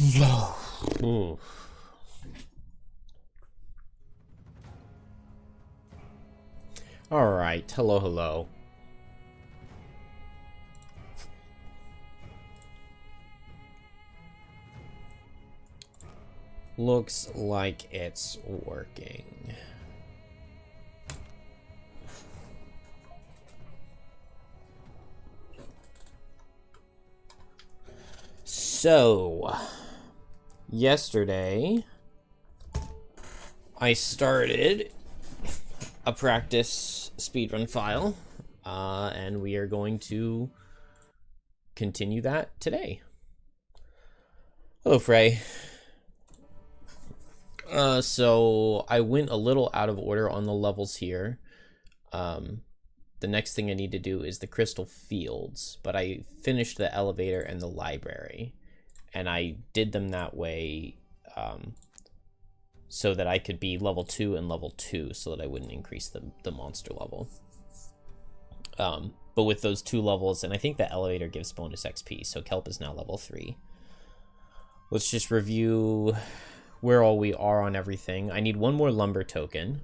Ooh. All right, hello, hello. Looks like it's working. So, yesterday, I started a practice speedrun file, and we are going to continue that today. Hello, Frey. So I went a little out of order on the levels here. The next thing I need to do is the crystal fields, but I finished the elevator and the library, and I did them that way so that I could be level 2 and level 2 so that I wouldn't increase the monster level. But with those 2 levels, and I think the elevator gives bonus XP, so Kelp is now level 3. Let's just review where all we are on everything. I need 1 more lumber token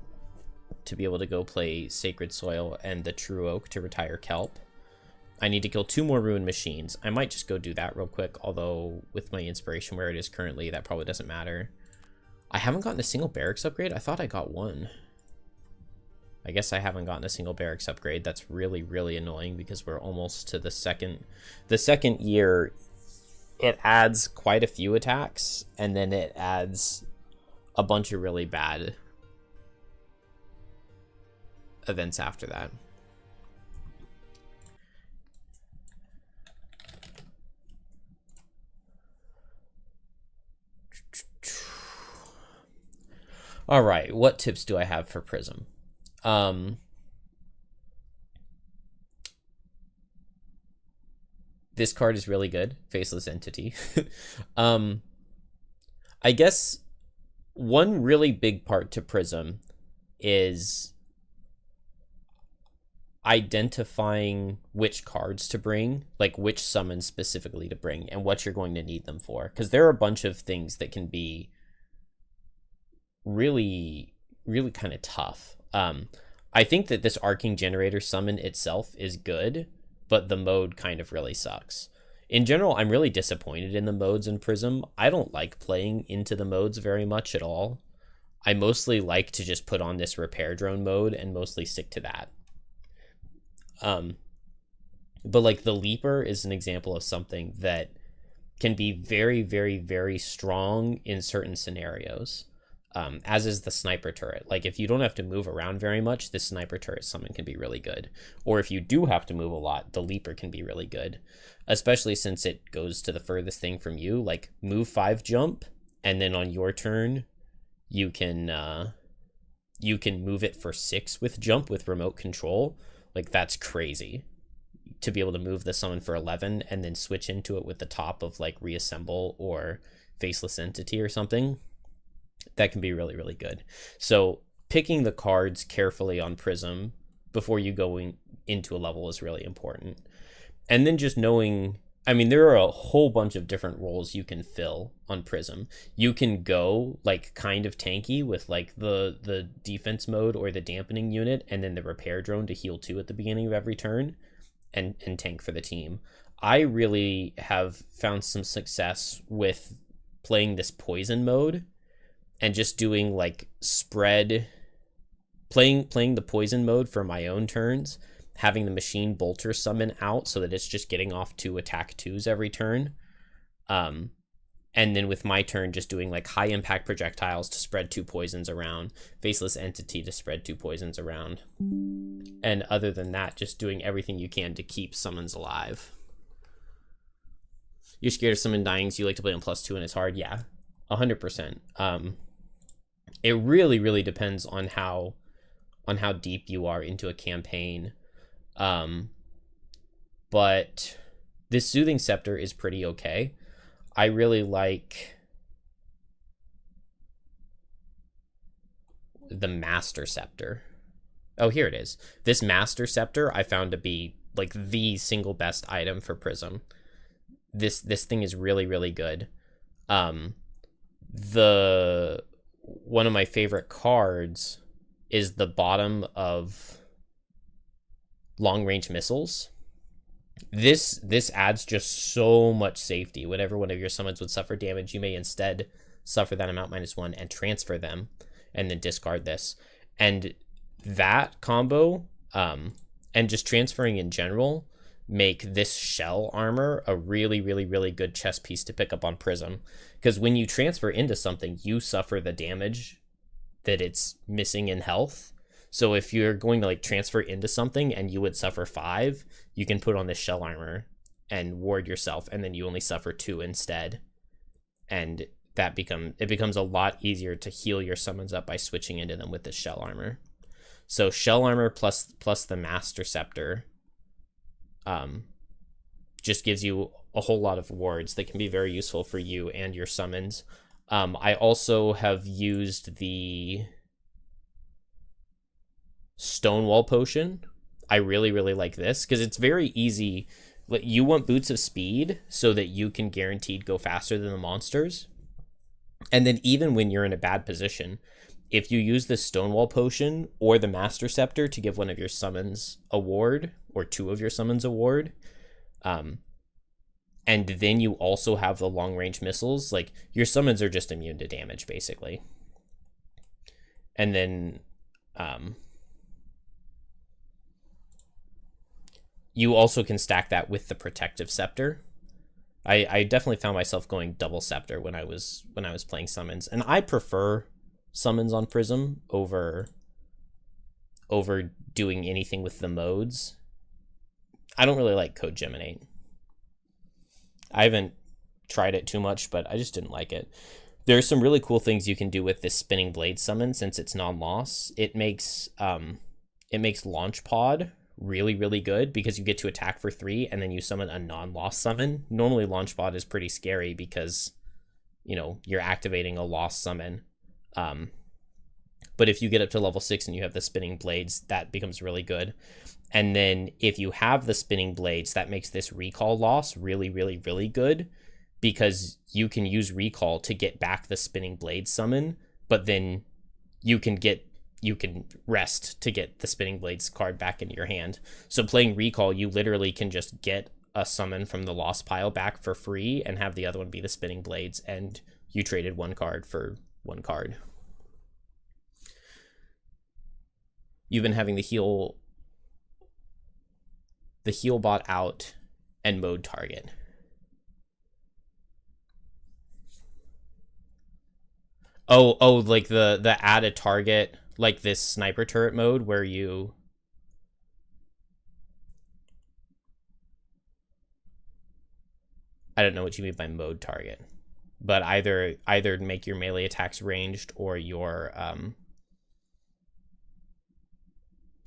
to be able to go play Sacred Soil and the True Oak to retire Kelp. I need to kill 2 more ruined machines. I might just go do that real quick, although with my inspiration where it is currently, that probably doesn't matter. I haven't gotten a single barracks upgrade. I thought I got 1. I guess I haven't gotten a single barracks upgrade. That's really, really annoying because we're almost to the second year. It adds quite a few attacks, and then it adds a bunch of really bad events after that. All right, what tips do I have for Prism? This card is really good, Faceless Entity. I guess one really big part to Prism is identifying which cards to bring, like which summons specifically to bring, and what you're going to need them for. Because there are a bunch of things that can be really, really kind of tough. I think that this Arcing Generator summon itself is good, but the mode kind of really sucks. In general, I'm really disappointed in the modes in Prism. I don't like playing into the modes very much at all. I mostly like to just put on this repair drone mode and mostly stick to that. But like the Leaper is an example of something that can be very, very, very strong in certain scenarios. As is the Sniper Turret. Like if you don't have to move around very much, this Sniper Turret summon can be really good. Or if you do have to move a lot, the Leaper can be really good. Especially since it goes to the furthest thing from you, like move 5 jump, and then on your turn, you can move it for 6 with jump with remote control. Like that's crazy. To be able to move the summon for 11 and then switch into it with the top of like Reassemble or Faceless Entity or something. That can be really, really good. So picking the cards carefully on Prism before you go into a level is really important. And then just knowing, I mean, there are a whole bunch of different roles you can fill on Prism. You can go like kind of tanky with like the defense mode or the dampening unit and then the repair drone to heal 2 at the beginning of every turn and tank for the team. I really have found some success with playing this poison mode and just doing like spread, playing the poison mode for my own turns, having the machine bolter summon out so that it's just getting off 2 attack 2s every turn. And then with my turn, just doing like high impact projectiles to spread 2 poisons around, Faceless Entity to spread 2 poisons around. And other than that, just doing everything you can to keep summons alive. You're scared of summon dying, so you like to play on +2 and it's hard? Yeah, 100%. It really, really depends on how deep you are into a campaign. But this Soothing Scepter is pretty okay. I really like the Master Scepter. Oh, here it is. This Master Scepter I found to be like the single best item for Prism. This thing is really, really good. Um, the one of my favorite cards is the bottom of long range missiles. This adds just so much safety. Whenever one of your summons would suffer damage, you may instead suffer that amount -1 and transfer them, and then discard this. And that combo, and just transferring in general, make this shell armor a really, really, really good chess piece to pick up on Prism. Because when you transfer into something, you suffer the damage that it's missing in health. So if you're going to like transfer into something and you would suffer 5, you can put on this shell armor and ward yourself, and then you only suffer 2 instead. And it becomes a lot easier to heal your summons up by switching into them with this shell armor. So shell armor plus the Master Scepter just gives you a whole lot of wards that can be very useful for you and your summons. I also have used the Stonewall Potion. I really, really like this because it's very easy. You want Boots of Speed so that you can guaranteed go faster than the monsters. And then even when you're in a bad position, if you use the Stonewall Potion or the Master Scepter to give one of your summons a ward, or 2 of your summons a ward, and then you also have the long range missiles, like your summons are just immune to damage basically. And then you also can stack that with the Protective Scepter. I definitely found myself going double Scepter when I was playing summons, and I prefer summons on Prism over doing anything with the modes. I don't really like Code Geminate. I haven't tried it too much, but I just didn't like it. There's some really cool things you can do with this Spinning Blade summon since it's non-loss. It makes Launch Pod really, really good because you get to attack for 3 and then you summon a non-loss summon. Normally Launch Pod is pretty scary because, you know, you're activating a lost summon. But if you get up to level 6 and you have the Spinning Blades, that becomes really good. And then if you have the Spinning Blades, that makes this recall loss really, really, really good because you can use recall to get back the Spinning Blades summon, but then you can rest to get the Spinning Blades card back into your hand. So playing recall, you literally can just get a summon from the lost pile back for free and have the other one be the Spinning Blades, and you traded 1 card for 1 card. You've been having the heal bot out and mode target. Oh, like the add a target, like this sniper turret mode where you... I don't know what you mean by mode target, but either make your melee attacks ranged or your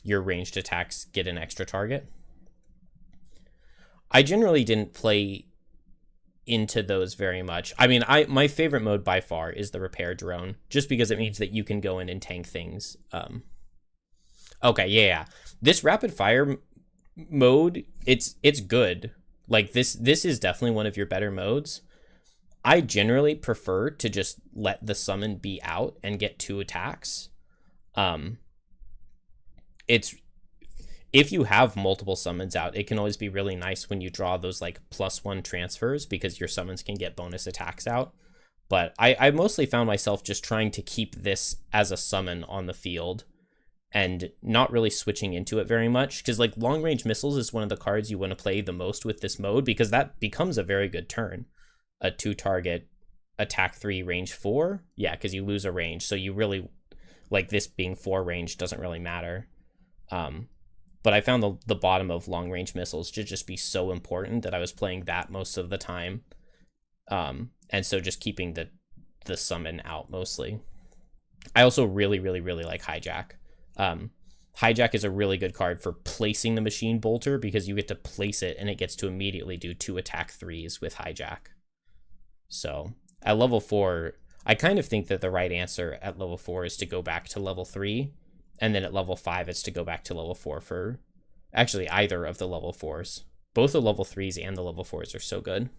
ranged attacks get an extra target. I generally didn't play into those very much. I mean, my favorite mode by far is the repair drone, just because it means that you can go in and tank things. Okay, yeah. This rapid fire mode, it's good. Like this is definitely one of your better modes. I generally prefer to just let the summon be out and get 2 attacks. If you have multiple summons out, it can always be really nice when you draw those like +1 transfers because your summons can get bonus attacks out. But I mostly found myself just trying to keep this as a summon on the field and not really switching into it very much, because like long range missiles is one of the cards you want to play the most with this mode because that becomes a very good turn. A 2 target attack 3 range 4. Yeah, because you lose a range. So you really, like, this being 4 range doesn't really matter. But I found the bottom of long range missiles to just be so important that I was playing that most of the time. And so just keeping the summon out mostly. I also really, really, really like Hijack. Hijack is a really good card for placing the Machine Bolter because you get to place it and it gets to immediately do 2 attack 3s with Hijack. So at level 4, I kind of think that the right answer at level 4 is to go back to level 3. And then at level 5, it's to go back to level 4 for actually either of the level 4s. Both the level 3s and the level 4s are so good.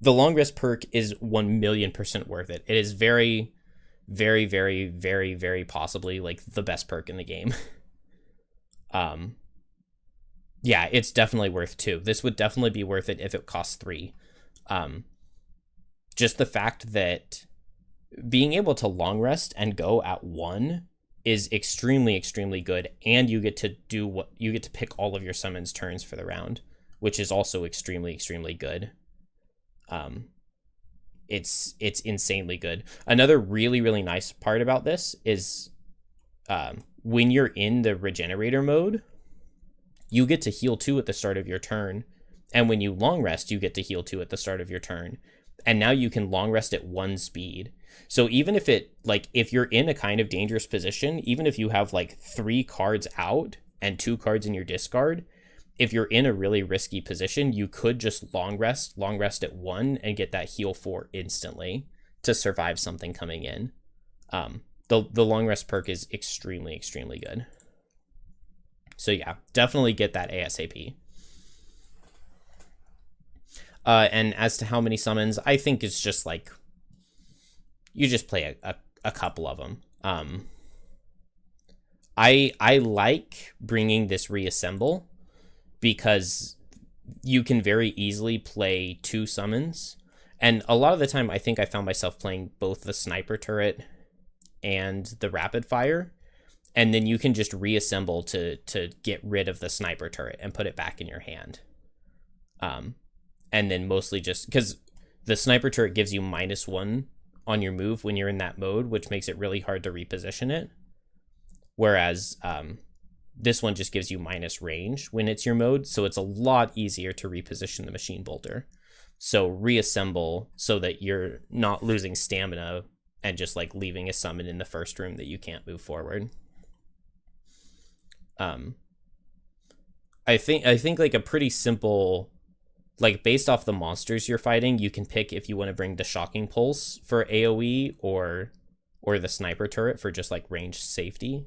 The long rest perk is 1,000,000% worth it. It is very, very, very, very, very possibly like the best perk in the game. Yeah, it's definitely worth 2. This would definitely be worth it if it costs 3. Just the fact that being able to long rest and go at 1 is extremely, extremely good, and you get to do what you get to pick all of your summons turns for the round, which is also extremely, extremely good. It's insanely good. Another really, really nice part about this is when you're in the regenerator mode, you get to heal 2 at the start of your turn, and when you long rest, you get to heal 2 at the start of your turn. And now you can long rest at 1 speed. So even if it, like, if you're in a kind of dangerous position, even if you have like 3 cards out and 2 cards in your discard, if you're in a really risky position, you could just long rest at 1 and get that heal 4 instantly to survive something coming in. The long rest perk is extremely, extremely good. So yeah, definitely get that ASAP. And as to how many summons, I think it's just like, you just play a couple of them. I like bringing this reassemble because you can very easily play 2 summons. And a lot of the time, I think I found myself playing both the sniper turret and the rapid fire. And then you can just reassemble to get rid of the sniper turret and put it back in your hand. And then mostly just because the sniper turret gives you -1 on your move when you're in that mode, which makes it really hard to reposition it. Whereas this one just gives you minus range when it's your mode, so it's a lot easier to reposition the machine bolter. So reassemble so that you're not losing stamina and just like leaving a summon in the first room that you can't move forward. I think like a pretty simple, like based off the monsters you're fighting, you can pick if you want to bring the shocking pulse for AoE or the sniper turret for just like range safety,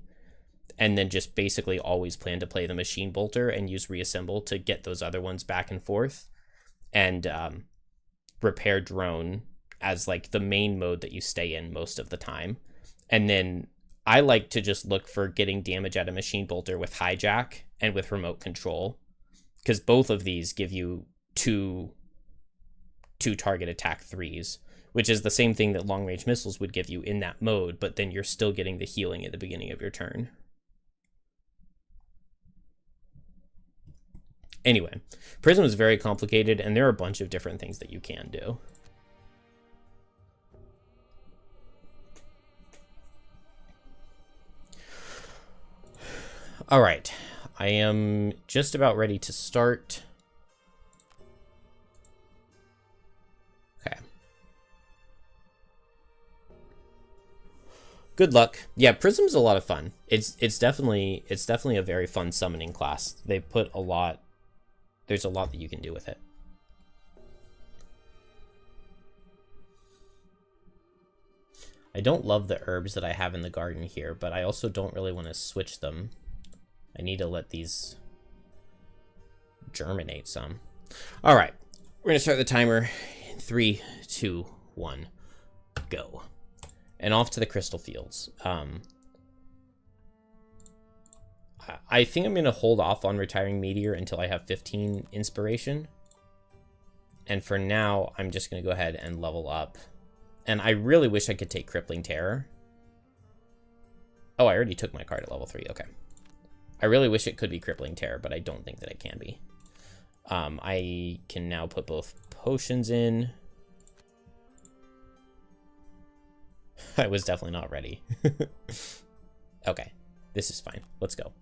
and then just basically always plan to play the machine bolter and use reassemble to get those other ones back and forth, and repair drone as like the main mode that you stay in most of the time. And then I like to just look for getting damage out of machine bolter with hijack and with remote control, because both of these give you two target attack 3s, which is the same thing that long range missiles would give you in that mode, but then you're still getting the healing at the beginning of your turn. Anyway, Prism is very complicated, and there are a bunch of different things that you can do. All right, I am just about ready to start. Okay. Good luck. Yeah, Prism's a lot of fun. It's definitely a very fun summoning class. They put a lot. There's a lot that you can do with it. I don't love the herbs that I have in the garden here, but I also don't really want to switch them. I need to let these germinate some. All right, we're going to start the timer in 3, 2, 1, go. And off to the crystal fields. I think I'm going to hold off on retiring Meteor until I have 15 inspiration. And for now, I'm just going to go ahead and level up. And I really wish I could take Crippling Terror. Oh, I already took my card at level 3. Okay. I really wish it could be Crippling Terror, but I don't think that it can be. I can now put both potions in. I was definitely not ready. Okay, this is fine. Let's go.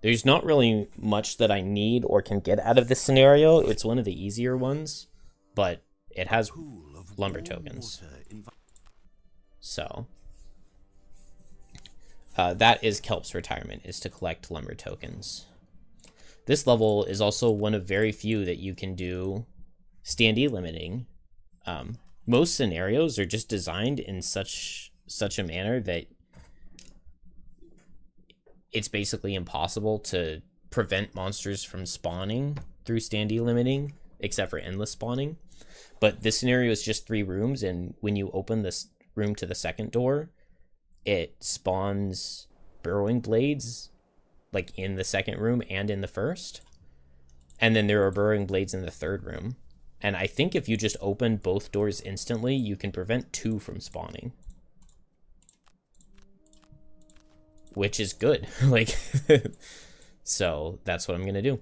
There's not really much that I need or can get out of this scenario. It's one of the easier ones, but it has lumber tokens. So that is Kelp's retirement, is to collect lumber tokens. This level is also one of very few that you can do standee limiting. Most scenarios are just designed in such a manner that it's basically impossible to prevent monsters from spawning through standee limiting, except for endless spawning. But this scenario is just 3 rooms, and when you open this room to the second door, it spawns burrowing blades, like in the second room and in the first. And then there are burrowing blades in the third room. And I think if you just open both doors instantly, you can prevent 2 from spawning. Which is good. Like, so that's what I'm going to do.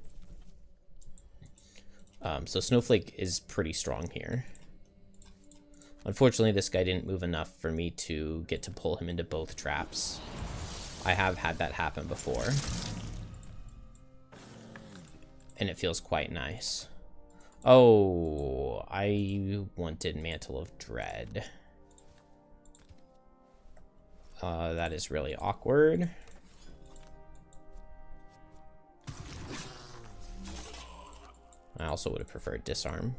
So Snowflake is pretty strong here. Unfortunately, this guy didn't move enough for me to get to pull him into both traps. I have had that happen before. And it feels quite nice. Oh, I wanted Mantle of Dread. That is really awkward. I also would have preferred Disarm.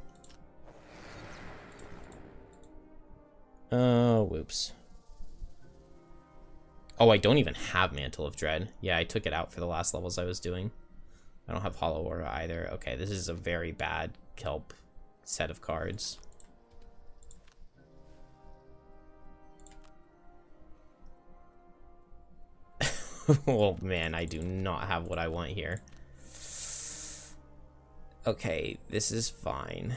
Whoops. Oh, I don't even have Mantle of Dread. Yeah, I took it out for the last levels I was doing. I don't have Hollow Aura either. Okay, this is a very bad kelp set of cards. Oh man, I do not have what I want here. Okay, this is fine.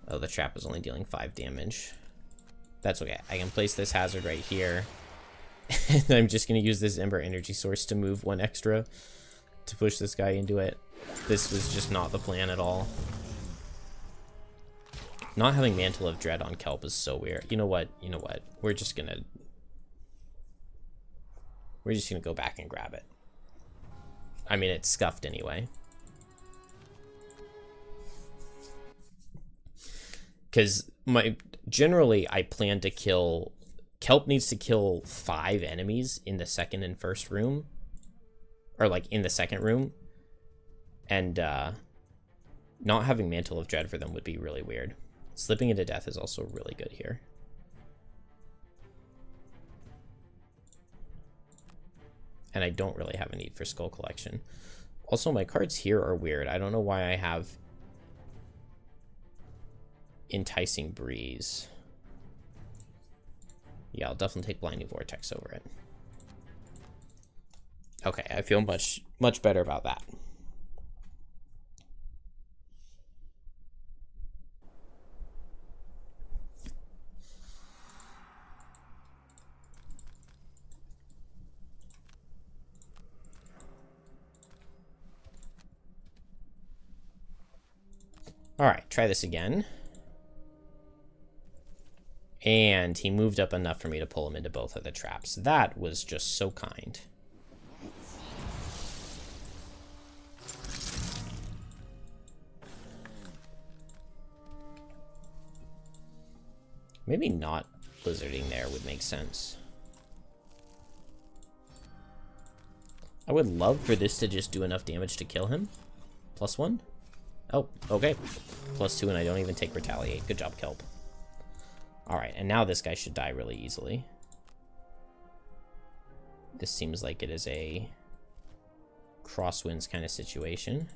Oh, the trap is only dealing 5 damage. That's okay. I can place this hazard right here. And I'm just going to use this Ember energy source to move 1 extra to push this guy into it. This was just not the plan at all. Not having Mantle of Dread on Kelp is so weird. You know what? You know what? We're just gonna go back and grab it. I mean, it's scuffed anyway. Because generally I plan to kill... Kelp needs to kill 5 enemies in the second and first room. Or like in the second room. And not having Mantle of Dread for them would be really weird. Slipping into death is also really good here. And I don't really have a need for Skull Collection. Also, my cards here are weird. I don't know why I have Enticing Breeze. Yeah, I'll definitely take Blinding Vortex over it. Okay, I feel much better about that. All right, try this again. And he moved up enough for me to pull him into both of the traps. That was just so kind. Maybe not blizzarding there would make sense. I would love for this to just do enough damage to kill him. +1. Oh, okay. +2, and I don't even take Retaliate. Good job, Kelp. Alright, and now this guy should die really easily. This seems like it is a crosswinds kind of situation.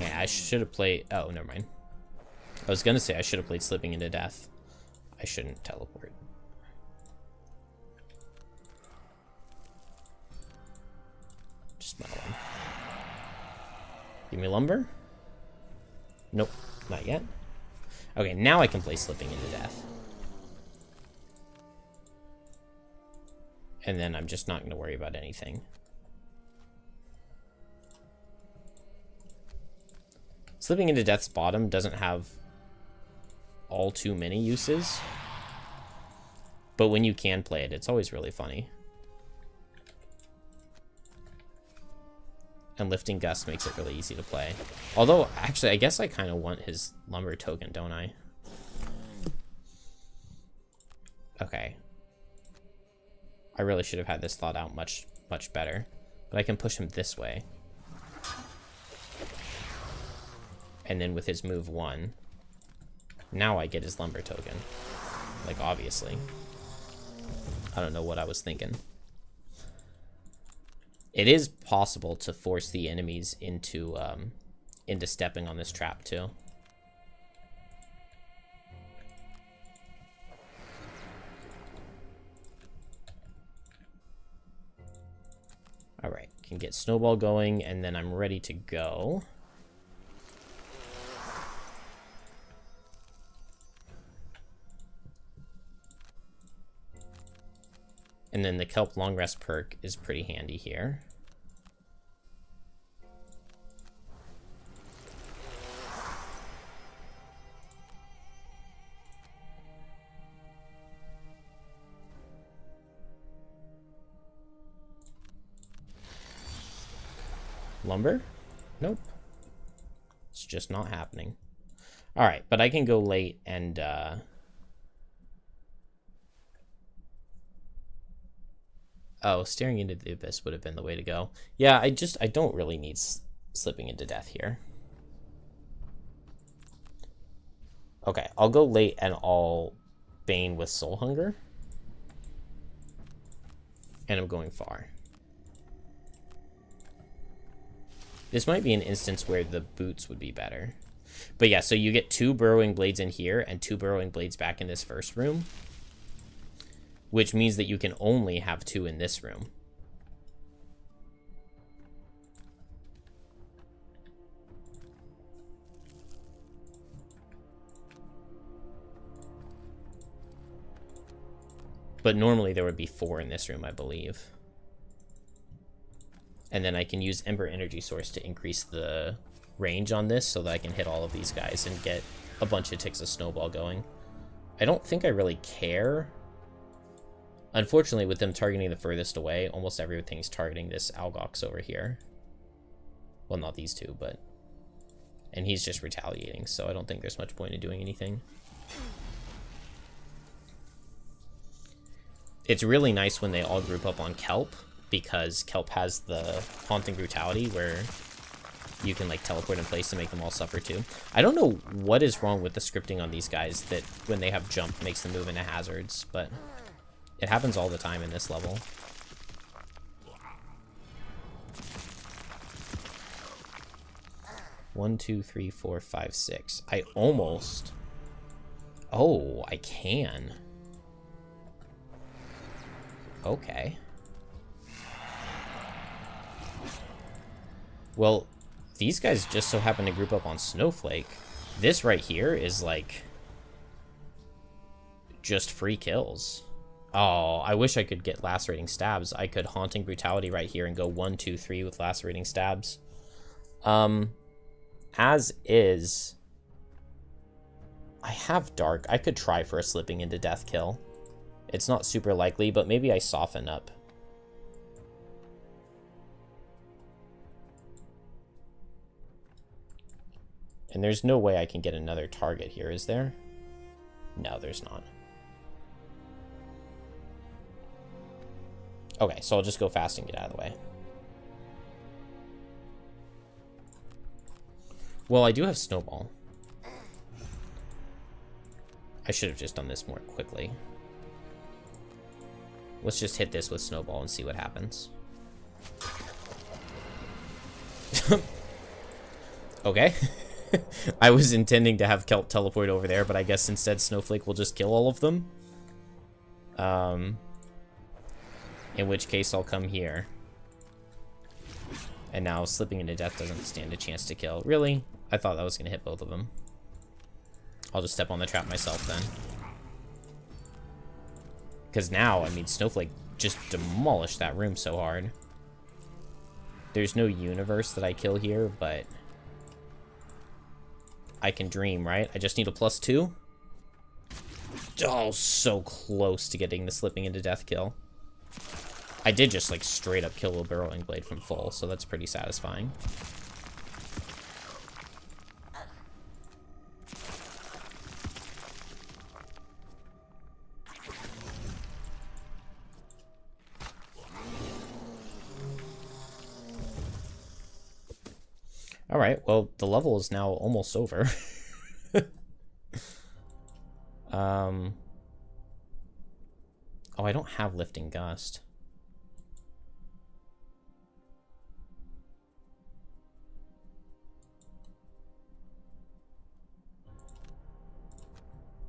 Yeah, I should have played... Oh, never mind. I was gonna say I should have played Slipping into Death. I shouldn't teleport. Just metal one. Give me lumber? Nope, not yet. Okay, now I can play Slipping into Death. And then I'm just not gonna worry about anything. Slipping into Death's bottom doesn't have all too many uses, but when you can play it, it's always really funny. And Lifting Gust makes it really easy to play. Although, actually, I guess I kind of want his Lumber token, don't I? Okay. I really should have had this thought out much better. But I can push him this way. And then with his move 1, now I get his Lumber token. Like, obviously. I don't know what I was thinking. It is possible to force the enemies into stepping on this trap too. All right, can get Snowball going, and then I'm ready to go. And then the Kelp Long Rest perk is pretty handy here. Lumber? Nope. It's just not happening. All right, but I can go late and oh, staring into the abyss would have been the way to go. Yeah, I don't really need slipping into death here. Okay, I'll go late and I'll Bane with Soul Hunger. And I'm going far. This might be an instance where the boots would be better. But yeah, so you get 2 Burrowing Blades in here and 2 Burrowing Blades back in this first room. Which means that you can only have 2 in this room. But normally there would be 4 in this room, I believe. And then I can use Ember Energy Source to increase the range on this so that I can hit all of these guys and get a bunch of ticks of Snowball going. I don't think I really care. Unfortunately, with them targeting the furthest away, almost everything's targeting this Algox over here. Well, not these two, but... And he's just retaliating, so I don't think there's much point in doing anything. It's really nice when they all group up on Kelp, because Kelp has the Haunting Brutality where you can like teleport in place to make them all suffer too. I don't know what is wrong with the scripting on these guys that when they have jump makes them move into hazards, but it happens all the time in this level. One, two, three, four, five, six. I almost... Oh, I can. Okay. Well, these guys just so happen to group up on Snowflake. This right here is like just free kills. Oh, I wish I could get Lacerating Stabs. I could Haunting Brutality right here and go 1, 2, 3 with Lacerating Stabs. As is, I have Dark. I could try for a Slipping into Death kill. It's not super likely, but maybe I soften up. And there's no way I can get another target here, is there? No, there's not. Okay, so I'll just go fast and get out of the way. Well, I do have Snowball. I should have just done this more quickly. Let's just hit this with Snowball and see what happens. Okay. I was intending to have Kelp teleport over there, but I guess instead Snowflake will just kill all of them. In which case I'll come here. And now Slipping into Death doesn't stand a chance to kill. Really? I thought that was going to hit both of them. I'll just step on the trap myself then. Because now, I mean, Snowflake just demolished that room so hard. There's no universe that I kill here, but I can dream, right? I just need a +2. Oh, so close to getting the Slipping into Death kill. I did just, like, straight up kill a Burrowing Blade from full, so that's pretty satisfying. Alright, well, the level is now almost over. Oh, I don't have Lifting Gust.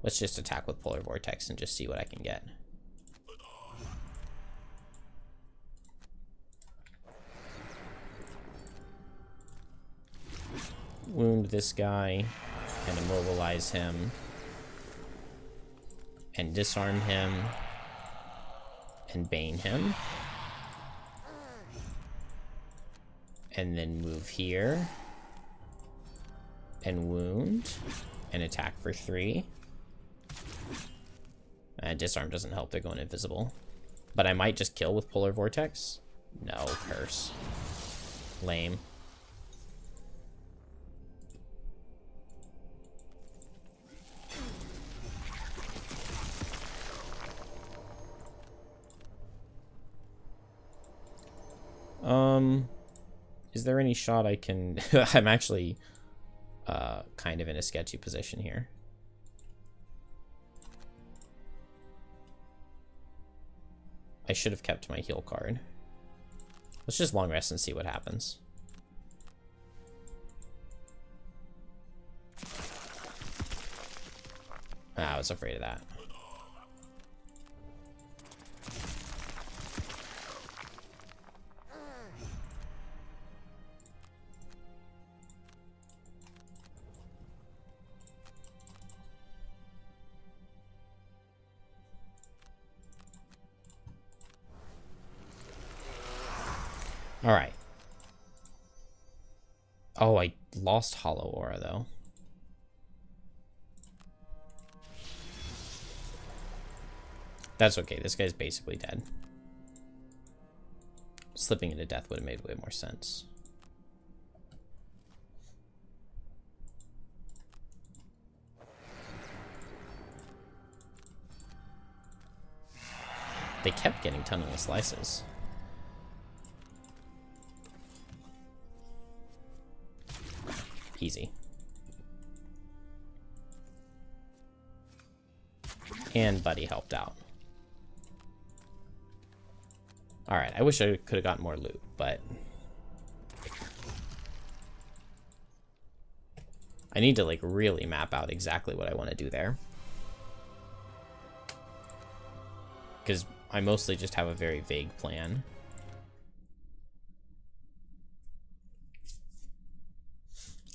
Let's just attack with Polar Vortex and just see what I can get. Wound this guy and immobilize him and disarm him and bane him, and then move here and wound and attack for 3. Disarm doesn't help, they're going invisible, but I might just kill with Polar Vortex. No, curse. Lame. Is there any shot I can... I'm actually kind of in a sketchy position here. I should have kept my heal card. Let's just long rest and see what happens. I was afraid of that. All right. Oh, I lost Hollow Aura, though. That's okay. This guy's basically dead. Slipping into death would have made way more sense. They kept getting tunneling slices. Easy. And Buddy helped out. Alright, I wish I could have gotten more loot, but... I need to, like, really map out exactly what I want to do there. Because I mostly just have a very vague plan.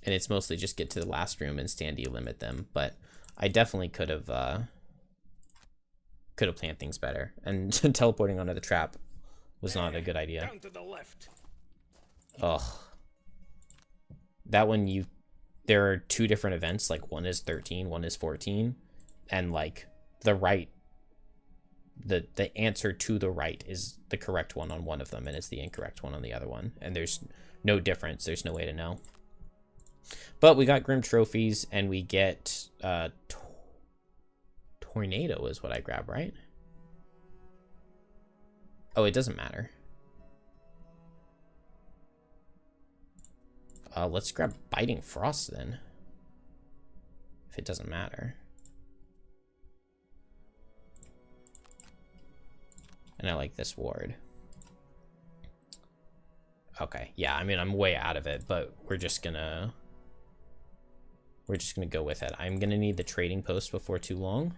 And it's mostly just get to the last room and standee limit them, but I definitely could have planned things better. And teleporting onto the trap was not a good idea. Down to the left. Ugh. That one, there are 2 different events, like one is 13, one is 14, and like the right, the answer to the right is the correct one on one of them, and it's the incorrect one on the other one. And there's no difference. There's no way to know. But we got Grim Trophies, and we get Tornado is what I grab, right? Oh, it doesn't matter. Let's grab Biting Frost then. If it doesn't matter. And I like this ward. Okay, yeah, I mean, I'm way out of it, but we're just gonna go with it. I'm gonna need the trading post before too long.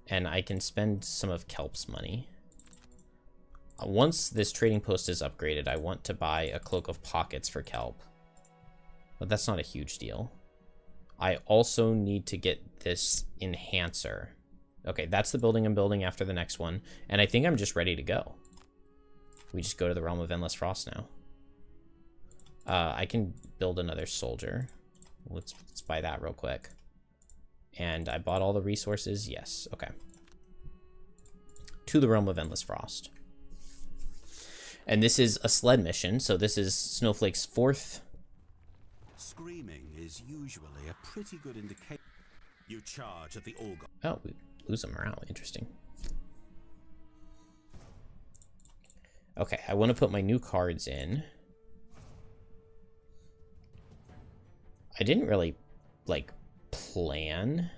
And I can spend some of Kelp's money. Once this trading post is upgraded, I want to buy a Cloak of Pockets for Kelp. But that's not a huge deal. I also need to get this Enhancer. Okay, that's the building I'm building after the next one. And I think I'm just ready to go. We just go to the Realm of Endless Frost now. I can build another soldier. Let's buy that real quick. And I bought all the resources. Yes, okay. to the Realm of Endless Frost. And this is a sled mission, so this is Snowflake's 4th. Screaming is usually a pretty good indicator. You charge at the Olga. Oh, we lose a morale. Interesting. Okay, I want to put my new cards in. I didn't really, like, plan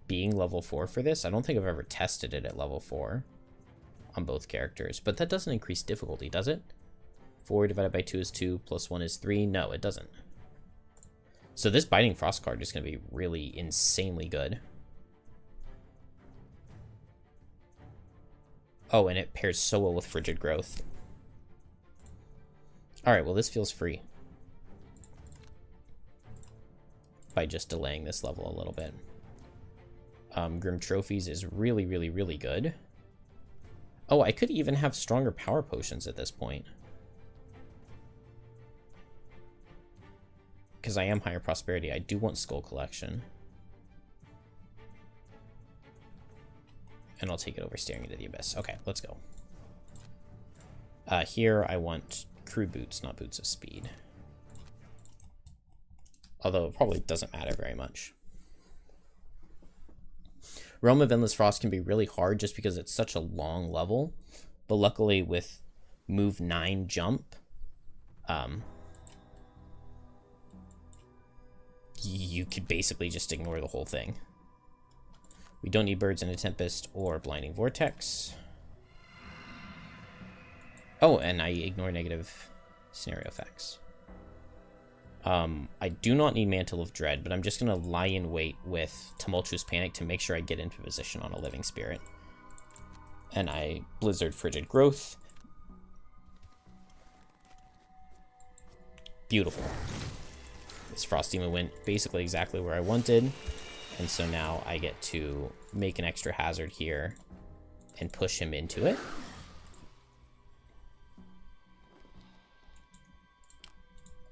being level 4 for this. I don't think I've ever tested it at level 4 on both characters, but that doesn't increase difficulty, does it? 4 divided by 2 is 2, plus 1 is 3. No, it doesn't. So this Biting Frost card is going to be really insanely good. Oh, and it pairs so well with Frigid Growth. Alright, well this feels free. By just delaying this level a little bit. Grim Trophies is really, really, really good. Oh, I could even have stronger power potions at this point. Because I am higher prosperity. I do want Skull Collection. And I'll take it over Staring into the Abyss. Okay, let's go. Here I want Crew Boots, not Boots of Speed. Although it probably doesn't matter very much. Realm of Endless Frost can be really hard just because it's such a long level. But luckily with move 9 jump, you could basically just ignore the whole thing. We don't need Birds in a Tempest or Blinding Vortex. Oh, and I ignore negative scenario effects. I do not need Mantle of Dread, but I'm just going to lie in wait with Tumultuous Panic to make sure I get into position on a Living Spirit. And I Blizzard Frigid Growth. Beautiful. This Frost Demon went basically exactly where I wanted. And so now I get to make an extra hazard here and push him into it.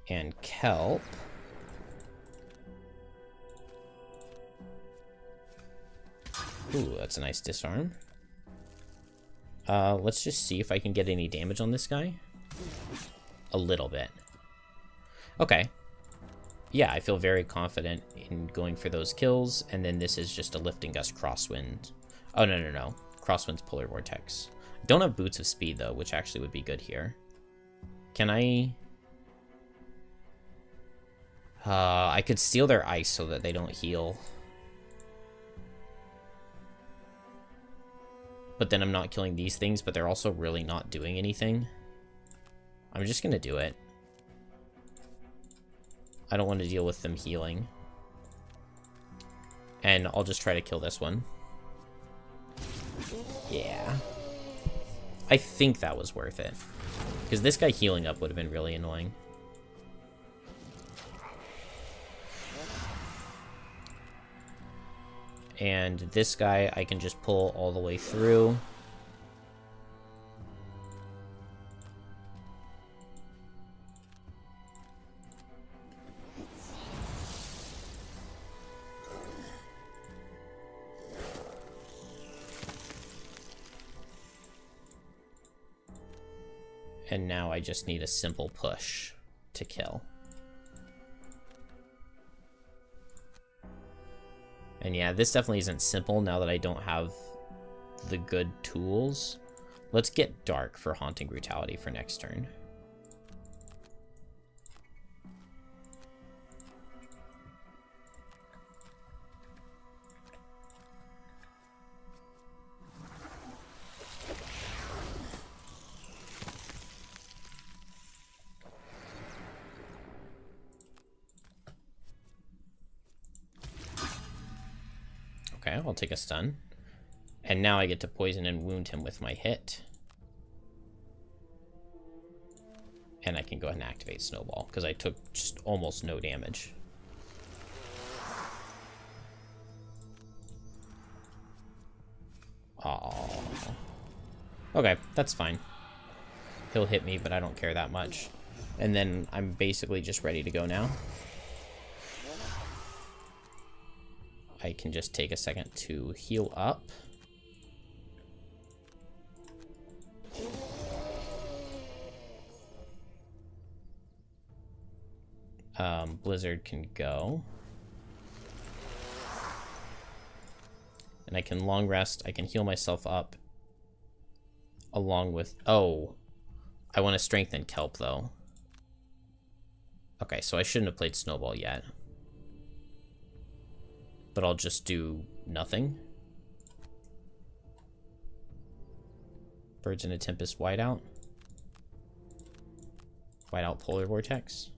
And Kelp. Ooh, that's a nice disarm. Let's just see if I can get any damage on this guy. A little bit. Okay. Yeah, I feel very confident in going for those kills, and then this is just a Lifting Gust Crosswind. Oh, no. Crosswind's Polar Vortex. Don't have Boots of Speed, though, which actually would be good here. Can I... I could steal their ice so that they don't heal. But then I'm not killing these things, but they're also really not doing anything. I'm just gonna do it. I don't want to deal with them healing. And I'll just try to kill this one. Yeah. I think that was worth it. Because this guy healing up would have been really annoying. And this guy I can just pull all the way through. And now I just need a simple push to kill. And yeah, this definitely isn't simple now that I don't have the good tools. Let's get Dark for Haunting Brutality for next turn. Okay, I'll take a stun. And now I get to poison and wound him with my hit. And I can go ahead and activate Snowball, because I took just almost no damage. Oh. Okay, that's fine. He'll hit me, but I don't care that much. And then I'm basically just ready to go now. I can just take a second to heal up. Blizzard can go. And I can long rest. I can heal myself up. Along with... Oh. I want to strengthen Kelp, though. Okay, so I shouldn't have played Snowball yet. But I'll just do nothing. Birds in a Tempest Whiteout. Whiteout Polar Vortex.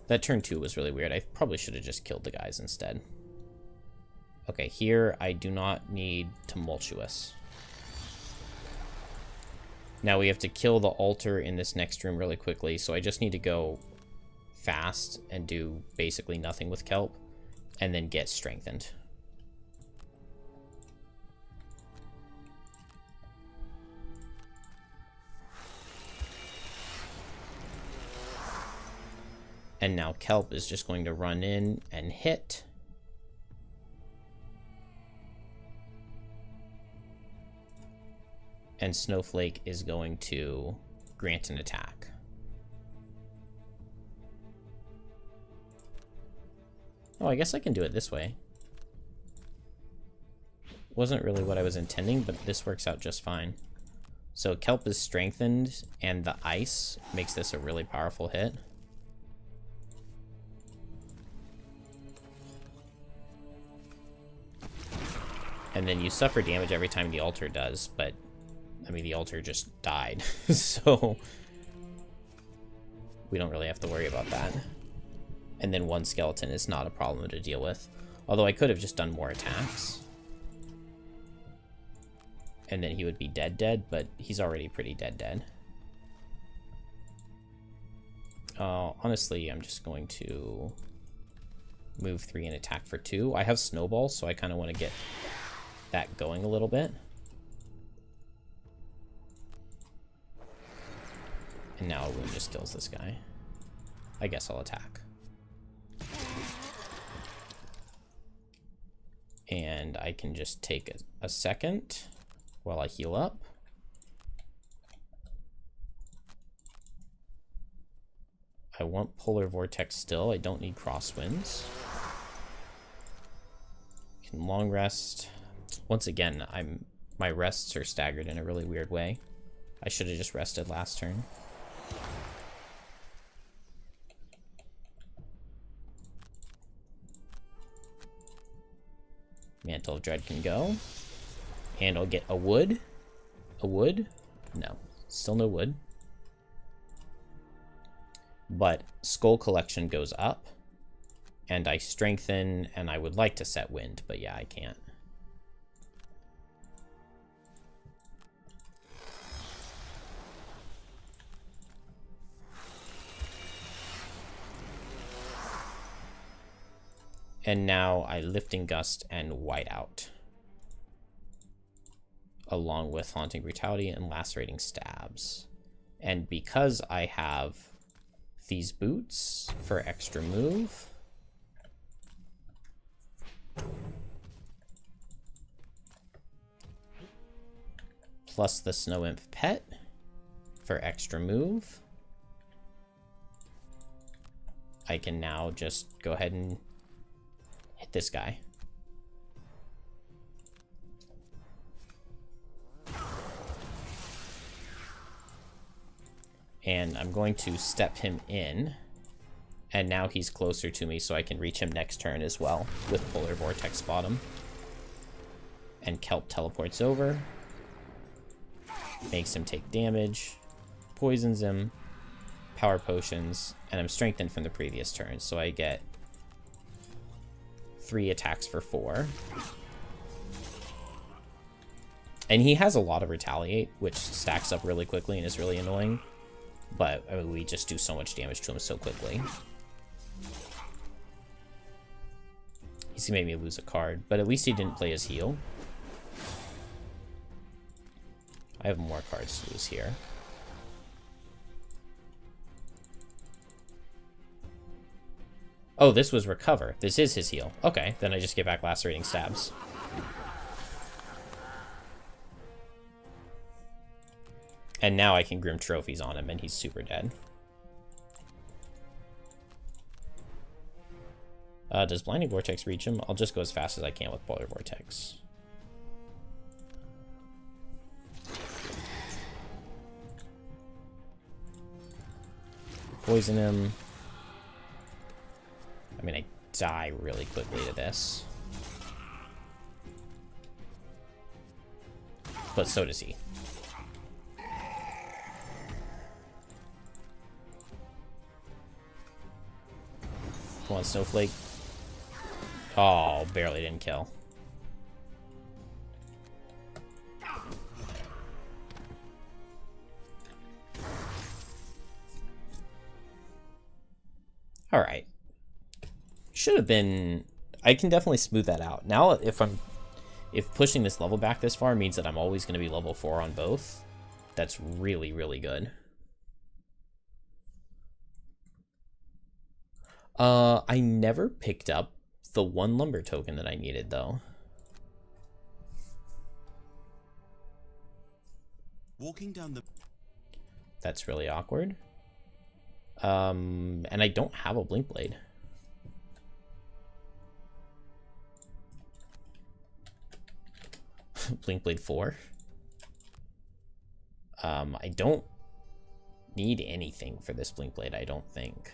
That turn 2 was really weird. I probably should have just killed the guys instead. Okay, here I do not need Tumultuous. Now we have to kill the altar in this next room really quickly, so I just need to go fast and do basically nothing with Kelp, and then get strengthened. And now Kelp is just going to run in and hit. And Snowflake is going to grant an attack. Oh, I guess I can do it this way. Wasn't really what I was intending, but this works out just fine. So Kelp is strengthened, and the ice makes this a really powerful hit. And then you suffer damage every time the altar does, but I mean, the altar just died, so we don't really have to worry about that. And then one skeleton is not a problem to deal with. Although I could have just done more attacks. And then he would be dead, but he's already pretty dead. Honestly, I'm just going to move 3 and attack for 2. I have Snowball, so I kind of want to get that going a little bit. And now a wound just kills this guy. I guess I'll attack. And I can just take a second while I heal up. I want Polar Vortex still. I don't need Crosswinds. Can long rest. Once again, my rests are staggered in a really weird way. I should have just rested last turn. Mantle of Dread can go. And I'll get a wood. A wood? No. Still no wood. But Skull Collection goes up. And I strengthen, and I would like to set wind, but yeah, I can't. And now I Lifting Gust and Whiteout. Along with Haunting Brutality and Lacerating Stabs. And because I have these boots for extra move, plus the Snow Imp Pet for extra move, I can now just go ahead and hit this guy. And I'm going to step him in, and now he's closer to me, so I can reach him next turn as well with Polar Vortex Bottom. And Kelp teleports over, makes him take damage, poisons him, power potions, and I'm strengthened from the previous turn, so I get 3 attacks for 4. And he has a lot of Retaliate, which stacks up really quickly and is really annoying. But I mean, we just do so much damage to him so quickly. He's made me lose a card, but at least he didn't play his heal. I have more cards to lose here. Oh, this was Recover. This is his heal. Okay, then I just get back Lacerating Stabs. And now I can Grim Trophies on him, and he's super dead. Does Blinding Vortex reach him? I'll just go as fast as I can with Polar Vortex. Poison him. I mean, I die really quickly to this. But so does he. Come on, Snowflake. Oh, barely didn't kill. All right. Should have been... I can definitely smooth that out. Now, if pushing this level back this far means that I'm always going to be level 4 on both, that's really, really good. I never picked up the 1 lumber token that I needed, though. Walking down the... That's really awkward. And I don't have a Blink Blade. Blink Blade 4. I don't need anything for this Blink Blade, I don't think.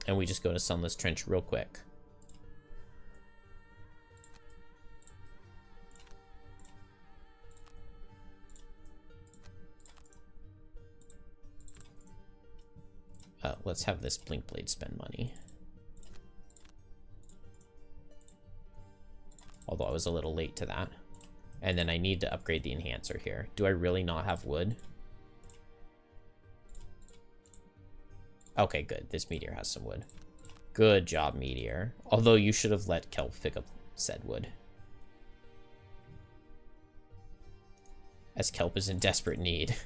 And we just go to Sunless Trench real quick. Let's have this Blink Blade spend money. Although I was a little late to that. And then I need to upgrade the Enhancer here. Do I really not have wood? Okay, good. This Meteor has some wood. Good job, Meteor. Although you should have let Kelp pick up said wood. As Kelp is in desperate need.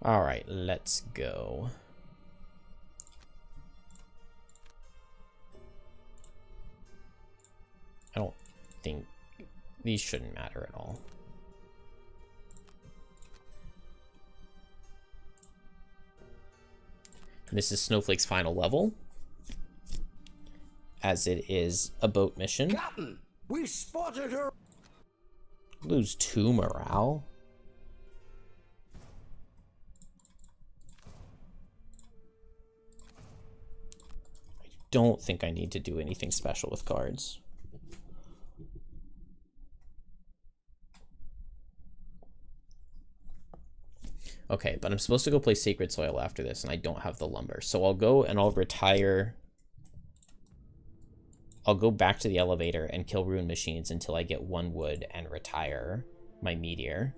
Alright, let's go. I don't think these shouldn't matter at all. This is Snowflake's final level, as it is a boat mission. Captain, we spotted her. Lose 2 morale. I don't think I need to do anything special with cards. Okay, but I'm supposed to go play Sacred Soil after this, and I don't have the lumber. So I'll go and I'll retire. I'll go back to the elevator and kill Ruin Machines until I get 1 wood and retire my Meteor.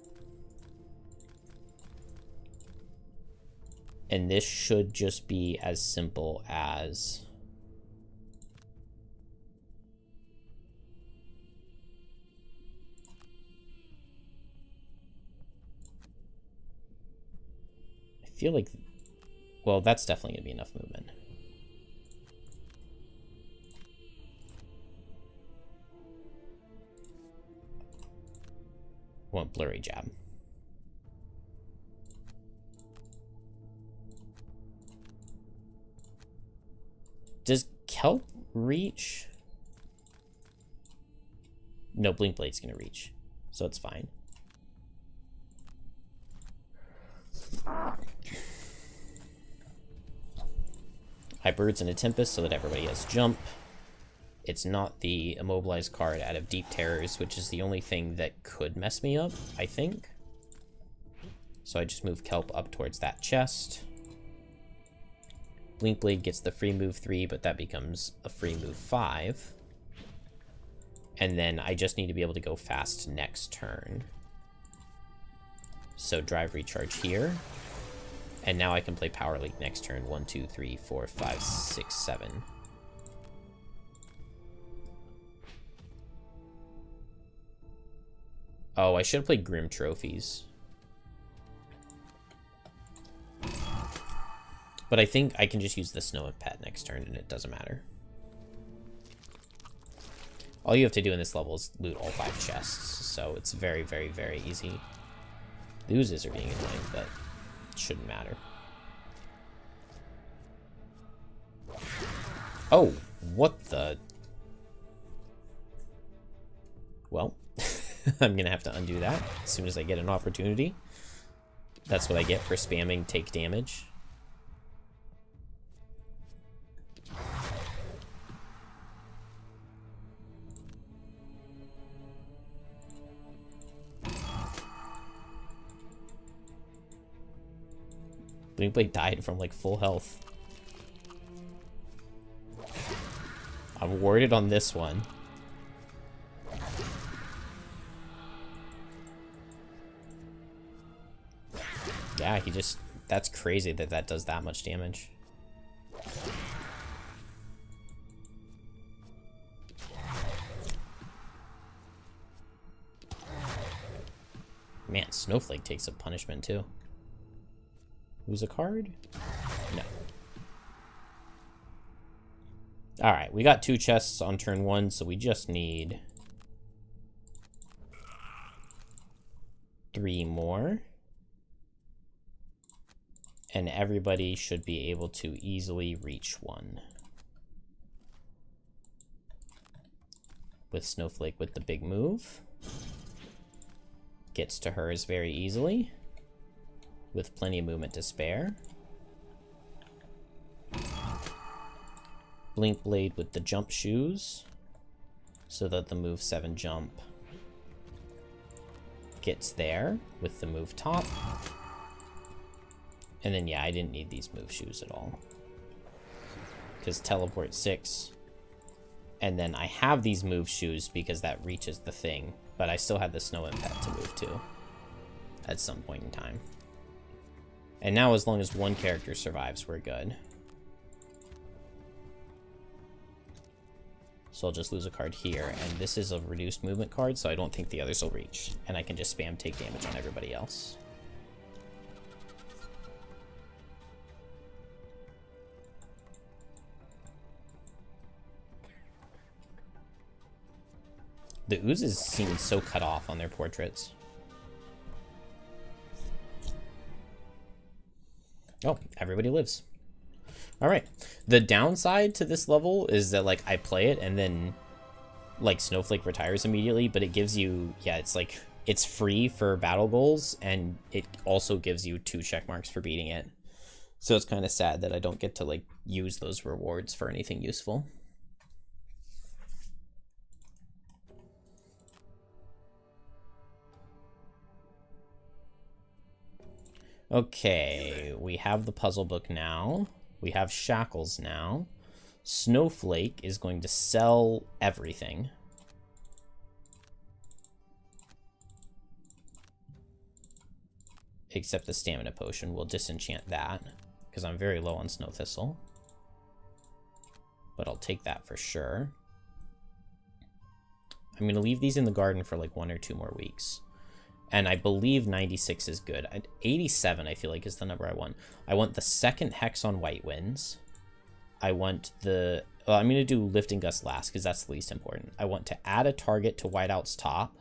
And this should just be as simple as... I feel like, well, that's definitely gonna be enough movement. I want Blurry Jab. Does Kelp reach? No, Blink Blade's gonna reach, so it's fine. I Birds in a Tempest so that everybody has jump. It's not the immobilized card out of Deep Terrors, which is the only thing that could mess me up, I think. So I just move Kelp up towards that chest. Blink Blade gets the free move 3, but that becomes a free move 5. And then I just need to be able to go fast next turn. So Drive Recharge here. And now I can play Power Leak next turn. 1, 2, 3, 4, 5, 6, 7. Oh, I should have played Grim Trophies. But I think I can just use the Snow and Pet next turn, and it doesn't matter. All you have to do in this level is loot all 5 chests, so it's very, very, very easy. The oozes are being annoying, but it shouldn't matter. Oh, what the... Well, I'm gonna have to undo that as soon as I get an opportunity. That's what I get for spamming take damage. Blinkblade died from like full health. I'm warded on this one. Yeah, he just... That's crazy that that does that much damage. Man, Snowflake takes a punishment too. Lose a card? No. Alright, we got 2 chests on turn 1, so we just need 3 more. And everybody should be able to easily reach 1. With Snowflake with the big move. Gets to hers very easily. With plenty of movement to spare. Blinkblade with the jump shoes. So that the move 7 jump gets there with the move top. And then, yeah, I didn't need these move shoes at all. Because teleport 6. And then I have these move shoes because that reaches the thing. But I still had the Snow and Pet to move to. At some point in time. And now as long as 1 character survives, we're good. So I'll just lose a card here. And this is a reduced movement card, so I don't think the others will reach. And I can just spam take damage on everybody else. The oozes seem so cut off on their portraits. Oh, everybody lives. Alright. The downside to this level is that, like, I play it and then, like, Snowflake retires immediately, but it gives you, yeah, it's like, it's free for battle goals, and it also gives you 2 check marks for beating it. So it's kind of sad that I don't get to, like, use those rewards for anything useful. Okay, we have the puzzle book now. We have shackles now. Snowflake is going to sell everything. Except the stamina potion. We'll disenchant that, because I'm very low on Snow Thistle. But I'll take that for sure. I'm going to leave these in the garden for like 1 or 2 more weeks. And I believe 96 is good. 87, I feel like, is the number I want. I want the 2nd Hex on White Winds. I want the... Well, I'm going to do Lifting Gust last, because that's the least important. I want to add a target to Whiteout's top.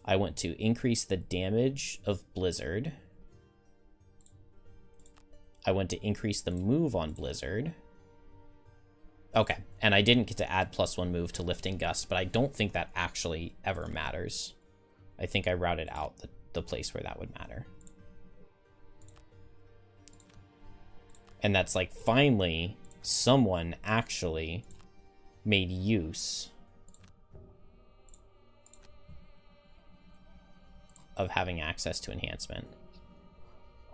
I want to increase the damage of Blizzard. I want to increase the move on Blizzard. Okay, and I didn't get to add +1 move to Lifting Gust, but I don't think that actually ever matters. I think I routed out the place where that would matter. And that's like, finally, someone actually made use of having access to enhancement.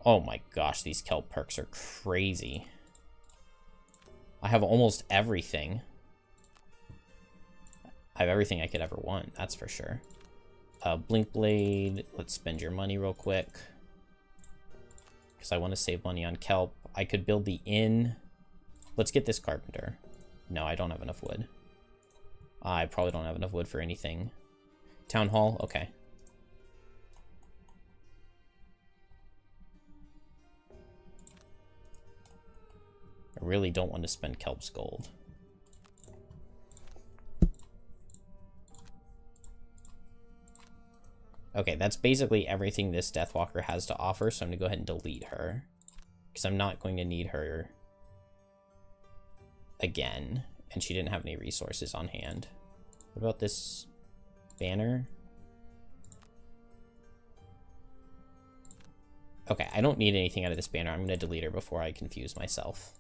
Oh my gosh, these kelp perks are crazy. I have almost everything. I have everything I could ever want, that's for sure. Blinkblade, let's spend your money real quick. Because I want to save money on kelp. I could build the inn. Let's get this carpenter. No, I don't have enough wood. I probably don't have enough wood for anything. Town hall, okay. I really don't want to spend Kelp's gold. Okay, that's basically everything this Deathwalker has to offer, so I'm going to go ahead and delete her. Because I'm not going to need her again. And she didn't have any resources on hand. What about this banner? Okay, I don't need anything out of this banner. I'm going to delete her before I confuse myself.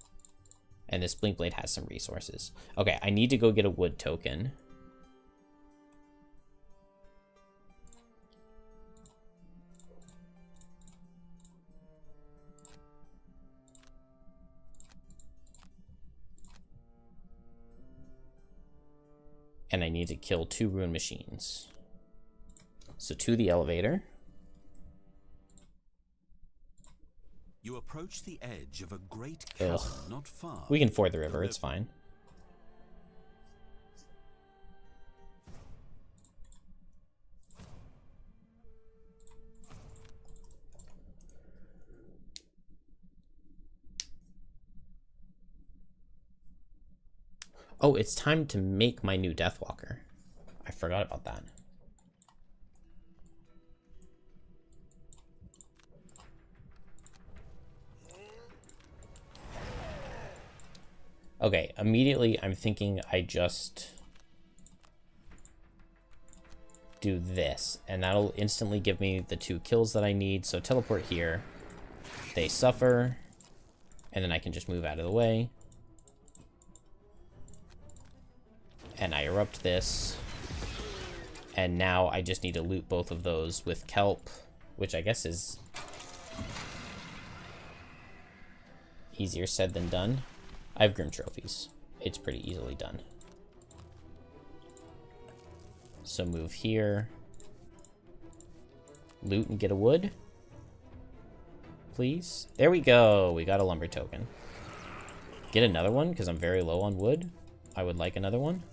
And this Blink Blade has some resources. Okay, I need to go get a wood token. And I need to kill 2 rune machines. So to the elevator. You approach the edge of a great chasm not far. We can ford the river, it's fine. Oh, it's time to make my new Deathwalker. I forgot about that. Okay, immediately I'm thinking I just do this, and that'll instantly give me the 2 kills that I need. So teleport here, they suffer, and then I can just move out of the way. And I erupt this, and now I just need to loot both of those with kelp, which I guess is easier said than done. I have Grim Trophies. It's pretty easily done. So move here. Loot and get a wood. Please. There we go. We got a lumber token. Get another one, because I'm very low on wood. I would like another one.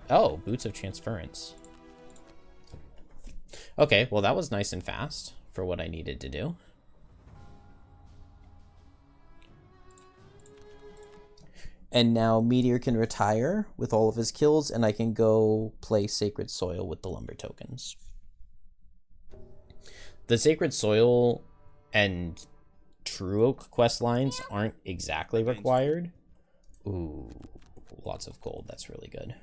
Oh, Boots of Transference. Okay, well that was nice and fast for what I needed to do. And now Meteor can retire with all of his kills, and I can go play Sacred Soil with the lumber tokens. The Sacred Soil and True Oak quest lines aren't exactly required. Ooh, lots of gold. That's really good.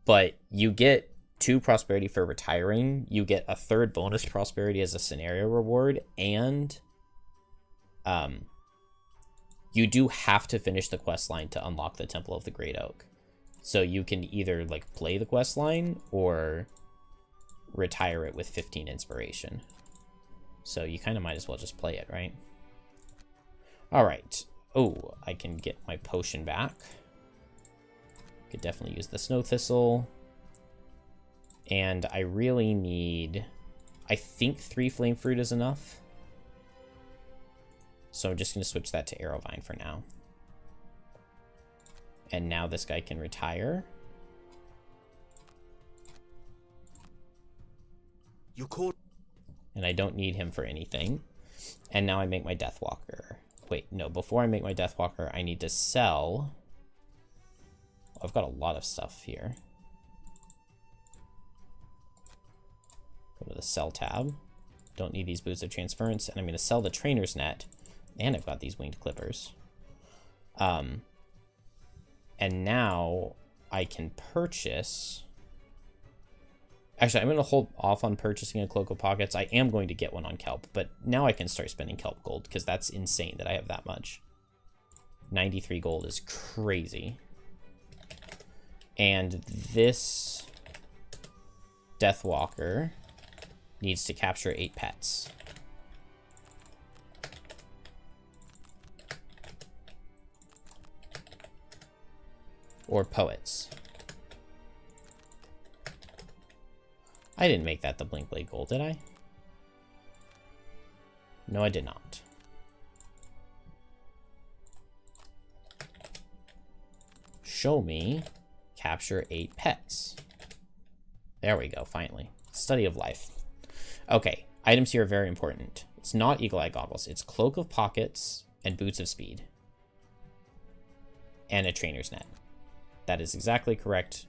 But you get 2 prosperity for retiring. You get a 3rd bonus prosperity as a scenario reward, and you do have to finish the quest line to unlock the Temple of the Great Oak. So you can either like play the quest line or retire it with 15 inspiration. So you kind of might as well just play it, right? All right. Oh, I can get my potion back. Could definitely use the Snow Thistle. And I really need, I think 3 Flame Fruit is enough. So I'm just going to switch that to Arrowvine for now. And now this guy can retire. You caught. And I don't need him for anything. And now I make my Deathwalker. Wait, no, before I make my Deathwalker, I need to sell. I've got a lot of stuff here. Go to the sell tab. Don't need these Boots of Transference. And I'm going to sell the Trainer's Net. And I've got these Winged Clippers. And now I can purchase. Actually, I'm going to hold off on purchasing a Cloak of Pockets. I am going to get one on Kelp, but now I can start spending Kelp gold because that's insane that I have that much. 93 gold is crazy. And this Deathwalker needs to capture 8 pets. Or poets. I didn't make that the Blink Blade gold, did I? No, I did not. Show me capture 8 pets. There we go, finally. Study of life. Okay, items here are very important. It's not Eagle Eye Goggles. It's Cloak of Pockets and Boots of Speed. And a Trainer's Net. That is exactly correct.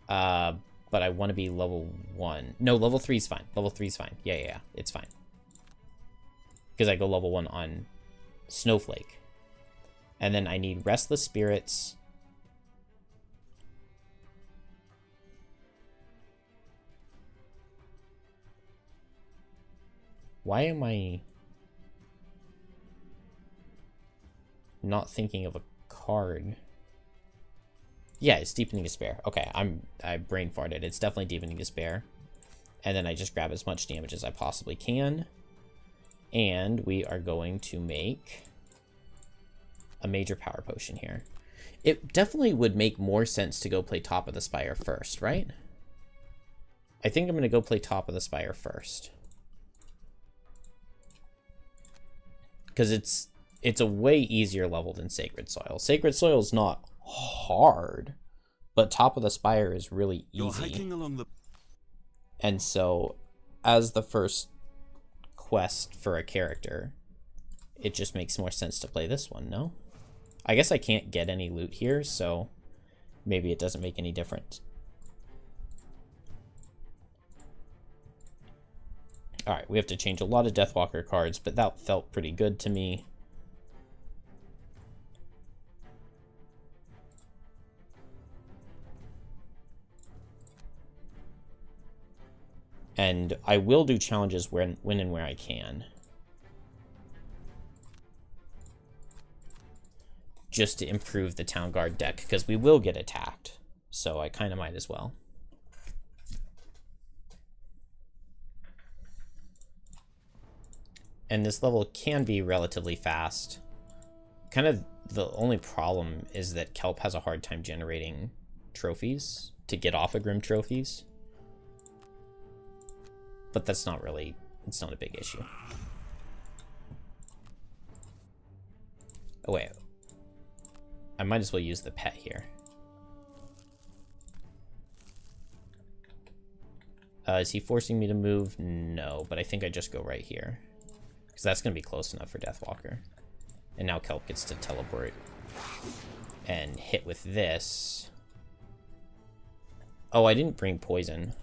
But I want to be level 1. No, level 3 is fine. Level 3 is fine. Yeah. It's fine. Because I go level 1 on Snowflake. And then I need Restless Spirits. Why am I not thinking of a card? Yeah, it's Deepening Despair. Okay, I brain farted. It's definitely Deepening Despair. And then I just grab as much damage as I possibly can. And we are going to make a major power potion here. It definitely would make more sense to go play Top of the Spire first, right? I think I'm going to go play Top of the Spire first. Because it's a way easier level than Sacred Soil. Sacred Soil is not hard, but Top of the Spire is really easy. You're hiking along the... And so, as the first quest for a character, it just makes more sense to play this one, no? I guess I can't get any loot here, so maybe it doesn't make any difference. Alright, we have to change a lot of Deathwalker cards, but that felt pretty good to me. And I will do challenges when and where I can. Just to improve the Town Guard deck, because we will get attacked. So I kind of might as well. And this level can be relatively fast. Kind of the only problem is that Kelp has a hard time generating trophies to get off of Grim trophies. But that's not really, it's not a big issue. Oh wait, I might as well use the pet here. Is he forcing me to move? No, but I think I just go right here. Because that's going to be close enough for Deathwalker. And now Kelp gets to teleport and hit with this. Oh, I didn't bring poison.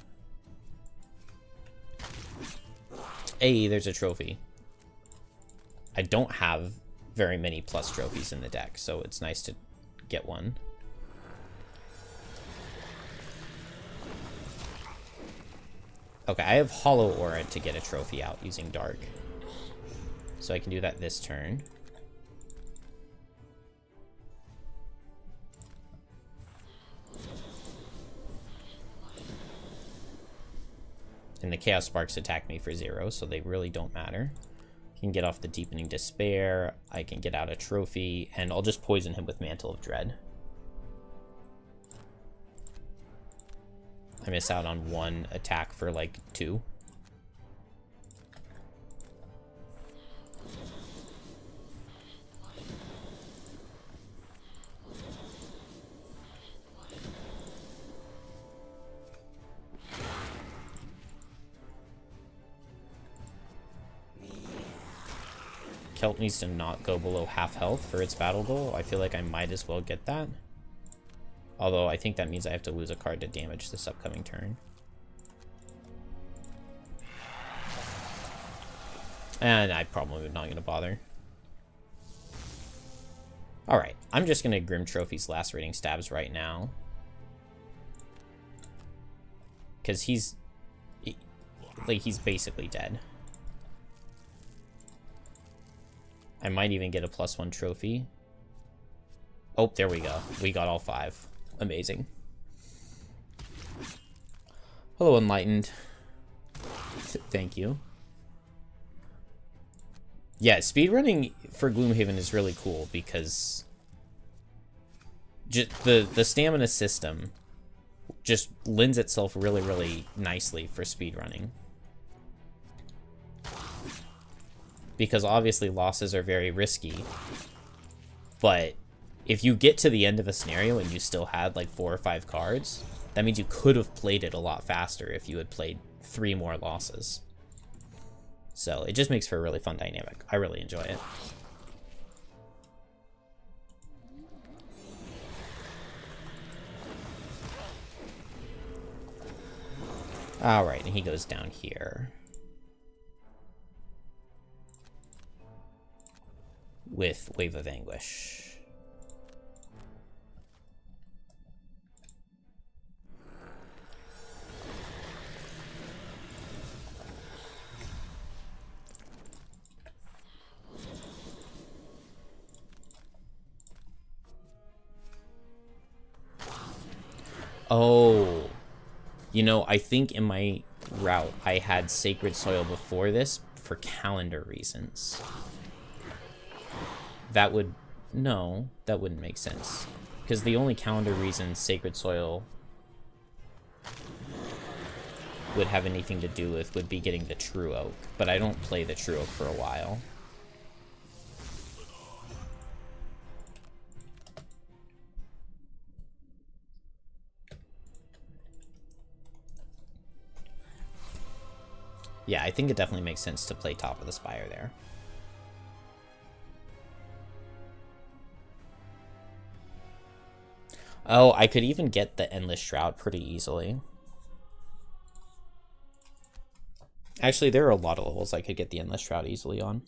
Hey, there's a trophy. I don't have very many plus trophies in the deck, so it's nice to get one. Okay, I have Hollow Aura to get a trophy out using Dark. So I can do that this turn. And the Chaos Sparks attack me for 0, so they really don't matter. I can get off the Deepening Despair, I can get out a trophy, and I'll just poison him with Mantle of Dread. I miss out on 1 attack for like 2. Kelp needs to not go below half health for its battle goal. I feel like I might as well get that. Although I think that means I have to lose a card to damage this upcoming turn. And I probably am not going to bother. Alright, I'm just going to Grim Trophy's Lacerating Stabs right now. Because he's basically dead. I might even get a +1 trophy. Oh, there we go. We got all 5. Amazing. Hello, Enlightened. Thank you. Yeah, speedrunning for Gloomhaven is really cool because just the stamina system just lends itself really, really nicely for speedrunning. Because obviously losses are very risky, but if you get to the end of a scenario and you still had like 4 or 5 cards, that means you could have played it a lot faster if you had played 3 more losses. So it just makes for a really fun dynamic. I really enjoy it. Alright, and he goes down here. With Wave of Anguish. Oh, you know, I think in my route I had Sacred Soil before this for calendar reasons. That would, no, that wouldn't make sense. Because the only calendar reason Sacred Soil would have anything to do with would be getting the True Oak. But I don't play the True Oak for a while. Yeah, I think it definitely makes sense to play Top of the Spire there. Oh, I could even get the Endless Shroud pretty easily. Actually, there are a lot of levels I could get the Endless Shroud easily on.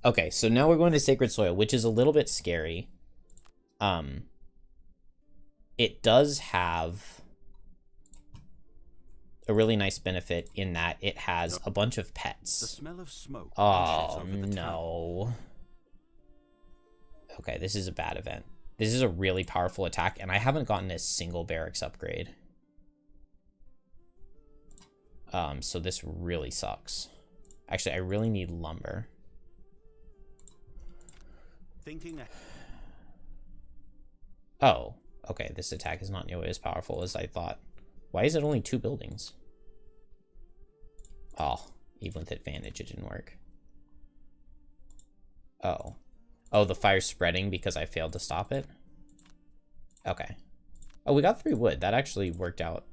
Okay, so now we're going to Sacred Soil, which is a little bit scary. It does have a really nice benefit in that it has a bunch of pets. The smell of smoke. Oh, no. Okay, this is a bad event. This is a really powerful attack, and I haven't gotten a single barracks upgrade. So this really sucks. Actually, I really need lumber. Thinking. Oh, okay, this attack is not nearly as powerful as I thought. Why is it only 2 buildings? Oh, even with advantage, it didn't work. Oh. Oh, the fire's spreading because I failed to stop it? Okay. Oh, we got 3 wood. That actually worked out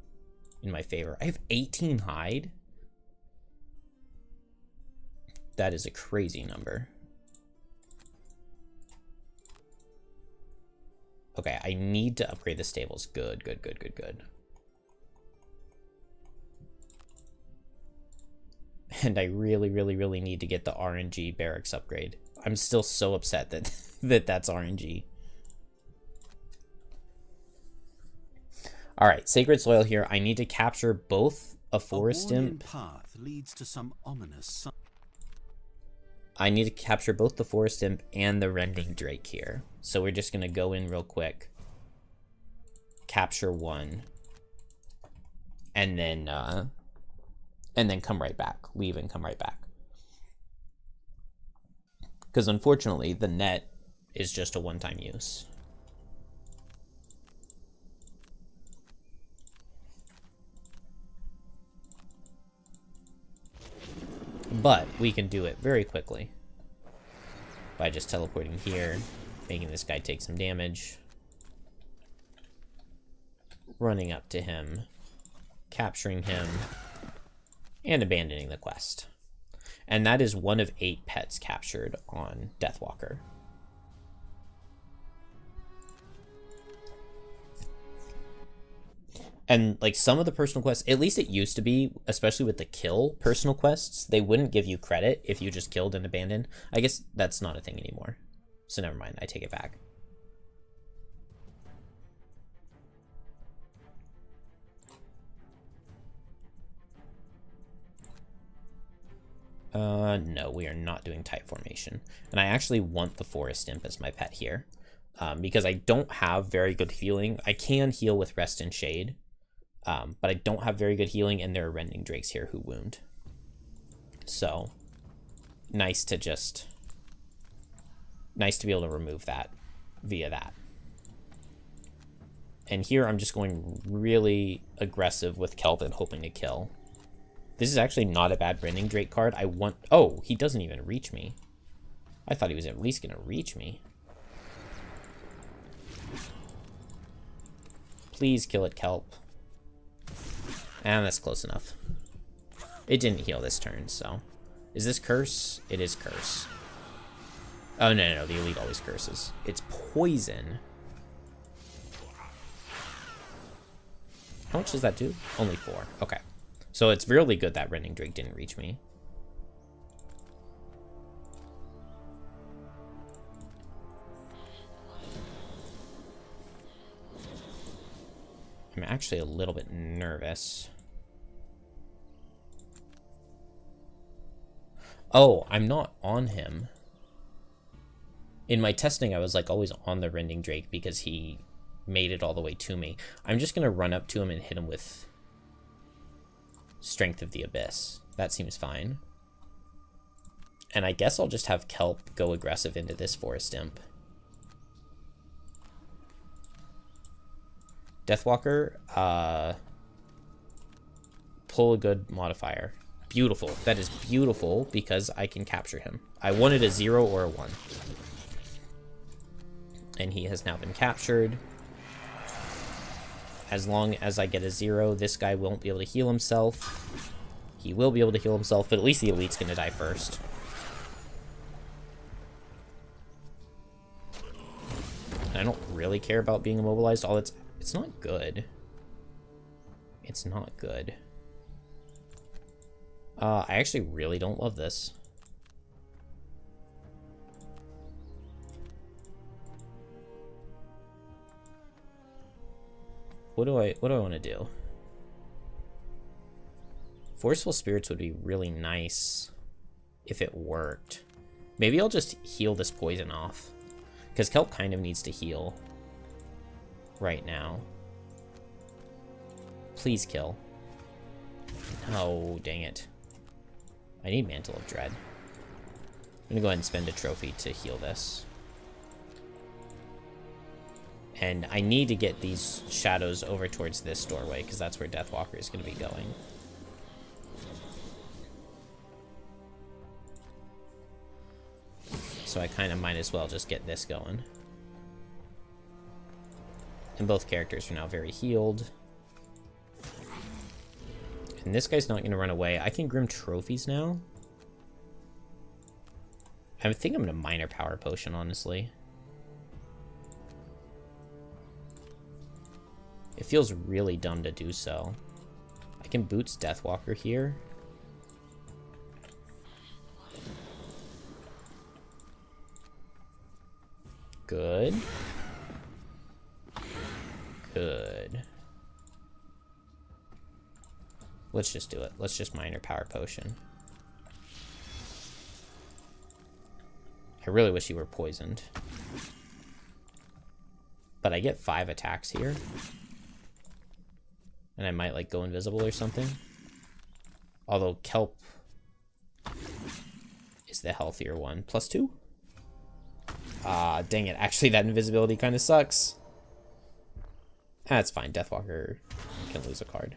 in my favor. I have 18 hide? That is a crazy number. Okay, I need to upgrade the stables. Good, good, good, good, good. And I really, really, really need to get the RNG barracks upgrade. I'm still so upset that that's RNG. All right, Sacred Soil here. I need to capture both a Forest Imp. Path leads to some ominous. I need to capture both the Forest Imp and the Rending Drake here. So we're just gonna go in real quick, capture one, and then come right back. Leave and come right back. Because unfortunately, the net is just a one-time use. But we can do it very quickly by just teleporting here, making this guy take some damage, running up to him, capturing him, and abandoning the quest. And that is 1 of 8 pets captured on Deathwalker. And like some of the personal quests, at least it used to be, especially with the kill personal quests, they wouldn't give you credit if you just killed and abandoned. I guess that's not a thing anymore. So never mind, I take it back. No, we are not doing type formation. And I actually want the Forest Imp as my pet here. Because I don't have very good healing. I can heal with Rest and Shade. But I don't have very good healing, and there are Rending Drakes here who wound. So, nice to be able to remove that via that. And here I'm just going really aggressive with Kelvin, hoping to kill. This is actually not a bad Rending Drake card. Oh, he doesn't even reach me. I thought he was at least going to reach me. Please kill it, Kelp. And that's close enough. It didn't heal this turn, so. Is this curse? It is curse. Oh, no, the elite always curses. It's poison. How much does that do? Only 4. Okay. So it's really good that Rending Drake didn't reach me. I'm actually a little bit nervous. Oh, I'm not on him. In my testing, I was like always on the Rending Drake because he made it all the way to me. I'm just going to run up to him and hit him with Strength of the Abyss. That seems fine. And I guess I'll just have Kelp go aggressive into this Forest Imp. Deathwalker, pull a good modifier. Beautiful. That is beautiful because I can capture him. I wanted a 0 or a 1. And he has now been captured. As long as I get a 0, this guy won't be able to heal himself. He will be able to heal himself, but at least the elite's going to die first. And I don't really care about being immobilized. It's not good. It's not good. I actually really don't love this. What do I want to do? Forceful Spirits would be really nice if it worked. Maybe I'll just heal this poison off. Because Kelp kind of needs to heal right now. Please kill. Oh, dang it. I need Mantle of Dread. I'm gonna go ahead and spend a trophy to heal this. And I need to get these shadows over towards this doorway, because that's where Deathwalker is going to be going. So I kind of might as well just get this going. And both characters are now very healed. And this guy's not going to run away. I can Grim Trophies now. I think I'm going to Minor Power Potion, honestly. It feels really dumb to do so. I can Boots Deathwalker here. Good. Good. Let's just do it. Let's just Minor Power Potion. I really wish he were poisoned. But I get 5 attacks here. And I might, like, go invisible or something. Although Kelp is the healthier one. +2? Ah, dang it. Actually, that invisibility kind of sucks. That's fine. Deathwalker can lose a card.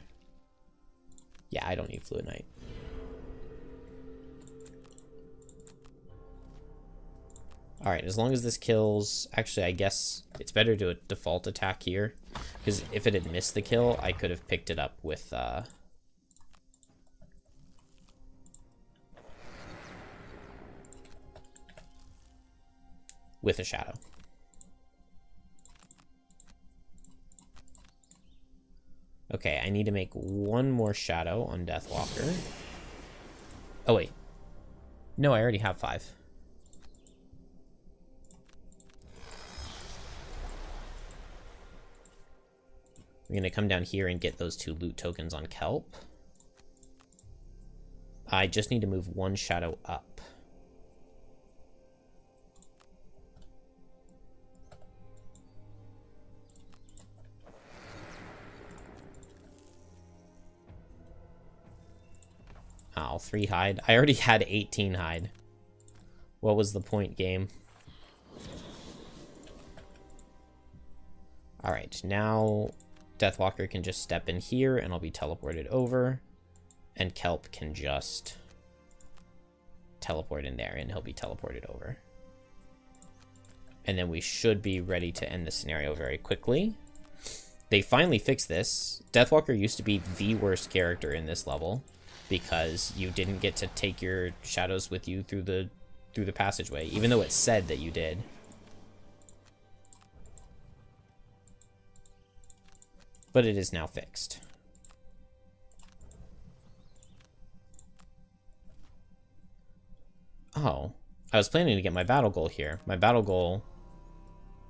Yeah, I don't need Fluid Knight. Alright, as long as this kills... Actually, I guess it's better to default attack here. Because if it had missed the kill, I could have picked it up with... with a shadow. Okay, I need to make one more shadow on Deathwalker. Oh, wait. No, I already have 5. I'm going to come down here and get those 2 loot tokens on Kelp. I just need to move 1 shadow up. Oh, 3 hide. I already had 18 hide. What was the point, game? Alright, now Deathwalker can just step in here and I'll be teleported over. And Kelp can just teleport in there and he'll be teleported over. And then we should be ready to end the scenario very quickly. They finally fixed this. Deathwalker used to be the worst character in this level. because you didn't get to take your shadows with you through the passageway, even though it said that you did. But it is now fixed. Oh, I was planning to get my battle goal here. My battle goal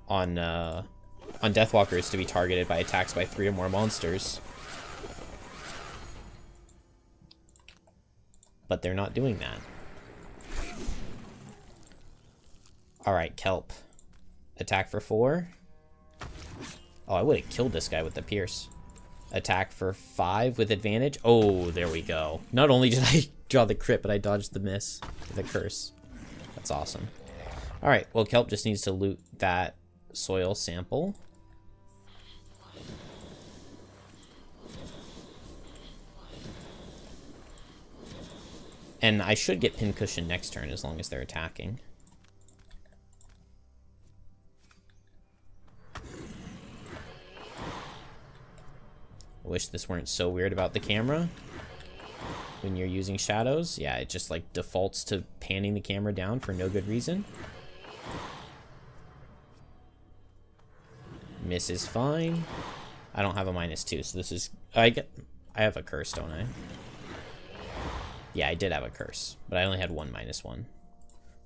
on Deathwalker is to be targeted by attacks by 3 or more monsters. But they're not doing that. Alright, Kelp. Attack for 4. Oh, I would have killed this guy with the Pierce. Attack for 5 with advantage. Oh, there we go. Not only did I draw the crit, but I dodged the miss with a curse. That's awesome. Alright, well, Kelp just needs to loot that soil sample. And I should get Pincushion next turn as long as they're attacking. I wish this weren't so weird about the camera when you're using shadows. Yeah, it just like defaults to panning the camera down for no good reason. Miss is fine. I don't have a -2, so this is... I have a curse, don't I? Yeah, I did have a curse, but I only had one -1.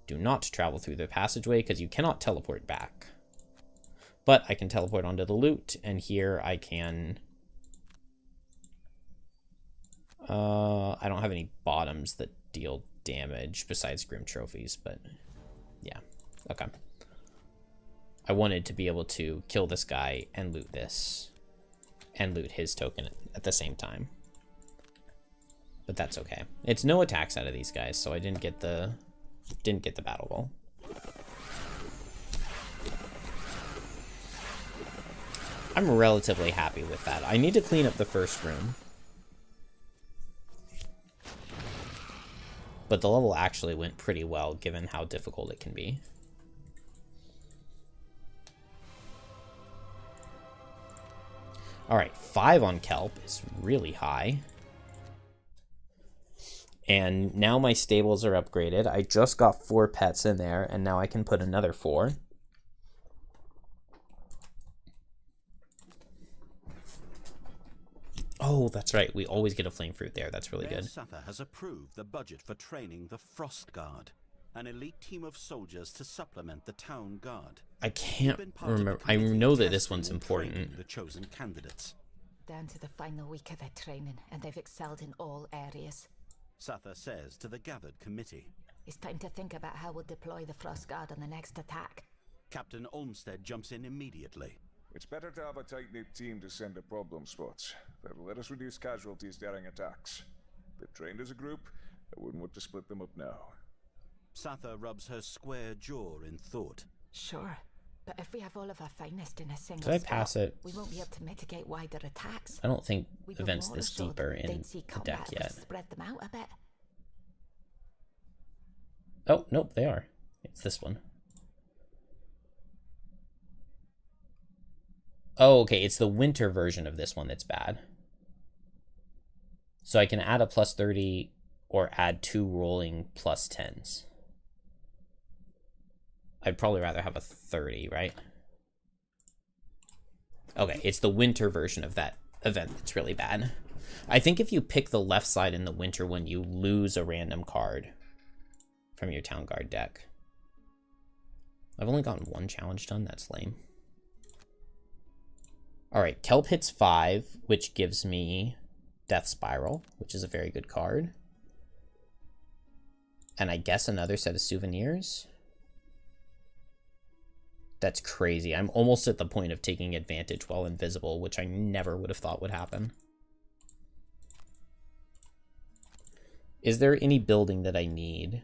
Do not travel through the passageway because you cannot teleport back. But I can teleport onto the loot, and here I can... I don't have any bottoms that deal damage besides Grim Trophies, but yeah, okay. I wanted to be able to kill this guy and loot this, and loot his token at the same time. But that's okay. It's no attacks out of these guys, so I didn't get the battle ball. I'm relatively happy with that. I need to clean up the first room. But the level actually went pretty well, given how difficult it can be. Alright, 5 on Kelp is really high. And now my stables are upgraded. I just got 4 pets in there, and now I can put another 4. Oh, that's right. We always get a flame fruit there. That's really good. Sather has approved the budget for training the Frost Guard, an elite team of soldiers to supplement the town guard. I can't remember. I know that this one's important. The chosen candidates. Down to the final week of their training, and they've excelled in all areas. Sather says to the gathered committee. It's time to think about how we'll deploy the Frost Guard on the next attack. Captain Olmsted jumps in immediately. It's better to have a tight-knit team to send to problem spots. That'll let us reduce casualties during attacks. They've trained as a group. I wouldn't want to split them up now. Sather rubs her square jaw in thought. Sure, but if we have all of our finest in a single Did I pass spot, it? we won't be able to mitigate wider attacks. I don't think We've events more this so deeper that in they'd see the deck combat yet. spread them out a bit. Oh, nope, they are. It's this one. Oh, okay, it's the winter version of this one that's bad. So I can add a +30 or add 2 rolling +10s. I'd probably rather have a 30, right? Okay, it's the winter version of that event that's really bad. I think if you pick the left side in the winter one, you lose a random card from your town guard deck. I've only gotten 1 challenge done. That's lame. Alright, Kelp hits 5, which gives me Death Spiral, which is a very good card. And I guess another set of souvenirs. That's crazy. I'm almost at the point of taking advantage while invisible, which I never would have thought would happen. Is there any building that I need?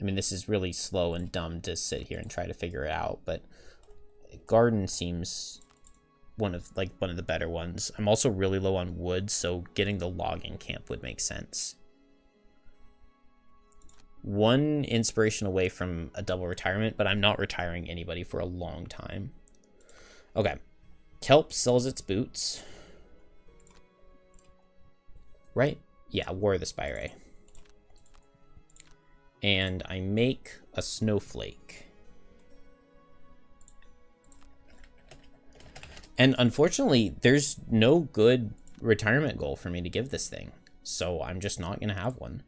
I mean, this is really slow and dumb to sit here and try to figure it out, but garden seems one of the better ones. I'm also really low on wood, so getting the logging camp would make sense. 1 inspiration away from a double retirement, but I'm not retiring anybody for a long time. Okay. Kelp sells its boots. Right? Yeah, War of the Spire. And I make a snowflake. And unfortunately, there's no good retirement goal for me to give this thing. So I'm just not going to have one.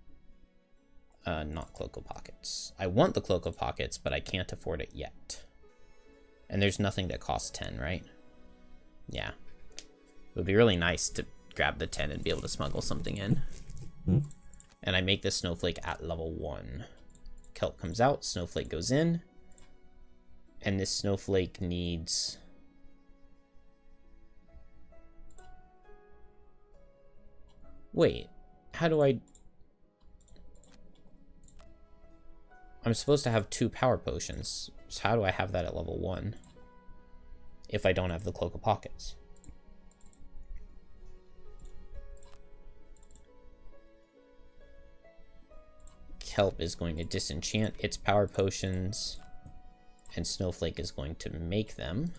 Not Cloak of Pockets. I want the Cloak of Pockets, but I can't afford it yet. And there's nothing that costs 10, right? Yeah. It would be really nice to grab the 10 and be able to smuggle something in. And I make this snowflake at level 1. Kelp comes out, snowflake goes in. And this snowflake needs... Wait, how do I... I'm supposed to have 2 power potions. So how do I have that at level 1? If I don't have the Cloak of Pockets. Kelp is going to disenchant its power potions, and Snowflake is going to make them.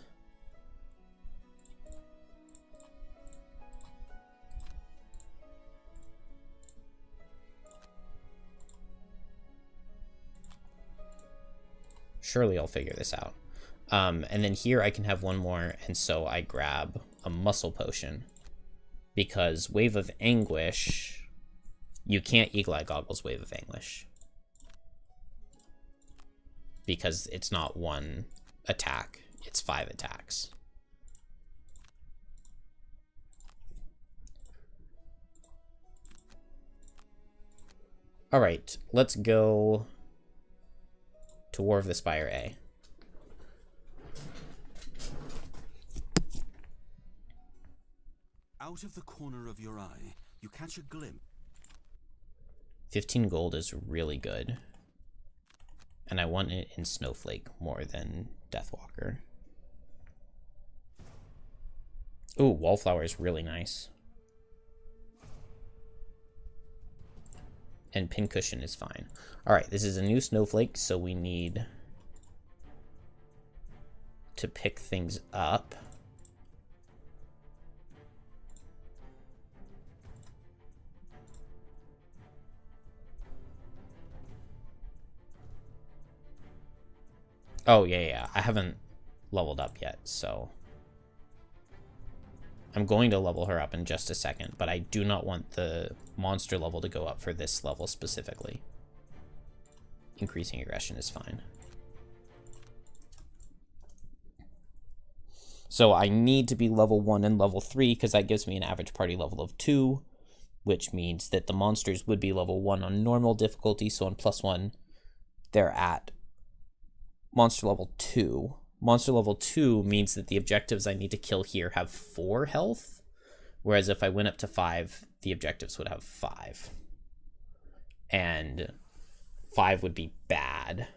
Surely I'll figure this out. And then here I can have one more, and so I grab a muscle potion. Because Wave of Anguish, you can't Eagle Eye Goggles Wave of Anguish. Because it's not 1 attack, it's 5 attacks. Alright, let's go to War of the Spire A. Out of the corner of your eye, you catch a glimpse. 15 gold is really good. And I want it in Snowflake more than Deathwalker. Ooh, Wallflower is really nice. And Pincushion is fine. Alright, this is a new Snowflake, so we need to pick things up. Oh, yeah. I haven't leveled up yet, so... I'm going to level her up in just a second, but I do not want the monster level to go up for this level specifically. Increasing aggression is fine. So I need to be level 1 and level 3, because that gives me an average party level of 2, which means that the monsters would be level 1 on normal difficulty, so on +1, they're at monster level 2. Monster level 2 means that the objectives I need to kill here have 4 health, whereas if I went up to 5, the objectives would have 5. And 5 would be bad.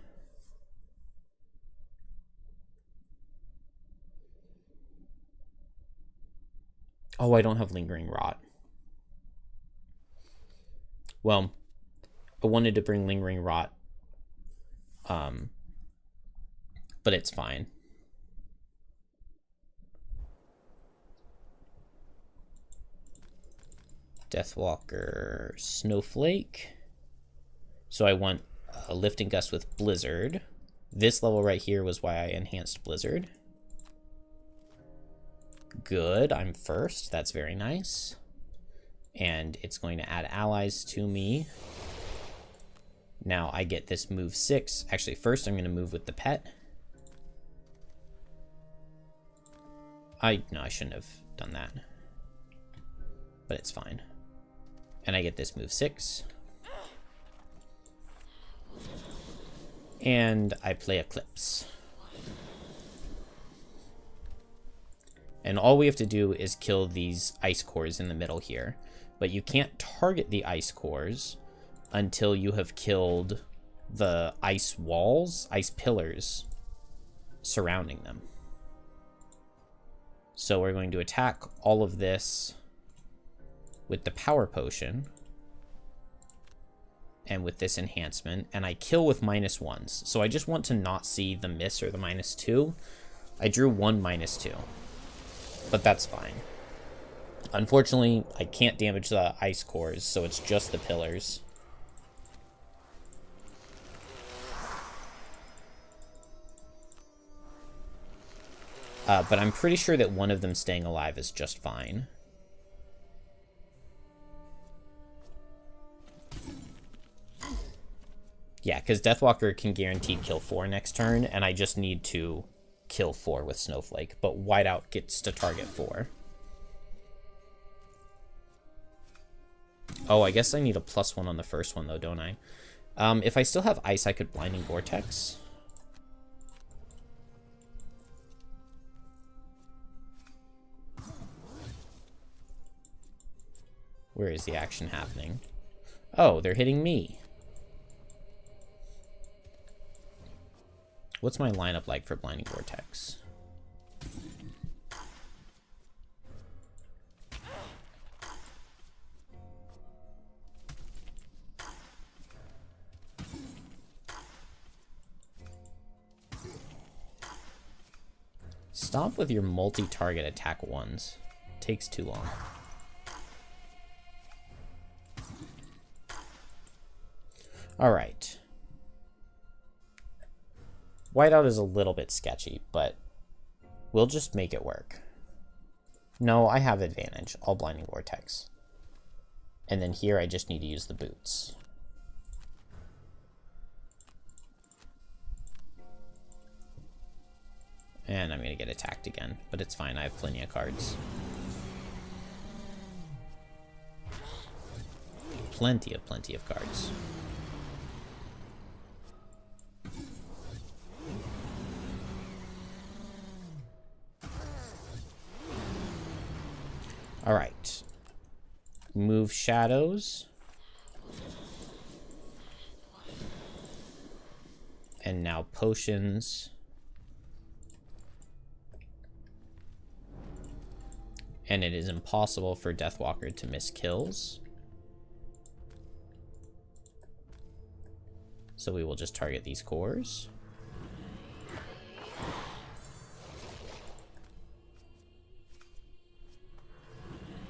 Oh, I don't have Lingering Rot. Well, I wanted to bring Lingering Rot, but it's fine. Deathwalker Snowflake. So I want a Lifting Gust with Blizzard. This level right here was why I enhanced Blizzard. Good, I'm first. That's very nice. And it's going to add allies to me. Now I get this move 6. Actually, first I'm going to move with the pet. No, I shouldn't have done that. But it's fine. And I get this move 6. And I play Eclipse. And all we have to do is kill these ice cores in the middle here. But you can't target the ice cores until you have killed the ice walls, ice pillars surrounding them. So we're going to attack all of this with the power potion and with this enhancement, and I kill with -1s. So I just want to not see the miss or the -2. I drew 1 -2, but that's fine. Unfortunately, I can't damage the ice cores, so it's just the pillars. But I'm pretty sure that one of them staying alive is just fine. Yeah, because Deathwalker can guaranteed kill 4 next turn, and I just need to kill 4 with Snowflake, but Whiteout gets to target 4. Oh, I guess I need a +1 on the first one, though, don't I? If I still have Ice, I could Blinding Vortex. Where is the action happening? Oh, they're hitting me. What's my lineup like for Blinding Vortex? Stop with your multi-target attack ones. Takes too long. Alright. Whiteout is a little bit sketchy, but we'll just make it work. No, I have advantage. I'll Blinding Vortex. And then here I just need to use the boots. And I'm going to get attacked again, but it's fine. I have plenty of cards. Plenty of cards. All right. Move shadows. And now potions. And it is impossible for Deathwalker to miss kills. So we will just target these cores.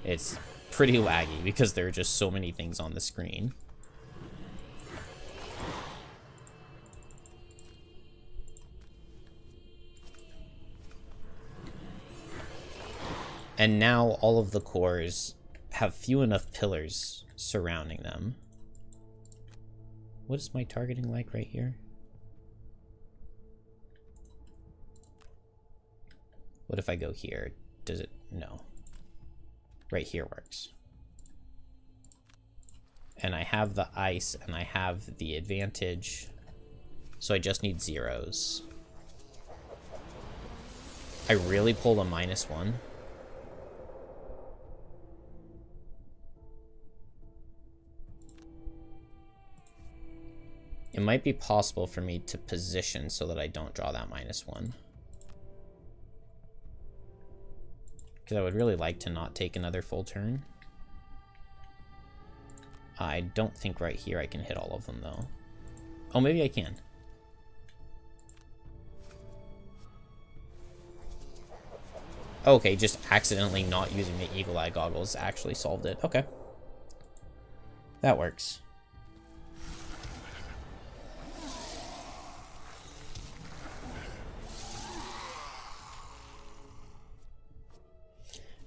It's pretty laggy because there are just so many things on the screen. And now all of the cores have few enough pillars surrounding them. What is my targeting like right here? What if I go here? Does it? No. Right here works. And I have the ice and I have the advantage. So I just need zeros. I really pulled a -1. It might be possible for me to position so that I don't draw that -1. Because I would really like to not take another full turn. I don't think right here I can hit all of them, though. Oh, maybe I can. Okay, just accidentally not using the Eagle Eye goggles actually solved it. Okay. That works.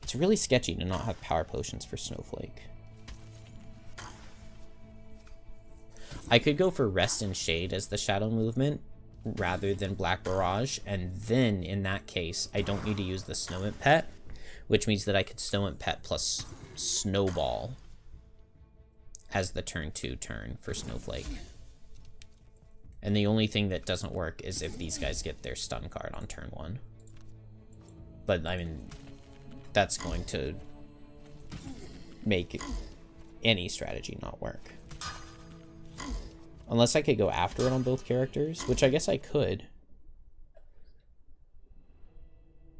It's really sketchy to not have power potions for Snowflake. I could go for Rest and Shade as the shadow movement rather than Black Barrage, and then in that case, I don't need to use the Snow Imp Pet, which means that I could Snow Imp Pet plus Snowball as the turn 2 turn for Snowflake. And the only thing that doesn't work is if these guys get their stun card on turn 1. But, I mean, that's going to make any strategy not work. Unless I could go after it on both characters, which I guess I could.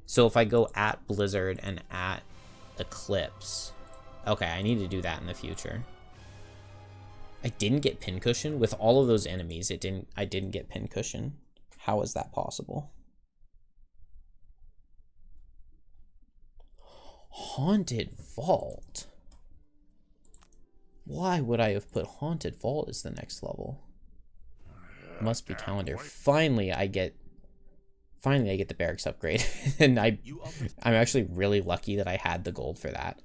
So if I go at Blizzard and at Eclipse... Okay, I need to do that in the future. I didn't get Pincushion? With all of those enemies, I didn't get Pincushion. How is that possible? Haunted Vault. Why would I have put Haunted Vault as the next level? Must be calendar. Finally I get the barracks upgrade. And I'm actually really lucky that I had the gold for that.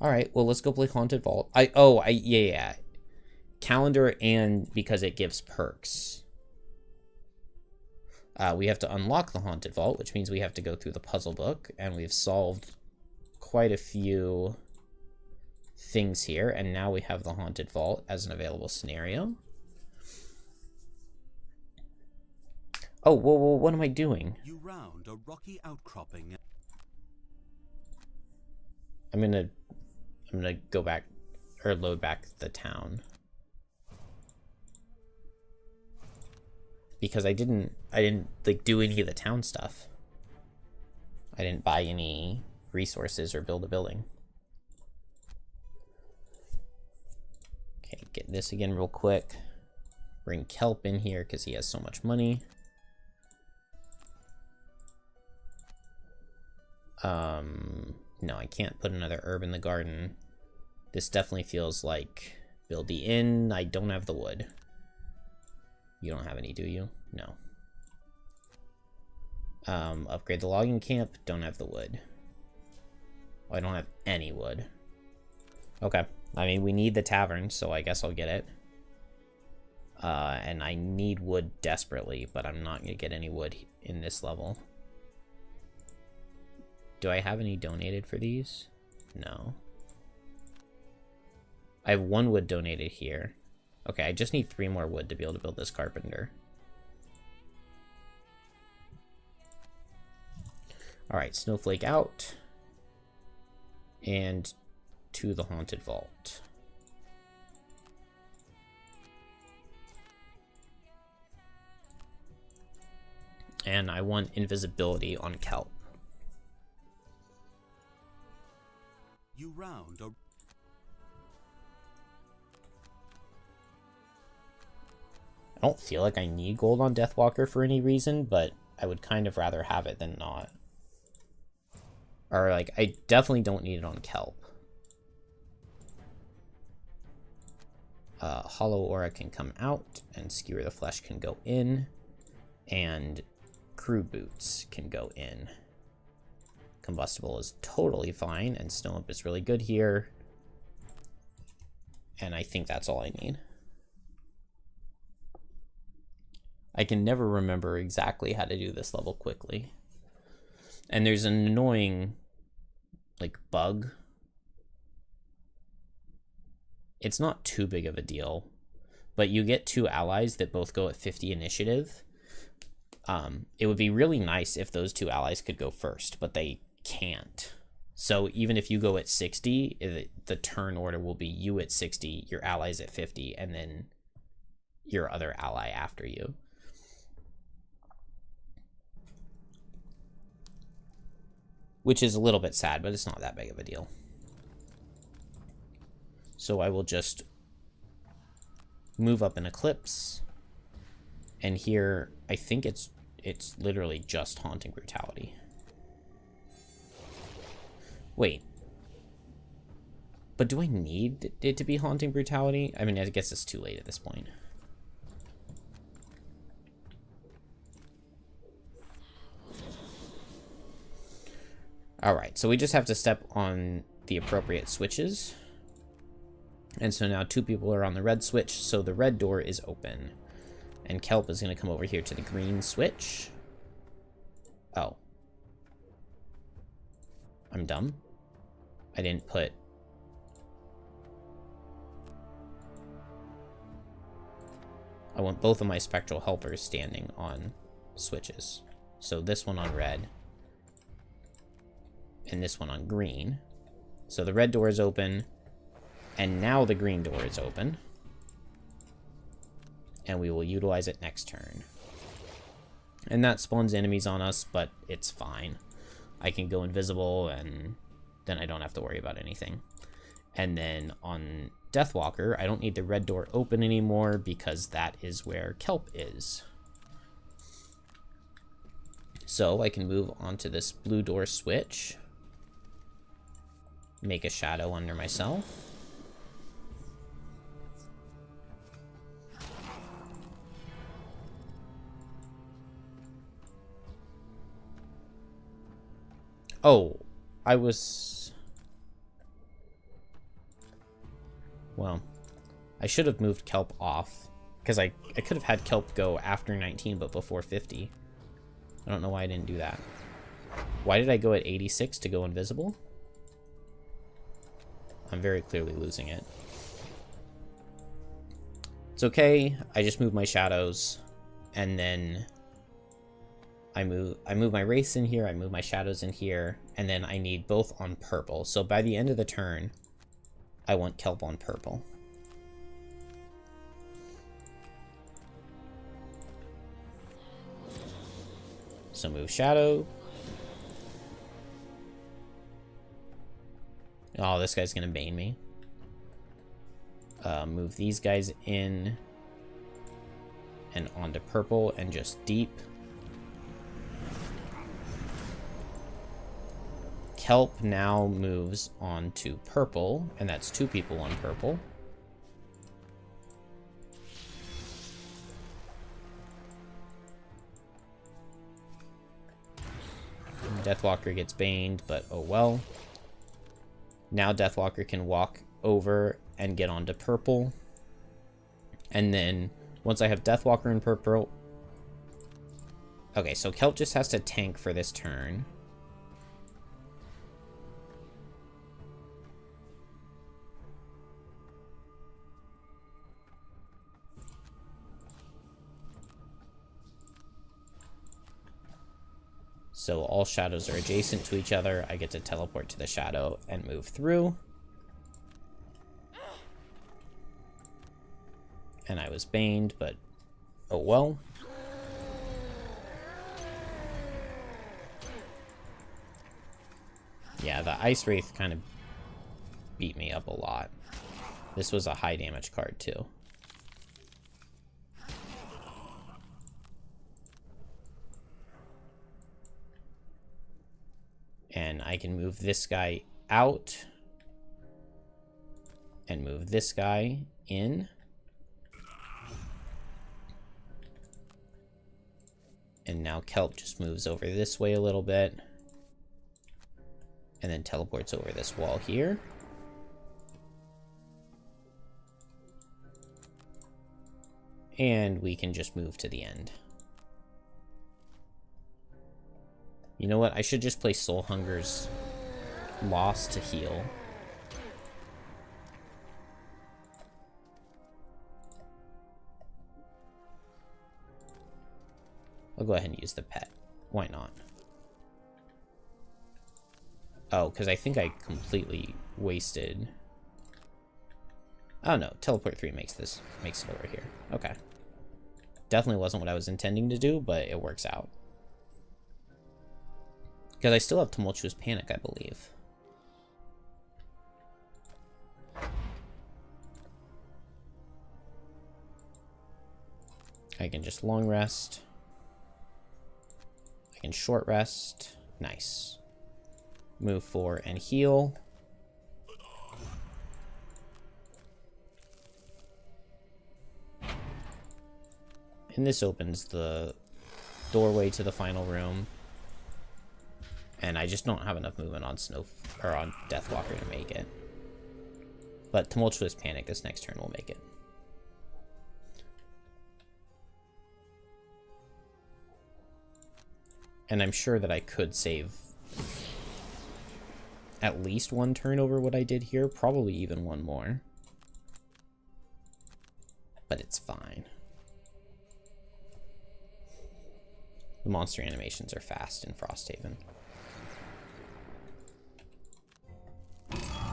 Alright, well, let's go play Haunted Vault. Yeah. Calendar, and because it gives perks. We have to unlock the Haunted Vault, which means we have to go through the puzzle book, and we've solved quite a few things here, and now we have the Haunted Vault as an available scenario. Oh, whoa, what am I doing? You round a rocky outcropping. I'm gonna go back, or load back the town. Because I didn't like do any of the town stuff. I didn't buy any resources or build a building. Okay, get this again real quick. Bring Kelp in here because he has so much money. No, I can't put another herb in the garden. This definitely feels like build the inn. I don't have the wood. You don't have any, do you? No. Upgrade the logging camp. Don't have the wood. Oh, I don't have any wood. Okay. I mean, we need the tavern, so I guess I'll get it. And I need wood desperately, but I'm not going to get any wood in this level. Do I have any donated for these? No. I have 1 wood donated here. Okay, I just need 3 more wood to be able to build this carpenter. Alright, snowflake out. And to the Haunted Vault. And I want invisibility on Kelp. You round a... I don't feel like I need gold on Deathwalker for any reason, but I would kind of rather have it than not. Or, like, I definitely don't need it on Kelp. Hollow Aura can come out, and Skewer the Flesh can go in, and Crew Boots can go in. Combustible is totally fine, and Snow Imp is really good here. And I think that's all I need. I can never remember exactly how to do this level quickly. And there's an annoying, like, bug. It's not too big of a deal, but you get 2 allies that both go at 50 initiative. It would be really nice if those 2 allies could go first, but they can't. So even if you go at 60, the turn order will be you at 60, your allies at 50, and then your other ally after you. Which is a little bit sad, but it's not that big of a deal. So I will just move up an Eclipse. And here, I think it's literally just Haunting Brutality. Wait. But do I need it to be Haunting Brutality? I mean, I guess it's too late at this point. Alright, so we just have to step on the appropriate switches. And so now 2 people are on the red switch, so the red door is open. And Kelp is going to come over here to the green switch. Oh. I'm dumb. I didn't put... I want both of my spectral helpers standing on switches. So this one on red. And this one on green. So the red door is open. And now the green door is open. And we will utilize it next turn. And that spawns enemies on us, but it's fine. I can go invisible, and then I don't have to worry about anything. And then on Deathwalker, I don't need the red door open anymore because that is where Kelp is. So I can move onto this blue door switch, make a shadow under myself. Oh, well, I should have moved Kelp off, because I could have had Kelp go after 19 but before 50. I don't know why I didn't do that. Why did I go at 86 to go invisible? I'm very clearly losing it. It's okay, I just move my shadows, and then I move my wraiths in here, I move my shadows in here, and then I need both on purple. So by the end of the turn, I want Kelp on purple. So move shadow. Oh, this guy's gonna bane me. Move these guys in and onto purple and just deep. Kelp now moves on to purple, and that's 2 people on purple. Deathwalker gets baned, but oh well. Now Deathwalker can walk over and get onto purple. And then once I have Deathwalker in purple... Okay, so Kelp just has to tank for this turn. So all shadows are adjacent to each other. I get to teleport to the shadow and move through. And I was baned, but oh well. Yeah, the Ice Wraith kind of beat me up a lot. This was a high damage card too. And I can move this guy out and move this guy in. And now Kelp just moves over this way a little bit and then teleports over this wall here. And we can just move to the end. You know what? I should just play Soul Hunger's Loss to heal. I'll go ahead and use the pet. Why not? Oh, because I think I completely wasted... Oh no, Teleport 3 makes it over here. Okay. Definitely wasn't what I was intending to do, but it works out. Because I still have Tumultuous Panic, I believe. I can just long rest. I can short rest. Nice. Move 4 and heal. And this opens the doorway to the final room. And I just don't have enough movement on on Deathwalker to make it. But Tumultuous Panic this next turn will make it. And I'm sure that I could save at least 1 turn over what I did here. Probably even 1 more. But it's fine. The monster animations are fast in Frosthaven.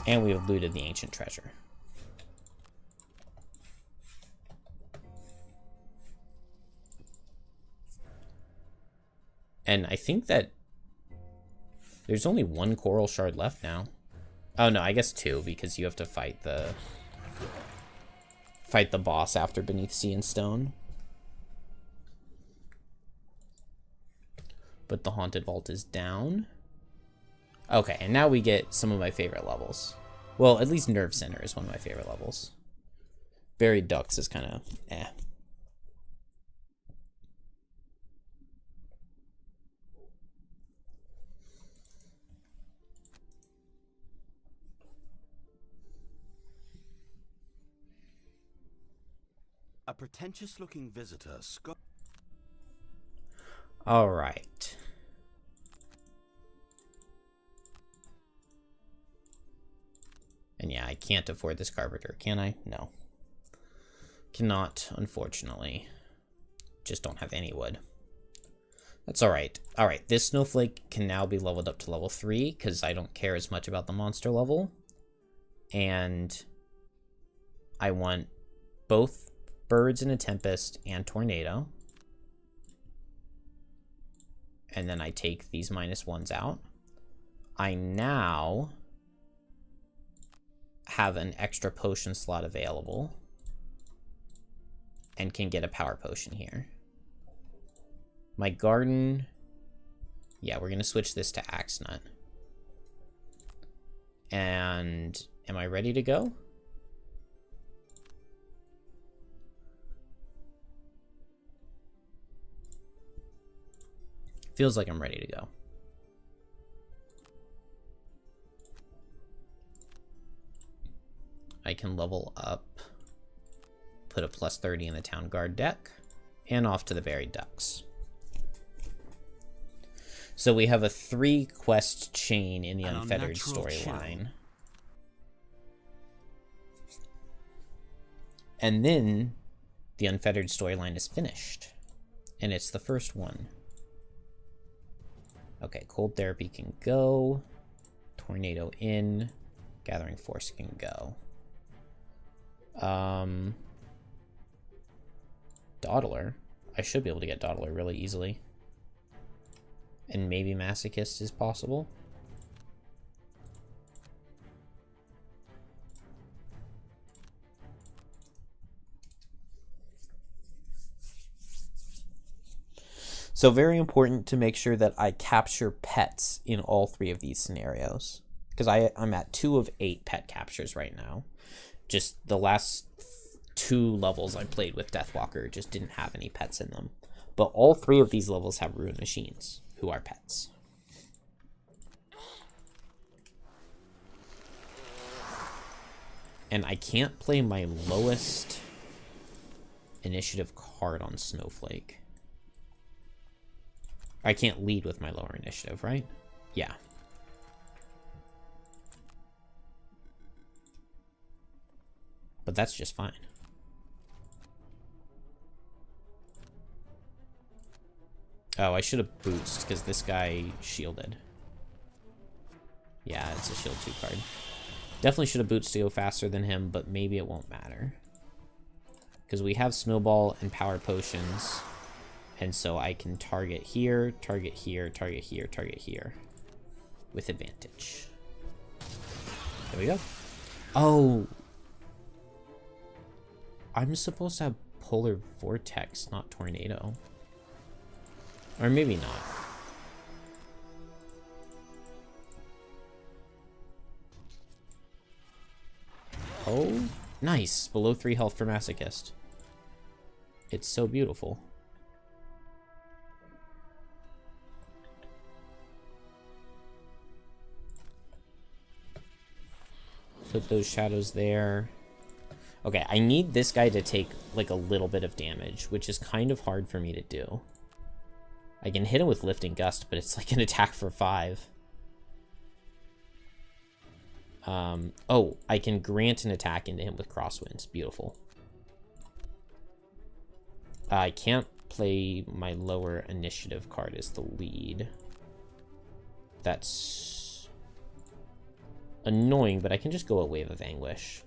And we have looted the ancient treasure. And I think that there's only 1 coral shard left now. Oh no, I guess 2 because you have to fight the fight the boss after Beneath Sea and Stone. But the Haunted Vault is down. Okay, and now we get some of my favorite levels. Well, at least Nerve Center is one of my favorite levels. Buried Ducts is kind of eh. A pretentious-looking visitor, All right. And yeah, I can't afford this carpenter, can I? No. Cannot, unfortunately. Just don't have any wood. That's alright. Alright, this snowflake can now be leveled up to level 3, because I don't care as much about the monster level. And I want both Birds in a Tempest and Tornado. And then I take these -1s out. I now have an extra potion slot available and can get a power potion here. My garden, yeah, we're gonna switch this to Axe Nut. And am I ready to go? Feels like I'm ready to go. I can level up, put a +30 in the Town Guard deck, and off to the Buried Ducts. So we have a 3-quest chain in the Unfettered storyline. And then the Unfettered storyline is finished. And it's the first one. Okay, Cold Therapy can go. Tornado in. Gathering Force can go. Dawdler. I should be able to get Dawdler really easily. And maybe Masochist is possible. So very important to make sure that I capture pets in all 3 of these scenarios. Because I'm at 2 of 8 pet captures right now. Just the last 2 levels I played with Deathwalker just didn't have any pets in them. But all 3 of these levels have Ruined Machines, who are pets. And I can't play my lowest initiative card on Snowflake. I can't lead with my lower initiative, right? Yeah. But that's just fine. Oh, I should have bootsed because this guy shielded. Yeah, it's a shield 2 card. Definitely should have boots to go faster than him, but maybe it won't matter. Because we have Snowball and Power Potions. And so I can target here, target here, target here, target here. With advantage. There we go. Oh! I'm supposed to have Polar Vortex, not Tornado. Or maybe not. Oh, nice. Below 3 health for Masochist. It's so beautiful. Put those shadows there. Okay, I need this guy to take like a little bit of damage, which is kind of hard for me to do. I can hit him with Lifting Gust, but it's like an attack for 5. Oh, I can grant an attack into him with Crosswinds. Beautiful. I can't play my lower initiative card as the lead. That's annoying, but I can just go a Wave of Anguish.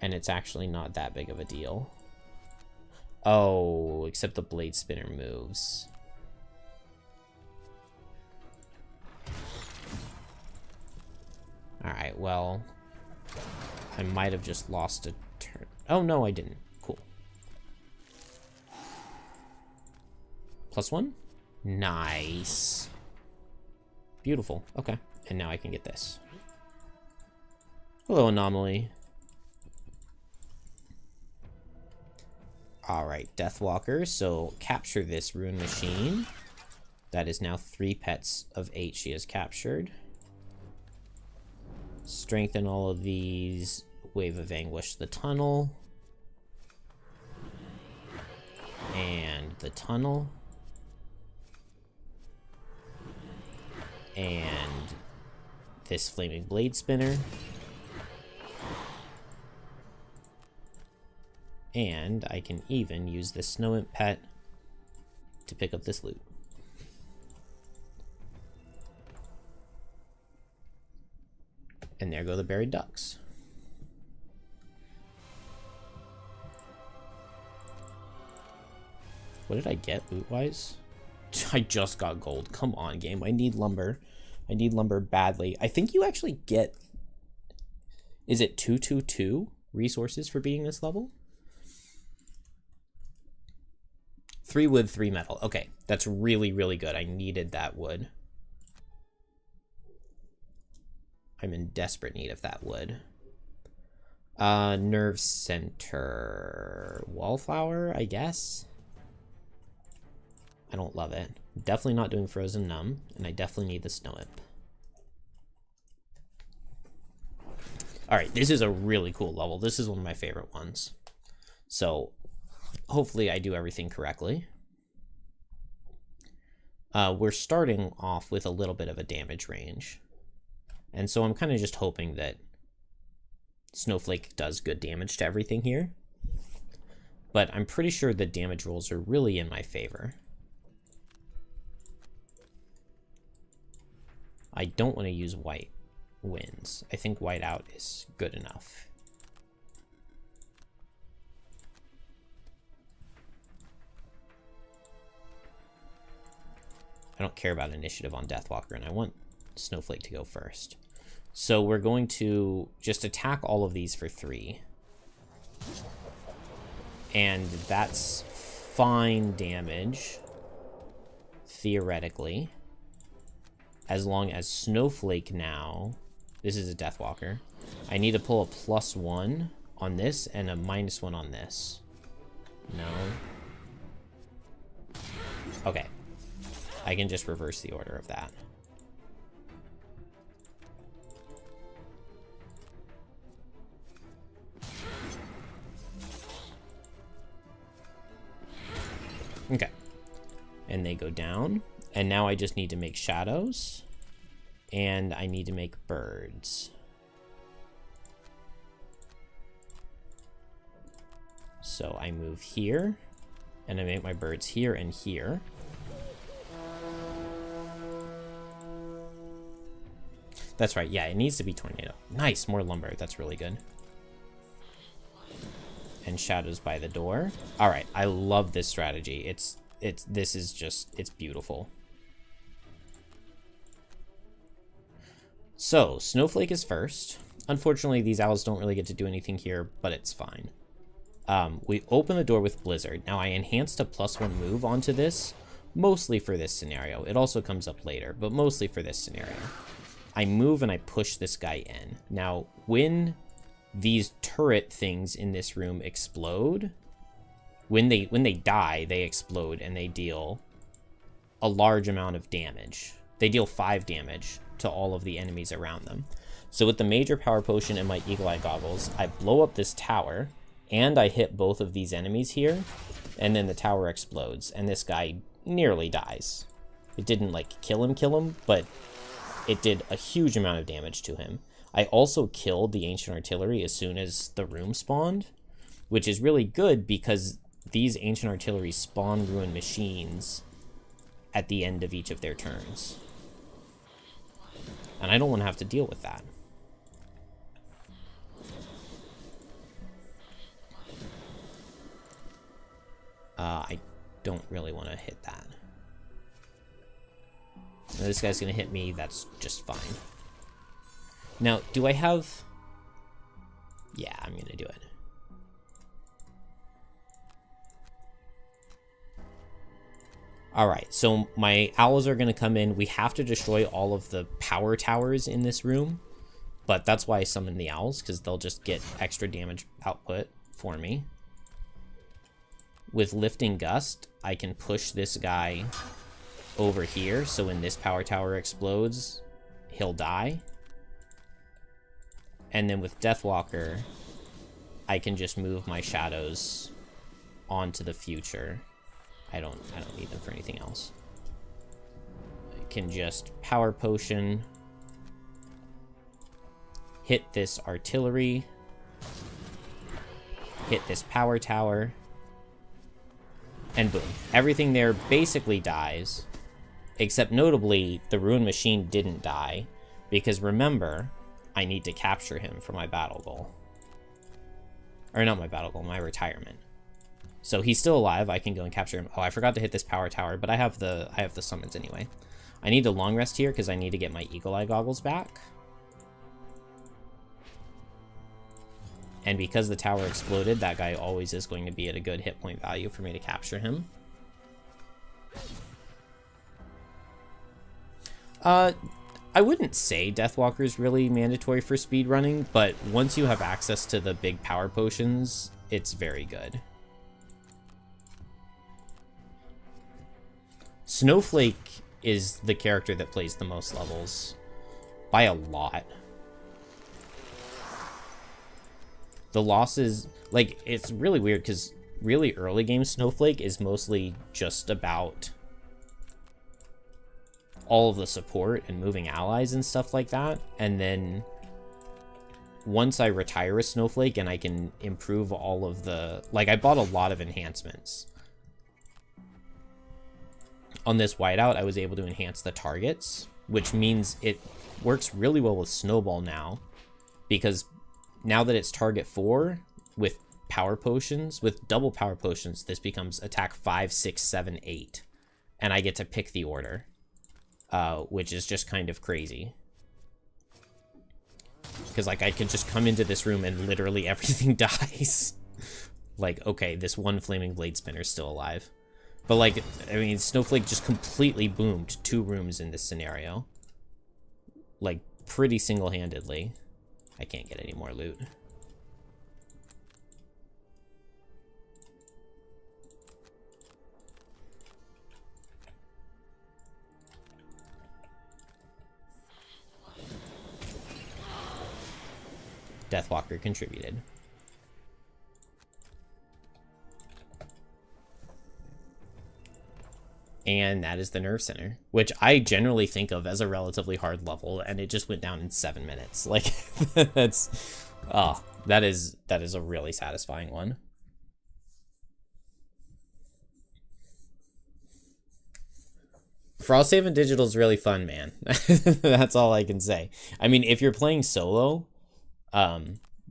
And it's actually not that big of a deal. Oh, except the Blade Spinner moves. Alright, well, I might have just lost a turn. Oh, no, I didn't. Cool. +1? Nice. Beautiful. Okay. And now I can get this. Hello, anomaly. Alright, Deathwalker. So, capture this rune machine. That is now 3 pets of 8 she has captured. Strengthen all of these. Wave of Anguish, the tunnel. And the tunnel. And this Flaming Blade Spinner. And I can even use this Snow Imp pet to pick up this loot. And there go the buried ducks. What did I get loot-wise? I just got gold. Come on, game. I need lumber. I need lumber badly. I think you actually get... Is it 222 resources for beating this level? 3 wood, 3 metal. Okay, that's really, really good. I needed that wood. I'm in desperate need of that wood. Nerve center. Wallflower, I guess? I don't love it. Definitely not doing Frozen Numb, and I definitely need the Snow Imp. Alright, this is a really cool level. This is one of my favorite ones. So, hopefully I do everything correctly. We're starting off with a little bit of a damage range. And so I'm kind of just hoping that Snowflake does good damage to everything here. But I'm pretty sure the damage rolls are really in my favor. I don't want to use white wins. I think white out is good enough. I don't care about initiative on Deathwalker, and I want Snowflake to go first. So we're going to just attack all of these for 3. And that's fine damage, theoretically. As long as Snowflake now... This is a Deathwalker. I need to pull a +1 on this and a -1 on this. No. Okay. I can just reverse the order of that. Okay. And they go down. And now I just need to make shadows. And I need to make birds. So I move here. And I make my birds here and here. That's right, yeah, it needs to be tornado. Nice, more lumber, that's really good. And shadows by the door. Alright, I love this strategy. This is just, it's beautiful. So, Snowflake is first. Unfortunately, these owls don't really get to do anything here, but it's fine. We open the door with Blizzard. Now, I enhanced a +1 move onto this, mostly for this scenario. It also comes up later, but mostly for this scenario. I move and I push this guy in. Now, when these turret things in this room explode, when they die, they explode and they deal a large amount of damage. They deal 5 damage to all of the enemies around them. So with the Major Power Potion and my Eagle Eye Goggles, I blow up this tower and I hit both of these enemies here, and then the tower explodes and this guy nearly dies. It didn't like kill him, but it did a huge amount of damage to him. I also killed the Ancient Artillery as soon as the room spawned, which is really good because these Ancient Artillery spawn ruined machines at the end of each of their turns. And I don't want to have to deal with that. I don't really want to hit that. Now, this guy's going to hit me, that's just fine. Now, do I have... Yeah, I'm going to do it. Alright, so my owls are going to come in. We have to destroy all of the power towers in this room. But that's why I summon the owls, because they'll just get extra damage output for me. With Lifting Gust, I can push this guy over here, so when this power tower explodes, he'll die. And then with Deathwalker, I can just move my shadows onto the future. I don't need them for anything else. I can just Power Potion, hit this artillery, hit this power tower, and boom. Everything there basically dies, except notably, the Ruin Machine didn't die, because remember, I need to capture him for my battle goal. Or not my battle goal, my retirement. So he's still alive, I can go and capture him. Oh, I forgot to hit this power tower, but I have the summons anyway. I need to long rest here because I need to get my Eagle Eye goggles back. And because the tower exploded, that guy always is going to be at a good hit point value for me to capture him. I wouldn't say Deathwalker is really mandatory for speedrunning, but once you have access to the big power potions, it's very good. Snowflake is the character that plays the most levels by a lot. The losses, like, it's really weird because really early game Snowflake is mostly just about all of the support and moving allies and stuff like that. And then once I retire a Snowflake and I can improve all of the, like, I bought a lot of enhancements. On this whiteout, I was able to enhance the targets, which means it works really well with Snowball now, because now that it's target 4 with power potions, with double power potions, this becomes attack 5, 6, 7, 8, and I get to pick the order, which is just kind of crazy. Because, like, I can just come into this room and literally everything dies. Like, okay, this one Flaming Blade Spinner is still alive. But, like, I mean, Snowflake just completely boomed 2 rooms in this scenario. Like, pretty single-handedly. I can't get any more loot. Deathwalker contributed. And that is the Nerve Center, which I generally think of as a relatively hard level, and it just went down in 7 minutes. Like, that's, oh, that is a really satisfying one. Frosthaven Digital is really fun, man. That's all I can say. I mean, if you're playing solo,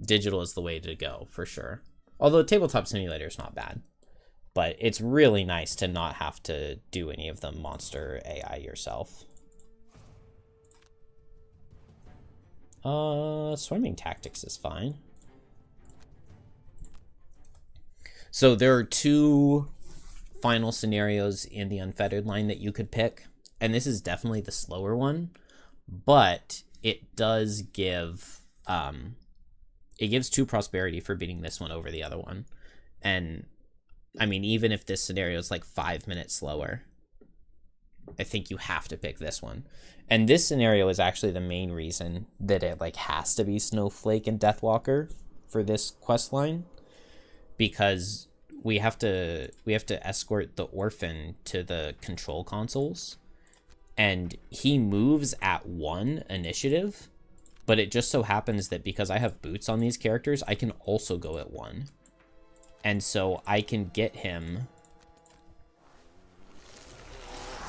Digital is the way to go, for sure. Although Tabletop Simulator is not bad. But it's really nice to not have to do any of the monster AI yourself. Swimming Tactics is fine. So there are 2 final scenarios in the Unfettered line that you could pick. And this is definitely the slower one. But it does give... it gives 2 prosperity for beating this one over the other one. And... I mean, even if this scenario is like 5 minutes slower, I think you have to pick this one. And this scenario is actually the main reason that it like has to be Snowflake and Deathwalker for this quest line, because we have to escort the orphan to the control consoles, and he moves at 1 initiative, but it just so happens that because I have boots on these characters, I can also go at 1. And so I can get him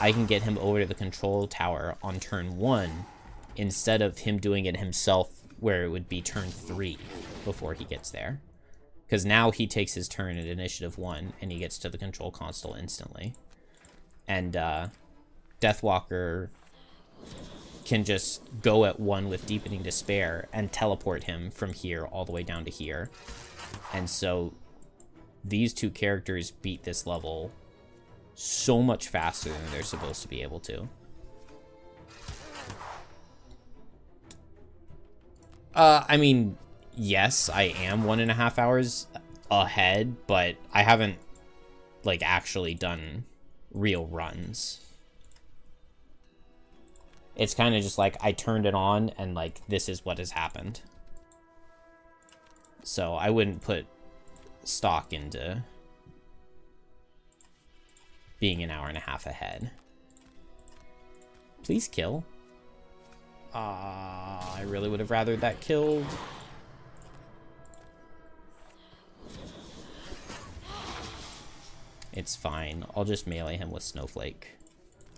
over to the control tower on turn 1 instead of him doing it himself where it would be turn 3 before he gets there. Because now he takes his turn at initiative 1 and he gets to the control console instantly. And Deathwalker can just go at 1 with Deepening Despair and teleport him from here all the way down to here. And so... these 2 characters beat this level so much faster than they're supposed to be able to. I mean, yes, I am 1.5 hours ahead, but I haven't, like, actually done real runs. It's kind of just like, I turned it on, and, like, this is what has happened. So, I wouldn't put stock into being 1.5 hours ahead. Please kill. I really would have rathered that killed. It's fine. I'll just melee him with Snowflake.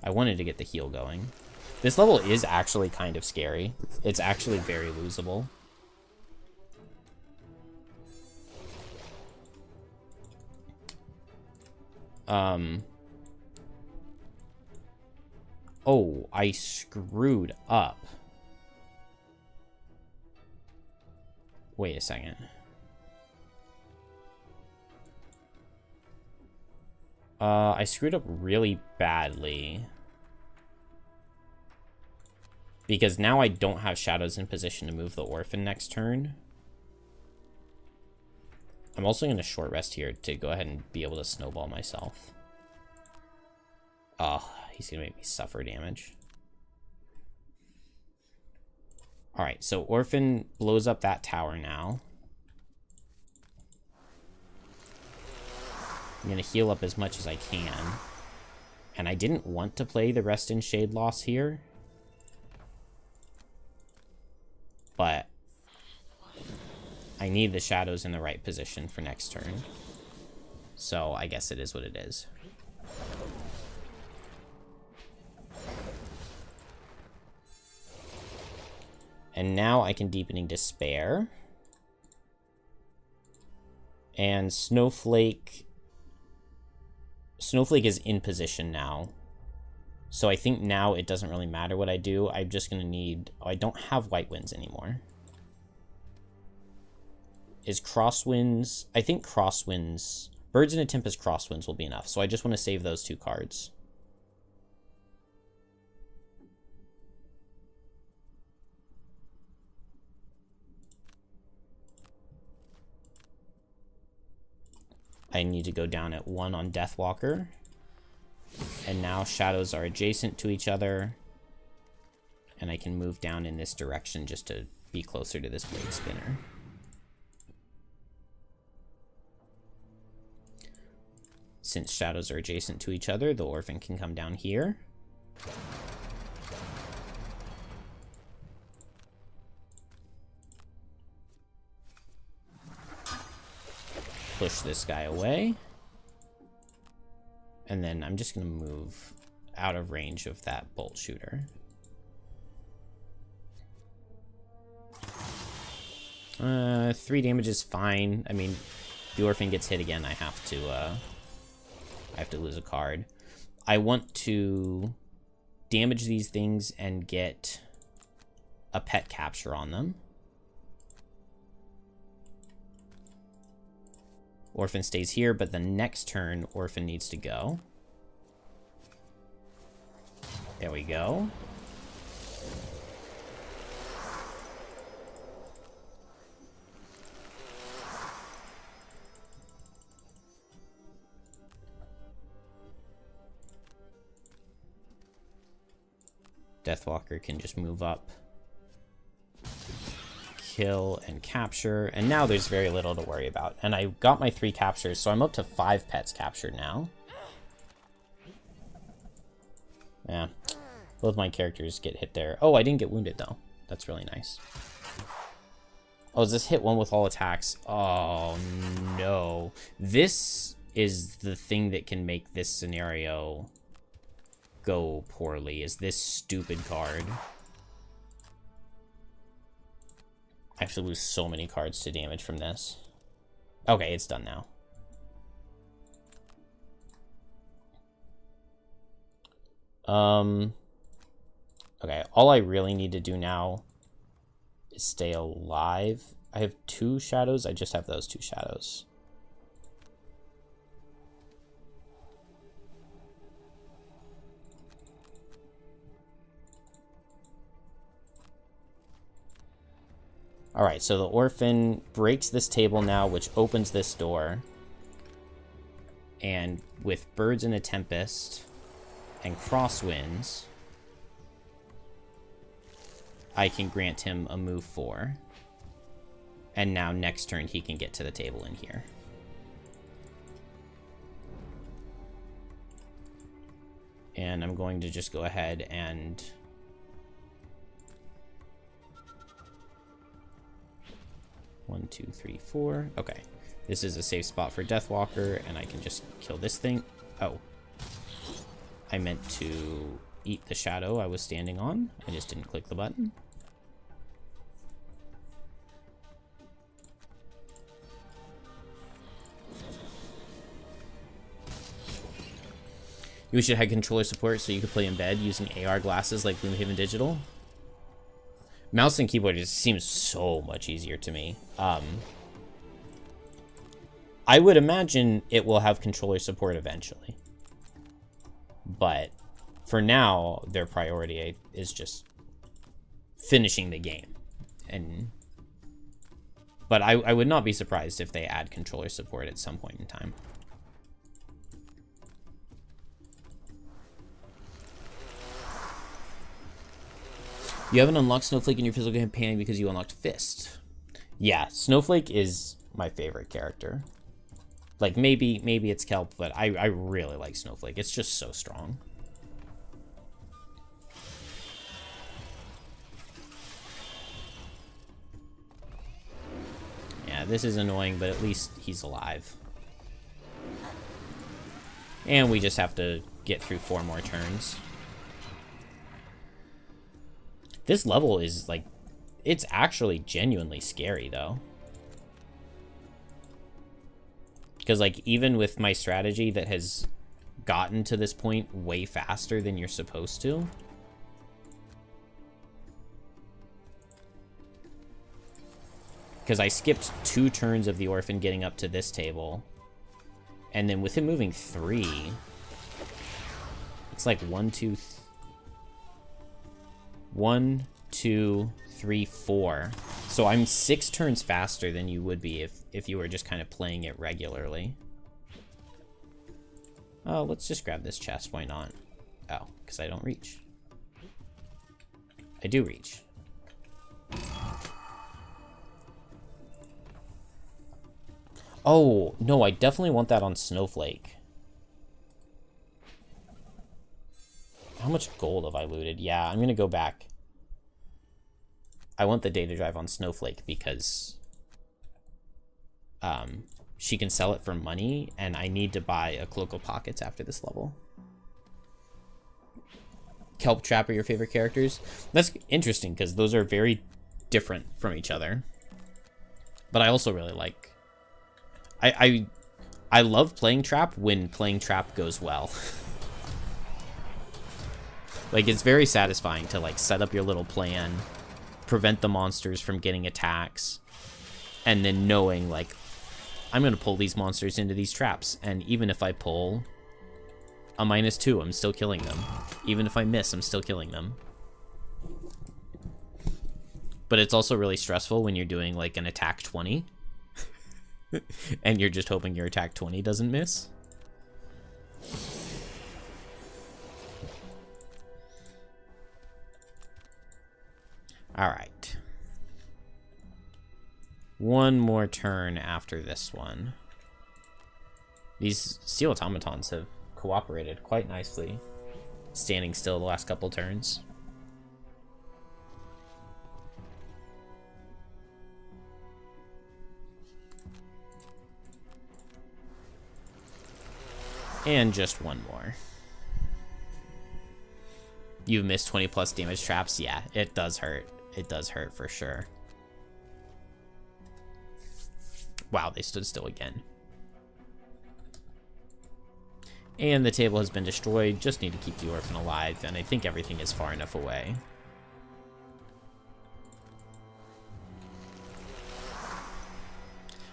I wanted to get the heal going. This level is actually kind of scary. It's actually very losable. Oh, I screwed up. Wait a second. I screwed up really badly. Because now I don't have shadows in position to move the orphan next turn. I'm also going to short rest here to go ahead and be able to snowball myself. Oh, he's going to make me suffer damage. Alright, so Orphan blows up that tower now. I'm going to heal up as much as I can. And I didn't want to play the Rest in Shade loss here. But I need the shadows in the right position for next turn. So I guess it is what it is. And now I can Deepening Despair. And Snowflake is in position now. So I think now it doesn't really matter what I do. I'm just going to need... Oh, I don't have White Winds anymore. Is Crosswinds... I think Crosswinds... Birds in a Tempest Crosswinds will be enough. So I just want to save those 2 cards. I need to go down at 1 on Deathwalker. And now shadows are adjacent to each other. And I can move down in this direction just to be closer to this Blade Spinner. Since shadows are adjacent to each other, the Orphan can come down here. Push this guy away. And then I'm just going to move out of range of that bolt shooter. 3 damage is fine. I mean, the Orphan gets hit again, I have to lose a card. I want to damage these things and get a pet capture on them. Orphan stays here, but the next turn, Orphan needs to go. There we go. Deathwalker can just move up. Kill and capture, and now there's very little to worry about. And I got my 3 captures, so I'm up to 5 pets captured now. Yeah, both my characters get hit there. Oh, I didn't get wounded though. That's really nice. Oh, is this hit 1 with all attacks? Oh no. This is the thing that can make this scenario go poorly, is this stupid card. I have to lose so many cards to damage from this. Okay, it's done now. Okay, all I really need to do now is stay alive. I have 2 shadows. I just have those 2 shadows. Alright, so the orphan breaks this table now, which opens this door. And with Birds in a Tempest and Crosswinds, I can grant him a move 4. And now next turn he can get to the table in here. And I'm going to just go ahead and... One, two, three, four. Okay. This is a safe spot for Deathwalker, and I can just kill this thing. Oh. I meant to eat the shadow I was standing on. I just didn't click the button. You wish it had controller support so you could play in bed using AR glasses like Gloomhaven Digital. Mouse and keyboard just seems so much easier to me. I would imagine it will have controller support eventually. But for now, their priority is just finishing the game. But I would not be surprised if they add controller support at some point in time. You haven't unlocked Snowflake in your physical campaign because you unlocked Fist. Yeah, Snowflake is my favorite character. Like, maybe it's Kelp, but I really like Snowflake. It's just so strong. Yeah, this is annoying, but at least he's alive. And we just have to get through 4 more turns. This level is, like, it's actually genuinely scary, though. Because, like, even with my strategy that has gotten to this point way faster than you're supposed to. Because I skipped 2 turns of the orphan getting up to this table. And then with him moving 3, it's like 1, 2, 3, 4. So I'm 6 turns faster than you would be if you were just kind of playing it regularly. Oh, let's just grab this chest. Why not? Oh, because I don't reach. I do reach. Oh, no, I definitely want that on Snowflake. How much gold have I looted? Yeah, I'm going to go back. I want the data drive on Snowflake because she can sell it for money, and I need to buy a Cloak of Pockets after this level. Kelp Trap are your favorite characters? That's interesting because those are very different from each other. But I also really like... I love playing Trap when playing Trap goes well. Like, it's very satisfying to, like, set up your little plan, prevent the monsters from getting attacks, and then knowing, like, I'm going to pull these monsters into these traps, and even if I pull a -2, I'm still killing them. Even if I miss, I'm still killing them. But it's also really stressful when you're doing, like, an attack 20, and you're just hoping your attack 20 doesn't miss. Alright. One more turn after this one. These steel automatons have cooperated quite nicely, standing still the last couple turns. And just one more. You've missed 20 plus damage traps? Yeah, it does hurt. It does hurt for sure. Wow, they stood still again. And the table has been destroyed. Just need to keep the orphan alive, and I think everything is far enough away.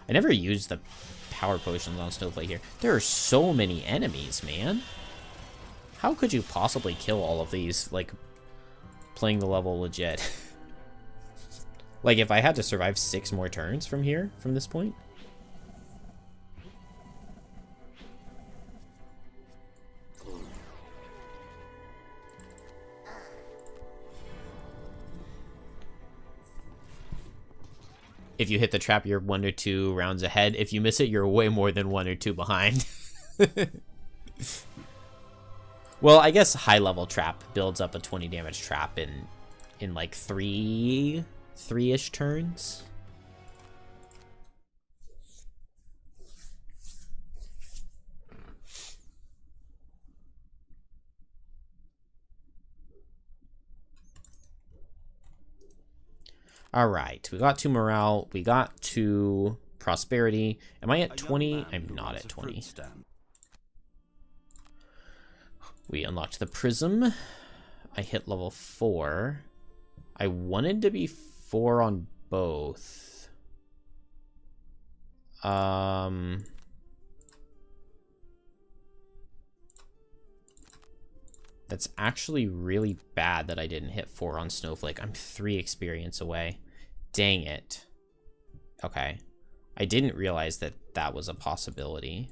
I never used the power potions on Snowflake here. There are so many enemies, man. How could you possibly kill all of these, like, playing the level legit? Like, if I had to survive 6 more turns from here, from this point. If you hit the trap, you're 1 or 2 rounds ahead. If you miss it, you're way more than 1 or 2 behind. Well, I guess high level trap builds up a 20 damage trap in like 3-ish turns. All right, we got to morale, we got to prosperity. Am I at 20? I'm not at 20. We unlocked the prism. I hit level 4. I wanted to be 4 on both. That's actually really bad that I didn't hit 4 on Snowflake. I'm 3 experience away. Dang it. Okay. I didn't realize that that was a possibility.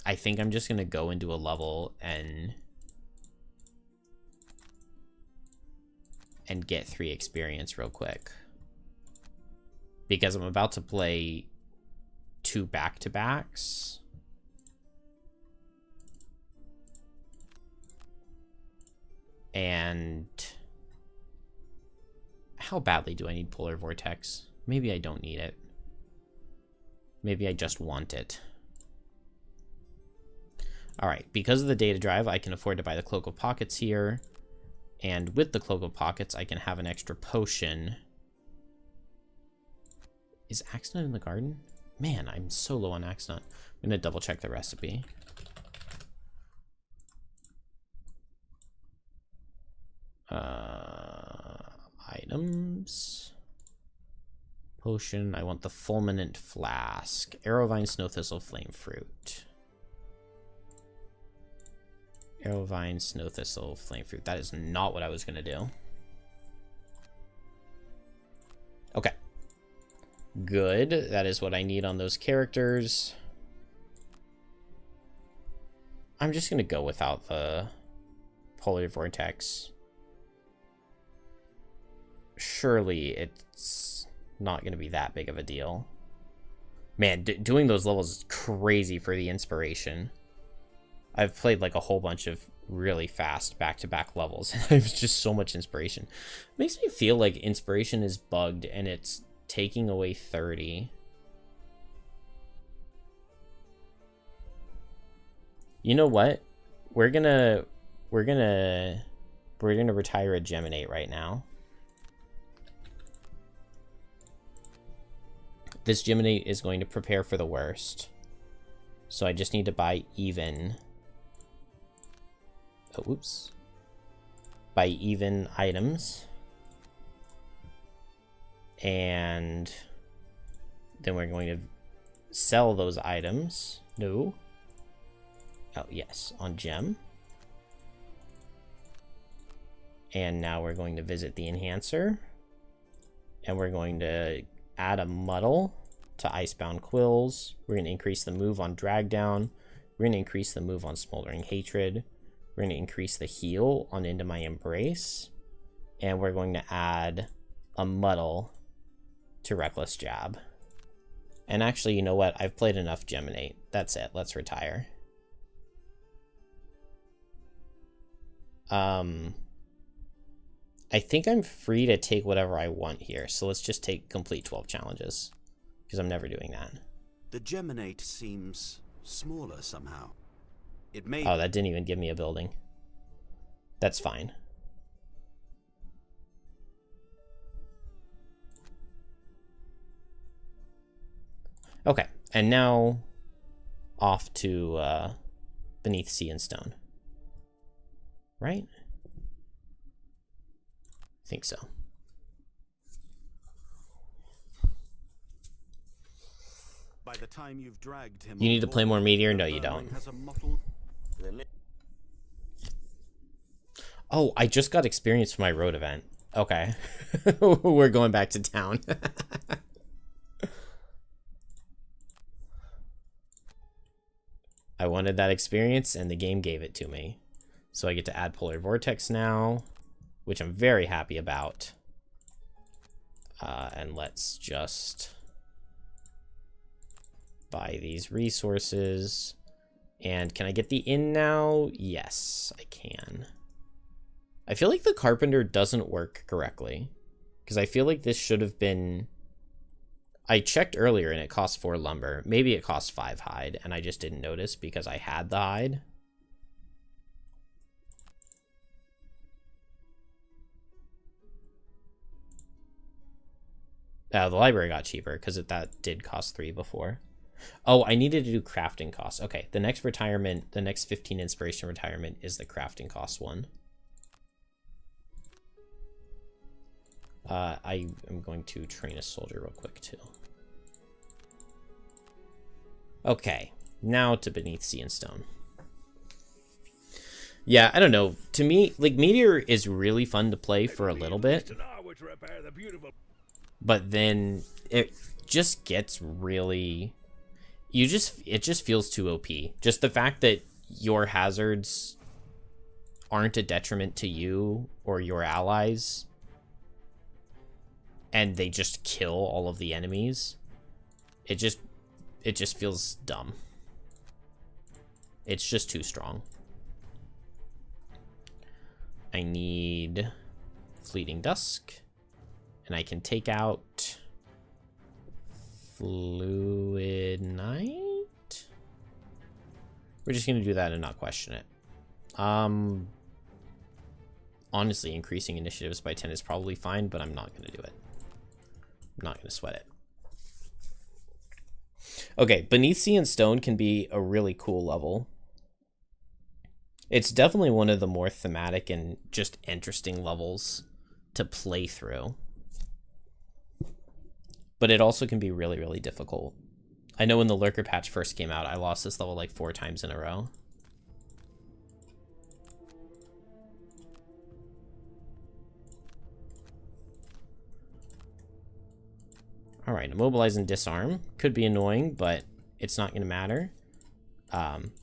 I think I'm just going to go into a level and get 3 experience real quick. Because I'm about to play 2 back-to-backs. And how badly do I need Polar Vortex? Maybe I don't need it. Maybe I just want it. Alright, because of the data drive, I can afford to buy the Cloak of Pockets here. And with the Cloak of Pockets, I can have an extra potion. Is Axnut in the garden? Man, I'm so low on Axnut. I'm going to double check the recipe. Items. Potion. I want the Fulminant Flask. Arrowvine, Snow Thistle, Flame Fruit. Arrowvine, Snow Thistle, Flame Fruit. That is not what I was going to do. Okay. Good. That is what I need on those characters. I'm just going to go without the Polar Vortex. Surely it's not going to be that big of a deal. Man, doing those levels is crazy for the inspiration. I've played like a whole bunch of really fast back-to-back levels, and I have just so much inspiration. It makes me feel like inspiration is bugged and it's taking away 30. You know what? We're gonna retire a Geminate right now. This Geminate is going to prepare for the worst. So I just need to buy even. Oh, oops. Buy even items. And then we're going to sell those items. No. Oh, yes. On Gem. And now we're going to visit the Enhancer. And we're going to add a Muddle to Icebound Quills. We're going to increase the move on Drag Down. We're going to increase the move on Smoldering Hatred. We're going to increase the heal on Into My Embrace. And we're going to add a Muddle to Reckless Jab. And actually, you know what? I've played enough Geminate. That's it. Let's retire. I think I'm free to take whatever I want here. So let's just take complete 12 challenges. Because I'm never doing that. The Geminate seems smaller somehow. It may... Oh, that didn't even give me a building. That's fine. Okay, and now off to Beneath Sea and Stone. Right? I think so. By the time you've dragged him, You need to play more Meteor? No, you don't. Oh, I just got experience for my road event. Okay. We're going back to town. I wanted that experience, and the game gave it to me. So I get to add Polar Vortex now, which I'm very happy about. And let's just buy these resources. And can I get the inn now? Yes, I can. I feel like the carpenter doesn't work correctly, because I feel like this should have been... I checked earlier and it cost 4 lumber. Maybe it cost 5 hide, and I just didn't notice because I had the hide. The library got cheaper because that did cost 3 before. Oh, I needed to do crafting costs. Okay, the next retirement, the next 15 inspiration retirement is the crafting cost one. I am going to train a soldier real quick too. Okay, now to Beneath Sea and Stone. Yeah, I don't know. To me, like, Meteor is really fun to play for a little bit. But then it just gets really... it just feels too OP. Just the fact that your hazards aren't a detriment to you or your allies, and they just kill all of the enemies. It just feels dumb. It's just too strong. I need Fleeting Dusk, and I can take out Fluid Night. We're just gonna do that and not question it. Honestly, increasing initiatives by 10 is probably fine, but I'm not gonna do it. I'm not gonna sweat it. Okay, Beneath Sea and Stone can be a really cool level. It's definitely one of the more thematic and just interesting levels to play through. But it also can be really, really difficult. I know when the Lurker patch first came out, I lost this level like 4 times in a row. Alright, immobilize and disarm. Could be annoying, but it's not going to matter.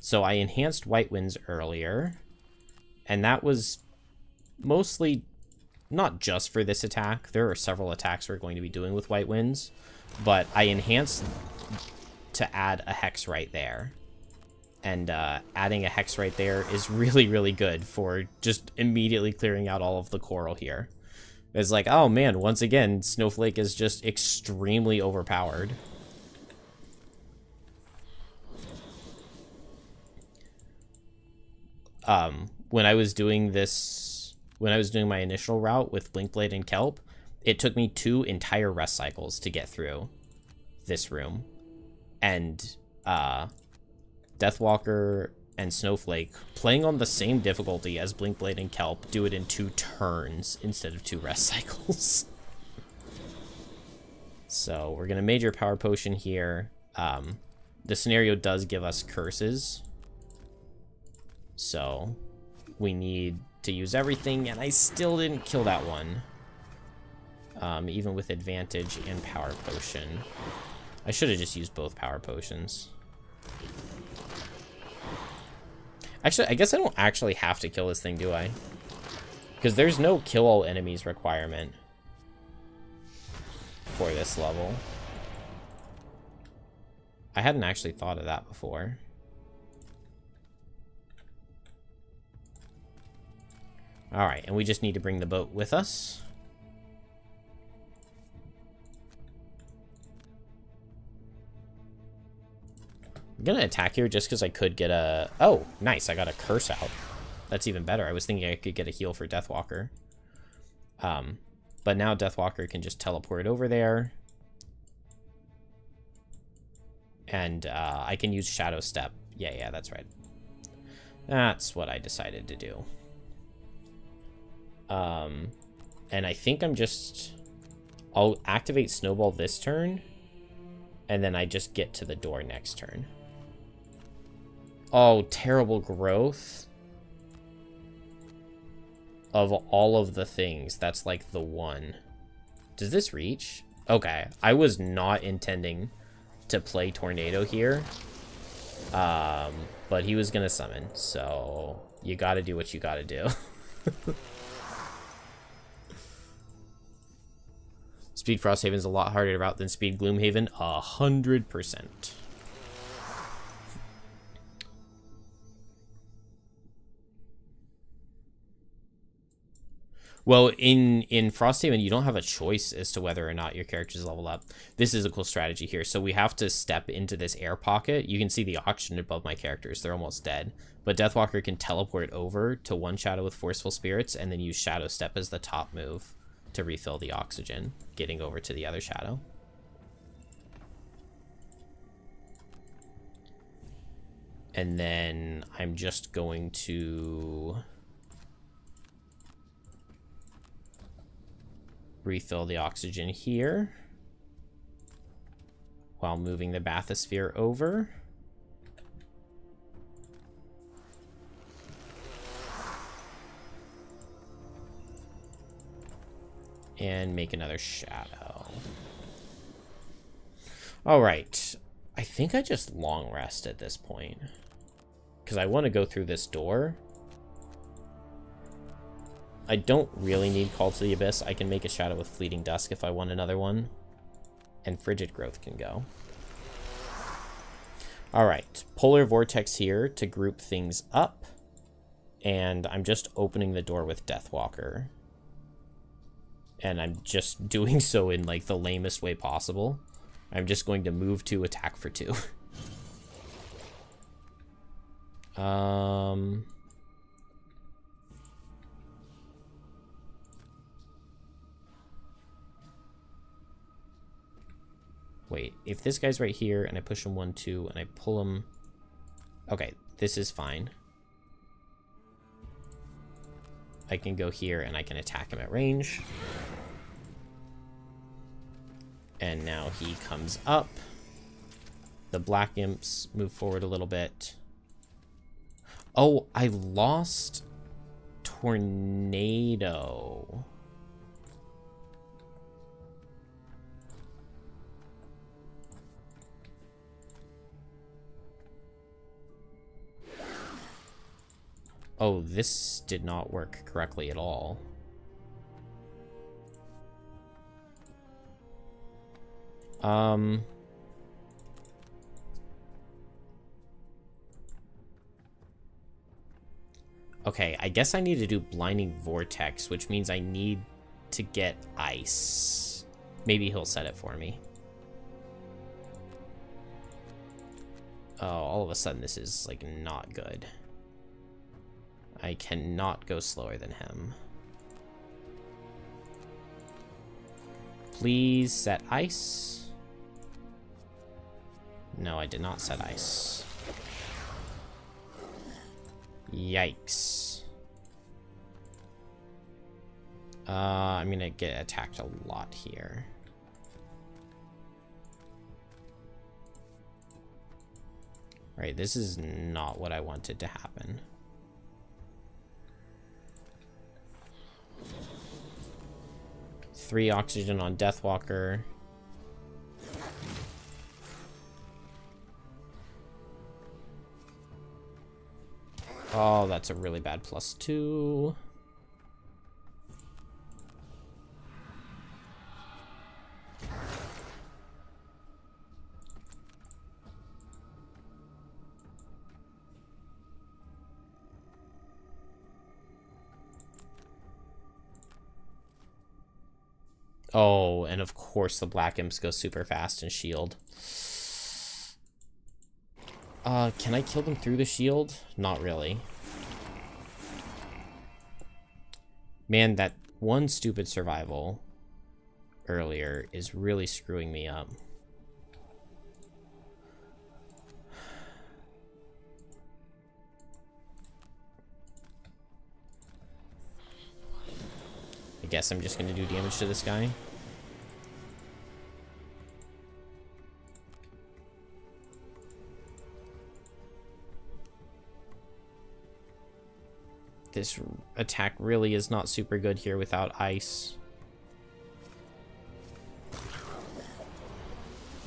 So I enhanced White Winds earlier, and that was mostly not just for this attack. There are several attacks we're going to be doing with White Winds, but I enhanced to add a hex right there. And adding a hex right there is really, really good for just immediately clearing out all of the coral here. It's like, oh man, once again, Snowflake is just extremely overpowered. When I was doing my initial route with Blinkblade and Kelp, it took me 2 entire rest cycles to get through this room. And Deathwalker and Snowflake, playing on the same difficulty as Blinkblade and Kelp, do it in 2 turns instead of 2 rest cycles. So we're gonna major power potion here. The scenario does give us curses, so we need to use everything, and I still didn't kill that one. Even with advantage and power potion. I should have just used both power potions. Actually, I guess I don't actually have to kill this thing, do I? Because there's no kill all enemies requirement for this level. I hadn't actually thought of that before. Alright, and we just need to bring the boat with us. I'm gonna attack here just because I could get a... Oh, nice, I got a curse out. That's even better. I was thinking I could get a heal for Deathwalker. But now Deathwalker can just teleport over there. And I can use Shadow Step. Yeah, that's right. That's what I decided to do. And I think I'll activate Snowball this turn, and then I just get to the door next turn. Oh, terrible growth. of all of the things, that's like the one. Does this reach? Okay, I was not intending to play Tornado here. But he was gonna summon, so you gotta do what you gotta do. Speed Frosthaven is a lot harder to route than Speed Gloomhaven. 100%. Well, in Frosthaven, you don't have a choice as to whether or not your character's level up. This is a cool strategy here. So we have to step into this air pocket. You can see the oxygen above my characters. They're almost dead. But Deathwalker can teleport over to one shadow with Forceful Spirits and then use Shadow Step as the top move to refill the oxygen, getting over to the other shadow. And then I'm just going to refill the oxygen here while moving the bathysphere over. And make another shadow. All right. I think I just long rest at this point, because I want to go through this door. I don't really need Call to the Abyss. I can make a shadow with Fleeting Dusk if I want another one. And Frigid Growth can go. Alright, Polar Vortex here to group things up. And I'm just opening the door with Deathwalker. And I'm just doing so in like the lamest way possible. I'm just going to move to attack for 2. Wait, if this guy's right here and I push him 1, 2 and I pull him... Okay, this is fine. I can go here and I can attack him at range. And now he comes up. The black imps move forward a little bit. Oh, I lost Tornado. Oh, this did not work correctly at all. Okay, I guess I need to do Blinding Vortex, which means I need to get ice. Maybe he'll set it for me. Oh, all of a sudden this is, like, not good. I cannot go slower than him. Please set ice. No, I did not set ice. Yikes. I'm gonna get attacked a lot here. Right, this is not what I wanted to happen. Three oxygen on Deathwalker. Oh, that's a really bad +2. Oh, and of course the black imps go super fast and shield. Can I kill them through the shield? Not really. Man, that one stupid survival earlier is really screwing me up. I guess I'm just gonna do damage to this guy. This attack really is not super good here without ice.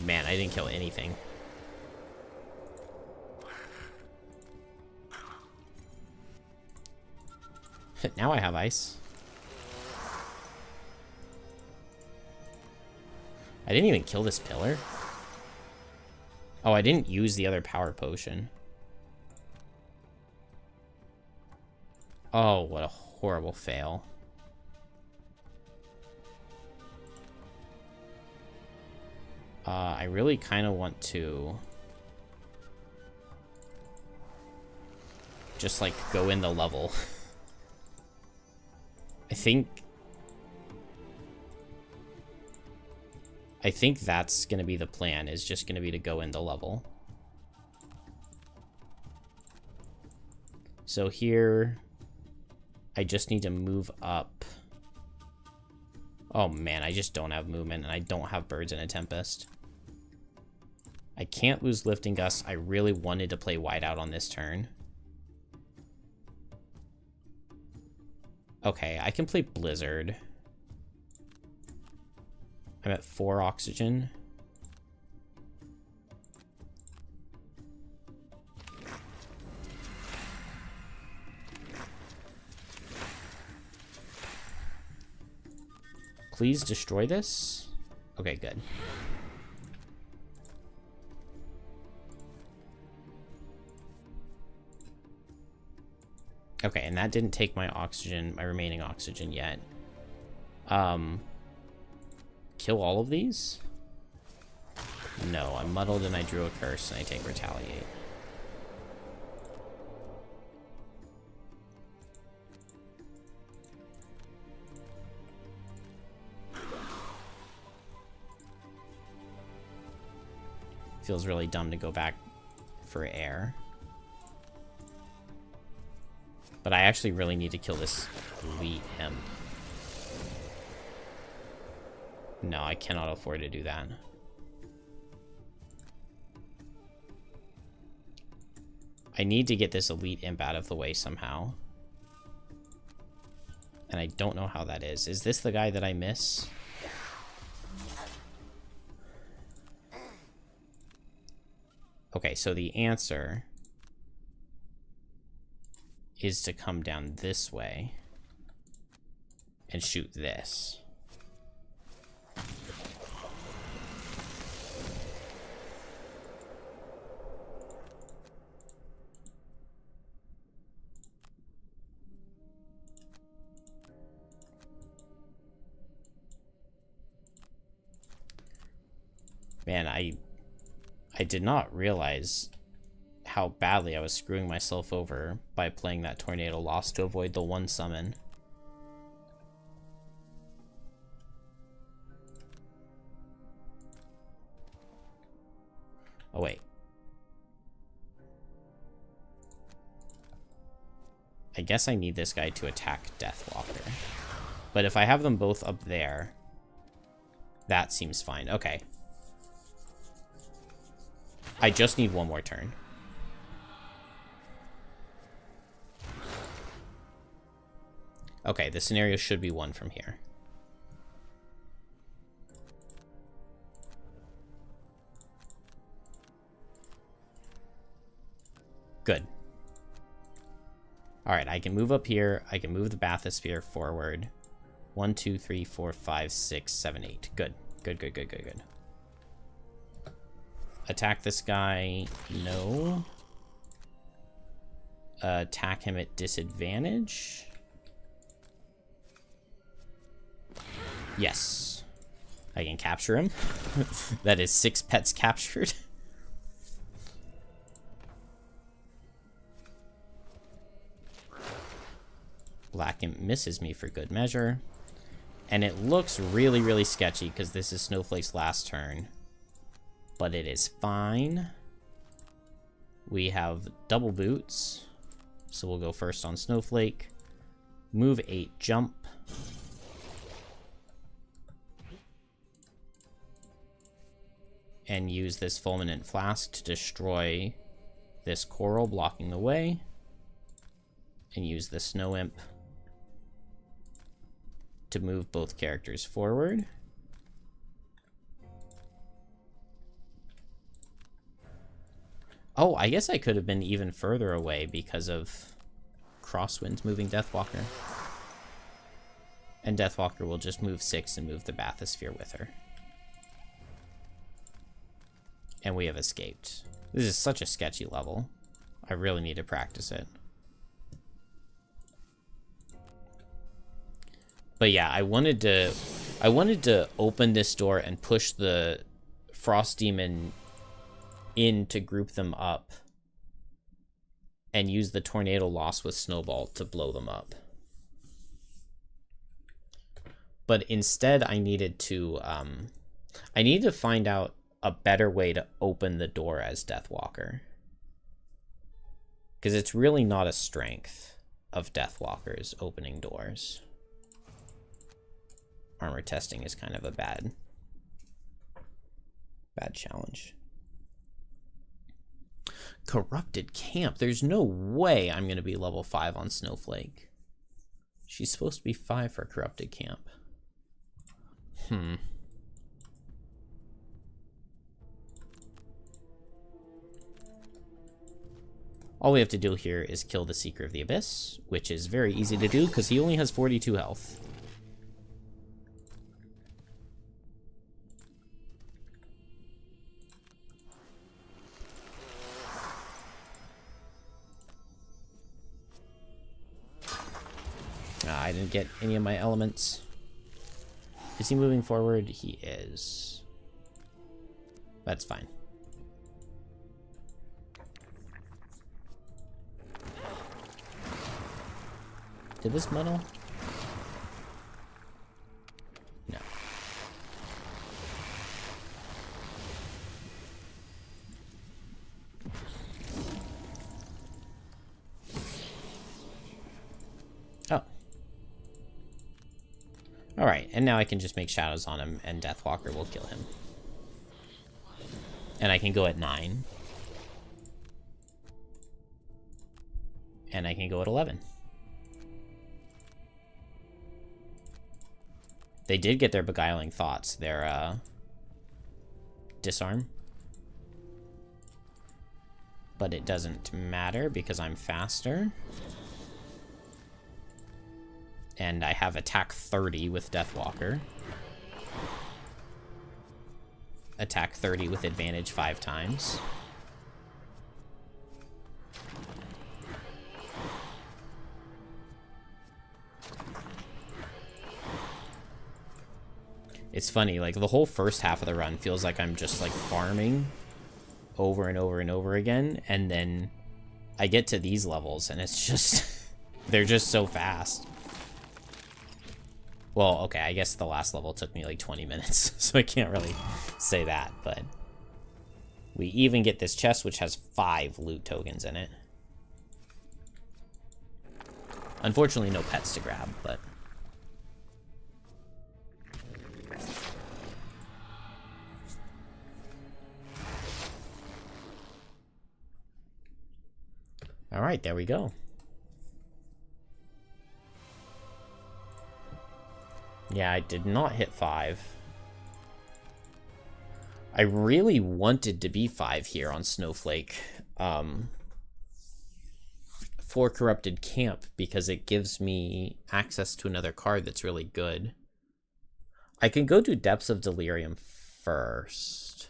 Man, I didn't kill anything. Now I have ice. I didn't even kill this pillar. Oh, I didn't use the other power potion. Oh, what a horrible fail. I really kind of want to just, like, go in the level. I think that's going to be the plan, is just going to be to go in the level. So here, I just need to move up. Oh man, I just don't have movement, and I don't have birds in a tempest. I can't lose lifting gust. I really wanted to play whiteout on this turn. Okay, I can play blizzard. I'm at 4 oxygen. Please destroy this. Okay, good. Okay, and that didn't take my oxygen, my remaining oxygen yet. Kill all of these? No, I'm muddled and I drew a curse and I take retaliate. Feels really dumb to go back for air. But I actually really need to kill this elite imp. No, I cannot afford to do that. I need to get this elite imp out of the way somehow. And I don't know how that is. Is this the guy that I miss? Okay, so the answer is to come down this way and shoot this. Man, I did not realize how badly I was screwing myself over by playing that Tornado Lost to avoid the one summon. Oh, wait. I guess I need this guy to attack Deathwalker. But if I have them both up there, that seems fine. Okay. I just need one more turn. Okay, the scenario should be won from here. Good. Alright, I can move up here. I can move the bathysphere forward. 1, 2, 3, 4, 5, 6, 7, 8. Good. Good, good, good, good, good. Attack this guy. No. Attack him at disadvantage. Yes. I can capture him. That is 6 pets captured. Black Imp misses me for good measure. And it looks really, really sketchy because this is Snowflake's last turn. But it is fine. We have double boots. So we'll go first on Snowflake. Move 8, jump. And use this Fulminant Flask to destroy this coral blocking the way. and use the Snow Imp to move both characters forward. Oh, I guess I could have been even further away because of Crosswinds moving Deathwalker. And Deathwalker will just move 6 and move the Bathysphere with her. And we have escaped. This is such a sketchy level. I really need to practice it. But yeah, I wanted to open this door and push the Frost Demon in to group them up and use the Tornado Loss with Snowball to blow them up. But instead I needed to find out a better way to open the door as Deathwalker. Because it's really not a strength of Deathwalkers opening doors. Armor testing is kind of a bad challenge. Corrupted Camp. There's no way I'm going to be level 5 on Snowflake. She's supposed to be 5 for Corrupted Camp. All we have to do here is kill the Seeker of the Abyss, which is very easy to do because he only has 42 health. I didn't get any of my elements. Is he moving forward? He is. That's fine. Did this muddle? No. Oh. Alright, and now I can just make shadows on him, and Deathwalker will kill him. And I can go at 9. And I can go at 11. They did get their Beguiling Thoughts, their disarm. But it doesn't matter because I'm faster. And I have attack 30 with Deathwalker. Attack 30 with advantage 5 times. It's funny, like the whole first half of the run feels like I'm just like farming over and over and over again, and then I get to these levels and it's just they're just so fast. Well, okay, I guess the last level took me like 20 minutes, so I can't really say that, but we even get this chest which has 5 loot tokens in it. Unfortunately, no pets to grab, but all right, there we go. Yeah, I did not hit 5. I really wanted to be 5 here on Snowflake for Corrupted Camp because it gives me access to another card that's really good. I can go do Depths of Delirium first.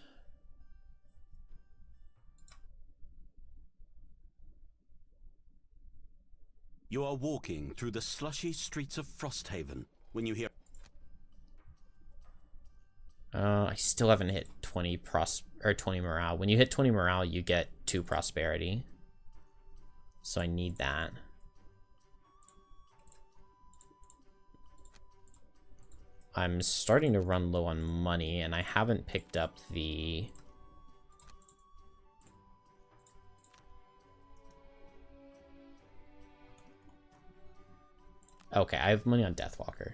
You are walking through the slushy streets of Frosthaven when you hear... I still haven't hit 20 morale. When you hit 20 morale, you get 2 prosperity. So I need that. I'm starting to run low on money, and I haven't picked up the... Okay, I have money on Deathwalker.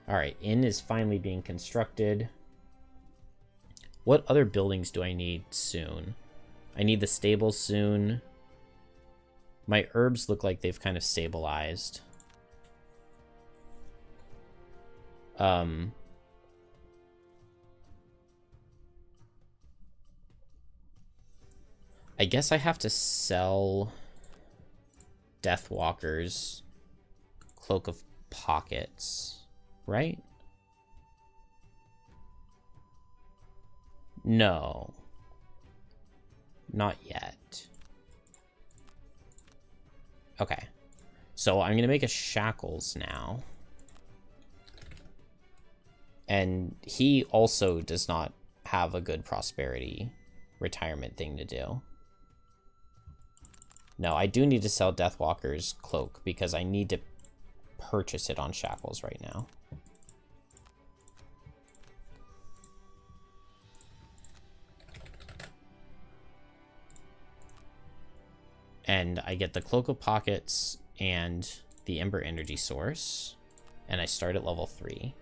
Alright, inn is finally being constructed. What other buildings do I need soon? I need the stable soon. My herbs look like they've kind of stabilized. I guess I have to sell Deathwalker's Cloak of Pockets, right? No. Not yet. Okay. So I'm going to make a Shackles now. And he also does not have a good prosperity retirement thing to do. No, I do need to sell Deathwalker's Cloak because I need to purchase it on Shackles right now. And I get the Cloak of Pockets and the Ember Energy Source. And I start at level 3.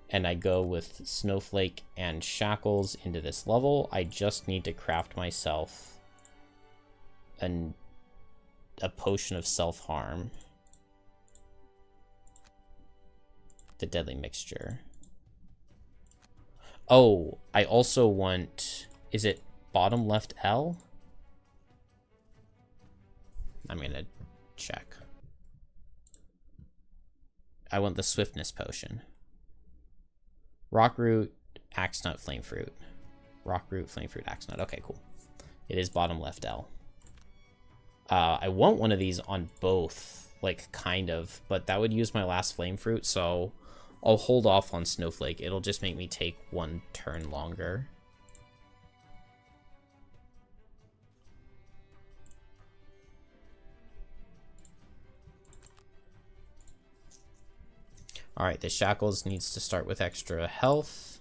And I go with Snowflake and Shackles into this level. I just need to craft myself a potion of self-harm. The Deadly Mixture. Oh, I also want... Is it bottom left L? I'm gonna check. I want the Swiftness Potion. Rockroot, Axenut, Flamefruit. Rockroot, Flamefruit, Axenut. Okay, cool. It is bottom left L. I want one of these on both, like, kind of, but that would use my last Flamefruit, so I'll hold off on Snowflake. It'll just make me take one turn longer. Alright, the Shackles needs to start with extra health.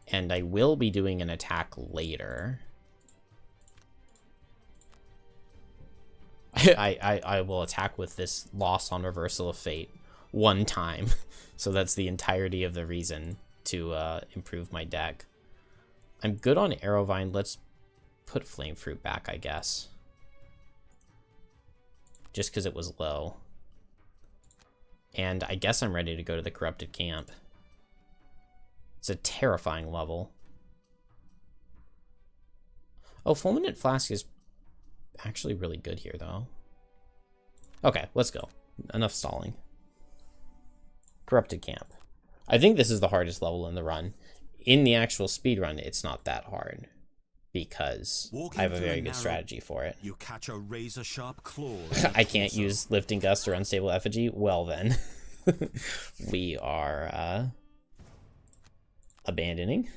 And I will be doing an attack later. I will attack with this loss on Reversal of Fate one time. So that's the entirety of the reason to improve my deck. I'm good on Arrowvine. Let's put Flamefruit back, I guess. Just because it was low. And I guess I'm ready to go to the Corrupted Camp. It's a terrifying level. Oh, Fulminant Flask is actually really good here, though. Okay, let's go. Enough stalling. Corrupted Camp. I think this is the hardest level in the run. In the actual speedrun, it's not that hard. Because I have a very good strategy for it. You catch a razor-sharp claw. I can't use Lifting Gust or Unstable Effigy? Well then. We are abandoning.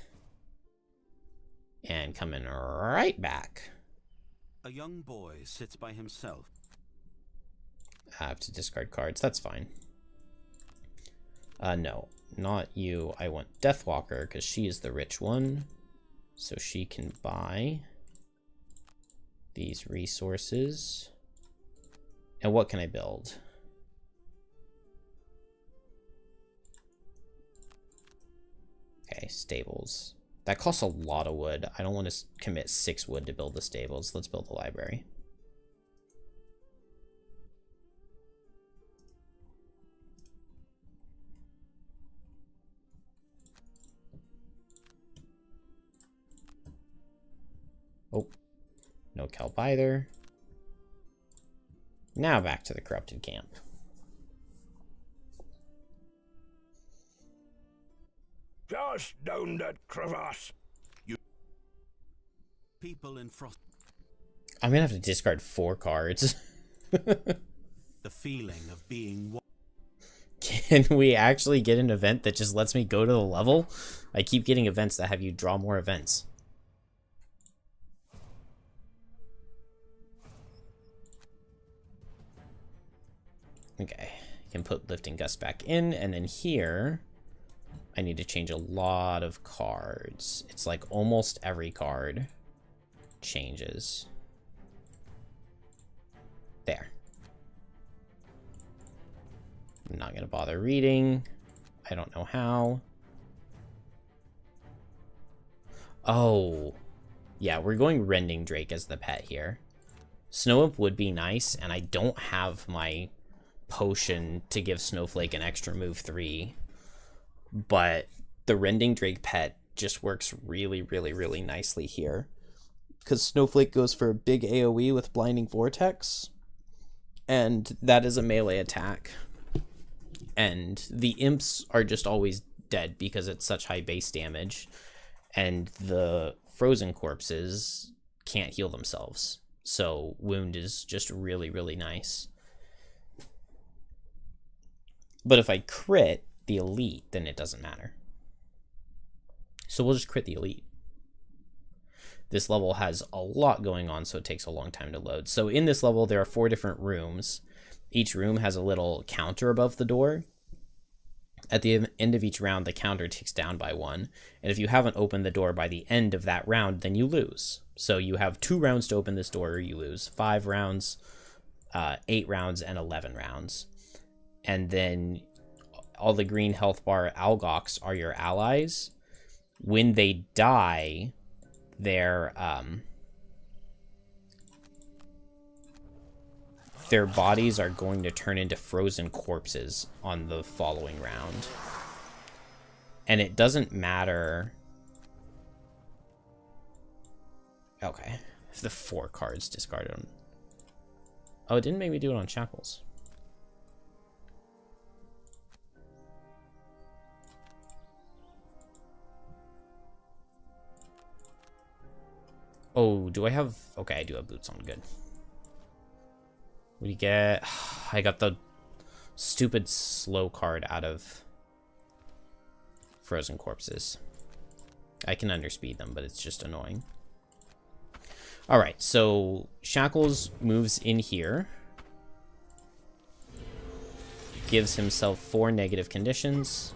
And coming right back. A young boy sits by himself. I have to discard cards. That's fine. No, not you. I want Deathwalker because she is the rich one. So she can buy these resources. And what can I build? Okay, stables. That costs a lot of wood. I don't want to commit 6 wood to build the stables. Let's build the library. Oh, no kelp either. Now back to the Corrupted Camp. Just down that crevasse. People in Frost. I'm gonna have to discard 4 cards. The feeling of being. Can we actually get an event that just lets me go to the level? I keep getting events that have you draw more events. Okay, can put Lifting Gust back in, and then here, I need to change a lot of cards. It's like almost every card changes. There. I'm not gonna bother reading. I don't know how. Oh, Yeah, we're going Rending Drake as the pet here. Snow Imp would be nice, and I don't have my potion to give Snowflake an extra move 3. But the Rending Drake pet just works really, really, really nicely here. Because Snowflake goes for a big AoE with Blinding Vortex. And that is a melee attack. And the imps are just always dead because it's such high base damage. And the frozen corpses can't heal themselves. So wound is just really, really nice. But if I crit the elite, then it doesn't matter. So we'll just crit the elite. This level has a lot going on, so it takes a long time to load. So in this level, there are 4 different rooms. Each room has a little counter above the door. At the end of each round, the counter ticks down by 1. And if you haven't opened the door by the end of that round, then you lose. So you have 2 rounds to open this door, or you lose. 5 rounds, 8 rounds, and 11 rounds. And then all the green health bar Algox are your allies. When they die, their bodies are going to turn into frozen corpses on the following round. And it doesn't matter. Okay. The 4 cards discarded on. Oh, it didn't make me do it on Shackles. Oh, do I have... Okay, I do have boots on. Good. What do you get? I got the stupid slow card out of frozen corpses. I can underspeed them, but it's just annoying. Alright, so Shackles moves in here. Gives himself 4 negative conditions.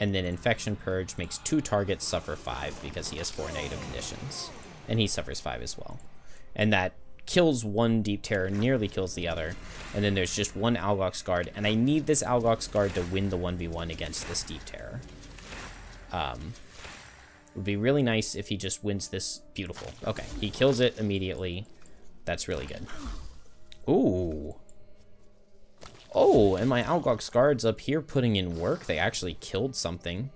And then Infection Purge makes 2 targets suffer 5 because he has 4 negative conditions. And he suffers 5 as well. And that kills one Deep Terror, nearly kills the other. And then there's just one Algox Guard. And I need this Algox Guard to win the 1v1 against this Deep Terror. It would be really nice if he just wins this. Beautiful. Okay, he kills it immediately. That's really good. Ooh. Oh, and my Algox Guards up here putting in work. They actually killed something.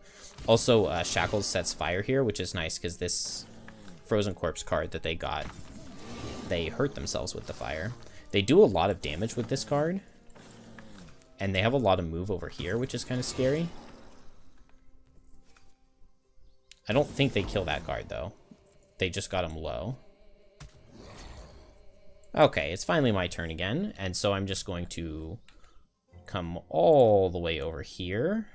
Also, Shackles sets fire here, which is nice because this Frozen Corpse card that they got, they hurt themselves with the fire. They do a lot of damage with this card. And they have a lot of move over here, which is kind of scary. I don't think they kill that card, though. They just got him low. Okay, it's finally my turn again. And so I'm just going to come all the way over here.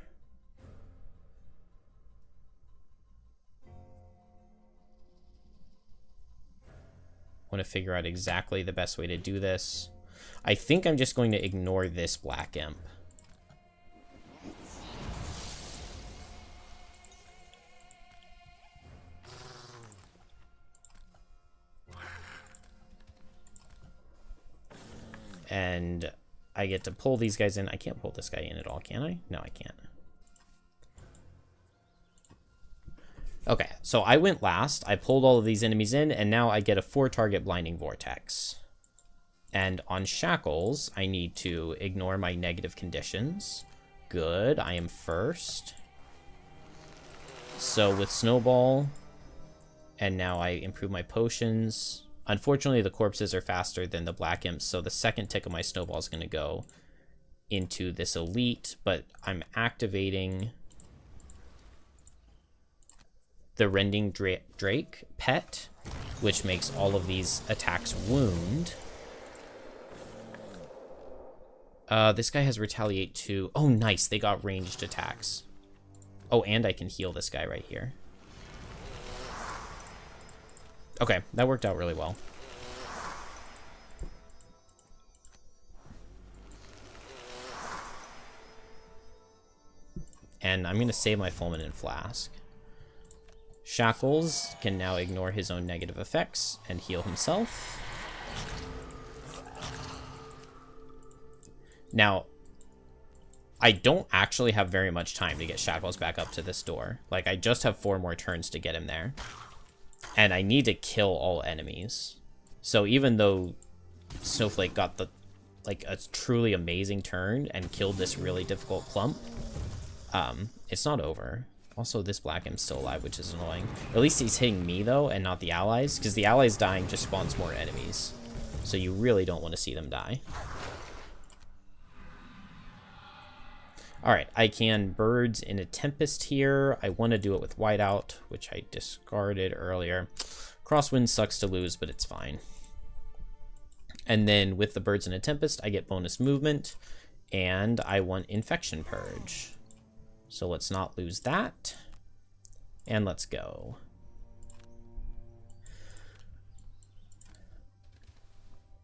Want to figure out exactly the best way to do this. I think I'm just going to ignore this Black Imp. And I get to pull these guys in. I can't pull this guy in at all, can I? No, I can't. Okay, so I went last. I pulled all of these enemies in, and now I get a 4-target Blinding Vortex. And on Shackles, I need to ignore my negative conditions. Good, I am first. So with Snowball, and now I improve my potions. Unfortunately, the corpses are faster than the Black Imps, so the second tick of my Snowball is going to go into this Elite, but I'm activating the Rending Drake pet, which makes all of these attacks wound. This guy has Retaliate too. Oh, nice. They got ranged attacks. Oh, and I can heal this guy right here. Okay, that worked out really well. And I'm going to save my Fulminant Flask. Shackles can now ignore his own negative effects and heal himself. Now, I don't actually have very much time to get Shackles back up to this door. Like, I just have 4 more turns to get him there. And I need to kill all enemies. So even though Snowflake got the like a truly amazing turn and killed this really difficult clump, it's not over. Also, this black M's still alive, which is annoying. At least he's hitting me, though, and not the allies, because the allies dying just spawns more enemies. So you really don't want to see them die. Alright, I can Birds in a Tempest here. I want to do it with Whiteout, which I discarded earlier. Crosswind sucks to lose, but it's fine. And then with the Birds in a Tempest, I get bonus movement, and I want Infection Purge. So let's not lose that. And let's go.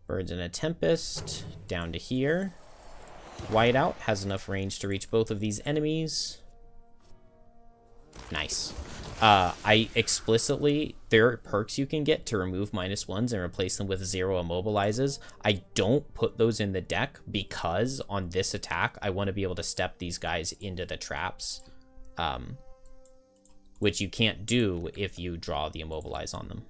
Birds in a Tempest, down to here. Whiteout has enough range to reach both of these enemies. Nice. I explicitly, there are perks you can get to remove -1s and replace them with 0 immobilizes. I don't put those in the deck because on this attack, I want to be able to step these guys into the traps, which you can't do if you draw the immobilize on them.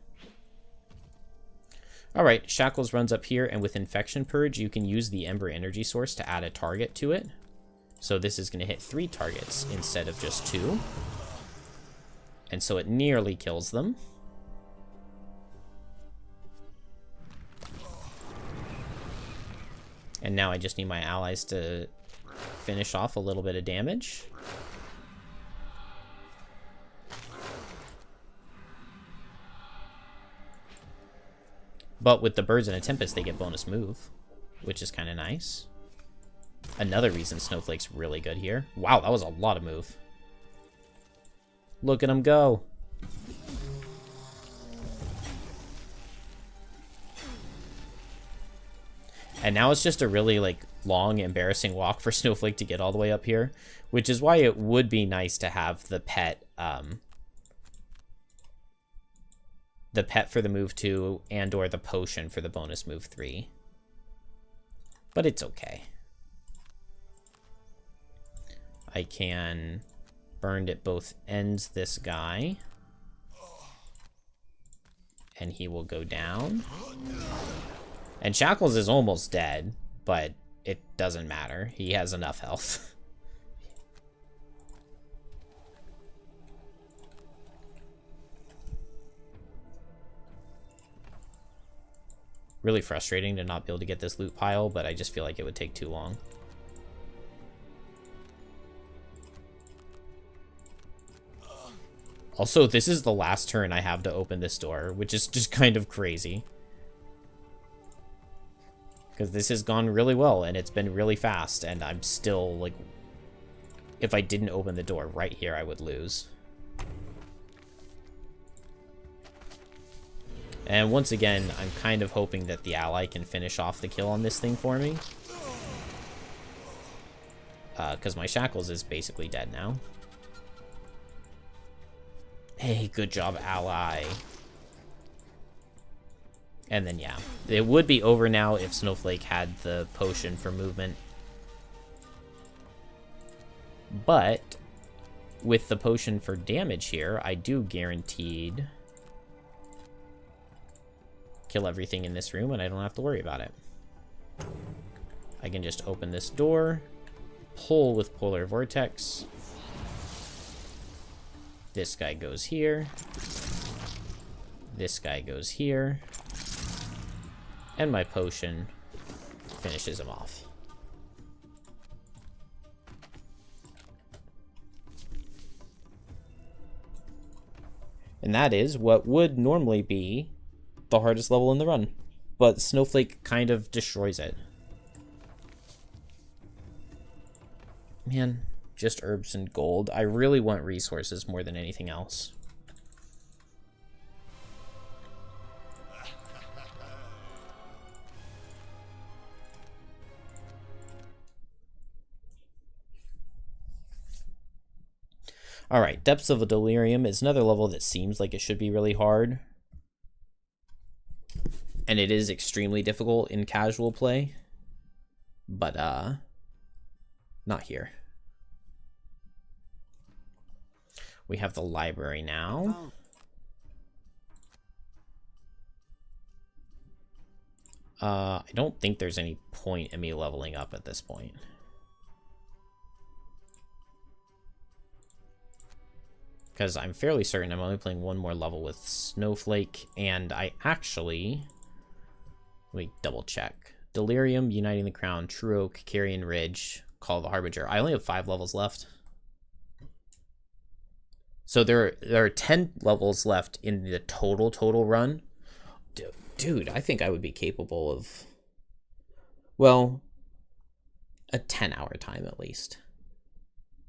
All right, Shackles runs up here, and with Infection Purge, you can use the Ember Energy Source to add a target to it. So this is going to hit 3 targets instead of just 2. And so it nearly kills them. And now I just need my allies to finish off a little bit of damage. But with the Birds in a Tempest, they get bonus move, which is kind of nice. Another reason Snowflake's really good here. Wow, that was a lot of move. Look at him go. And now it's just a really like long, embarrassing walk for Snowflake to get all the way up here, which is why it would be nice to have the pet for the move 2 and or the potion for the bonus move 3. But it's okay. I can burned at both ends this guy. And he will go down. And Shackles is almost dead, but it doesn't matter. He has enough health. Really frustrating to not be able to get this loot pile, but I just feel like it would take too long. Also, this is the last turn I have to open this door, which is just kind of crazy. Because this has gone really well, and it's been really fast, and I'm still, like... If I didn't open the door right here, I would lose. And once again, I'm kind of hoping that the ally can finish off the kill on this thing for me. Because my Shackles is basically dead now. Hey, good job, ally. And then, yeah. It would be over now if Snowflake had the potion for movement. But with the potion for damage here, I do guaranteed kill everything in this room, and I don't have to worry about it. I can just open this door, pull with Polar Vortex. This guy goes here. This guy goes here. And my potion finishes him off. And that is what would normally be the hardest level in the run. But Snowflake kind of destroys it. Man, just herbs and gold. I really want resources more than anything else. Alright, Depths of a Delirium is another level that seems like it should be really hard. And it is extremely difficult in casual play. But, not here. We have the library now. I don't think there's any point in me leveling up at this point. Because I'm fairly certain I'm only playing one more level with Snowflake, and I actually... Let me double check. Delirium, Uniting the Crown, True Oak, Carrion Ridge, Call of the Harbinger. I only have 5 levels left. So there are 10 levels left in the total run. Dude, I think I would be capable of, well, a 10-hour time at least.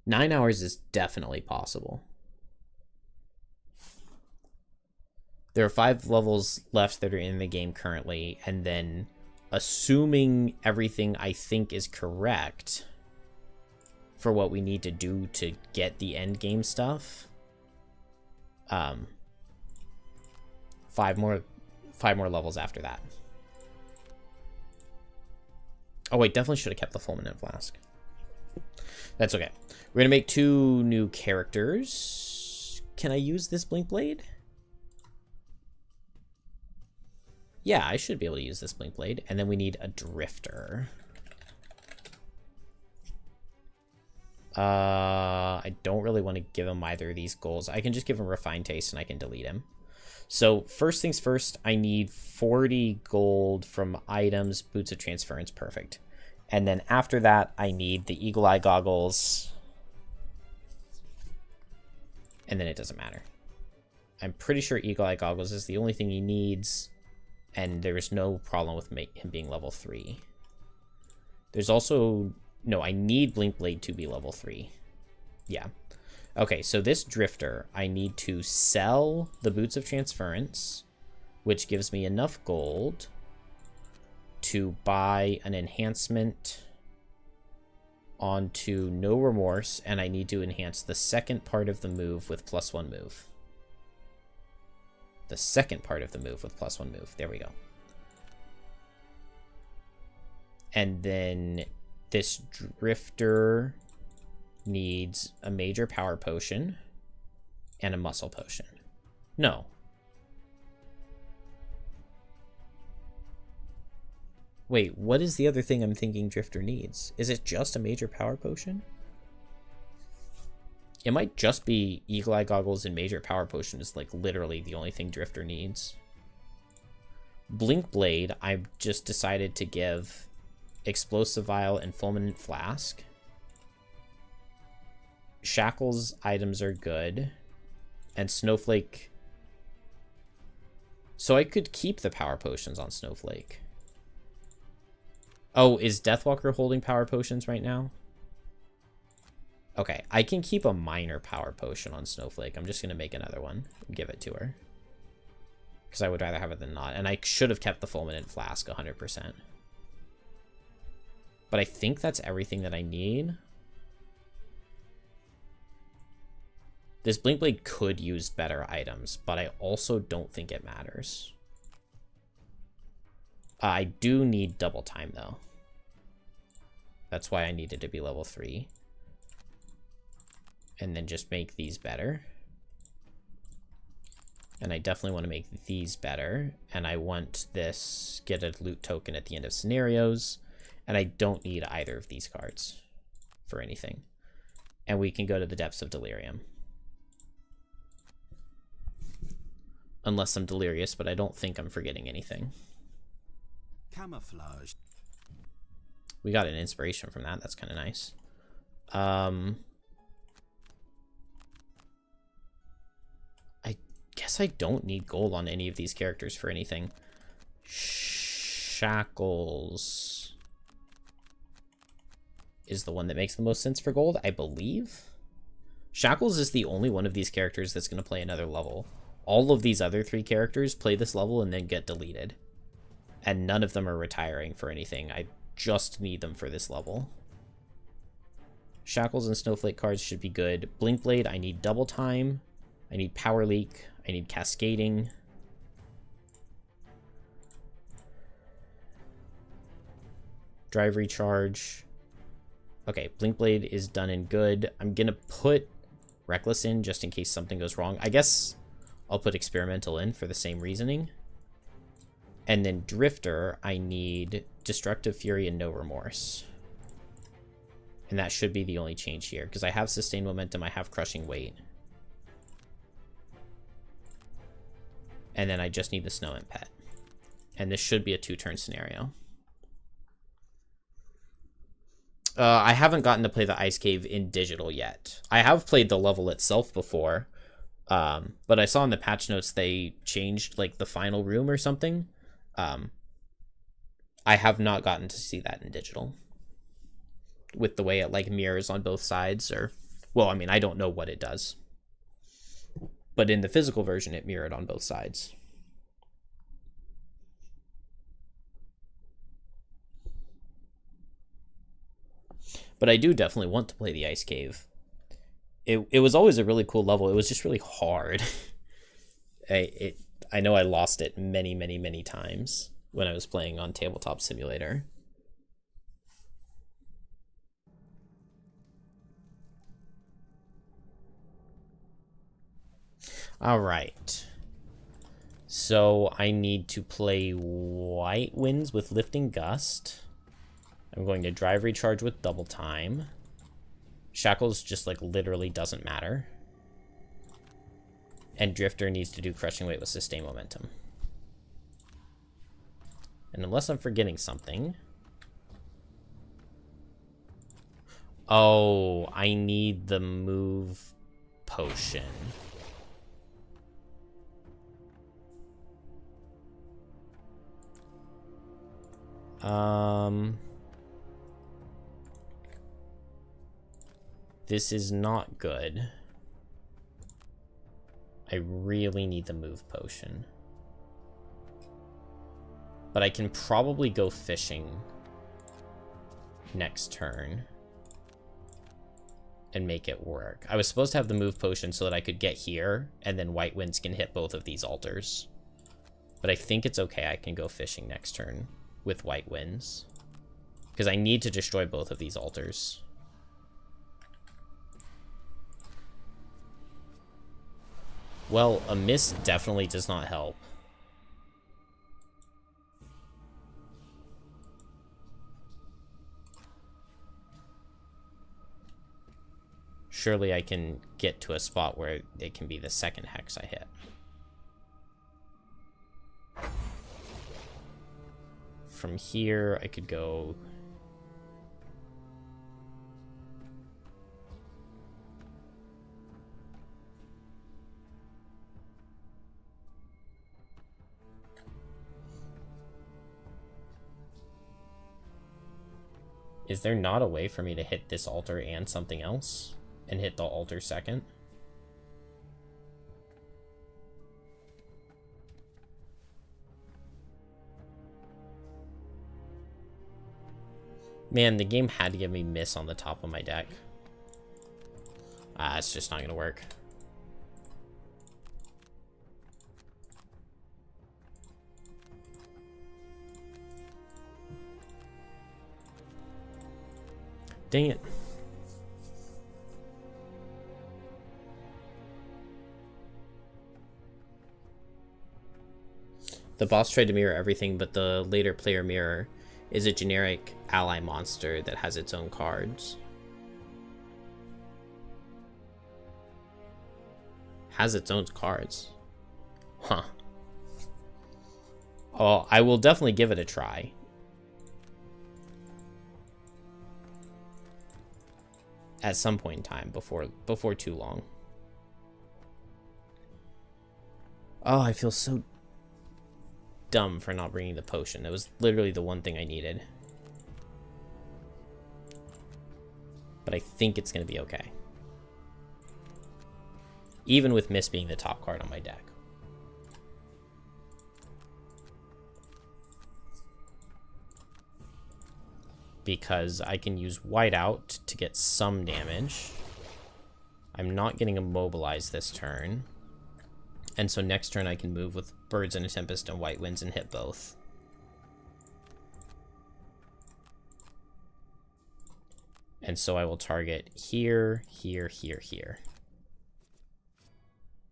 9 hours is definitely possible. There are 5 levels left that are in the game currently, and then assuming everything I think is correct for what we need to do to get the end game stuff, 5 more levels after that. Oh wait, definitely should have kept the fulminant flask. That's okay. We're gonna make 2 new characters. Can I use this blink blade? Yeah, I should be able to use this blink blade. And then we need a drifter. I don't really want to give him either of these goals. I can just give him refined taste and I can delete him. So first things first, I need 40 gold from items, boots of transference, perfect. And then after that, I need the eagle eye goggles. And then it doesn't matter. I'm pretty sure eagle eye goggles is the only thing he needs. And there's no problem with him being level 3. There's also... No, I need Blink Blade to be level 3. Yeah. Okay, so this drifter, I need to sell the Boots of Transference, which gives me enough gold to buy an enhancement onto No Remorse, and I need to enhance the second part of the move with +1 move. The second part of the move with +1 move. There we go. And then this drifter needs a major power potion and a muscle potion. No. Wait, what is the other thing I'm thinking drifter needs? Is it just a major power potion? It might just be Eagle Eye Goggles and Major Power Potion is like literally the only thing Drifter needs. Blink Blade, I've just decided to give Explosive Vial and Fulminant Flask. Shackles items are good. And Snowflake... So I could keep the Power Potions on Snowflake. Oh, is Deathwalker holding Power Potions right now? Okay, I can keep a minor power potion on Snowflake. I'm just going to make another one and give it to her. Because I would rather have it than not. And I should have kept the Fulminant Flask 100%. But I think that's everything that I need. This Blink Blade could use better items, but I also don't think it matters. I do need double time, though. That's why I needed to be level 3. And then just make these better. And I definitely want to make these better. And I want this, get a loot token at the end of scenarios. And I don't need either of these cards for anything. And we can go to the depths of delirium. Unless I'm delirious, but I don't think I'm forgetting anything. Camouflage. We got an inspiration from that. That's kind of nice. I guess I don't need gold on any of these characters for anything. Shackles is the one that makes the most sense for gold, I believe. Shackles is the only one of these characters that's going to play another level. All of these other 3 characters play this level and then get deleted. And none of them are retiring for anything. I just need them for this level. Shackles and Snowflake cards should be good. Blink Blade, I need double time. I need power leak. I need cascading. Drive recharge. Okay, Blink Blade is done and good. I'm going to put Reckless in just in case something goes wrong. I guess I'll put Experimental in for the same reasoning. And then Drifter, I need Destructive Fury and No Remorse. And that should be the only change here, because I have Sustained Momentum, I have Crushing Weight. And then I just need the Snow Imp Pet. And this should be a 2-turn scenario. I haven't gotten to play the Ice Cave in digital yet. I have played the level itself before, but I saw in the patch notes they changed like the final room or something. I have not gotten to see that in digital with the way it like mirrors on both sides, or well, I mean, I don't know what it does, but in the physical version it mirrored on both sides. But I do definitely want to play the Ice Cave. It was always a really cool level. It was just really hard. I know I lost it many times when I was playing on Tabletop Simulator. All right. So I need to play White Winds with Lifting Gust. I'm going to Drive Recharge with Double Time. Shackles just like literally doesn't matter. And Drifter needs to do Crushing Weight with Sustained Momentum. And unless I'm forgetting something... Oh, I need the move potion. This is not good. I really need the move potion. But I can probably go fishing next turn and make it work. I was supposed to have the move potion so that I could get here, and then White Winds can hit both of these altars. But I think it's okay. I can go fishing next turn with White Winds, because I need to destroy both of these altars. Well, a miss definitely does not help. Surely I can get to a spot where it can be the second hex I hit. From here, I could go... Is there not a way for me to hit this altar and something else? And hit the altar second? Man, the game had to give me miss on the top of my deck. It's just not gonna work. Dang it. The boss tried to mirror everything, but the later player mirror is a generic ally monster that has its own cards. Has its own cards. Huh. Oh, I will definitely give it a try. At some point in time, before too long. Oh, I feel so dumb for not bringing the potion. That was literally the one thing I needed. But I think it's going to be okay. Even with Miss being the top card on my deck. Because I can use Whiteout to get some damage. I'm not getting immobilized this turn. And so next turn I can move with Birds in a Tempest and White Winds and hit both. And so I will target here, here, here, here.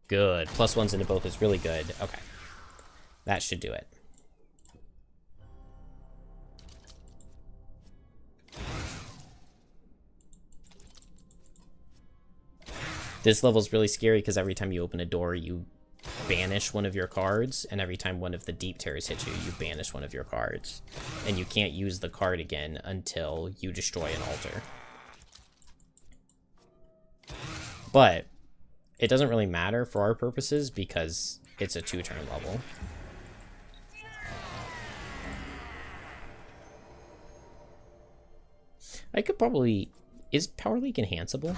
Good. +1s into both is really good. Okay. That should do it. This level is really scary because every time you open a door, you banish one of your cards, and every time one of the deep terrors hits you, you banish one of your cards. And you can't use the card again until you destroy an altar. But it doesn't really matter for our purposes because it's a 2-turn level. I could probably... Is Power Leak enhanceable?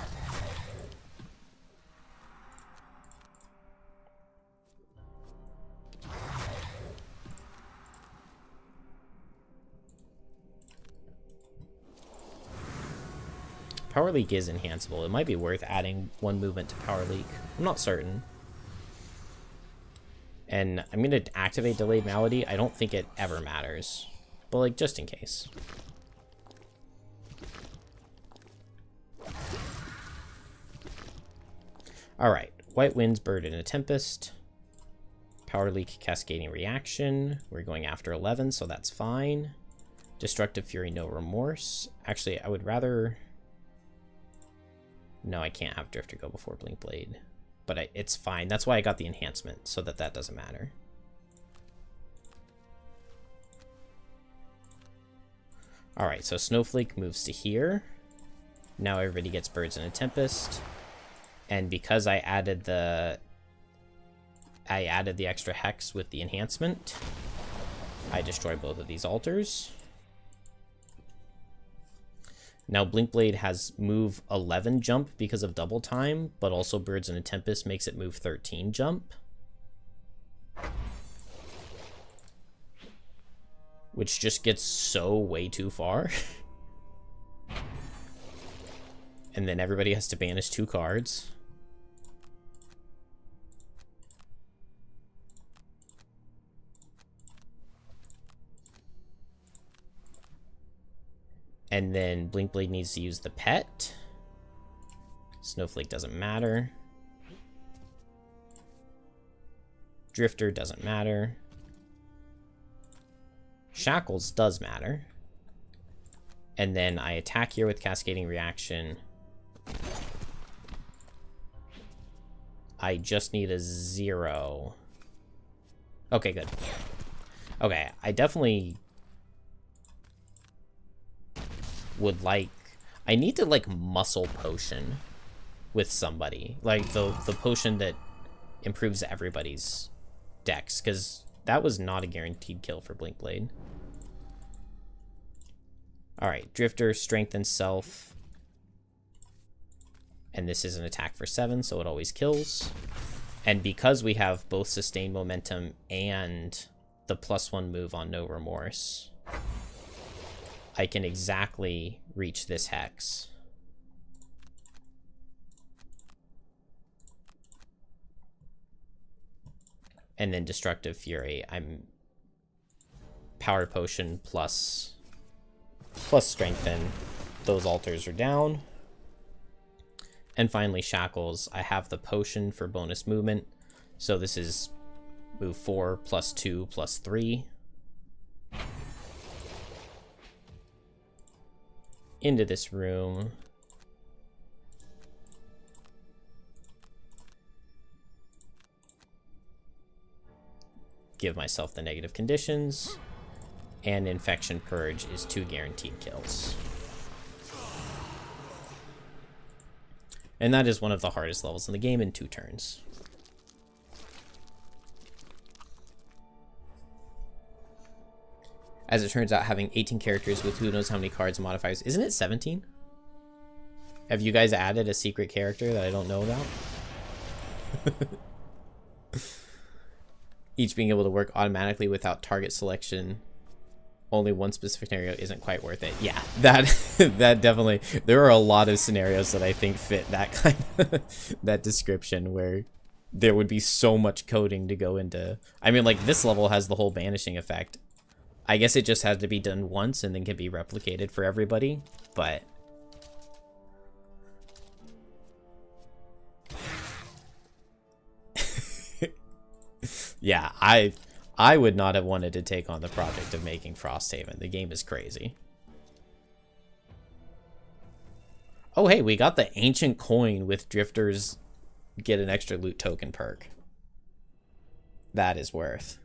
Power Leak is enhanceable. It might be worth adding 1 movement to Power Leak. I'm not certain. And I'm going to activate Delayed Malady. I don't think it ever matters. But, like, just in case. Alright. White Winds, Bird, and a Tempest. Power Leak, Cascading Reaction. We're going after 11, so that's fine. Destructive Fury, No Remorse. Actually, I would rather... No, I can't have Drifter go before Blink Blade. But it's fine. That's why I got the enhancement, so that doesn't matter. Alright, so Snowflake moves to here. Now everybody gets Birds in a Tempest. And because I added the extra Hex with the enhancement, I destroy both of these altars. Now, Blinkblade has move 11 jump because of double time, but also Birds in a Tempest makes it move 13 jump. Which just gets so way too far. And then everybody has to banish 2 cards. And then Blinkblade needs to use the pet. Snowflake doesn't matter. Drifter doesn't matter. Shackles does matter. And then I attack here with Cascading Reaction. I just need a 0. Okay, good. Okay, I definitely... would like... I need to, like, muscle potion with somebody. Like, the potion that improves everybody's dex, because that was not a guaranteed kill for Blinkblade. Alright, Drifter, Strength, and Self. And this is an attack for 7, so it always kills. And because we have both Sustained Momentum and the +1 move on No Remorse, I can exactly reach this Hex. And then Destructive Fury. I'm Power Potion plus Strengthen. Those altars are down. And finally Shackles. I have the potion for bonus movement. So this is move 4 +2 +3. Into this room. Give myself the negative conditions. And Infection Purge is 2 guaranteed kills. And that is one of the hardest levels in the game in 2 turns. As it turns out, having 18 characters with who knows how many cards and modifiers... Isn't it 17? Have you guys added a secret character that I don't know about? Each being able to work automatically without target selection. Only one specific scenario isn't quite worth it. Yeah, that definitely... There are a lot of scenarios that I think fit that kind of... that description where there would be so much coding to go into... I mean, like, this level has the whole banishing effect. I guess it just has to be done once and then can be replicated for everybody, but... Yeah, I would not have wanted to take on the project of making Frosthaven. The game is crazy. Oh, hey, we got the ancient coin with Drifter's get an extra loot token perk. That is worth.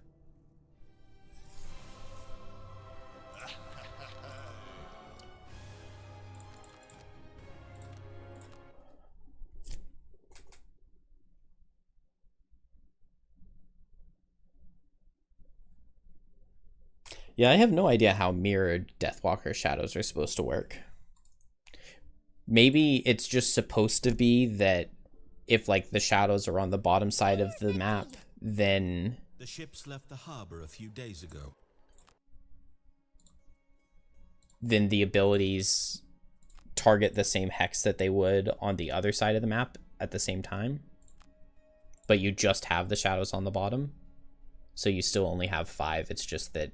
Yeah, I have no idea how mirrored Deathwalker shadows are supposed to work. Maybe it's just supposed to be that if like the shadows are on the bottom side of the map, then The ships left the harbor a few days ago. then the abilities target the same hex that they would on the other side of the map at the same time. But you just have the shadows on the bottom. So you still only have 5. It's just that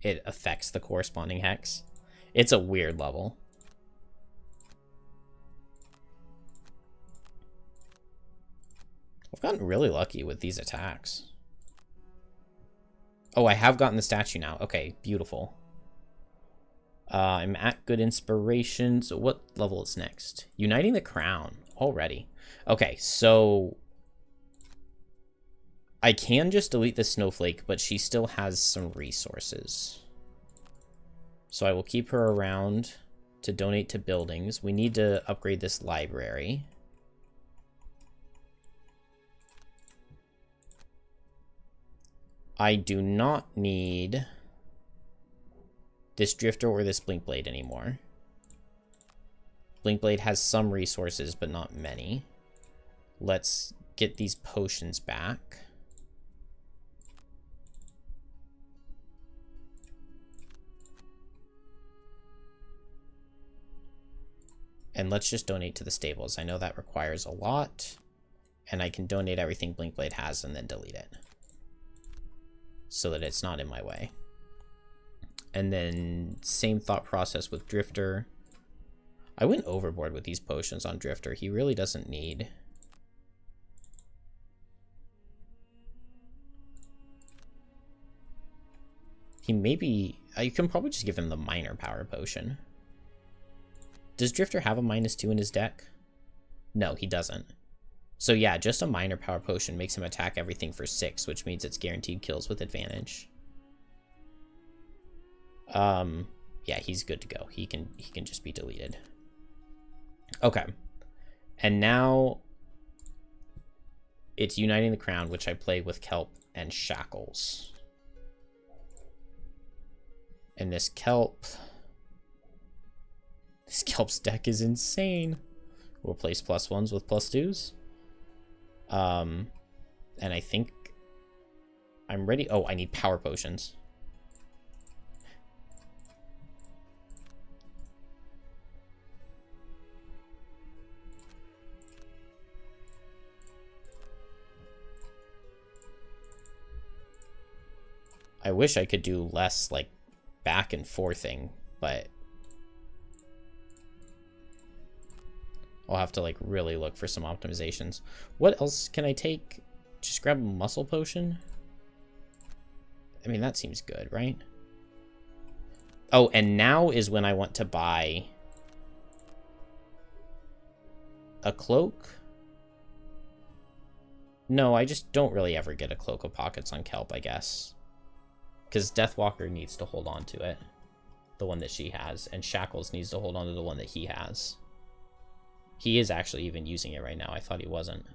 it affects the corresponding hex. It's a weird level. I've gotten really lucky with these attacks. Oh, I have gotten the statue now. Okay, beautiful. I'm at good inspiration. So what level is next? Uniting the Crown already. Okay, so I can just delete the snowflake, but she still has some resources. So I will keep her around to donate to buildings. We need to upgrade this library. I do not need this Drifter or this Blinkblade anymore. Blinkblade has some resources, but not many. Let's get these potions back. And let's just donate to the stables. I know that requires a lot. And I can donate everything Blinkblade has and then delete it, so that it's not in my way. And then same thought process with Drifter. I went overboard with these potions on Drifter. He really doesn't need. He maybe, you can probably just give him the minor power potion. Does Drifter have a -2 in his deck? No, he doesn't. So yeah, just a minor power potion makes him attack everything for 6, which means it's guaranteed kills with advantage. Yeah, he's good to go. He can just be deleted. Okay. And now it's Uniting the Crown, which I play with Kelp and Shackles. And this Kelp's deck is insane. We'll place +1s with +2s. And I think I'm ready. Oh, I need power potions. I wish I could do less, like, back and forthing, but I'll have to, like, really look for some optimizations. What else can I take? Just grab a muscle potion? I mean, that seems good, right? Oh, and now is when I want to buy a cloak. No, I just don't really ever get a Cloak of Pockets on Kelp, I guess. Because Deathwalker needs to hold on to it. The one that she has. And Shackles needs to hold on to the one that he has. He is actually even using it right now. I thought he wasn't.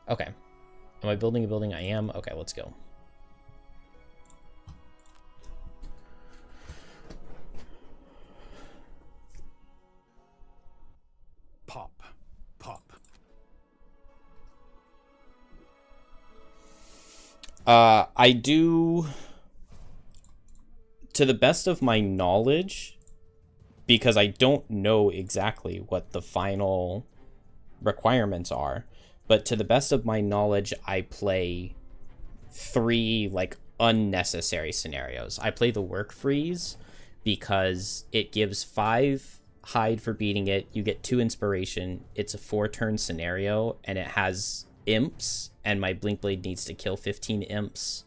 Okay. Am I building a building? I am. Okay, let's go. Pop. Pop. I do, to the best of my knowledge, because I don't know exactly what the final requirements are, but to the best of my knowledge, I play 3, like, unnecessary scenarios. I play the work freeze because it gives 5 hide for beating it. You get 2 inspiration. It's a 4-turn scenario, and it has imps, and my Blinkblade needs to kill 15 imps.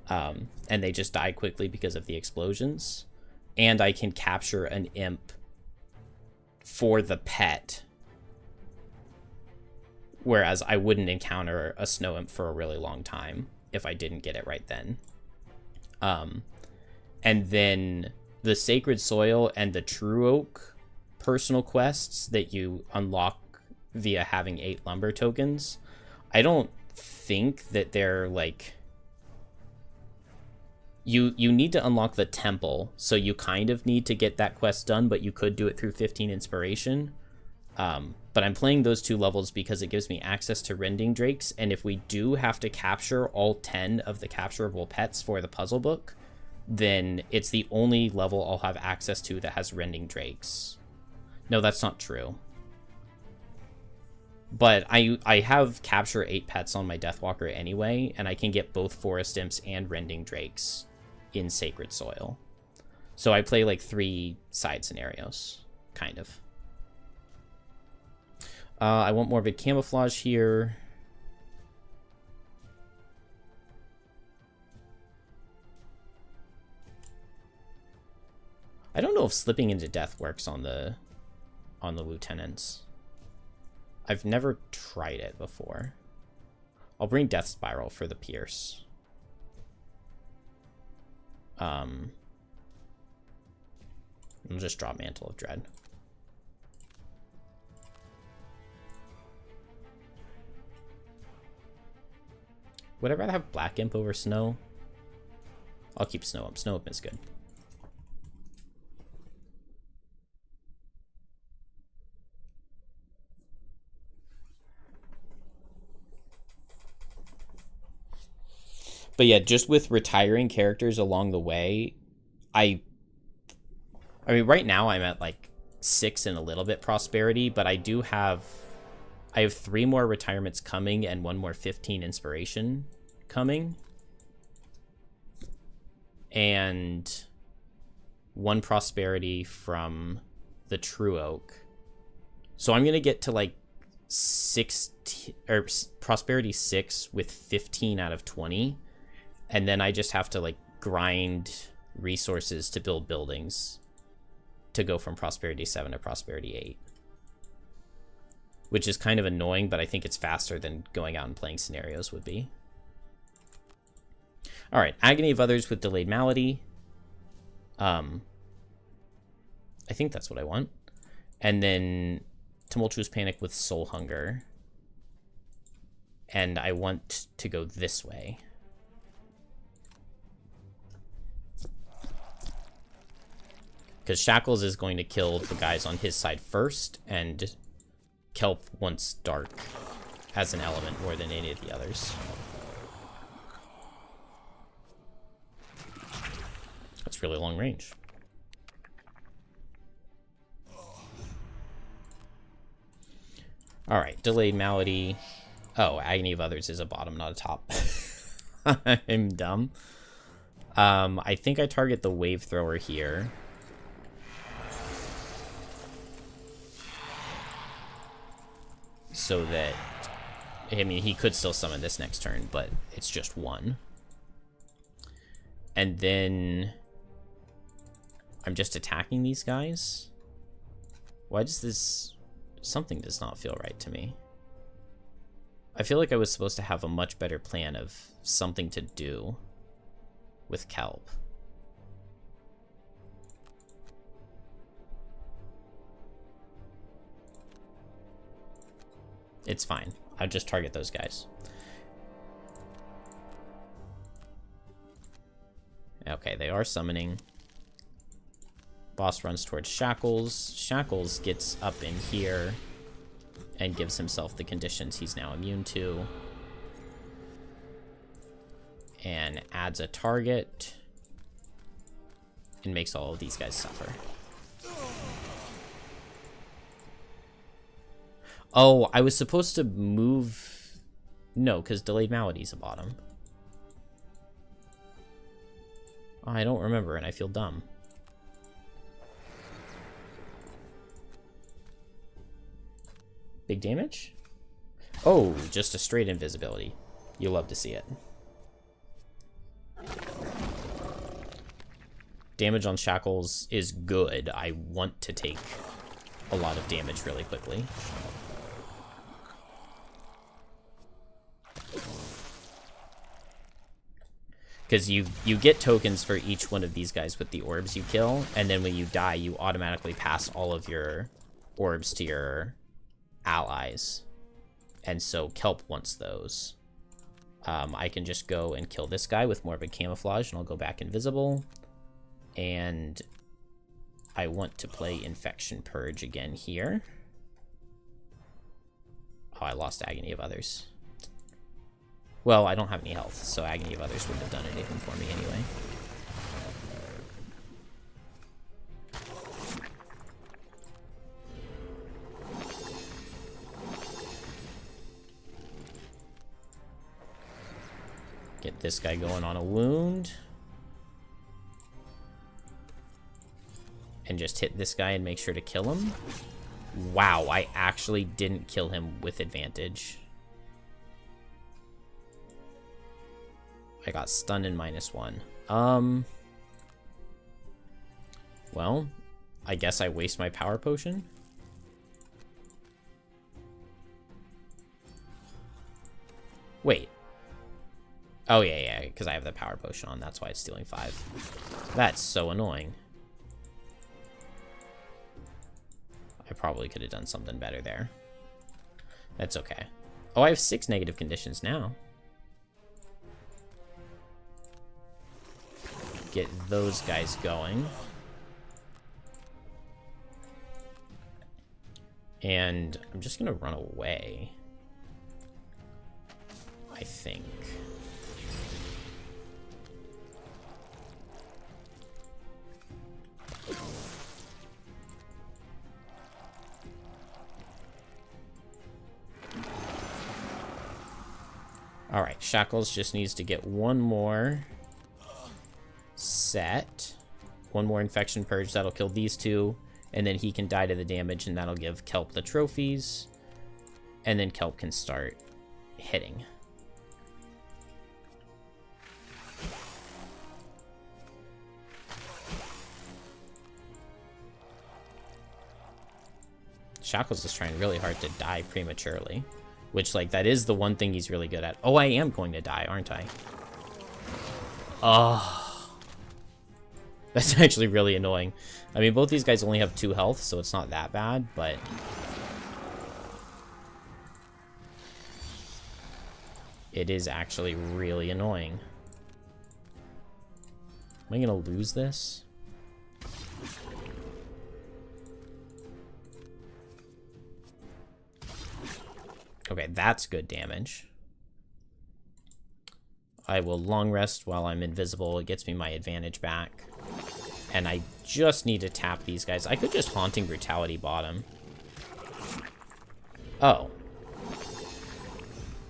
And they just die quickly because of the explosions. And I can capture an imp for the pet Whereas I wouldn't encounter a snow imp for a really long time if I didn't get it right then. And then the Sacred Soil and the True Oak personal quests that you unlock via having 8 lumber tokens, I don't think that they're like... You need to unlock the temple, so you kind of need to get that quest done, but you could do it through 15 inspiration. But I'm playing those 2 levels because it gives me access to Rending Drakes, and if we do have to capture all 10 of the capturable pets for the puzzle book, then it's the only level I'll have access to that has Rending Drakes. No, that's not true. But I have capture 8 pets on my Deathwalker anyway, and I can get both Forest Imps and Rending Drakes in Sacred Soil. So I play like 3 side scenarios, kind of. I want Morbid Camouflage here. I don't know if slipping into death works on the lieutenants. I've never tried it before. I'll bring Death Spiral for the Pierce. I'll just drop Mantle of Dread. Would I rather have Black Imp over Snow? I'll keep Snow Imp. Snow Imp is good. But yeah, just with retiring characters along the way, I mean, right now I'm at like 6 and a little bit prosperity, but I have 3 more retirements coming and 1 more 15 inspiration coming. And 1 prosperity from the True Oak. So I'm going to get to like 16 or prosperity 6 with 15 out of 20. And then I just have to like grind resources to build buildings to go from prosperity 7 to prosperity 8. Which is kind of annoying, but I think it's faster than going out and playing scenarios would be. All right, Agony of Others with Delayed Malady. I think that's what I want. And then Tumultuous Panic with Soul Hunger. And I want to go this way. Because Shackles is going to kill the guys on his side first, and Kelp wants Dark as an element more than any of the others. That's really long range. Alright, Delayed Malady. Oh, Agony of Others is a bottom, not a top. I'm dumb. I think I target the Wave Thrower here. So that, I mean, he could still summon this next turn, but it's just 1. And then I'm just attacking these guys. Why does this... Something does not feel right to me. I feel like I was supposed to have a much better plan of something to do with Kelp. It's fine. I'll just target those guys. Okay, they are summoning. Boss runs towards Shackles. Shackles gets up in here and gives himself the conditions he's now immune to. And adds a target. And makes all of these guys suffer. Oh, I was supposed to move... No, because Delayed Malady's a bottom. Oh, I don't remember, and I feel dumb. Big damage? Oh, just a straight invisibility. You'll love to see it. Damage on Shackles is good. I want to take a lot of damage really quickly. Because you get tokens for each one of these guys with the orbs you kill, and then when you die, you automatically pass all of your orbs to your allies. And so Kelp wants those. I can just go and kill this guy with more of a camouflage, and I'll go back invisible. And I want to play Infection Purge again here. Oh, I lost Agony of Others. Well, I don't have any health, so Agony of Others wouldn't have done anything for me anyway. Get this guy going on a wound. And just hit this guy and make sure to kill him. Wow, I actually didn't kill him with advantage. I got stunned in -1. Well, I guess I waste my power potion. Wait. Oh, yeah, because I have the power potion on. That's why it's stealing 5. That's so annoying. I probably could have done something better there. That's okay. Oh, I have 6 negative conditions now. Get those guys going. And I'm just gonna run away, I think. Alright, Shackles just needs to get one more set. One more Infection Purge, that'll kill these two. And then he can die to the damage, and that'll give Kelp the trophies. And then Kelp can start hitting. Shackles is trying really hard to die prematurely. Which, like, that is the one thing he's really good at. Oh, I am going to die, aren't I? Oh. That's actually really annoying. I mean, both these guys only have 2 health, so it's not that bad, but... it is actually really annoying. Am I gonna lose this? Okay, that's good damage. I will long rest while I'm invisible. It gets me my advantage back. And I just need to tap these guys. I could just Haunting Brutality bottom. Oh.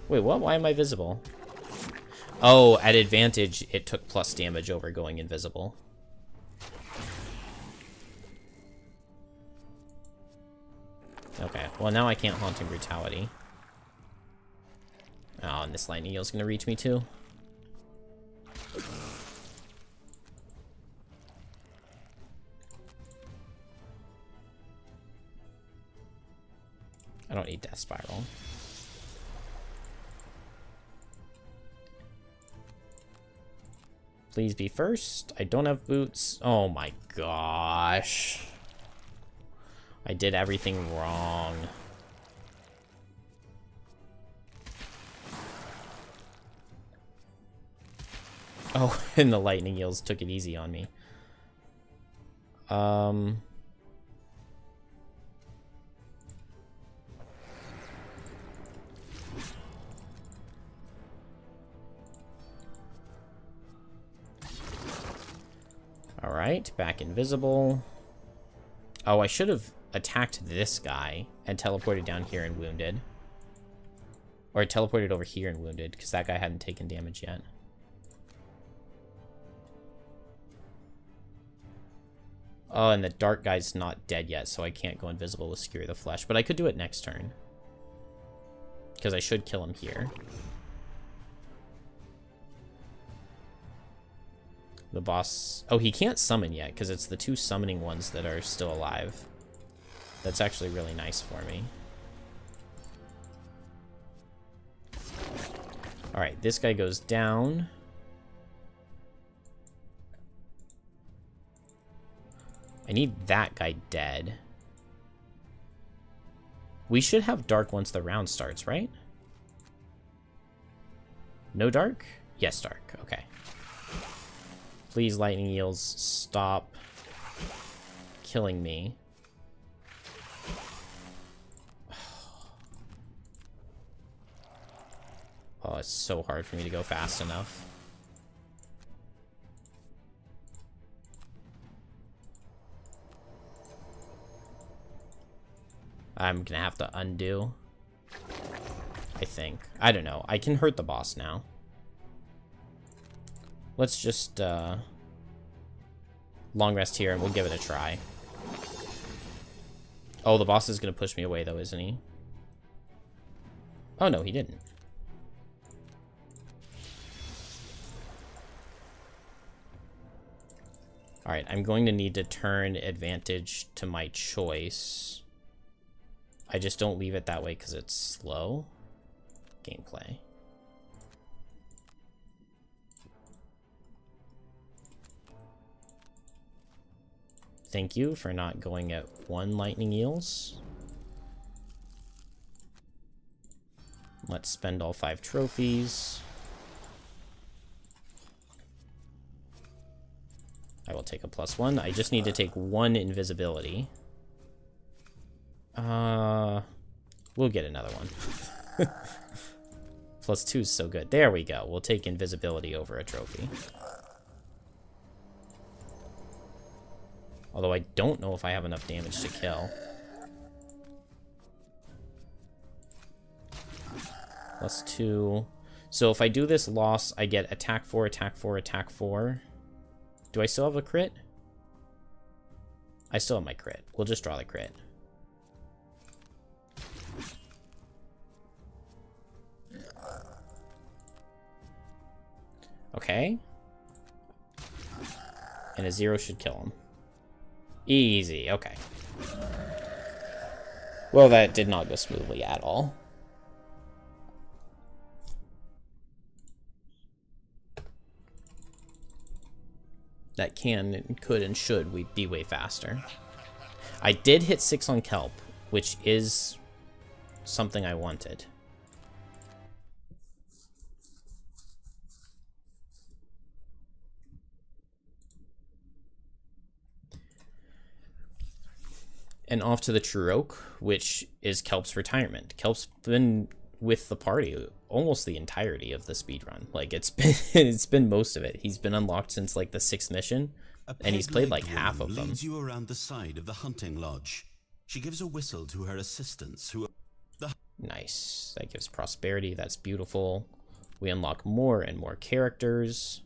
Wait, what? Why am I visible? Oh, at advantage, it took plus damage over going invisible. Okay, well now I can't Haunting Brutality. Oh, and this lightning eel's gonna reach me too. I don't need Death Spiral. Please be first. I don't have boots. Oh my gosh. I did everything wrong. Oh, and the lightning eels took it easy on me. Alright, back invisible. Oh, I should have attacked this guy and teleported down here and wounded. Or teleported over here and wounded, because that guy hadn't taken damage yet. Oh, and the dark guy's not dead yet, so I can't go invisible with Skewer the Flesh. But I could do it next turn. Because I should kill him here. The boss... oh, he can't summon yet, because it's the 2 summoning ones that are still alive. That's actually really nice for me. Alright, this guy goes down. I need that guy dead. We should have dark once the round starts, right? No dark? Yes, dark. Okay. Please, lightning eels, stop killing me. Oh, it's so hard for me to go fast enough. I'm gonna have to undo, I think. I don't know. I can hurt the boss now. Let's just long rest here and we'll give it a try. Oh, the boss is gonna push me away though, isn't he? Oh no, he didn't. Alright, I'm going to need to turn advantage to my choice. I just don't leave it that way because it's slow. Gameplay. Thank you for not going at 1 lightning eels. Let's spend all 5 trophies. I will take a +1. I just need to take 1 invisibility. We'll get another one. +2 is so good. There we go. We'll take invisibility over a trophy. Although I don't know if I have enough damage to kill. +2. So if I do this loss, I get attack 4, attack 4, attack 4. Do I still have a crit? I still have my crit. We'll just draw the crit. Okay. And a 0 should kill him. Easy, okay. Well, that did not go smoothly at all. That can and could and should we be way faster. I did hit 6 on Kelp, which is something I wanted. And off to the True Oak, which is Kelp's retirement. Kelp's been with the party almost the entirety of the speedrun. Like, it's been most of it. He's been unlocked since like the 6th mission, and he's played like half of them. Leads you around the side of the hunting lodge. She gives a whistle to her assistants who Nice. That gives prosperity. That's beautiful. We unlock more and more characters.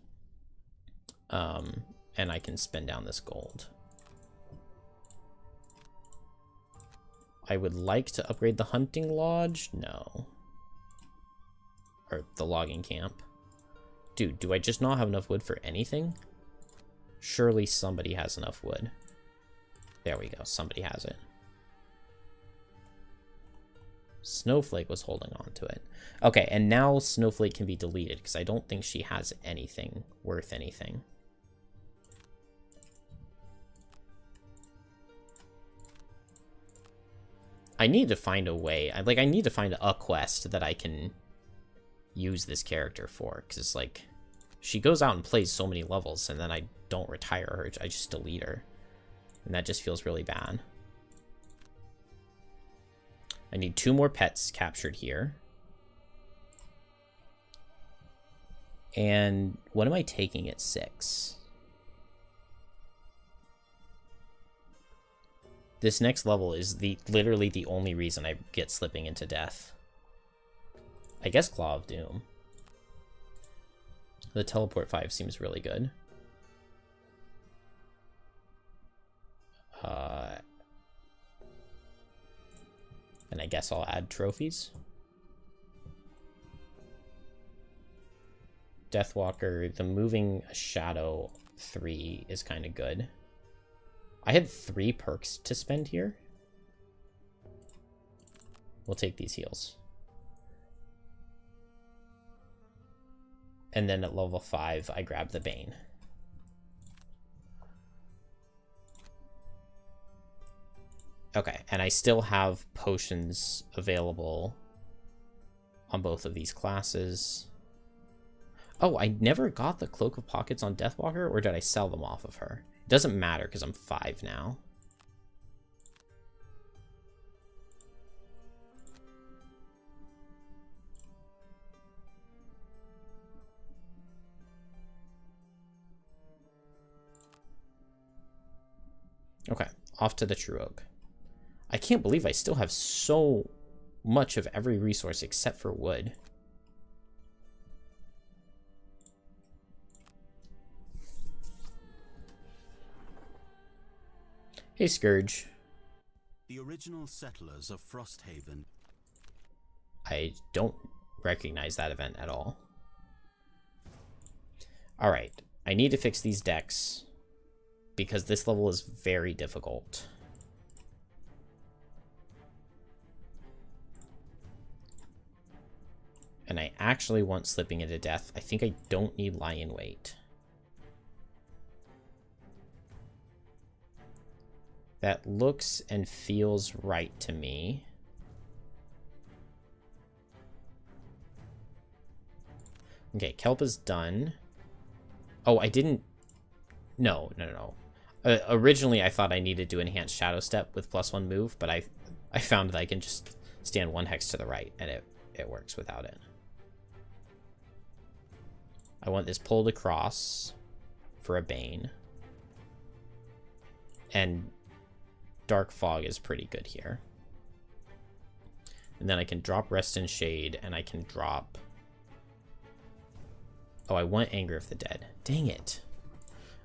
And I can spend down this gold. I would like to upgrade the hunting lodge. No. Or the logging camp. Dude, do I just not have enough wood for anything? Surely somebody has enough wood. There we go. Somebody has it. Snowflake was holding on to it. Okay, and now Snowflake can be deleted because I don't think she has anything worth anything. I need to find a way. I need to find a quest that I can use this character for, because it's like she goes out and plays so many levels and then I don't retire her. I just delete her, and that just feels really bad. I need 2 more pets captured here. And what am I taking at 6? This next level is literally the only reason I get slipping into death. I guess Claw of Doom. The teleport 5 seems really good. And I guess I'll add trophies. Deathwalker, the moving shadow 3 is kind of good. I had 3 perks to spend here. We'll take these heals. And then at level 5, I grab the Bane. Okay, and I still have potions available on both of these classes. Oh, I never got the Cloak of Pockets on Deathwalker, or did I sell them off of her? It doesn't matter because I'm 5 now. Okay, off to the True Oak. I can't believe I still have so much of every resource except for wood. Hey, Scourge. The original settlers of Frosthaven. I don't recognize that event at all. Alright, I need to fix these decks because this level is very difficult. And I actually want Slipping into Death. I think I don't need Lion Weight. That looks and feels right to me. Okay, Kelp is done. Oh, I didn't... No. Originally, I thought I needed to enhance Shadow Step with +1 move, but I found that I can just stand 1 hex to the right, and it works without it. I want this pulled across for a Bane. And Dark Fog is pretty good here. And then I can drop Rest in Shade, and I can drop... Oh, I want Anger of the Dead. Dang it.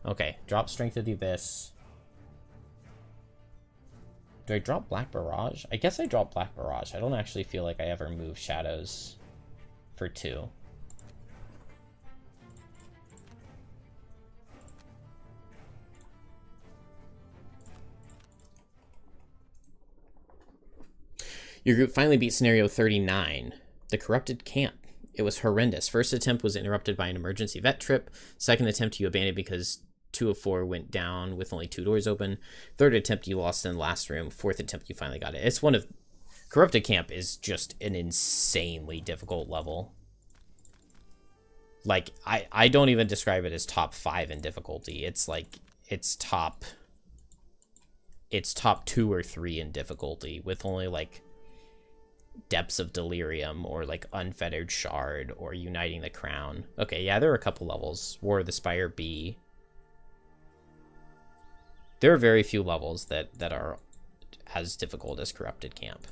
Okay, drop Strength of the Abyss. Do I drop Black Barrage? I guess I drop Black Barrage. I don't actually feel like I ever move Shadows for 2. Your group finally beat scenario 39, the Corrupted Camp. It was horrendous. First attempt was interrupted by an emergency vet trip. Second attempt you abandoned because 2 of 4 went down with only 2 doors open. Third attempt you lost in the last room. Fourth attempt you finally got it. It's one of... Corrupted Camp is just an insanely difficult level. Like, I don't even describe it as top 5 in difficulty. It's like, it's top 2 or 3 in difficulty with only like Depths of Delirium or like Unfettered Shard or Uniting the Crown. Okay, yeah, there are a couple levels. War of the Spire B. There are very few levels that are as difficult as Corrupted Camp.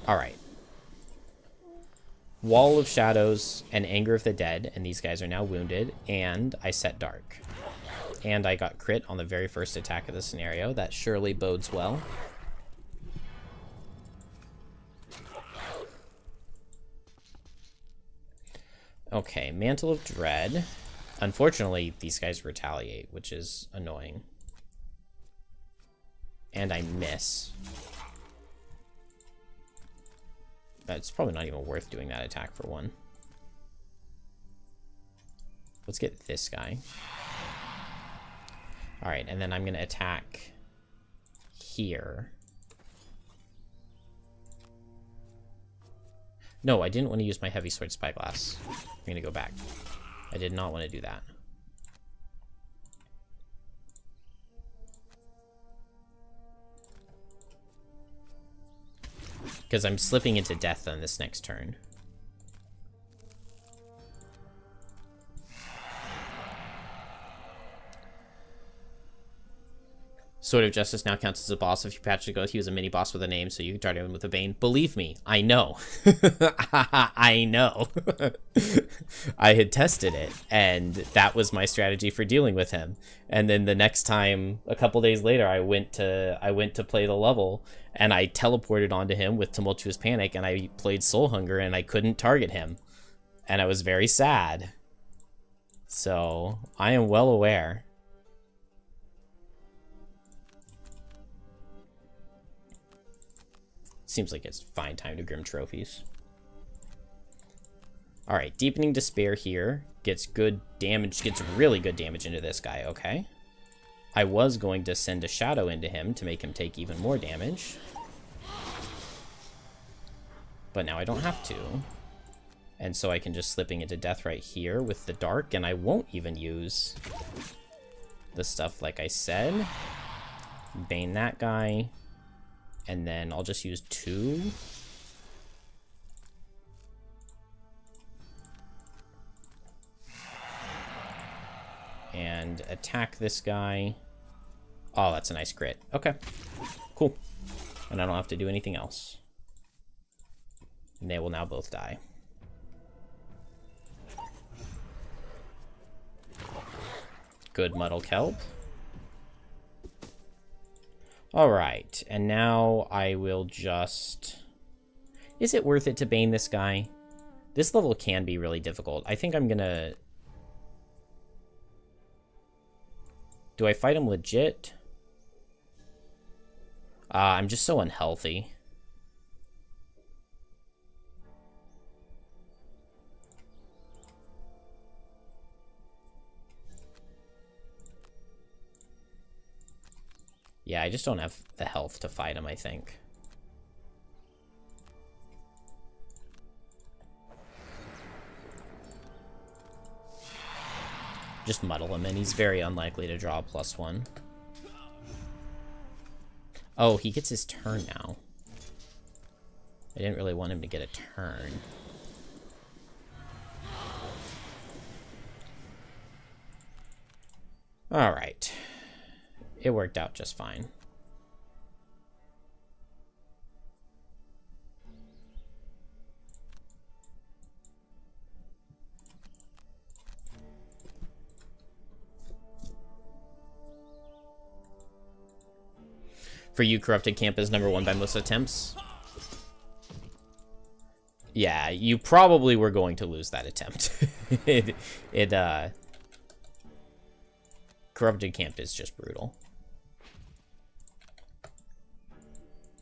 Alright. Wall of Shadows and Anger of the Dead, and these guys are now wounded, and I set Dark. And I got crit on the very first attack of the scenario. That surely bodes well. Okay, Mantle of Dread. Unfortunately, these guys retaliate, which is annoying. And I miss. It's probably not even worth doing that attack for 1. Let's get this guy. Alright, and then I'm going to attack here. No, I didn't want to use my Heavy Sword Spyglass. I'm going to go back. I did not want to do that. Because I'm slipping into death on this next turn. Sword of Justice now counts as a boss. If you patch the goat, he was a mini boss with a name, so you can target him with a Bane. Believe me, I know. I know. I had tested it, and that was my strategy for dealing with him. And then the next time, a couple days later, I went to play the level, and I teleported onto him with Tumultuous Panic, and I played Soul Hunger, and I couldn't target him. And I was very sad. So, I am well aware. Seems like it's fine time to Grim Trophies. Alright, Deepening Despair here. Gets good damage, gets really good damage into this guy, okay. I was going to send a Shadow into him to make him take even more damage. But now I don't have to. And so I can just Slipping into Death right here with the Dark, and I won't even use the stuff like I said. Bane that guy. And then I'll just use 2. And attack this guy. Oh, that's a nice crit. Okay, cool. And I don't have to do anything else. And they will now both die. Good Muddle Kelp. Alright, and now I will just... Is it worth it to Bane this guy? This level can be really difficult. I think I'm gonna... Do I fight him legit? I'm just so unhealthy. Yeah, I just don't have the health to fight him, I think. Just muddle him, and he's very unlikely to draw a +1. Oh, he gets his turn now. I didn't really want him to get a turn. Alright. It worked out just fine. For you, Corrupted Camp is #1 by most attempts. Yeah, you probably were going to lose that attempt. Corrupted Camp is just brutal.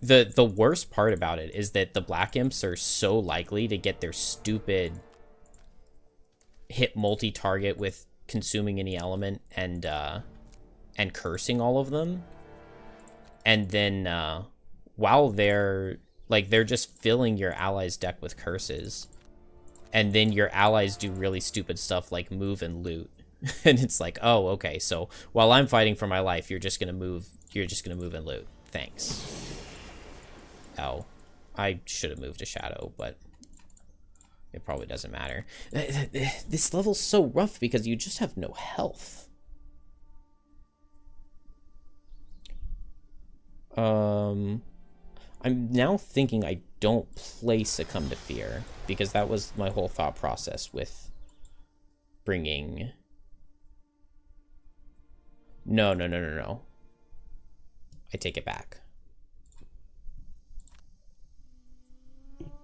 The worst part about it is that the Black Imps are so likely to get their stupid hit multi-target with consuming any element and cursing all of them. And then while they're just filling your allies' deck with curses, and then your allies do really stupid stuff like move and loot. And it's like, oh, okay, so while I'm fighting for my life, you're just gonna move and loot. Thanks. Oh, I should have moved a Shadow, but it probably doesn't matter. This level's so rough because you just have no health. I'm now thinking I don't play Succumb to Fear, because that was my whole thought process with bringing... No. I take it back.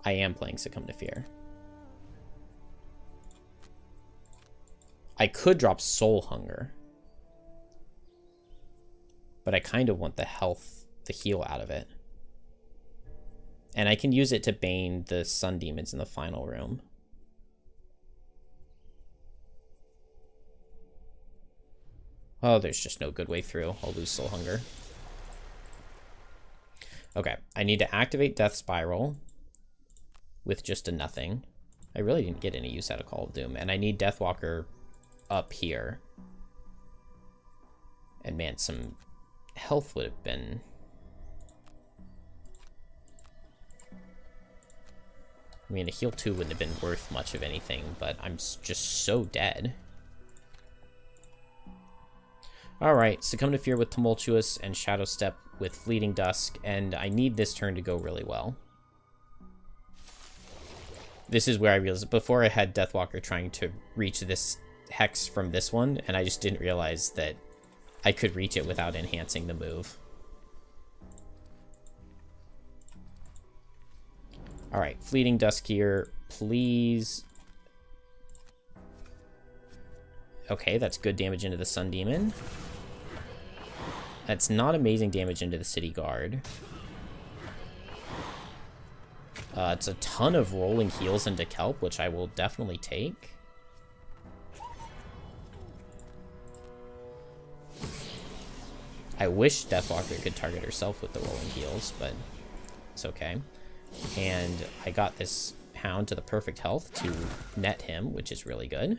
I am playing Succumb to Fear. I could drop Soul Hunger, but I kind of want the health, the heal out of it. And I can use it to bane the Sun Demons in the final room. Oh, there's just no good way through. I'll lose Soul Hunger. Okay, I need to activate Death Spiral with just a nothing. I really didn't get any use out of Call of Doom. And I need Deathwalker up here. And man, some health would have been... I mean, a heal 2 wouldn't have been worth much of anything, but I'm just so dead. Alright, Succumb to Fear with Tumultuous and Shadow Step with Fleeting Dusk, and I need this turn to go really well. This is where I realized, before I had Deathwalker trying to reach this Hex from this one, and I just didn't realize that I could reach it without enhancing the move. Alright, Fleeting Dusk here, please. Okay, that's good damage into the Sun Demon. That's not amazing damage into the City Guard. It's a ton of rolling heals into Kelp, which I will definitely take. I wish Deathwalker could target herself with the rolling heals, but it's okay. And I got this Hound to the perfect health to net him, which is really good.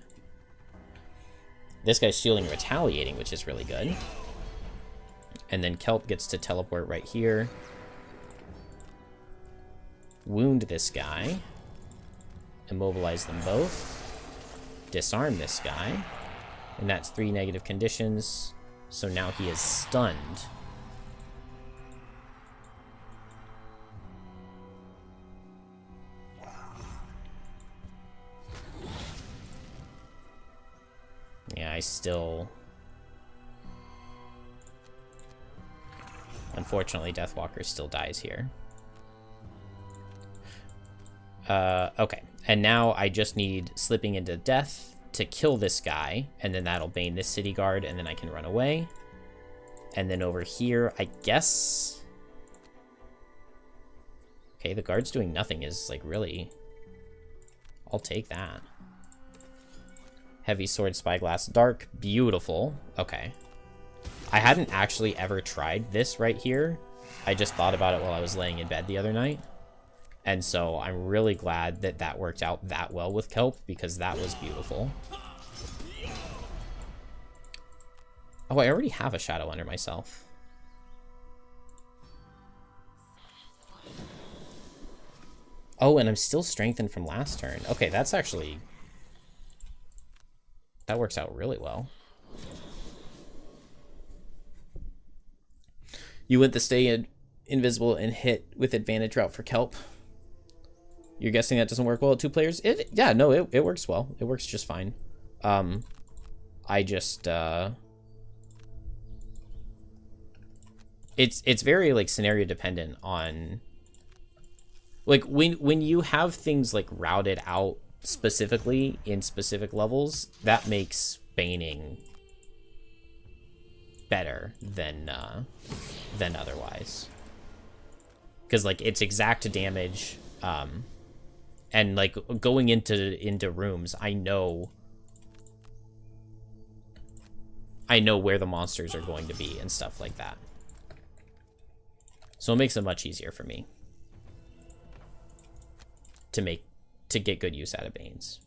This guy's shielding retaliating, which is really good. And then Kelp gets to teleport right here. Wound this guy. Immobilize them both. Disarm this guy. And that's 3 negative conditions. So now he is stunned. Yeah, I still... Unfortunately, Deathwalker still dies here. Okay. And now I just need Slipping into Death to kill this guy, and then that'll bane this city guard, and then I can run away. And then over here, I guess... Okay, the guard's doing nothing is, like, really... I'll take that. Heavy Sword, Spyglass, Dark, beautiful. Okay. I hadn't actually ever tried this right here. I just thought about it while I was laying in bed the other night. And so I'm really glad that that worked out that well with Kelp, because that was beautiful. Oh, I already have a Shadow under myself. Oh, and I'm still strengthened from last turn. Okay, that's actually... That works out really well. You went to stay invisible and hit with advantage route for Kelp. You're guessing that doesn't work well at 2 players? Yeah, no, it works well. It works just fine. I just it's very like scenario dependent on like when you have things like routed out specifically in specific levels, that makes baning better than otherwise, because like it's exact damage, and like going into rooms, I know where the monsters are going to be and stuff like that, so it makes it much easier for me to get good use out of Banes.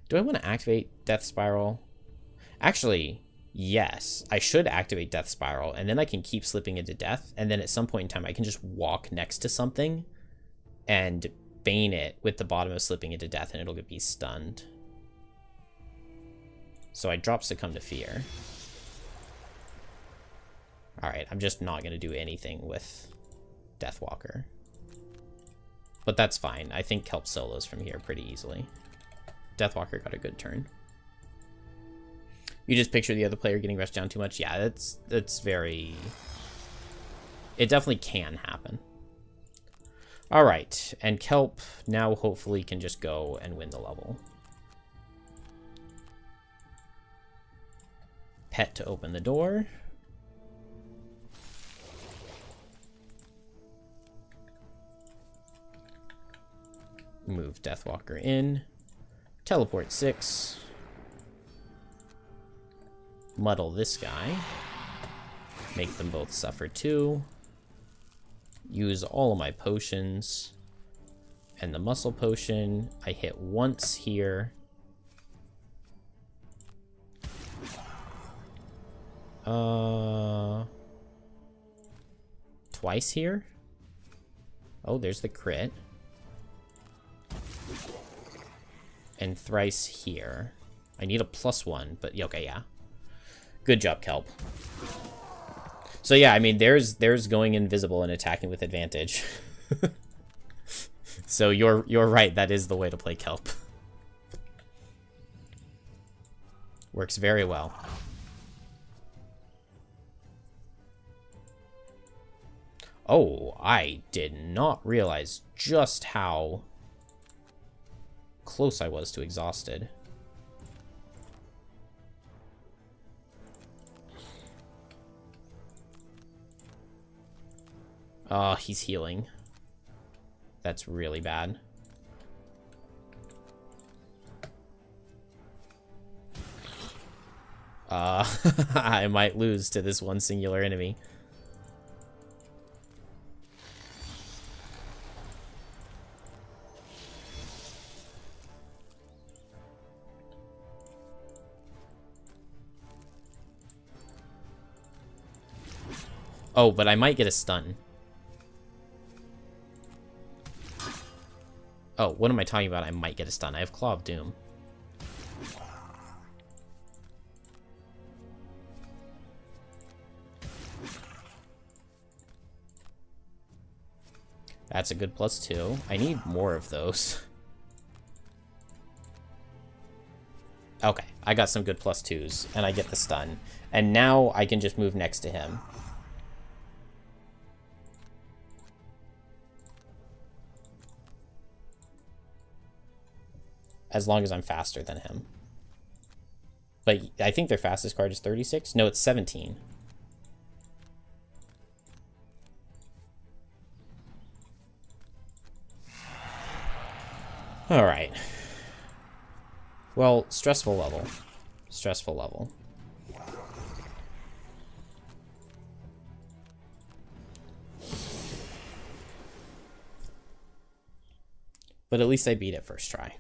Do I want to activate Death Spiral? Actually, yes, I should activate Death Spiral, and then I can keep slipping into death, and then at some point in time I can just walk next to something and bane it with the bottom of slipping into death, and it'll be stunned. So I drop Succumb to Fear. Alright, I'm just not going to do anything with Deathwalker. But that's fine. I think Kelp solos from here pretty easily. Deathwalker got a good turn. You just picture the other player getting rushed down too much? Yeah, that's very... It definitely can happen. Alright, and Kelp now hopefully can just go and win the level. Pet to open the door. Move Deathwalker in. Teleport 6. Muddle this guy. Make them both suffer 2. Use all of my potions. And the muscle potion. I hit once here. Twice here? Oh, there's the crit. And thrice here. I need a +1, but okay, yeah. Good job, Kelp. So yeah, I mean, there's going invisible and attacking with advantage. So you're right, that is the way to play Kelp. Works very well. Oh, I did not realize just how close I was to exhausted. Oh, he's healing. That's really bad. I might lose to this one singular enemy. Oh, but I might get a stun. Oh, what am I talking about? I might get a stun. I have Claw of Doom. That's a good +2. I need more of those. Okay, I got some good +2s, and I get the stun. And now I can just move next to him. As long as I'm faster than him. But I think their fastest card is 36? No, it's 17. Alright. Well, stressful level. Stressful level. But at least I beat it first try.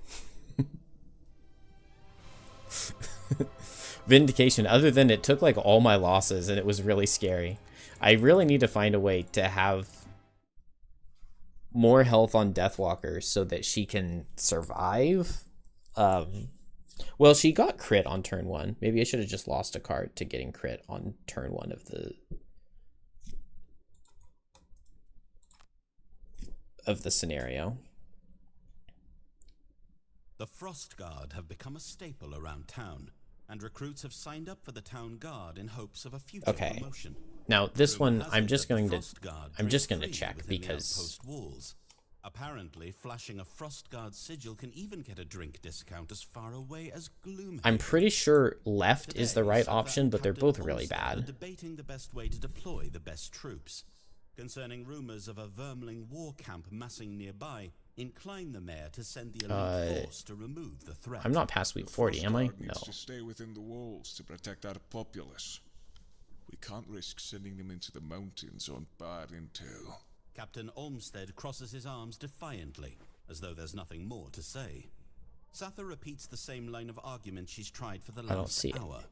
Vindication, other than it took like all my losses and it was really scary. I really need to find a way to have more health on Deathwalker so that she can survive. Well, she got crit on turn 1. Maybe I should have just lost a card to getting crit on turn 1 of the scenario. The Frost Guard have become a staple around town, and recruits have signed up for the town guard in hopes of a future promotion. Now this one I'm just going to check because walls. Apparently, flashing a Frost Guard sigil can even get a drink discount as far away as Gloomhaven. I'm pretty sure left is the right option, but they're both really bad. Debating the best way to deploy the best troops. Concerning rumors of a vermling war camp massing nearby, incline the mayor to send the elite force to remove the threat. I'm not past week 40, am I? No. Needs to stay within the walls to protect our populace. We can't risk sending them into the mountains on bad intel. Captain Olmsted crosses his arms defiantly, as though there's nothing more to say. Sather repeats the same line of argument she's tried for the last hour.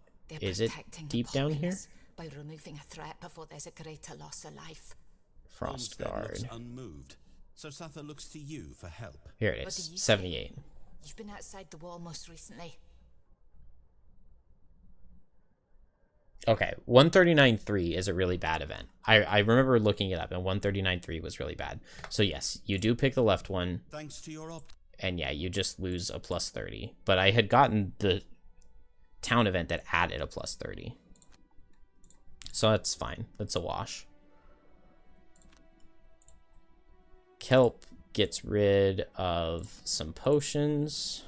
Is it deep down here? By removing a threat before there's a greater loss of life. Frost Guard. Looks unmoved, so Sather looks to you for help. Here it is, 78. You've been outside the wall most recently. Okay, 139.3 is a really bad event. I remember looking it up, and 139.3 was really bad. So yes, you do pick the left one. Thanks to your and yeah, you just lose a +30. But I had gotten the town event that added a +30. So that's fine. That's a wash. Kelp gets rid of some potions.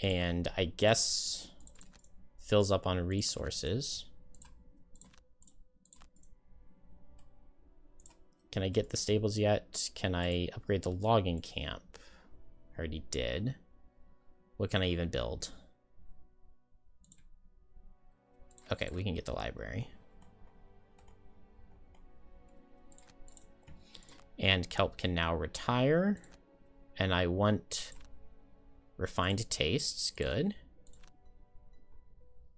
And I guess fills up on resources. Can I get the stables yet? Can I upgrade the logging camp? I already did. What can I even build? Okay, we can get the library. And Kelp can now retire. And I want refined tastes. Good.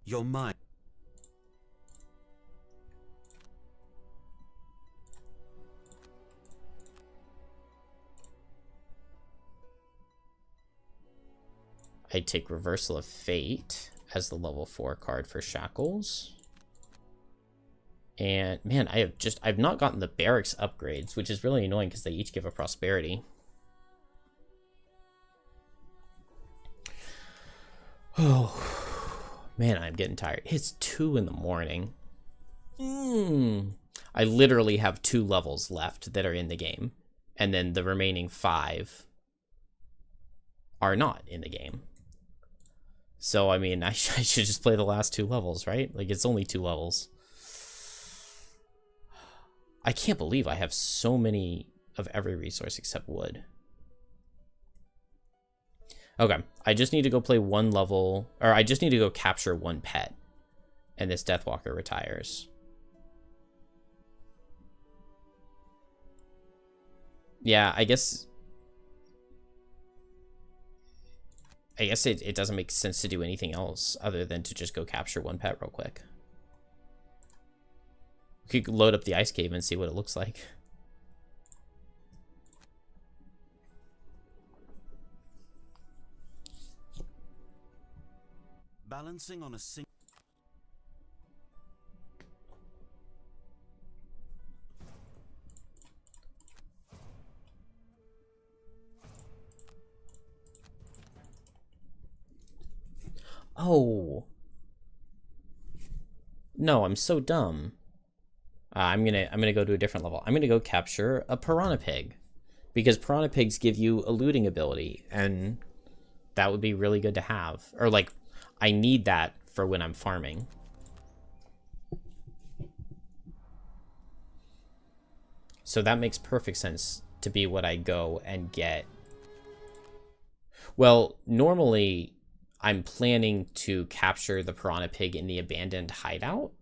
Your mind. I take Reversal of Fate as the level 4 card for Shackles. And man, I've not gotten the barracks upgrades, which is really annoying because they each give a prosperity. Oh man, I'm getting tired. It's 2 in the morning. I literally have 2 levels left that are in the game, and then the remaining 5 are not in the game. So, I mean, I should just play the last 2 levels, right? Like, it's only 2 levels. I can't believe I have so many of every resource except wood. Okay, I just need to go play 1 level, or I just need to go capture 1 pet, and this Deathwalker retires. Yeah, I guess it doesn't make sense to do anything else other than to just go capture 1 pet real quick. We could load up the ice cave and see what it looks like. Balancing on a single. Oh. No, I'm so dumb. I'm gonna go to a different level. I'm gonna go capture a piranha pig, because piranha pigs give you a looting ability, and that would be really good to have. Or like, I need that for when I'm farming. So that makes perfect sense to be what I go and get. Well, normally I'm planning to capture the piranha pig in the abandoned hideout.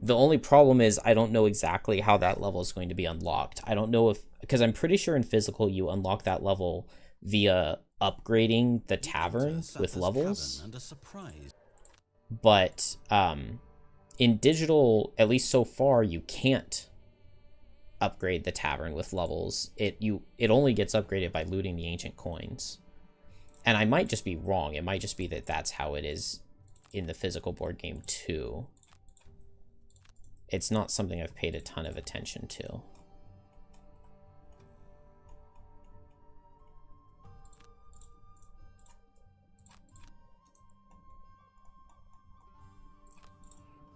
The only problem is I don't know exactly how that level is going to be unlocked. I don't know if, because I'm pretty sure in physical you unlock that level via upgrading the tavern with levels. But in digital, at least so far, you can't upgrade the tavern with levels. It only gets upgraded by looting the ancient coins. And I might just be wrong. It might just be that that's how it is in the physical board game too. It's not something I've paid a ton of attention to.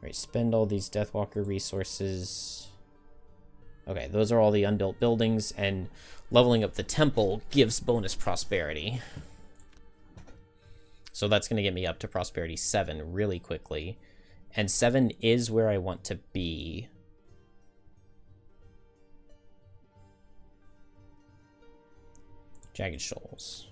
Right, spend all these Deathwalker resources. Okay, those are all the unbuilt buildings, and leveling up the temple gives bonus prosperity. So that's going to get me up to prosperity 7 really quickly. And 7 is where I want to be. Jagged Shoals.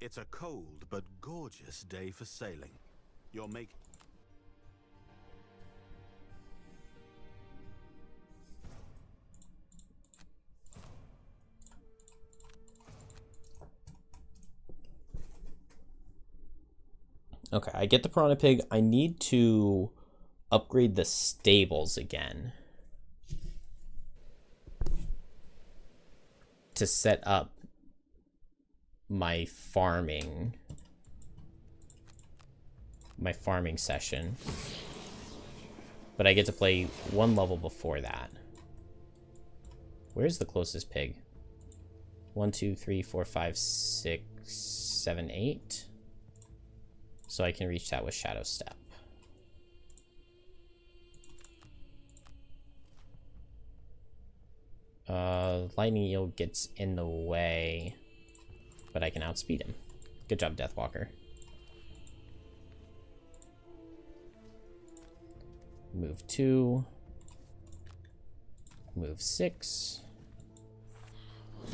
It's a cold but gorgeous day for sailing. You're making... Okay, I get the piranha pig. I need to upgrade the stables again to set up my farming session. But I get to play 1 level before that. Where's the closest pig? 1, 2, 3, 4, 5, 6, 7, 8. So I can reach that with Shadow Step. Lightning Eel gets in the way, but I can outspeed him. Good job, Deathwalker. Move 2. Move 6.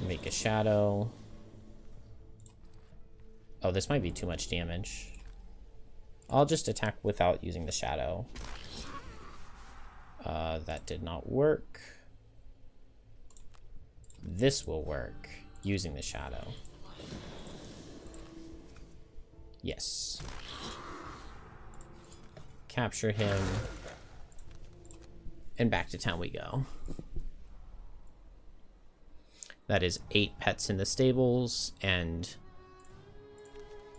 Make a shadow. Oh, this might be too much damage. I'll just attack without using the shadow. That did not work. This will work using the shadow. Yes. Capture him. And back to town we go. That is 8 pets in the stables and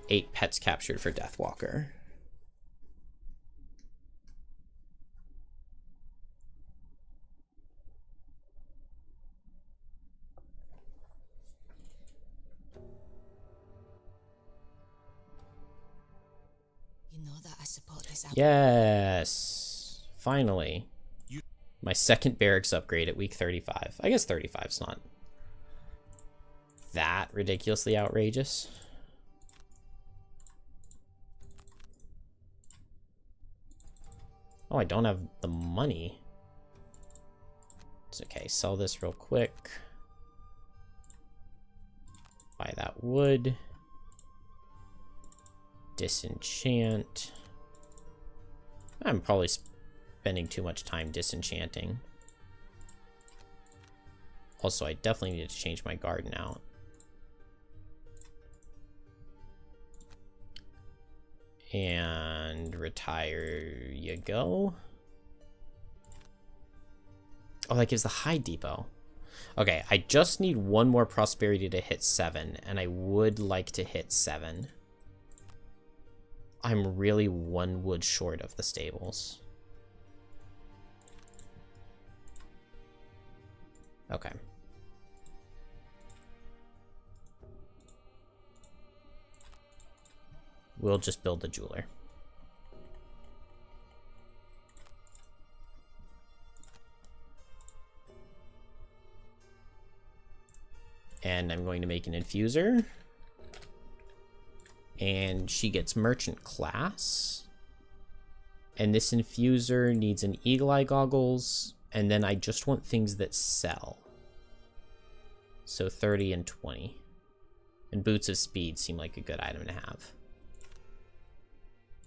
8 pets captured for Deathwalker. You know that I support this album. Yes. Finally. My second barracks upgrade at week 35. I guess 35's that ridiculously outrageous. Oh, I don't have the money. It's okay. Sell this real quick. Buy that wood. Disenchant. I'm probably spending too much time disenchanting. Also, I definitely need to change my garden out. And retire you go. Oh, that gives the hide depot. Okay, I just need one more prosperity to hit 7, and I would like to hit 7. I'm really 1 wood short of the stables. Okay. We'll just build the jeweler. And I'm going to make an infuser. And she gets merchant class. And this infuser needs an eagle eye goggles. And then I just want things that sell. So 30 and 20. And boots of speed seem like a good item to have.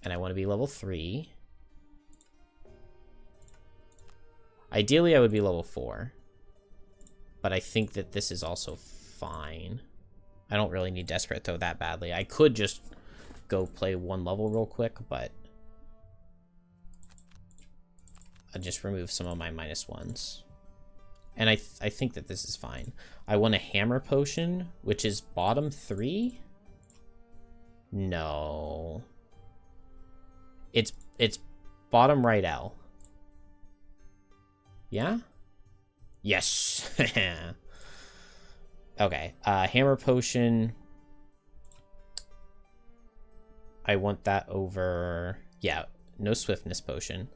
And I want to be level 3. Ideally, I would be level 4. But I think that this is also fine. I don't really need Desperate, though, that badly. I could just go play 1 level real quick, but I'll just remove some of my -1s. And I think that this is fine. I want a hammer potion, which is bottom 3? No. It's bottom right L. Yeah? Yes. Okay, hammer potion. I want that over, yeah, no swiftness potion.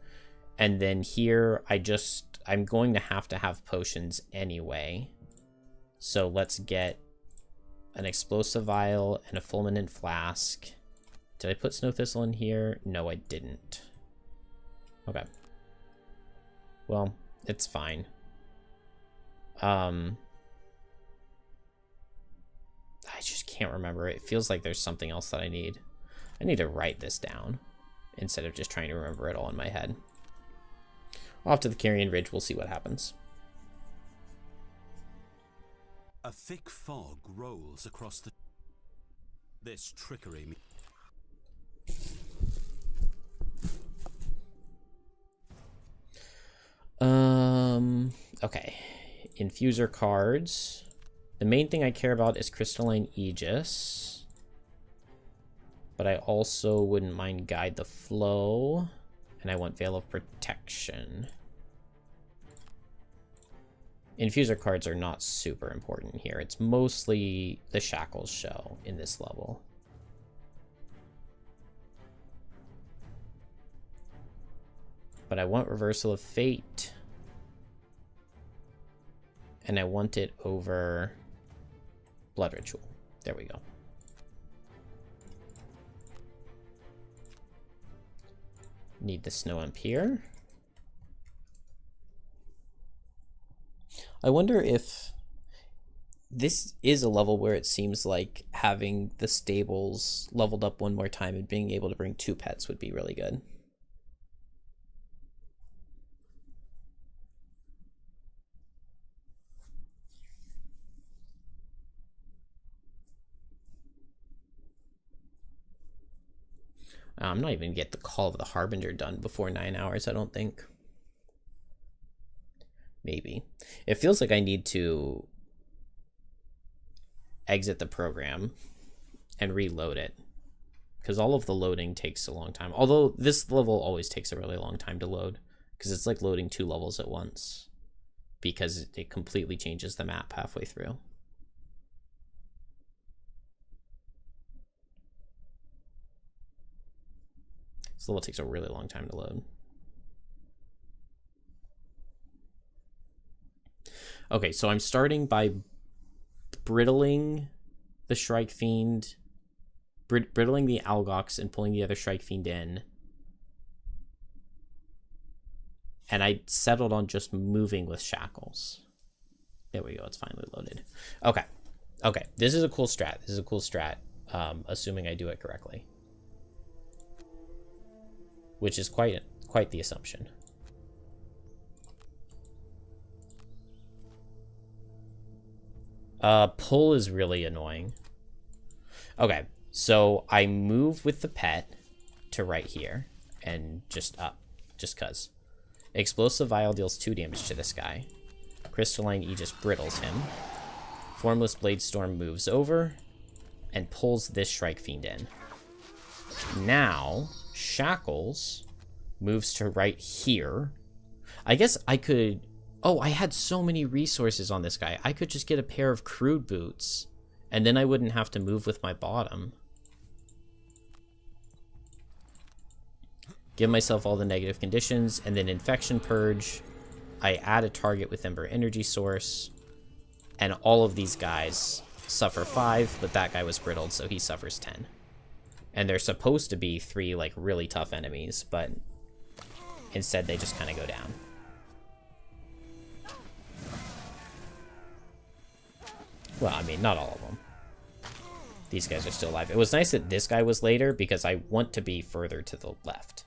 And then here, I'm going to have potions anyway. So let's get an explosive vial and a fulminant flask. Did I put snow thistle in here? No, I didn't. Okay. Well, it's fine. I just can't remember. It feels like there's something else that I need. I need to write this down instead of just trying to remember it all in my head. Off to the Carrion Ridge, we'll see what happens. A thick fog rolls across the... This trickery... Okay. Infuser cards. The main thing I care about is Crystalline Aegis. But I also wouldn't mind Guide the Flow. And I want Veil of Protection. Infuser cards are not super important here. It's mostly the Shackles show in this level. But I want Reversal of Fate. And I want it over Blood Ritual. There we go. Need the Snow Imp here. I wonder if this is a level where it seems like having the stables leveled up 1 more time and being able to bring 2 pets would be really good. I'm not even gonna get the Call of the Harbinger done before 9 hours, I don't think. Maybe. It feels like I need to exit the program and reload it, because all of the loading takes a long time. Although this level always takes a really long time to load, because it's like loading 2 levels at once, because it completely changes the map halfway through. This level takes a really long time to load. Okay, so I'm starting by brittling the Shrike Fiend, brittling the Algox and pulling the other Shrike Fiend in. And I settled on just moving with Shackles. There we go. It's finally loaded. Okay. Okay. This is a cool strat. This is a cool strat. Assuming I do it correctly. Which is quite the assumption. Pull is really annoying. Okay. So I move with the pet to right here and just up. Just cuz. Explosive Vial deals 2 damage to this guy. Crystalline Aegis brittles him. Formless Blade Storm moves over and pulls this Shrike Fiend in. Now, Shackles moves to right here. I guess I could... Oh, I had so many resources on this guy. I could just get a pair of crude boots, and then I wouldn't have to move with my bottom. Give myself all the negative conditions, and then Infection Purge. I add a target with Ember Energy Source, and all of these guys suffer 5, but that guy was brittled, so he suffers 10. And they're supposed to be 3, like, really tough enemies, but instead they just kind of go down. Well, I mean, not all of them. These guys are still alive. It was nice that this guy was later, because I want to be further to the left.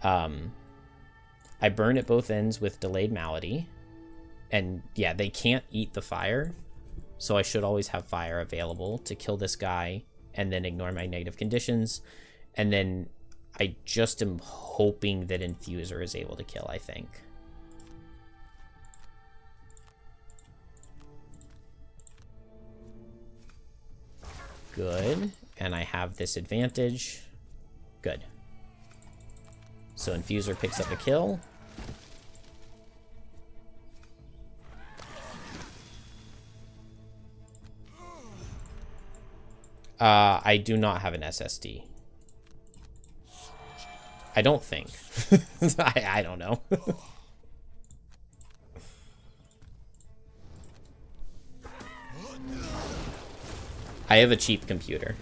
I burn at both ends with Delayed Malady. And yeah, they can't eat the fire. So I should always have fire available to kill this guy and then ignore my negative conditions. And then I just am hoping that Infuser is able to kill, I think. Good. And I have this advantage. Good. So Infuser picks up a kill. I do not have an SSD. I don't think. I don't know. I have a cheap computer.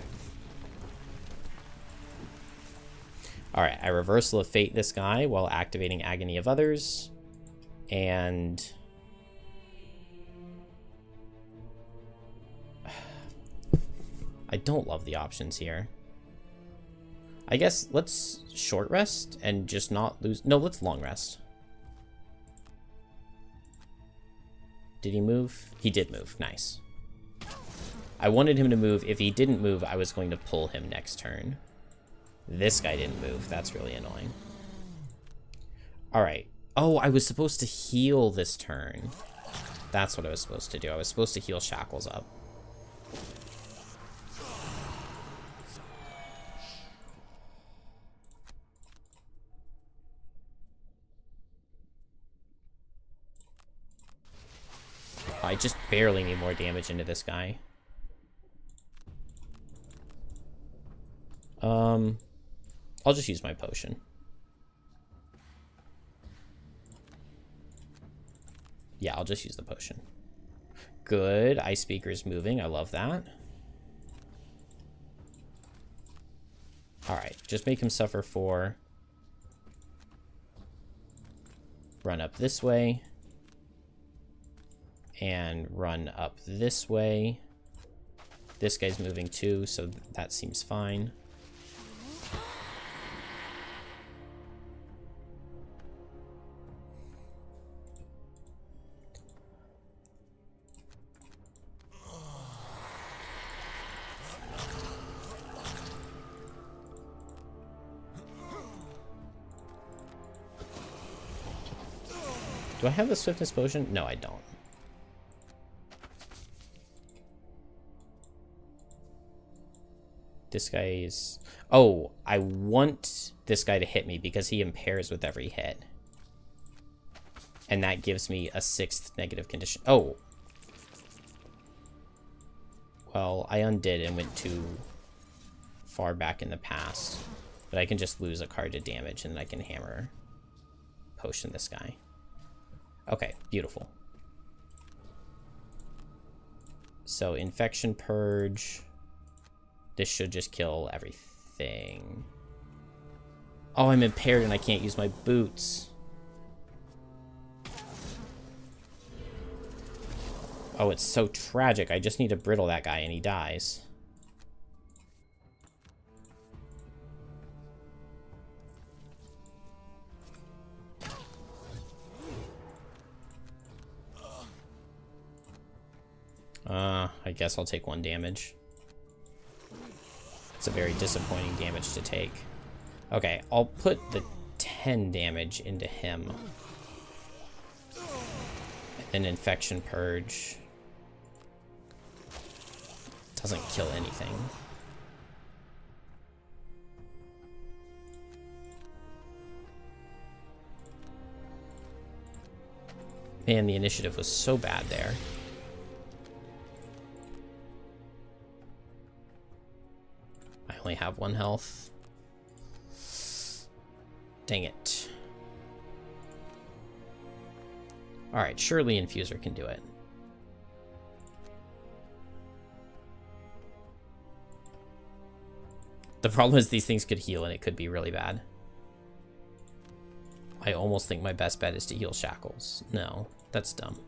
Alright, I Reversal of Fate this guy while activating Agony of Others. And... I don't love the options here. I guess let's short rest and just not lose... No, let's long rest. Did he move? He did move. Nice. I wanted him to move. If he didn't move, I was going to pull him next turn. This guy didn't move. That's really annoying. Alright. Oh, I was supposed to heal this turn. That's what I was supposed to do. I was supposed to heal Shackles up. I just barely need more damage into this guy. I'll just use my potion. Yeah, I'll just use the potion. Good. Ice Speaker is moving. I love that. Alright, just make him suffer 4. Run up this way. And run up this way. This guy's moving too, so that seems fine. Do I have the Swiftness potion? No, I don't. This guy is... Oh, I want this guy to hit me because he impairs with every hit. And that gives me a 6th negative condition. Oh. Well, I undid and went too far back in the past. But I can just lose a card to damage and I can hammer potion this guy. Okay, beautiful. So infection purge. This should just kill everything. Oh, I'm impaired and I can't use my boots. Oh, it's so tragic. I just need to brittle that guy and he dies. I guess I'll take 1 damage. It's a very disappointing damage to take. Okay, I'll put the 10 damage into him. And infection purge. Doesn't kill anything. Man, the initiative was so bad there. I only have 1 health. Dang it. Alright, surely Infuser can do it. The problem is these things could heal and it could be really bad. I almost think my best bet is to heal Shackles. No, that's dumb.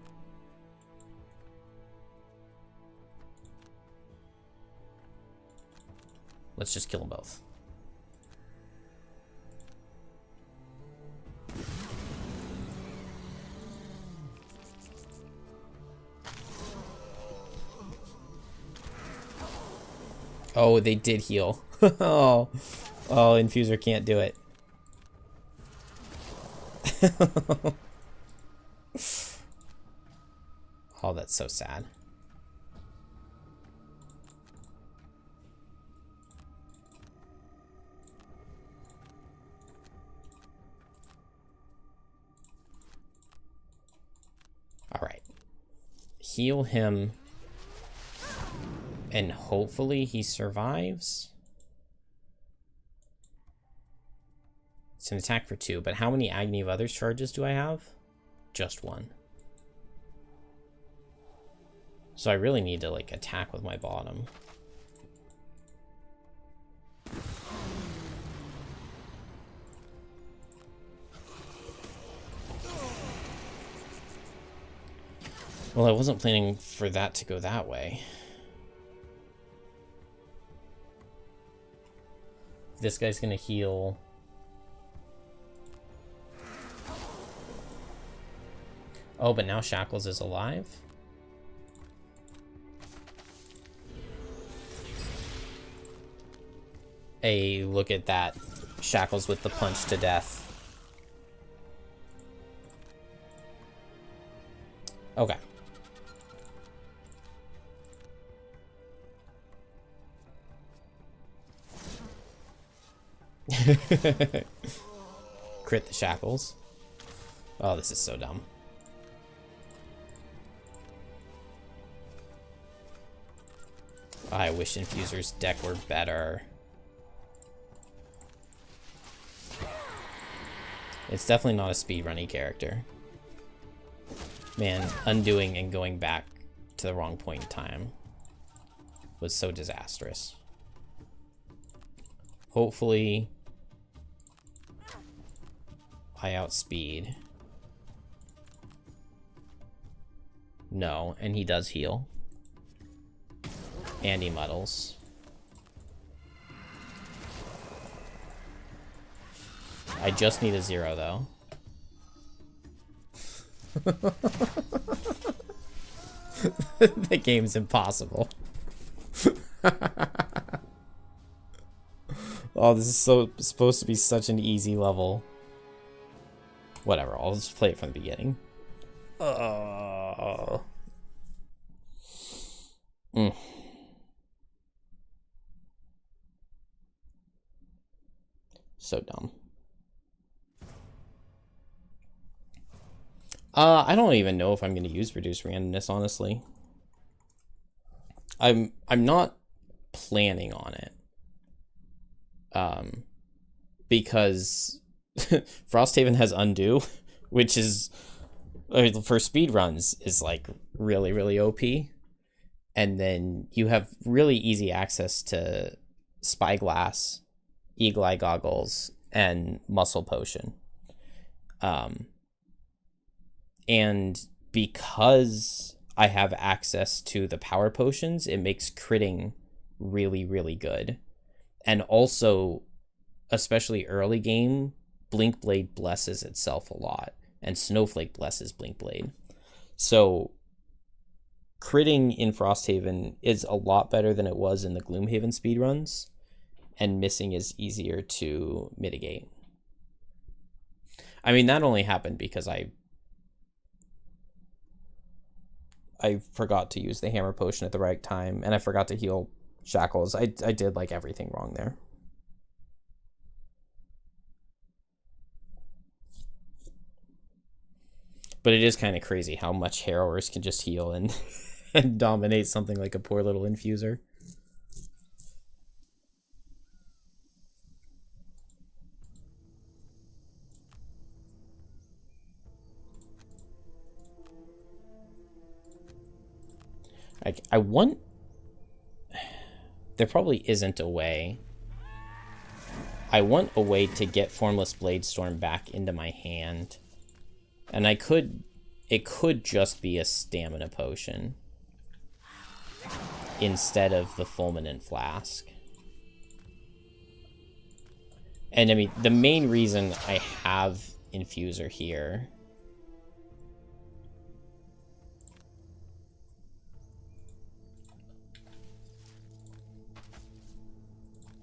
Let's just kill them both. Oh, they did heal. Oh, Infuser can't do it. Oh, that's so sad. All right. Heal him. And hopefully he survives. It's an attack for 2, but how many Agony of Others charges do I have? Just 1. So I really need to, like, attack with my bottom. Well, I wasn't planning for that to go that way. This guy's gonna heal. Oh, but now Shackles is alive? Hey, look at that. Shackles with the punch to death. Okay. Crit the Shackles. Oh, this is so dumb. I wish Infuser's deck were better. It's definitely not a speedrunny character. Man, undoing and going back to the wrong point in time was so disastrous. Hopefully, I outspeed. No, and he does heal. And he muddles. I just need a 0, though. The game's impossible. Oh, this is supposed to be such an easy level. Whatever, I'll just play it from the beginning. So dumb. I don't even know if I'm going to use reduced randomness, honestly. I'm not planning on it. Because Frosthaven has undo, which is for speedruns is like really, really OP. And then you have really easy access to Spyglass, Eagle Eye Goggles, and Muscle Potion. And because I have access to the power potions, it makes critting really, really good. And also, especially early game, Blink Blade blesses itself a lot, and Snowflake blesses Blink Blade. So critting in Frosthaven is a lot better than it was in the Gloomhaven speedruns, and missing is easier to mitigate. I mean, that only happened because I forgot to use the hammer potion at the right time, and I forgot to heal Shackles. I did like everything wrong there. But it is kind of crazy how much Harrowers can just heal and, and dominate something like a poor little Infuser. I want... There probably isn't a way. I want a way to get Formless Bladestorm back into my hand. And it could just be a stamina potion instead of the Fulminant Flask. And I mean, the main reason I have Infuser here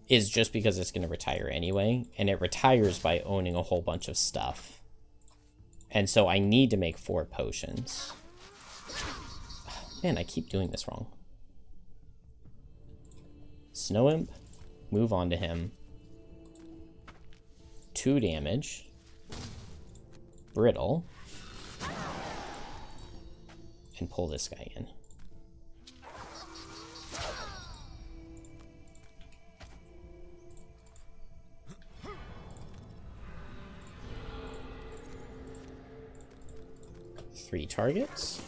is just because it's going to retire anyway, and it retires by owning a whole bunch of stuff. And so I need to make 4 potions. Man, I keep doing this wrong. Snow Imp, move on to him. 2 damage. Brittle. And pull this guy in. Three targets.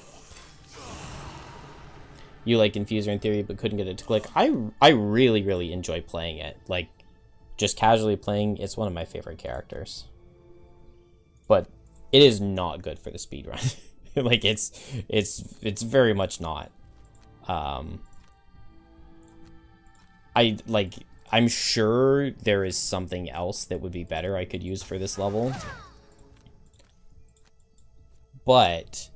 You like Infuser in theory, but couldn't get it to click. I really, really enjoy playing it. Like, just casually playing, it's one of my favorite characters. But it is not good for the speedrun. Like, it's very much not. I'm sure there is something else that would be better I could use for this level. But,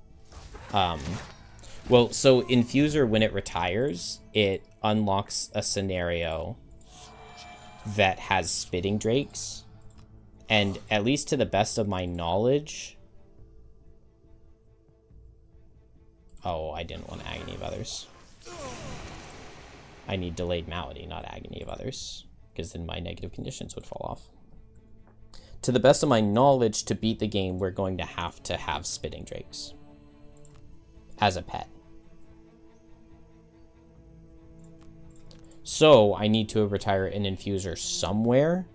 well, so Infuser, when it retires, it unlocks a scenario that has Spitting Drakes. And at least to the best of my knowledge... Oh, I didn't want Agony of Others. I need Delayed Malady, not Agony of Others, because then my negative conditions would fall off. To the best of my knowledge, to beat the game, we're going to have Spitting Drakes as a pet. So I need to retire an Infuser somewhere,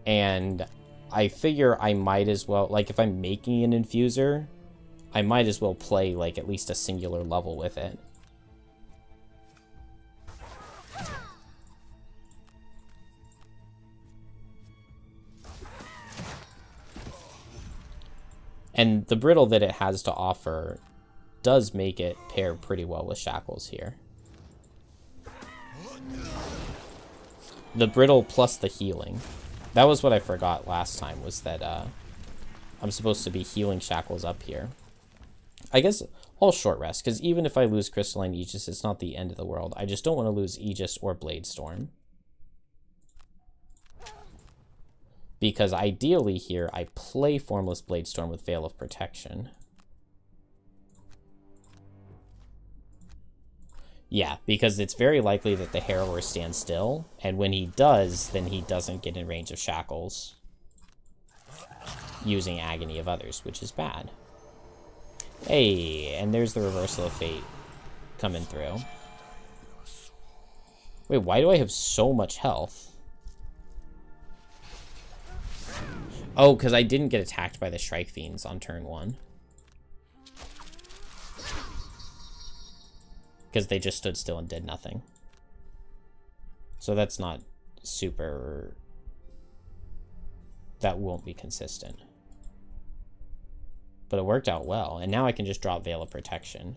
and I figure I might as well, like, if I'm making an Infuser, I might as well play, like, at least a singular level with it. And the Brittle that it has to offer does make it pair pretty well with Shackles here. The Brittle plus the healing. That was what I forgot last time, was that I'm supposed to be healing Shackles up here. I guess I'll short rest, because even if I lose Crystalline Aegis, it's not the end of the world. I just don't want to lose Aegis or Bladestorm. Because ideally here, I play Formless Bladestorm with Veil of Protection. Yeah, because it's very likely that the Harrower stands still, and when he does, then he doesn't get in range of Shackles using Agony of Others, which is bad. Hey, and there's the Reversal of Fate coming through. Wait, why do I have so much health? Oh, because I didn't get attacked by the Shrike Fiends on turn 1. because they just stood still and did nothing. So that's not super... That won't be consistent. But it worked out well. And now I can just drop Veil of Protection.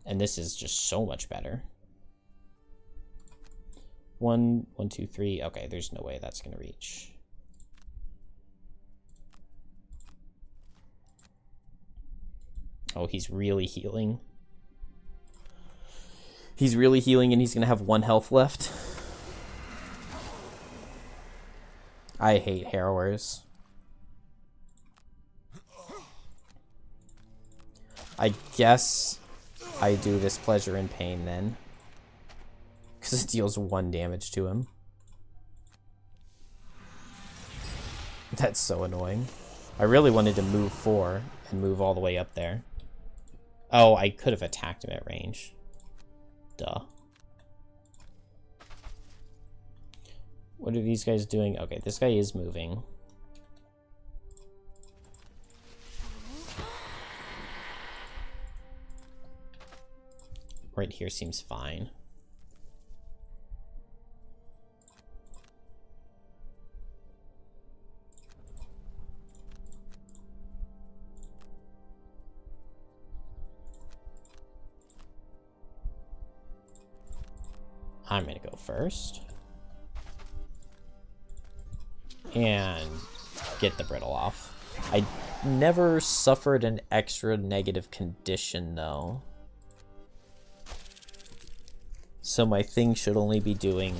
And this is just so much better. 1, 1, 2, 3. Okay, there's no way that's going to reach. Oh, he's really healing. He's really healing and he's going to have 1 health left. I hate Harrowers. I guess I do this Pleasure and Pain then. Because it deals 1 damage to him. That's so annoying. I really wanted to move 4 and move all the way up there. Oh, I could have attacked him at range. Duh. What are these guys doing? Okay, this guy is moving. Right here seems fine. I'm gonna go first. And get the brittle off. I never suffered an extra negative condition though. So my thing should only be doing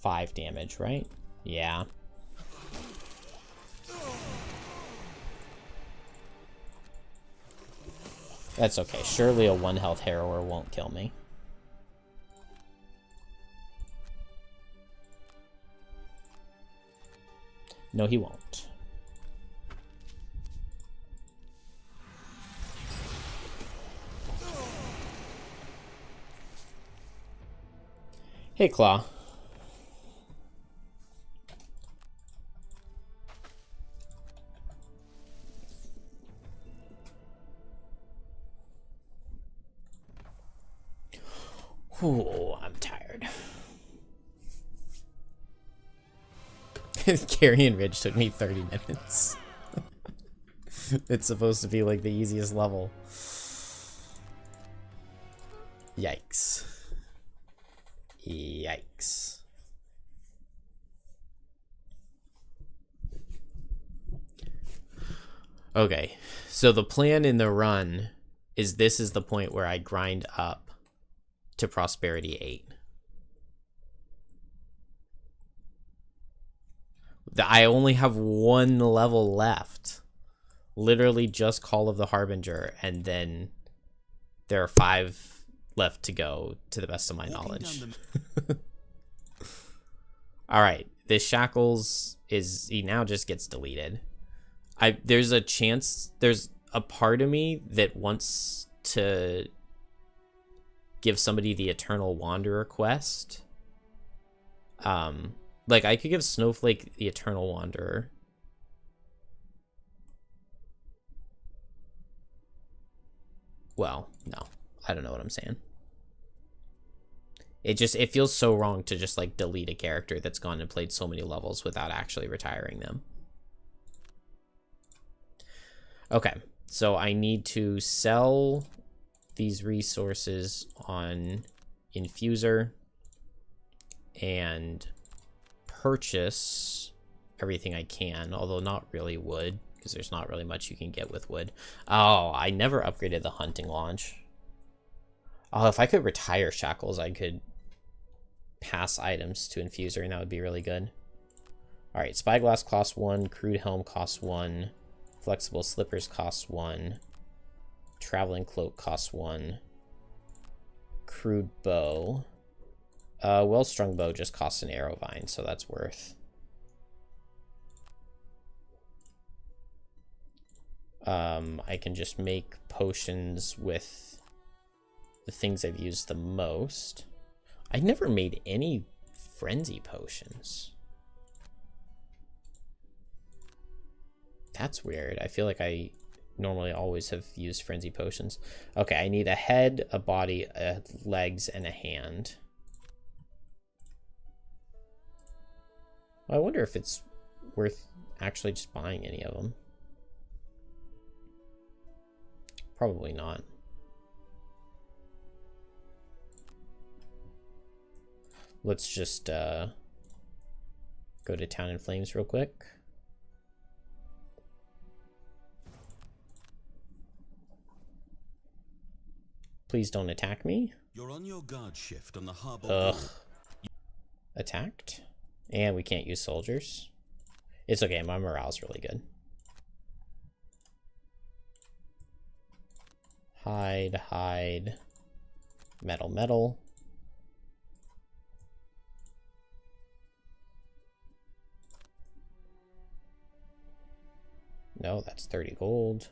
5 damage, right? Yeah. That's okay. Surely a 1 health Harrower won't kill me. No, he won't. Hey, Claw. Ooh, I'm tired. Carrion Ridge took me 30 minutes. It's supposed to be like the easiest level. Yikes. Yikes. Okay, so the plan in the run is this is the point where I grind up to Prosperity 8. I only have 1 level left. Literally just Call of the Harbinger, and then there are 5 left to go, to the best of my knowledge. Alright, this Shackles he now just gets deleted. There's a chance, there's a part of me that wants to give somebody the Eternal Wanderer quest. Like, I could give Snowflake the Eternal Wanderer. Well, no. I don't know what I'm saying. It feels so wrong to just, like, delete a character that's gone and played so many levels without actually retiring them. Okay, so I need to sell these resources on Infuser and purchase everything I can, although not really wood, because there's not really much you can get with wood. Oh, I never upgraded the hunting launch. Oh, if I could retire Shackles, I could pass items to Infuser, and that would be really good. Alright, Spyglass costs 1, Crude Helm costs 1, Flexible Slippers costs 1, Traveling Cloak costs 1, Crude Bow. Well-strung bow just costs an arrow vine, so that's worth. I can just make potions with the things I've used the most. I never made any frenzy potions. That's weird. I feel like I normally always have used frenzy potions. Okay, I need a head, a body, legs, and a hand. I wonder if it's worth actually just buying any of them. Probably not. Let's just go to Town in Flames real quick. Please don't attack me. You're on your guard shift on the harbor. Ugh. Attacked? And we can't use soldiers. It's okay, my morale's really good. Hide, hide. Metal, metal. No, that's 30 gold.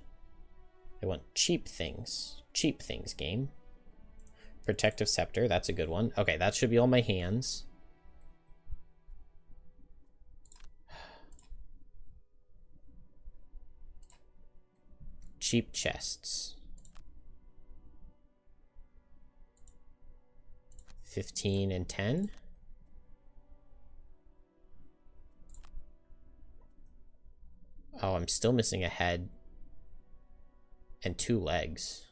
I want cheap things. Cheap things, game. Protective Scepter, that's a good one. Okay, that should be all my hands. Cheap chests. 15 and 10. Oh, I'm still missing a head and 2 legs.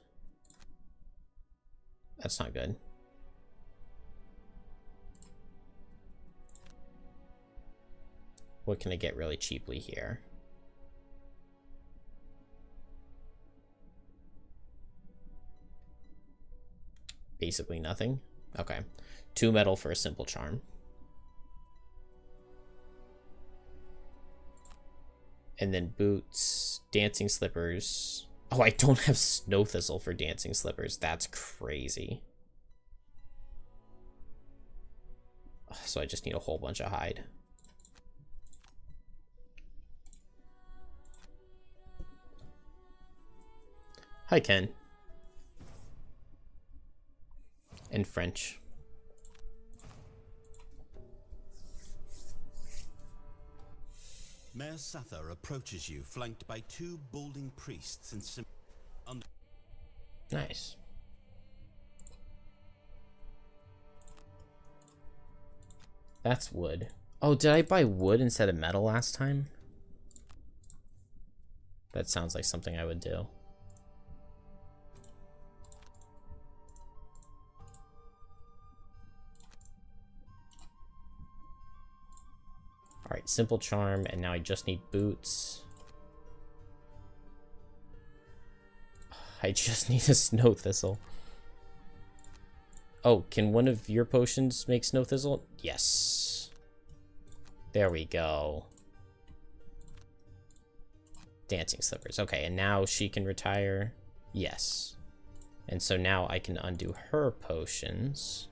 That's not good. What can I get really cheaply here? Basically nothing. Okay. 2 metal for a simple charm. And then boots, dancing slippers. Oh, I don't have snow thistle for dancing slippers. That's crazy. So I just need a whole bunch of hide. Hi, Ken. In French. Mayor Sather approaches you, flanked by 2 balding priests in Nice. That's wood. Oh, did I buy wood instead of metal last time? That sounds like something I would do. Alright, simple charm, and now I just need boots. I just need a snow thistle. Oh, can one of your potions make snow thistle? Yes. There we go. Dancing slippers. Okay, and now she can retire. Yes. And so now I can undo her potions.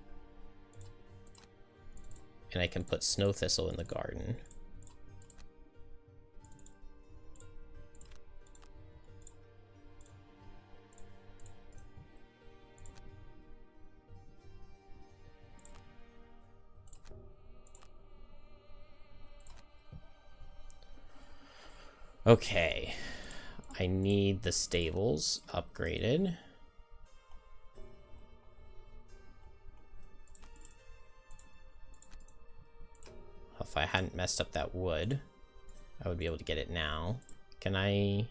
And I can put snow thistle in the garden. Okay, I need the stables upgraded. If I hadn't messed up that wood, I would be able to get it now. Can I?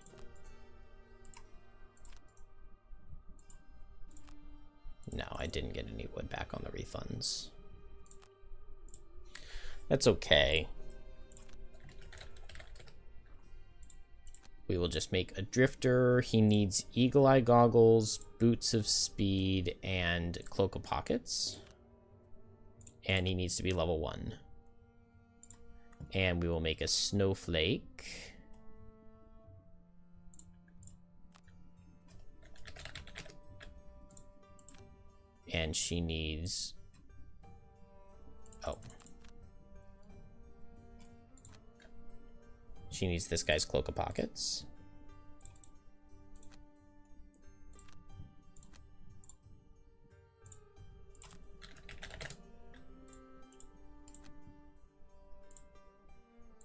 No, I didn't get any wood back on the refunds. That's okay. We will just make a drifter. He needs eagle eye goggles, boots of speed, and cloak of pockets. And he needs to be level 1. And we will make a snowflake. And she needs... Oh. She needs this guy's cloak of pockets.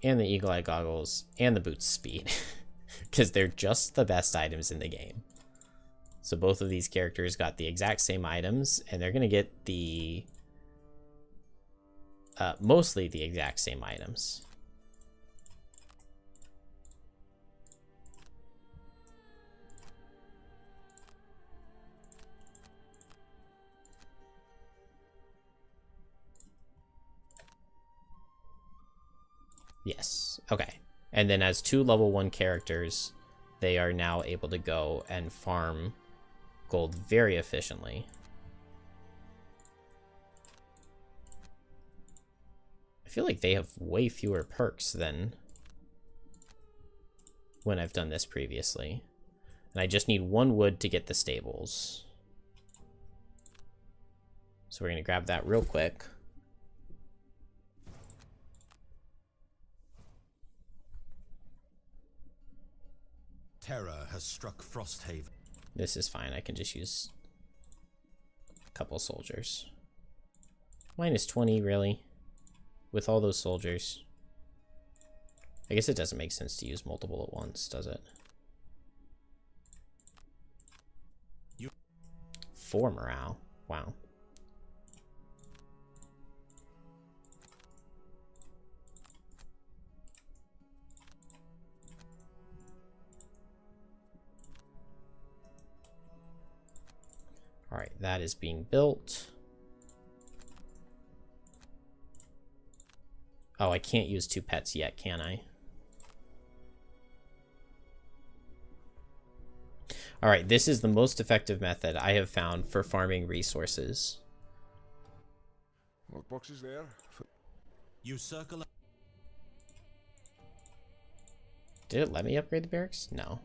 And the eagle eye goggles and the boots speed. because they're just the best items in the game. So both of these characters got the exact same items, and they're going to get the mostly the exact same items. Yes. Okay. And then as 2 level 1 characters, they are now able to go and farm gold very efficiently. I feel like they have way fewer perks than when I've done this previously. And I just need 1 wood to get the stables. So we're going to grab that real quick. Terror has struck Frosthaven. This is fine. I can just use a couple soldiers. Minus 20, really? With all those soldiers. I guess it doesn't make sense to use multiple at once, does it? 4 morale. Wow. All right, that is being built. Oh, I can't use 2 pets yet, can I? All right, this is the most effective method I have found for farming resources. Lockbox is there. You circle. Did it let me upgrade the barracks? No.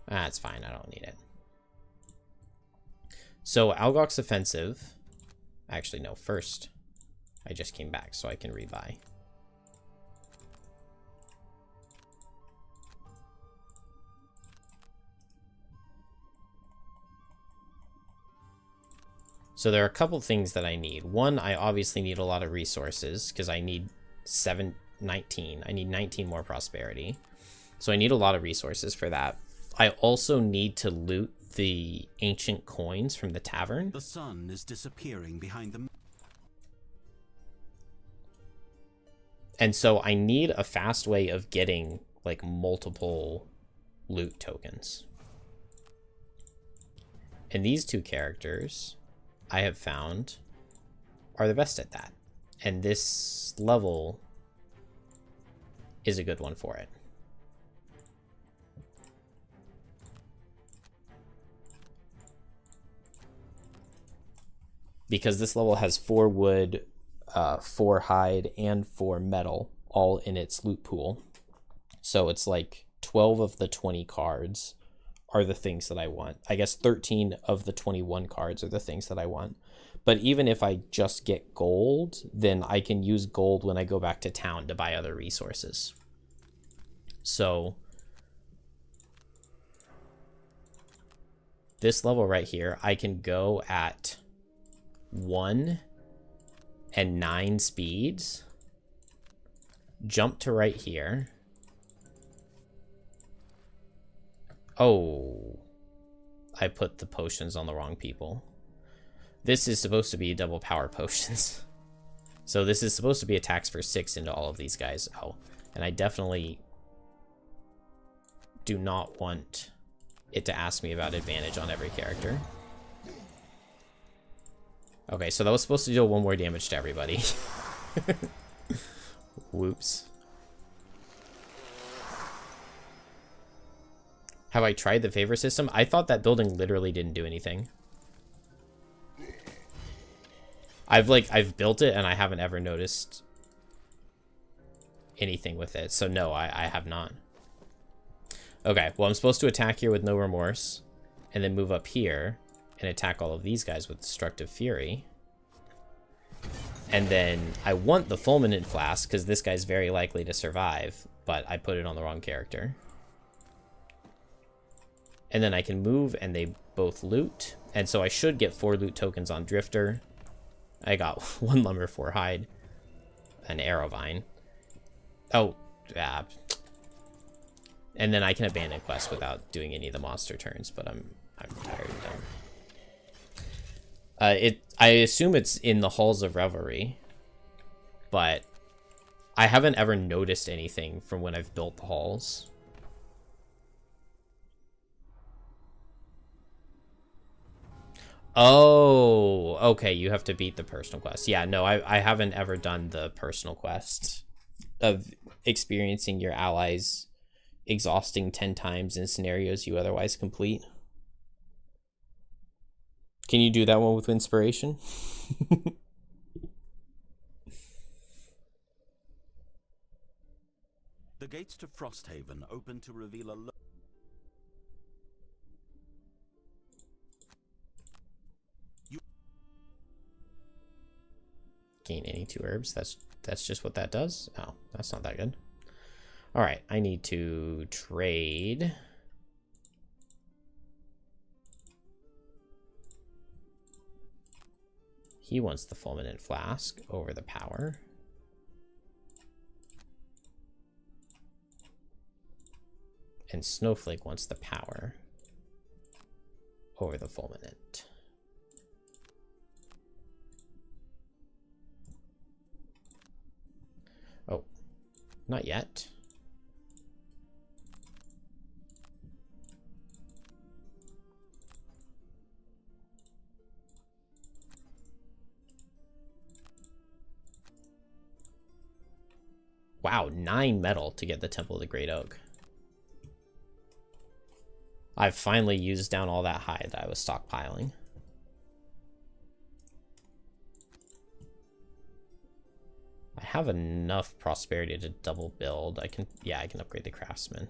Ah, it's fine. I don't need it. So Algok's offensive. Actually, no, first. I just came back, so I can rebuy. So there are a couple things that I need. One, I obviously need a lot of resources because I need 19. I need 19 more prosperity. So I need a lot of resources for that. I also need to loot the ancient coins from the tavern. The sun is disappearing behind them. And so I need a fast way of getting like multiple loot tokens. And these 2 characters I have found are the best at that. And this level is a good one for it. Because this level has 4 wood, 4 hide, and 4 metal all in its loot pool. So it's like 12 of the 20 cards are the things that I want. I guess 13 of the 21 cards are the things that I want. But even if I just get gold, then I can use gold when I go back to town to buy other resources. So this level right here, I can go at 1 and 9 speeds, jump to right here. Oh, I put the potions on the wrong people. This is supposed to be double power potions. So this is supposed to be attacks for 6 into all of these guys. Oh, and I definitely do not want it to ask me about advantage on every character. Okay, so that was supposed to deal 1 more damage to everybody. Whoops. Have I tried the favor system? I thought that building literally didn't do anything. I've built it and I haven't ever noticed anything with it. So no, I have not. Okay, well, I'm supposed to attack here with no remorse and then move up here and attack all of these guys with destructive fury. And then I want the fulminant flask because this guy's very likely to survive, but I put it on the wrong character. And then I can move and they both loot. And so I should get 4 loot tokens on Drifter. I got 1 lumber, 4 hide, an arrow vine. Oh, yeah. And then I can abandon quests without doing any of the monster turns, but I'm tired and done. I assume it's in the Halls of Revelry, but I haven't ever noticed anything from when I've built the halls. Oh, okay, you have to beat the personal quest. Yeah, no, I haven't ever done the personal quest of experiencing your allies exhausting 10 times in scenarios you otherwise complete. Can you do that one with inspiration? The gates to Frosthaven open to reveal a Gain any 2 herbs. That's just what that does. Oh, that's not that good. All right, I need to trade. He wants the fulminant flask over the power. And Snowflake wants the power over the fulminant. Oh, not yet. Wow, 9 metal to get the Temple of the Great Oak. I've finally used down all that hide that I was stockpiling. I have enough prosperity to double build. I can upgrade the craftsman.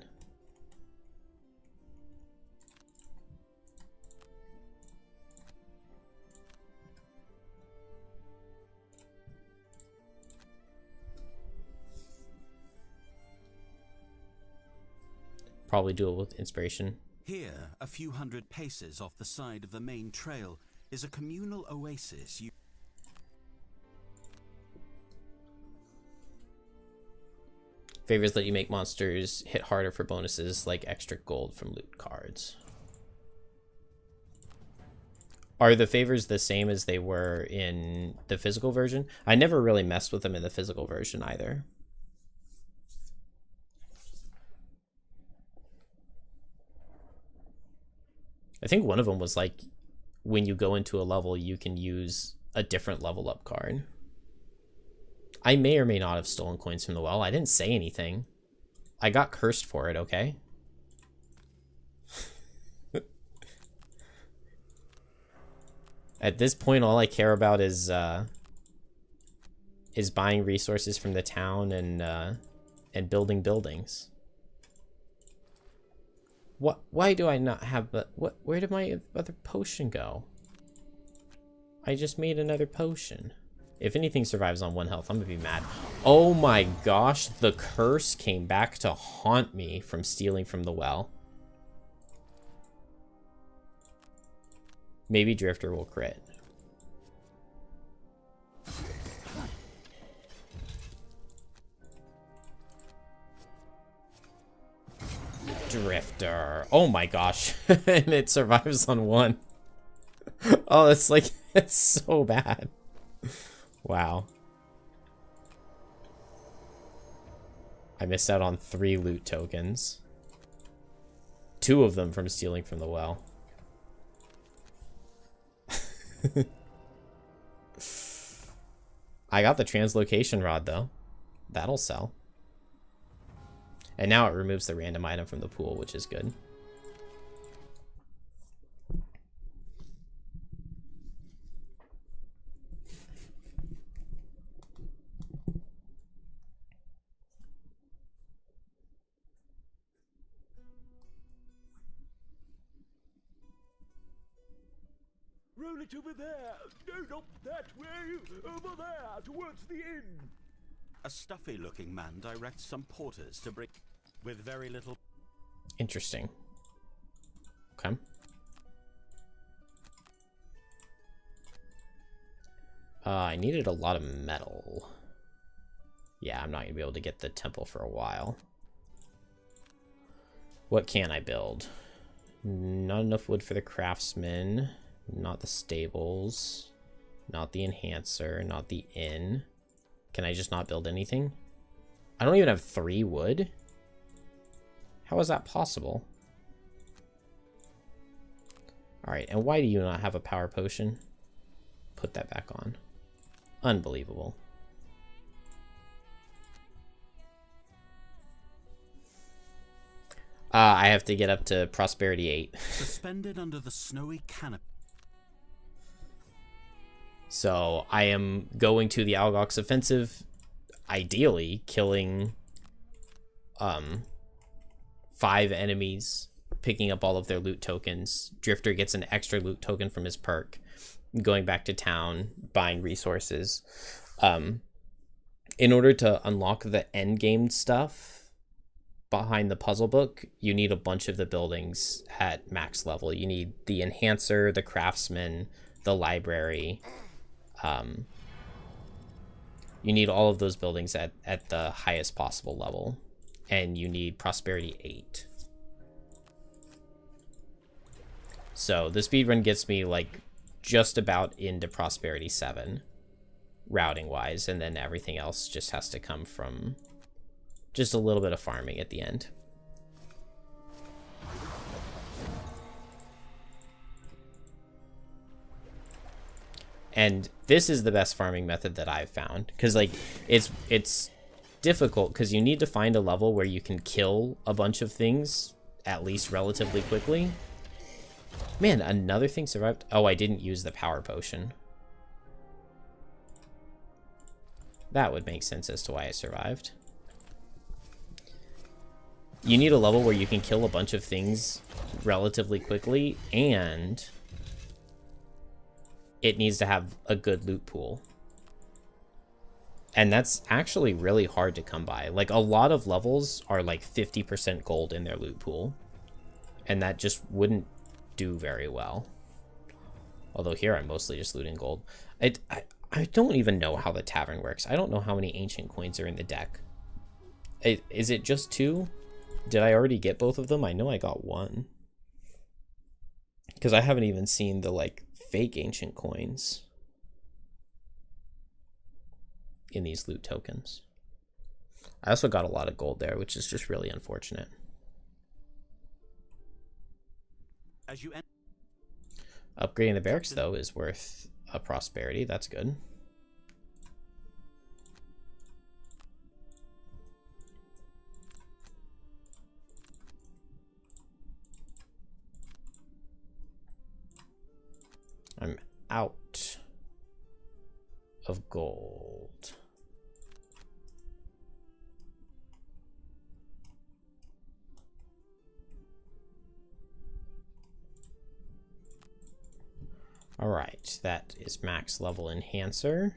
Probably do it with inspiration. Here, a few hundred paces off the side of the main trail, is a communal oasis. Favors let you make monsters hit harder for bonuses like extra gold from loot cards. Are the favors the same as they were in the physical version? I never really messed with them in the physical version either. I think one of them was like, when you go into a level, you can use a different level up card. I may or may not have stolen coins from the well. I didn't say anything. I got cursed for it, okay? At this point, all I care about is buying resources from the town and building buildings. What? Why do I not have the... What? Where did my other potion go? I just made another potion. If anything survives on 1 health, I'm gonna be mad. Oh my gosh, the curse came back to haunt me from stealing from the well. Maybe Drifter will crit. Drifter. Oh my gosh. And it survives on 1. Oh, it's like, it's so bad. Wow. I missed out on 3 loot tokens. 2 of them from stealing from the well. I got the translocation rod though. That'll sell. And now it removes the random item from the pool, which is good. Roll it over there. No, not that way. Over there, towards the inn. A stuffy-looking man directs some porters to bring with very little. Interesting. Okay. I needed a lot of metal. Yeah, I'm not gonna be able to get the temple for a while. What can I build? Not enough wood for the craftsman. Not the stables. Not the enhancer. Not the inn. Can I just not build anything? I don't even have 3 wood. How is that possible? Alright, and why do you not have a power potion? Put that back on. Unbelievable. I have to get up to Prosperity 8. Suspended under the snowy canopy. So I am going to the Algox offensive, ideally killing 5 enemies, picking up all of their loot tokens. Drifter gets an extra loot token from his perk, going back to town, buying resources. In order to unlock the end game stuff behind the puzzle book, you need a bunch of the buildings at max level. You need the enhancer, the craftsman, the library. You need all of those buildings at the highest possible level, and you need Prosperity 8. So the speedrun gets me like just about into Prosperity 7 routing wise, and then everything else just has to come from just a little bit of farming at the end. And this is the best farming method that I've found, because like it's difficult because you need to find a level where you can kill a bunch of things at least relatively quickly. Man, another thing survived. Oh, I didn't use the power potion. That would make sense as to why it survived. You need a level where you can kill a bunch of things relatively quickly, and it needs to have a good loot pool. And that's actually really hard to come by. Like, a lot of levels are like 50% gold in their loot pool, and that just wouldn't do very well. Although here I'm mostly just looting gold. I don't even know how the tavern works. I don't know how many ancient coins are in the deck. Is it just 2? Did I already get both of them? I know I got 1. Because I haven't even seen the, like, fake ancient coins in these loot tokens. I also got a lot of gold there, which is just really unfortunate. As you Upgrading the barracks, though, is worth a prosperity. That's good. I'm out of gold. All right, that is max level enhancer.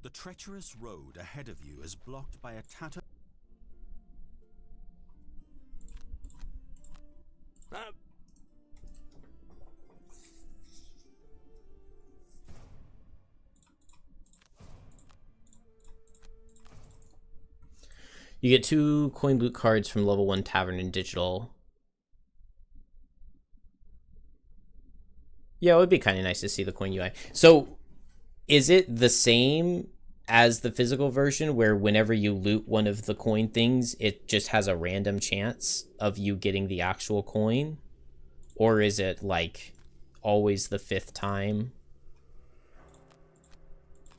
The treacherous road ahead of you is blocked by a tattered... You get 2 coin loot cards from level 1 tavern and digital. Yeah, it would be kind of nice to see the coin UI. So, is it the same as the physical version where whenever you loot one of the coin things, it just has a random chance of you getting the actual coin? Or is it like always the 5th time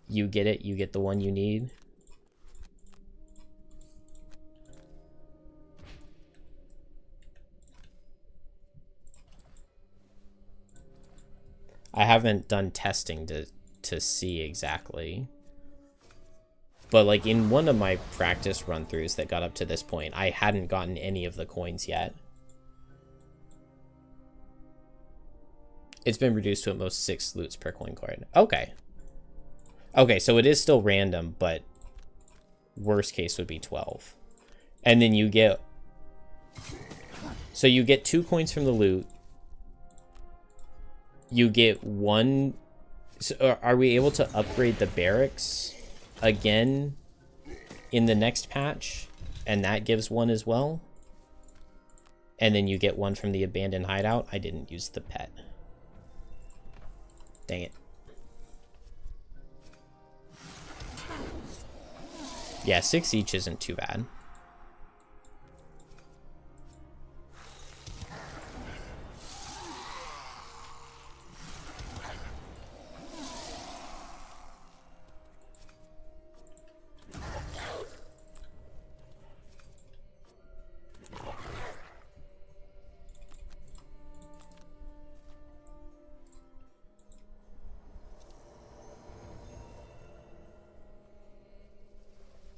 you get it, you get the one you need? I haven't done testing to see exactly. But like in one of my practice run-throughs that got up to this point, I hadn't gotten any of the coins yet. It's been reduced to at most 6 loots per coin card. Okay. Okay, so it is still random, but worst case would be 12. And then you get... So you get 2 coins from the loot. You get 1 So are we able to upgrade the barracks again in the next patch? And that gives one as well? And then you get one from the abandoned hideout? I didn't use the pet. Dang it. Yeah, 6 each isn't too bad.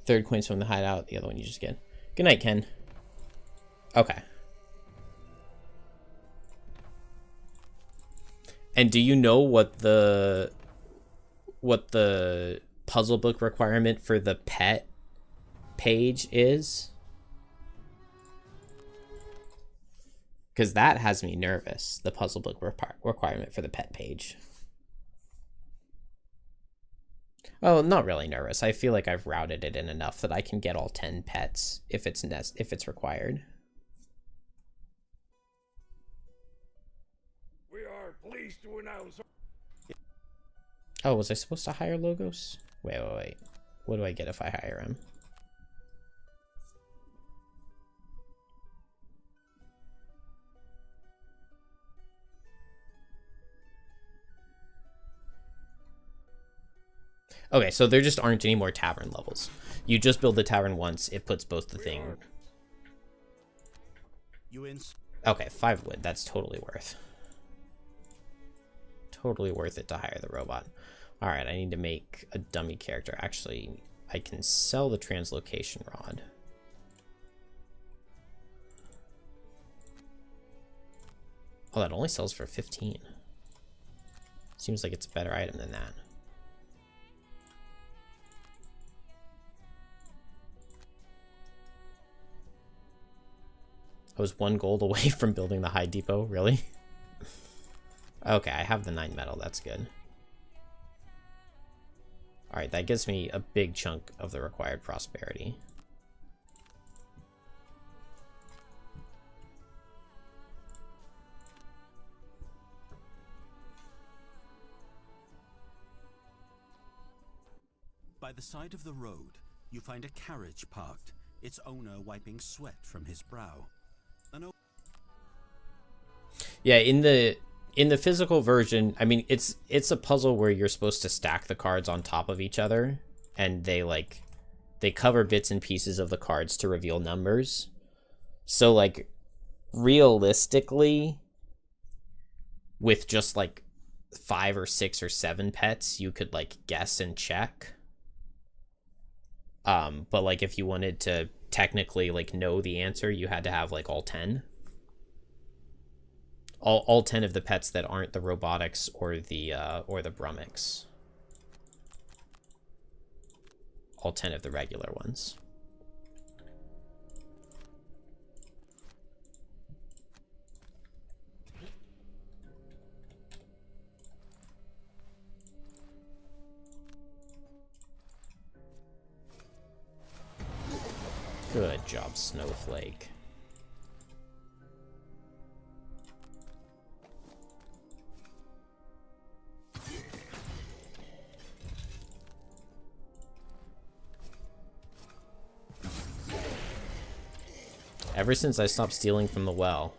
Third coin's from the hideout, the other one you just get. Good night, Ken. Okay. And do you know what the puzzle book requirement for the pet page is? Because that has me nervous, the puzzle book requirement for the pet page. Oh, not really nervous. I feel like I've routed it in enough that I can get all 10 pets if it's required. We are pleased to announce. Oh, was I supposed to hire Logos? Wait. What do I get if I hire him? Okay, so there just aren't any more tavern levels. You just build the tavern once, it puts both the thing. Okay, 5 wood. That's totally worth. Totally worth it to hire the robot. Alright, I need to make a dummy character. Actually, I can sell the translocation rod. Oh, that only sells for 15. Seems like it's a better item than that. I was 1 gold away from building the high depot, really? Okay, I have the 9 metal, that's good. Alright, that gives me a big chunk of the required prosperity. By the side of the road, you find a carriage parked, its owner wiping sweat from his brow. Yeah, in the physical version, I mean, it's a puzzle where you're supposed to stack the cards on top of each other, and they cover bits and pieces of the cards to reveal numbers. So like realistically, with just like 5 or 6 or 7 pets, you could like guess and check. But like if you wanted to technically like know the answer, you had to have like all 10. All 10 of the pets that aren't the robotics or the Brummix. All 10 of the regular ones. Good job, Snowflake. Ever since I stopped stealing from the well,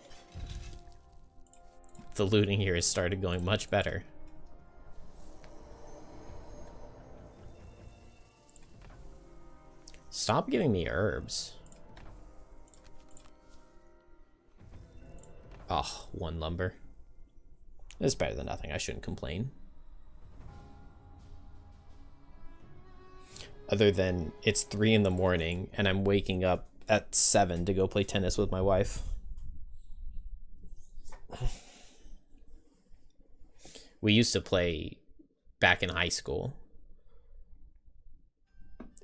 the looting here has started going much better. Stop giving me herbs. Oh, 1 lumber. It's better than nothing. I shouldn't complain. Other than it's 3 in the morning and I'm waking up at 7 to go play tennis with my wife. We used to play back in high school.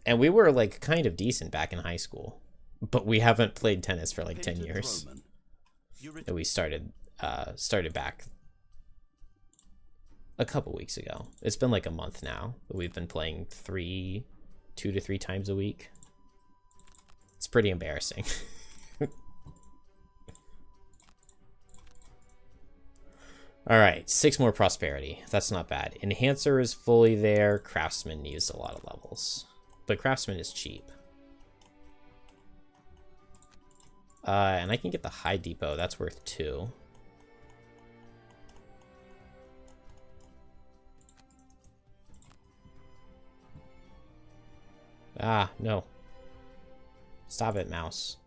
And we were like kind of decent back in high school. But we haven't played tennis for like 10 years. And we started back A couple weeks ago. It's been like a month now that we've been playing 2 to 3 times a week. It's pretty embarrassing. Alright, 6 more prosperity. That's not bad. Enhancer is fully there. Craftsman needs a lot of levels. But Craftsman is cheap. And I can get the High Depot. That's worth 2. Ah, no. Stop it, mouse.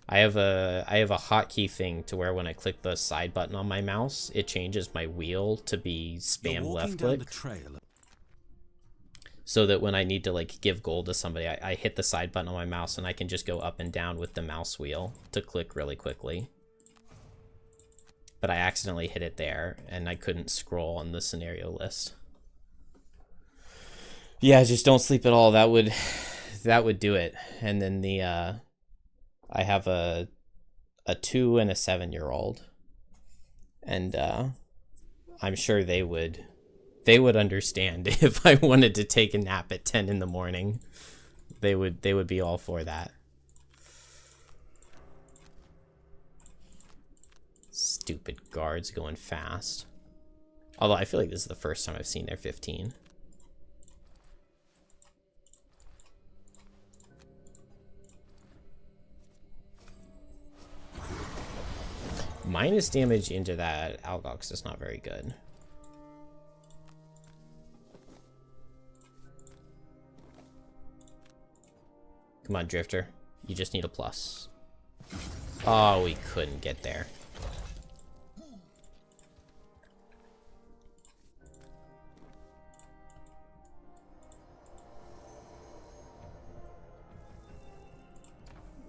I have a hotkey thing to where when I click the side button on my mouse, it changes my wheel to be spam left click. So that when I need to like give gold to somebody, I hit the side button on my mouse and I can just go up and down with the mouse wheel to click really quickly. But I accidentally hit it there and I couldn't scroll on the scenario list. Yeah, just don't sleep at all. That would do it. And then the I have a 2 and a 7-year-old, and I'm sure they would understand if I wanted to take a nap at 10 in the morning. They would be all for that. Stupid guards going fast. Although I feel like this is the first time I've seen their 15. Minus damage into that Algox is not very good. Come on, Drifter. You just need a plus. Oh, we couldn't get there.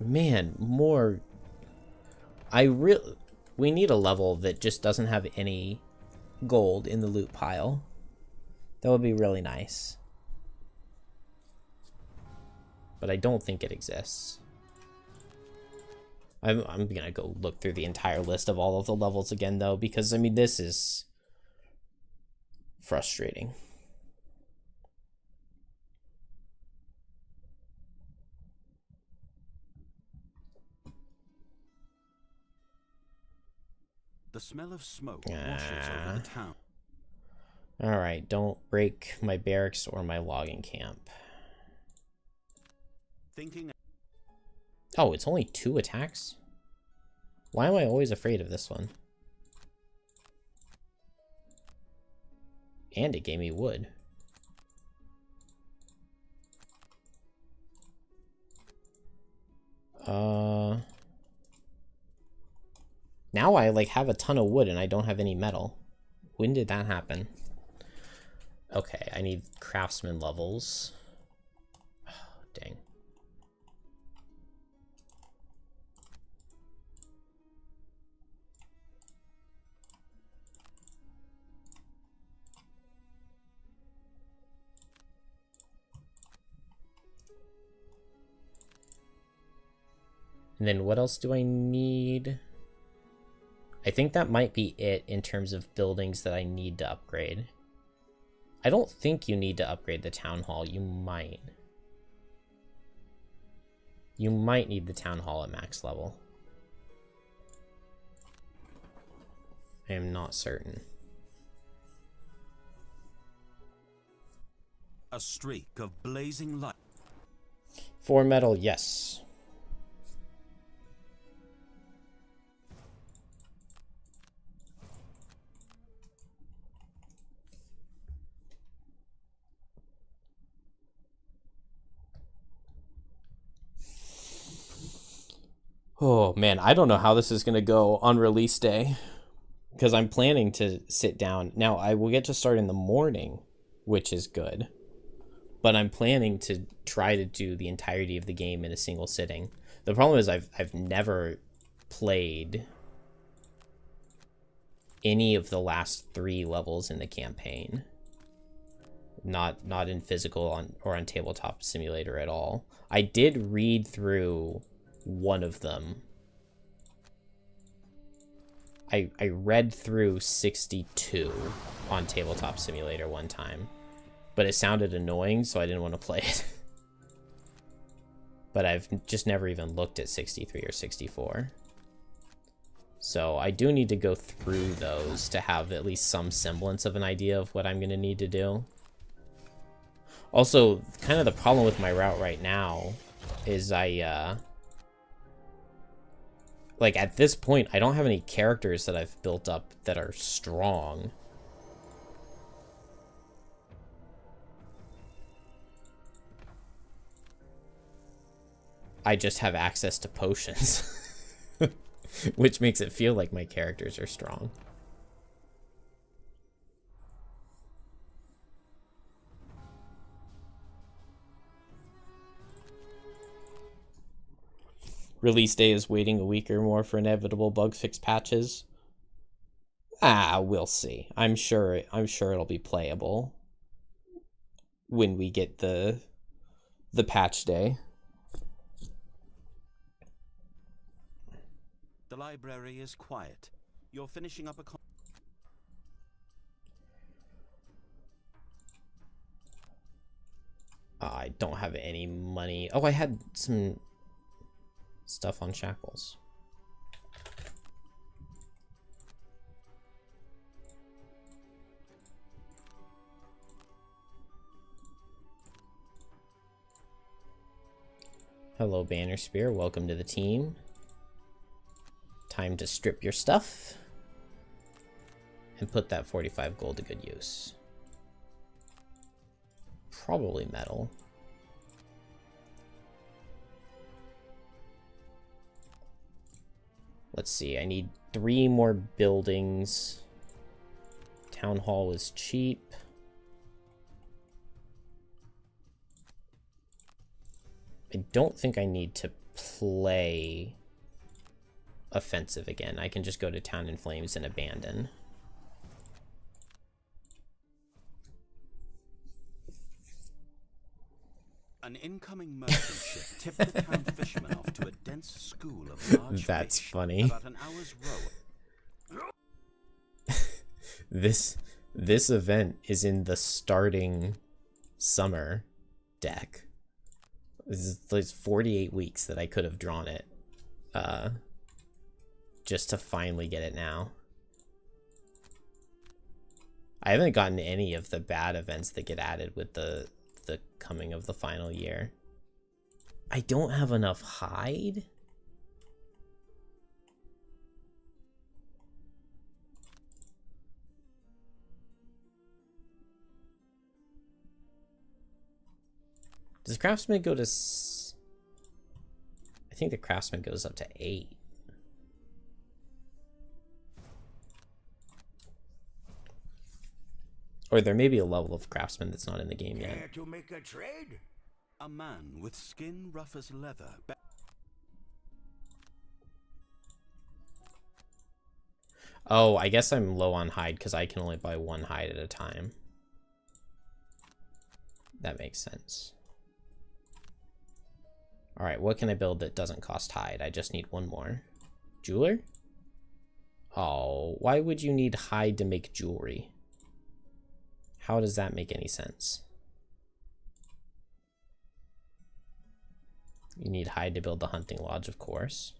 Man, more... We need a level that just doesn't have any gold in the loot pile. That would be really nice. But I don't think it exists. I'm gonna go look through the entire list of all of the levels again, though, because, I mean, this is frustrating. The smell of smoke washes over the town. Alright, don't break my barracks or my logging camp. Oh, it's only 2 attacks? Why am I always afraid of this one? And it gave me wood. Now I, like, have a ton of wood and I don't have any metal. When did that happen? Okay, I need craftsman levels. Oh, dang. And then what else do I need? I think that might be it in terms of buildings that I need to upgrade. I don't think you need to upgrade the town hall. You might. You might need the town hall at max level. I am not certain. A streak of blazing light. 4 metal, yes. Oh man, I don't know how this is going to go on release day, because I'm planning to sit down. Now, I will get to start in the morning, which is good, but I'm planning to try to do the entirety of the game in a single sitting. The problem is I've never played any of the last 3 levels in the campaign. Not in physical or on tabletop simulator at all. I did read through one of them. I read through 62 on Tabletop Simulator one time, but it sounded annoying, so I didn't want to play it. But I've just never even looked at 63 or 64. So I do need to go through those to have at least some semblance of an idea of what I'm going to need to do. Also, kind of the problem with my route right now is like, at this point, I don't have any characters that I've built up that are strong. I just have access to potions. Which makes it feel like my characters are strong. Release day is waiting a week or more for inevitable bug fix patches. We'll see. I'm sure it'll be playable when we get the patch day. The library is quiet. You're finishing up a I don't have any money. Oh, I had some stuff on shackles. Hello, Banner Spear. Welcome to the team. Time to strip your stuff and put that 45 gold to good use. Probably metal. Let's see, I need 3 more buildings. Town hall is cheap. I don't think I need to play offensive again. I can just go to Town in Flames and abandon. An incoming merchant ship tipped the town fishermen off to a dense school of large That's fish, funny. about an hour's row. This event is in the starting summer deck. This is like 48 weeks that I could have drawn it. Just to finally get it now. I haven't gotten any of the bad events that get added with the coming of the final year. I don't have enough hide. Does Craftsman go to... I think the Craftsman goes up to 8. Or there may be a level of Craftsman that's not in the game yet. Care to make a trade? A man with skin rough as leather. Oh, I guess I'm low on hide because I can only buy 1 hide at a time. That makes sense. Alright, what can I build that doesn't cost hide? I just need 1 more. Jeweler? Oh, why would you need hide to make jewelry? How does that make any sense? You need hide to build the hunting lodge, of course.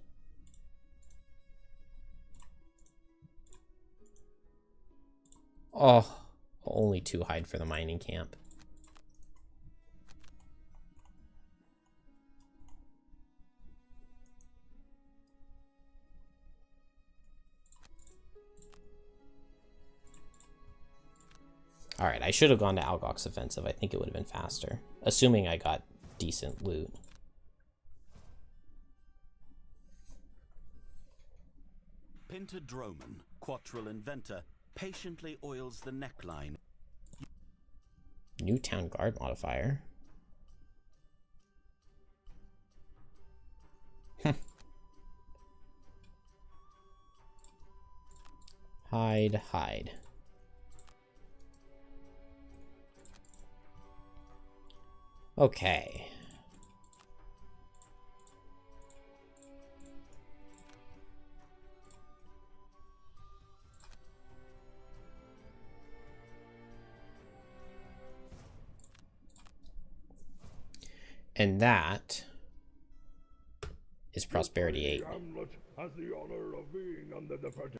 Oh, only 2 hide for the mining camp. Alright, I should have gone to Algok's offensive. I think it would have been faster. Assuming I got decent loot. Pinter Droman, Quattril inventor, patiently oils the neckline. New town guard modifier. Hide, hide. Okay. And that is Prosperity 8. Hamlet has the honor of being under the protection.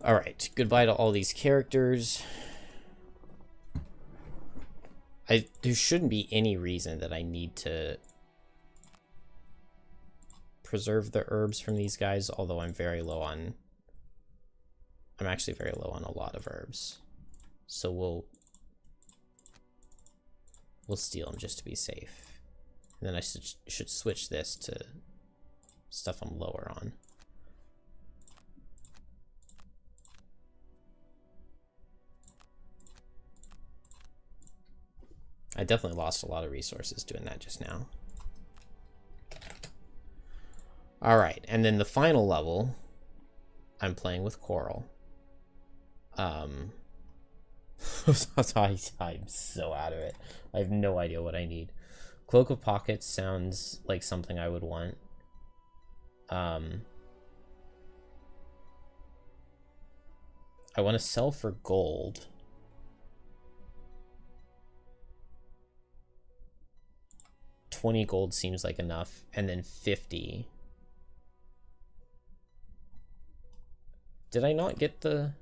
Alright, goodbye to all these characters. There shouldn't be any reason that I need to preserve the herbs from these guys, although I'm very low on... I'm actually very low on a lot of herbs. So we'll steal them just to be safe. And then I should switch this to stuff I'm lower on. I definitely lost a lot of resources doing that just now. Alright, and then the final level, I'm playing with Coral. I'm so out of it. I have no idea what I need. Cloak of Pockets sounds like something I would want. I want to sell for gold. $20 gold seems like enough, and then 50. Did I not get the...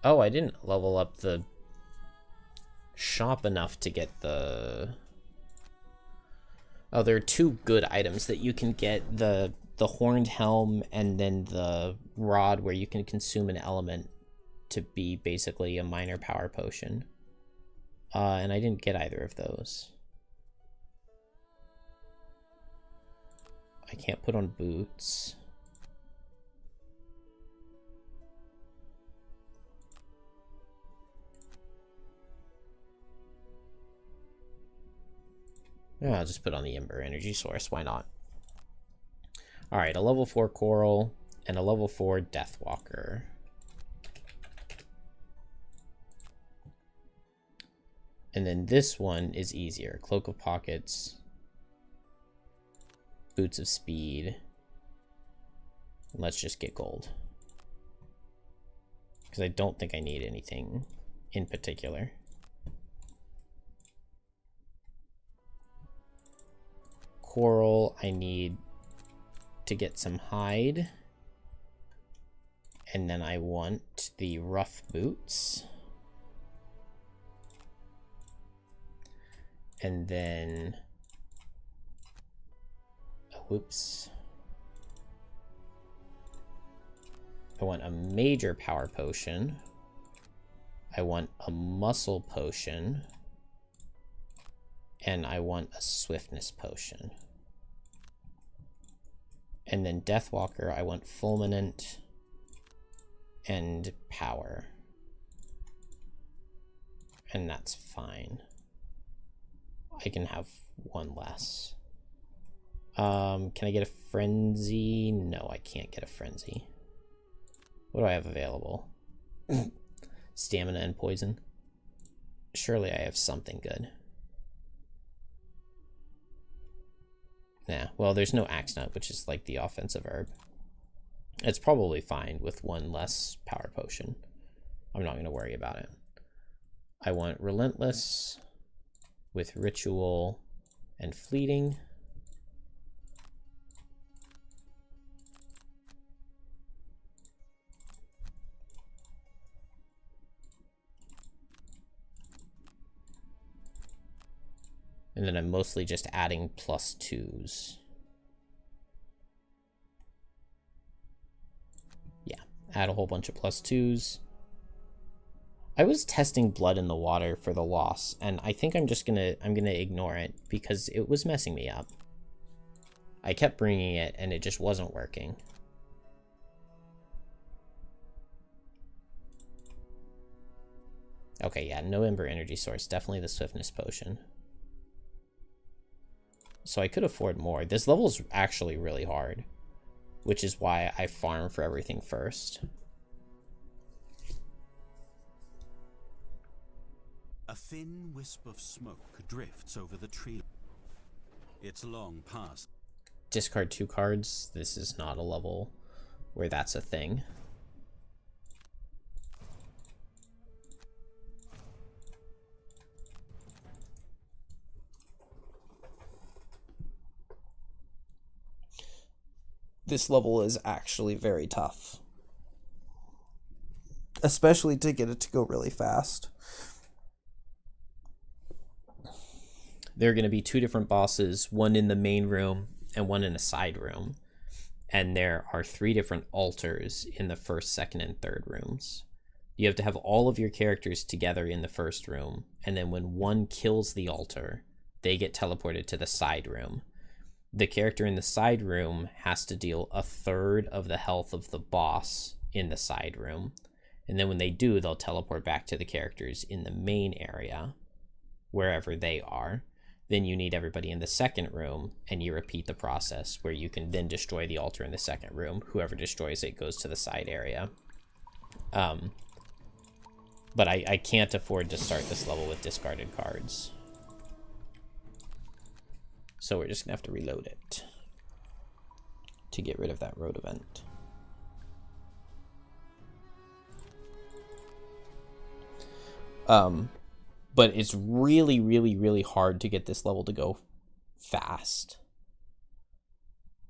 Oh, I didn't level up the shop enough to get the... Oh, there are 2 good items that you can get. The horned helm and then the rod where you can consume an element to be basically a minor power potion. And I didn't get either of those. I can't put on boots. Yeah, I'll just put on the Ember Energy Source. Why not? Alright, a level 4 Coral and a level 4 Deathwalker. And then this one is easier. Cloak of Pockets. Boots of Speed. Let's just get gold. Because I don't think I need anything in particular. Coral, I need to get some hide. And then I want the rough boots. And then... Whoops. I want a major power potion. I want a muscle potion. And I want a swiftness potion. And then Deathwalker, I want fulminant and power. And that's fine. I can have one less. Can I get a frenzy? No, I can't get a frenzy. What do I have available? Stamina and poison. Surely I have something good. Nah, well, there's no axe nut, which is like the offensive herb. It's probably fine with one less power potion. I'm not going to worry about it. I want relentless with ritual and fleeting. And then I'm mostly just adding +2s. Yeah, add a whole bunch of +2s. I was testing blood in the water for the loss, and I think I'm gonna ignore it because it was messing me up. I kept bringing it and it just wasn't working. Okay, yeah, no Ember Energy Source, definitely the Swiftness Potion. So I could afford more. This level's actually really hard, which is why I farm for everything first. A thin wisp of smoke drifts over the tree. It's long past. Discard 2 cards. This is not a level where that's a thing. This level is actually very tough. Especially to get it to go really fast. There are going to be 2 different bosses, one in the main room and one in a side room. And there are 3 different altars in the first, second, and third rooms. You have to have all of your characters together in the first room, and then when one kills the altar, they get teleported to the side room. The character in the side room has to deal 1/3 of the health of the boss in the side room. And then when they do, they'll teleport back to the characters in the main area, wherever they are. Then you need everybody in the second room, and you repeat the process where you can then destroy the altar in the second room. Whoever destroys it goes to the side area. But I can't afford to start this level with discarded cards. So we're just gonna have to reload it to get rid of that road event. But it's really, really, really hard to get this level to go fast.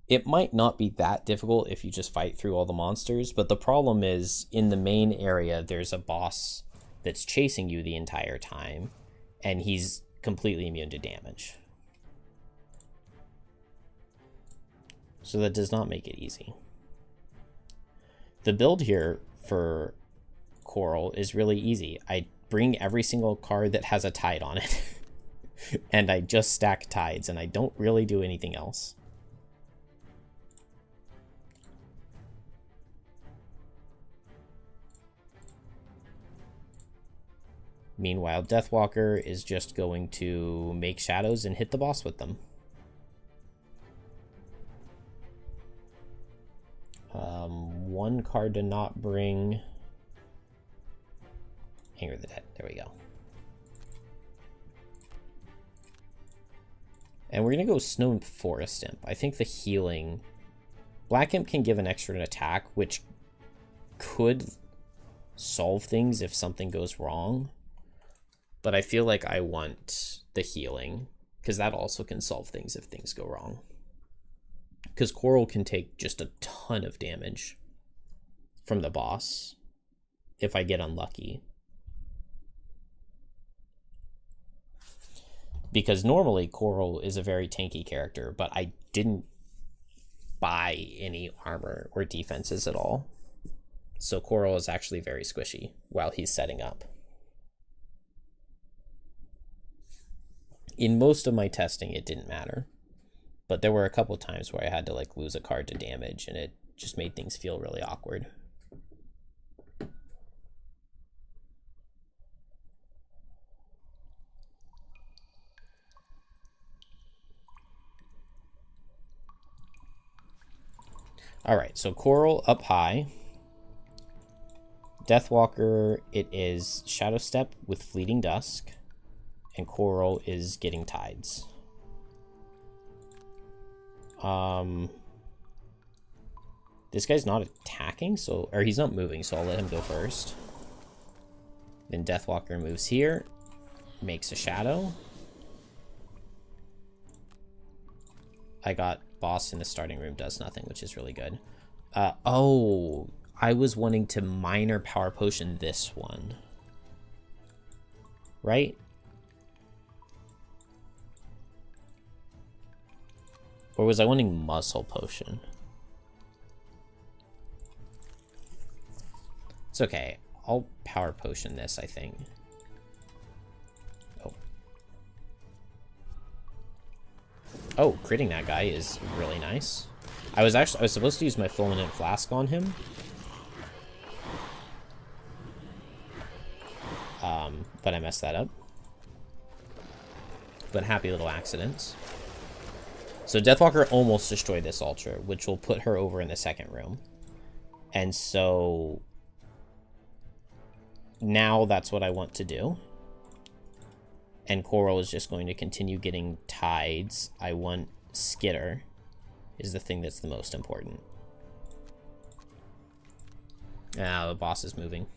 It might not be that difficult if you just fight through all the monsters, but the problem is in the main area, there's a boss that's chasing you the entire time, and he's completely immune to damage. So that does not make it easy. The build here for Coral is really easy. I bring every single card that has a tide on it, and I just stack tides, and I don't really do anything else. Meanwhile, Deathwalker is just going to make shadows and hit the boss with them. One card to not bring. Anger of the Dead. There we go. And we're going to go Snow Forest Imp. I think the healing... Black Imp can give an extra attack, which could solve things if something goes wrong. But I feel like I want the healing, because that also can solve things if things go wrong. Because Coral can take just a ton of damage from the boss if I get unlucky. Because normally Coral is a very tanky character, but I didn't buy any armor or defenses at all. So Coral is actually very squishy while he's setting up. In most of my testing, it didn't matter. But there were a couple times where I had to like lose a card to damage, and it just made things feel really awkward. Alright, so Coral up high. Deathwalker, it is Shadow Step with Fleeting Dusk. And Coral is getting Tides. This guy's not attacking, so... Or he's not moving, so I'll let him go first. Then Deathwalker moves here. Makes a shadow. I got boss in the starting room, does nothing, which is really good. Oh, I was wanting to minor power potion this one. Right? Or was I wanting muscle potion? It's okay. I'll power potion this, I think. Oh. Oh, critting that guy is really nice. I was supposed to use my fulminant flask on him. But I messed that up. But happy little accidents. So Deathwalker almost destroyed this altar, which will put her over in the second room. And so now that's what I want to do. and Coral is just going to continue getting tides. I want Skitter is the thing that's the most important. Ah, the boss is moving.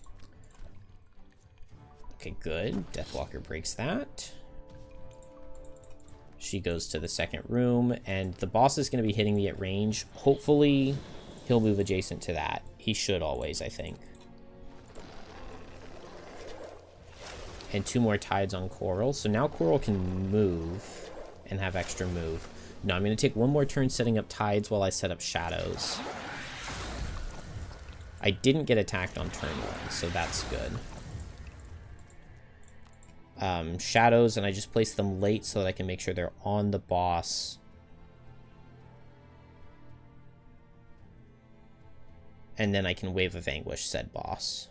Okay, good. Deathwalker breaks that. She goes to the second room, and the boss is going to be hitting me at range. Hopefully, he'll move adjacent to that. He should always, I think. And 2 more tides on Coral. So now Coral can move and have extra move. No, I'm going to take 1 more turn setting up tides while I set up shadows. I didn't get attacked on turn 1, so that's good. Shadows, and I just place them late so that I can make sure they're on the boss. And then I can Wave of Anguish said boss.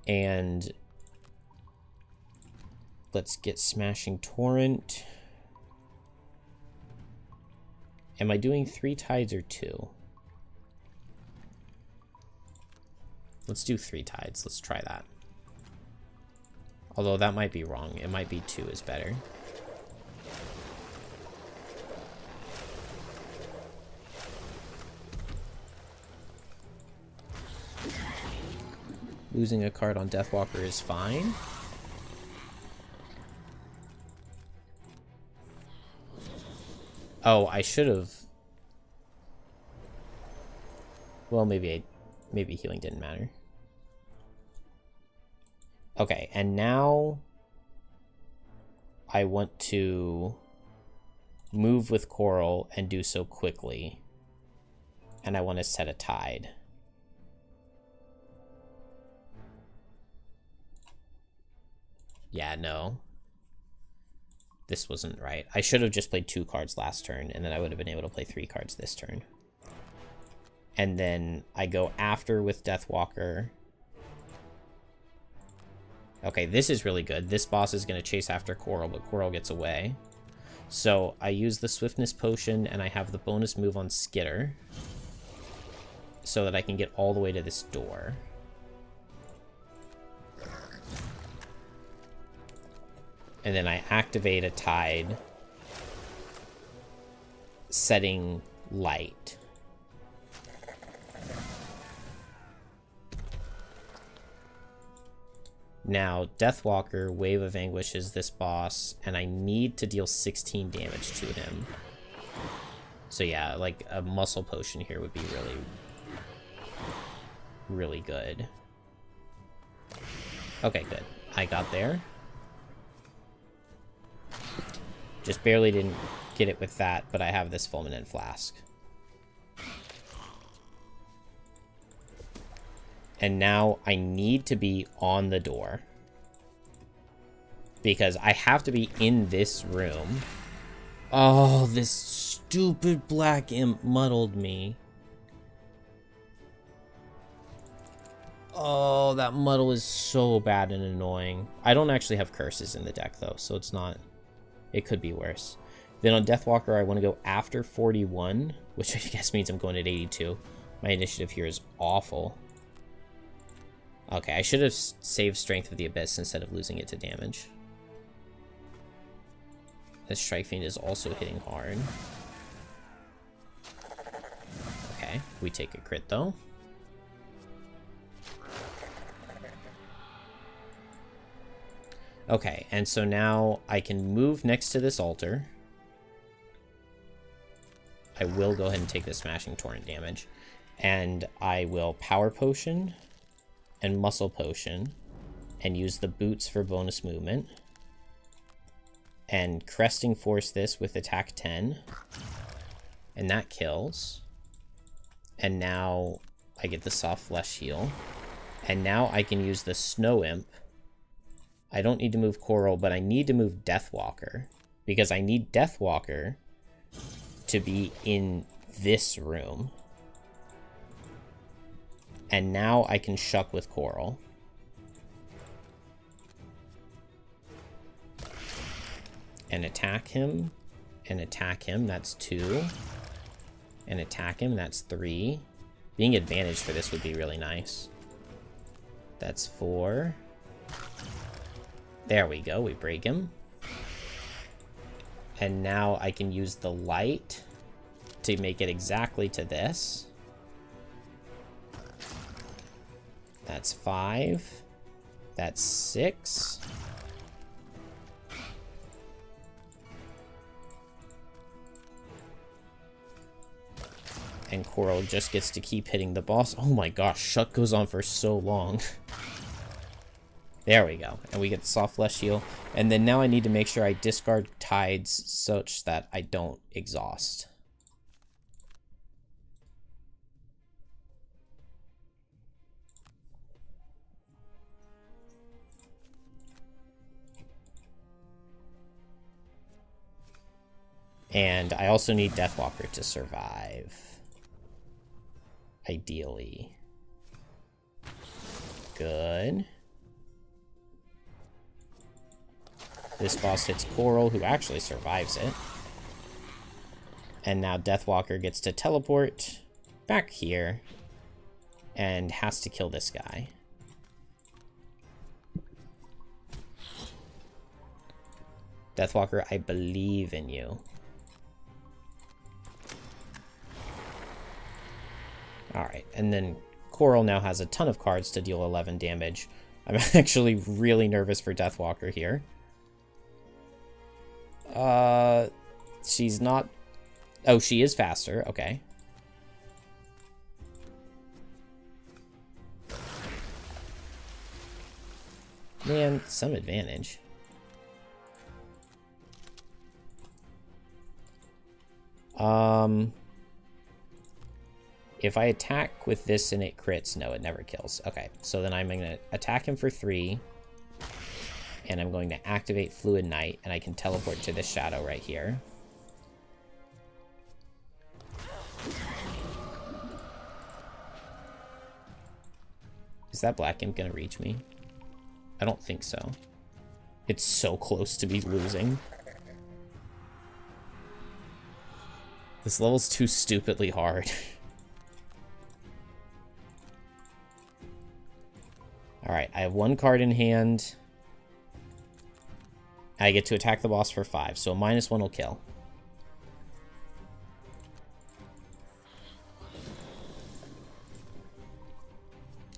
And let's get Smashing Torrent. Am I doing 3 tides or 2? Let's do 3 tides. Let's try that. Although that might be wrong. It might be 2 is better. Losing a card on Deathwalker is fine. Oh, I should have... Well, maybe healing didn't matter. Okay, and now I want to move with Coral and do so quickly. And I want to set a tide. Yeah, no. This wasn't right. I should have just played 2 cards last turn, and then I would have been able to play 3 cards this turn. And then I go after with Deathwalker. Okay, this is really good. This boss is going to chase after Coral, but Coral gets away. So I use the Swiftness Potion, and I have the bonus move on Skitter, so that I can get all the way to this door. And then I activate a tide, setting light. Now, Deathwalker, Wave of Anguish is this boss, and I need to deal 16 damage to him. So yeah, like a Muscle Potion here would be really, really good. Okay, good. I got there. Just barely didn't get it with that, but I have this Fulminant Flask. And now I need to be on the door, because I have to be in this room. Oh, this stupid black imp muddled me. Oh, that muddle is so bad and annoying. I don't actually have curses in the deck, though, so it's not... It could be worse. Then on Deathwalker, I want to go after 41, which I guess means I'm going at 82. My initiative here is awful. Okay, I should have saved Strength of the Abyss instead of losing it to damage. This Strike Fiend is also hitting hard. Okay, we take a crit though. Okay, and so now I can move next to this altar. I will go ahead and take the Smashing Torrent damage. And I will Power Potion and Muscle Potion and use the boots for bonus movement. And Cresting Force this with attack 10. And that kills. And now I get the Soft Flesh heal. And now I can use the Snow Imp. I don't need to move Coral, but I need to move Deathwalker, because I need Deathwalker to be in this room. And now I can Shuck with Coral. And attack him. And attack him. That's 2. And attack him. That's 3. Being advantaged for this would be really nice. That's 4. There we go, we break him. And now I can use the light to make it exactly to this. That's 5. That's 6. And Coral just gets to keep hitting the boss. Oh my gosh, Shut goes on for so long. There we go. And we get the soft flesh heal. And then now I need to make sure I discard tides such that I don't exhaust. And I also need Deathwalker to survive. Ideally. Good. This boss hits Coral, who actually survives it. And now Deathwalker gets to teleport back here and has to kill this guy. Deathwalker, I believe in you. Alright, and then Coral now has a ton of cards to deal 11 damage. I'm actually really nervous for Deathwalker here. She's not... Oh, she is faster. Okay. Man, some advantage. If I attack with this and it crits, no, it never kills. Okay, so then I'm going to attack him for 3. And I'm going to activate Fluid Knight, and I can teleport to this shadow right here. Is that Black Imp going to reach me? I don't think so. It's so close to me losing. This level's too stupidly hard. Alright, I have 1 card in hand. I get to attack the boss for 5, so -1 will kill.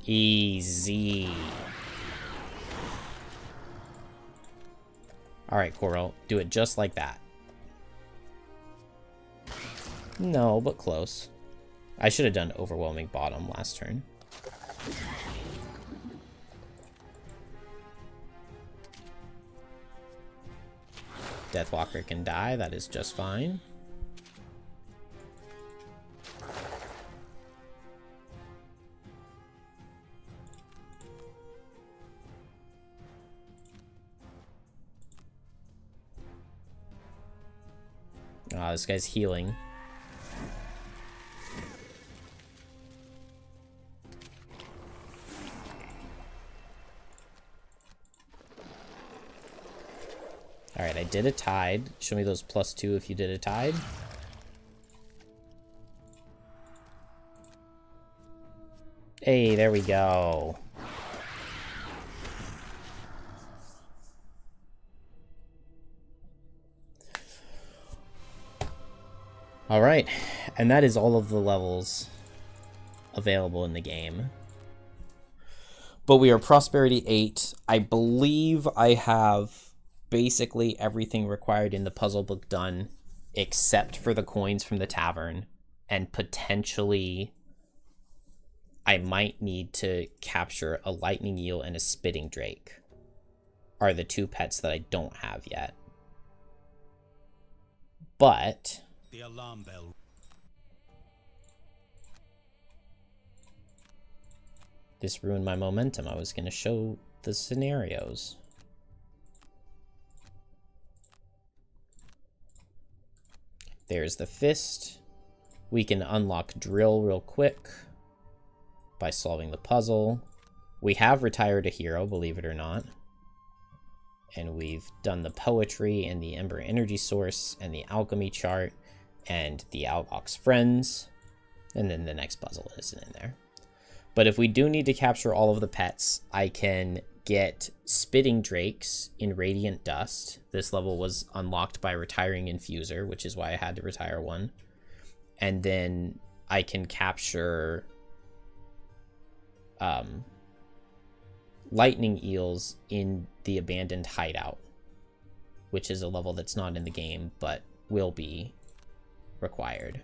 Easy. Alright, Coral, do it just like that. No, but close. I should have done Overwhelming Bottom last turn. Deathwalker can die, that is just fine. Ah, this guy's healing. Alright, I did a tide. Show me those +2 if you did a tide. Hey, there we go. Alright, and that is all of the levels available in the game. But we are Prosperity 8. I believe I have basically everything required in the puzzle book done, except for the coins from the tavern, and potentially I might need to capture a lightning eel and a spitting drake are the 2 pets that I don't have yet. But the alarm bell. This ruined my momentum. I was going to show the scenarios. There's the fist. We can unlock drill real quick by solving the puzzle. We have retired a hero, believe it or not. And we've done the poetry and the Ember energy source and the alchemy chart and the Outbox friends. And then the next puzzle isn't in there. But if we do need to capture all of the pets, I can get Spitting Drakes in Radiant Dust. This level was unlocked by retiring Infuser, which is why I had to retire one. And then I can capture Lightning Eels in the Abandoned Hideout, which is a level that's not in the game, but will be required.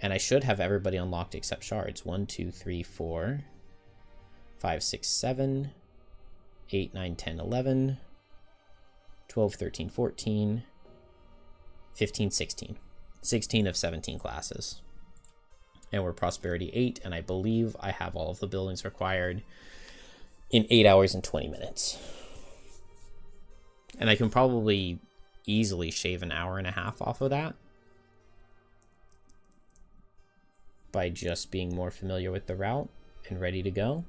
And I should have everybody unlocked except shards. 1, 2, 3, 4, 5, 6, 7, 8, 9, 10, 11, 12, 13, 14, 15, 16. 16 of 17 classes. And we're Prosperity 8, and I believe I have all of the buildings required in 8 hours and 20 minutes. And I can probably easily shave an hour and a half off of that by just being more familiar with the route and ready to go.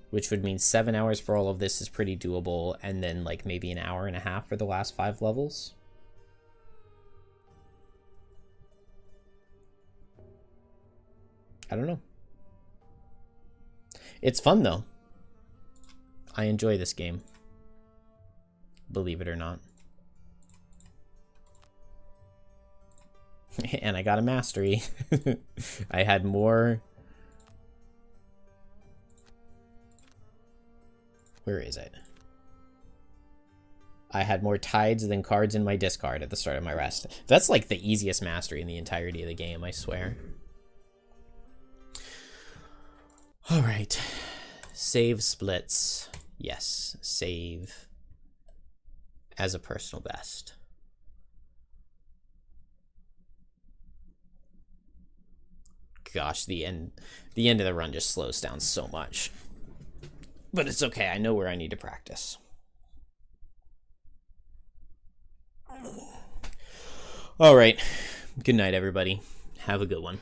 Which would mean 7 hours for all of this is pretty doable, and then like maybe an hour and a half for the last 5 levels. I don't know. It's fun though. I enjoy this game. Believe it or not. And I got a mastery. I had more... Where is it? I had more tides than cards in my discard at the start of my rest. That's like the easiest mastery in the entirety of the game, I swear. Alright. Save splits. Yes, save as a personal best. Gosh, the end of the run just slows down so much. But it's okay, I know where I need to practice. Alright. Good night, everybody. Have a good one.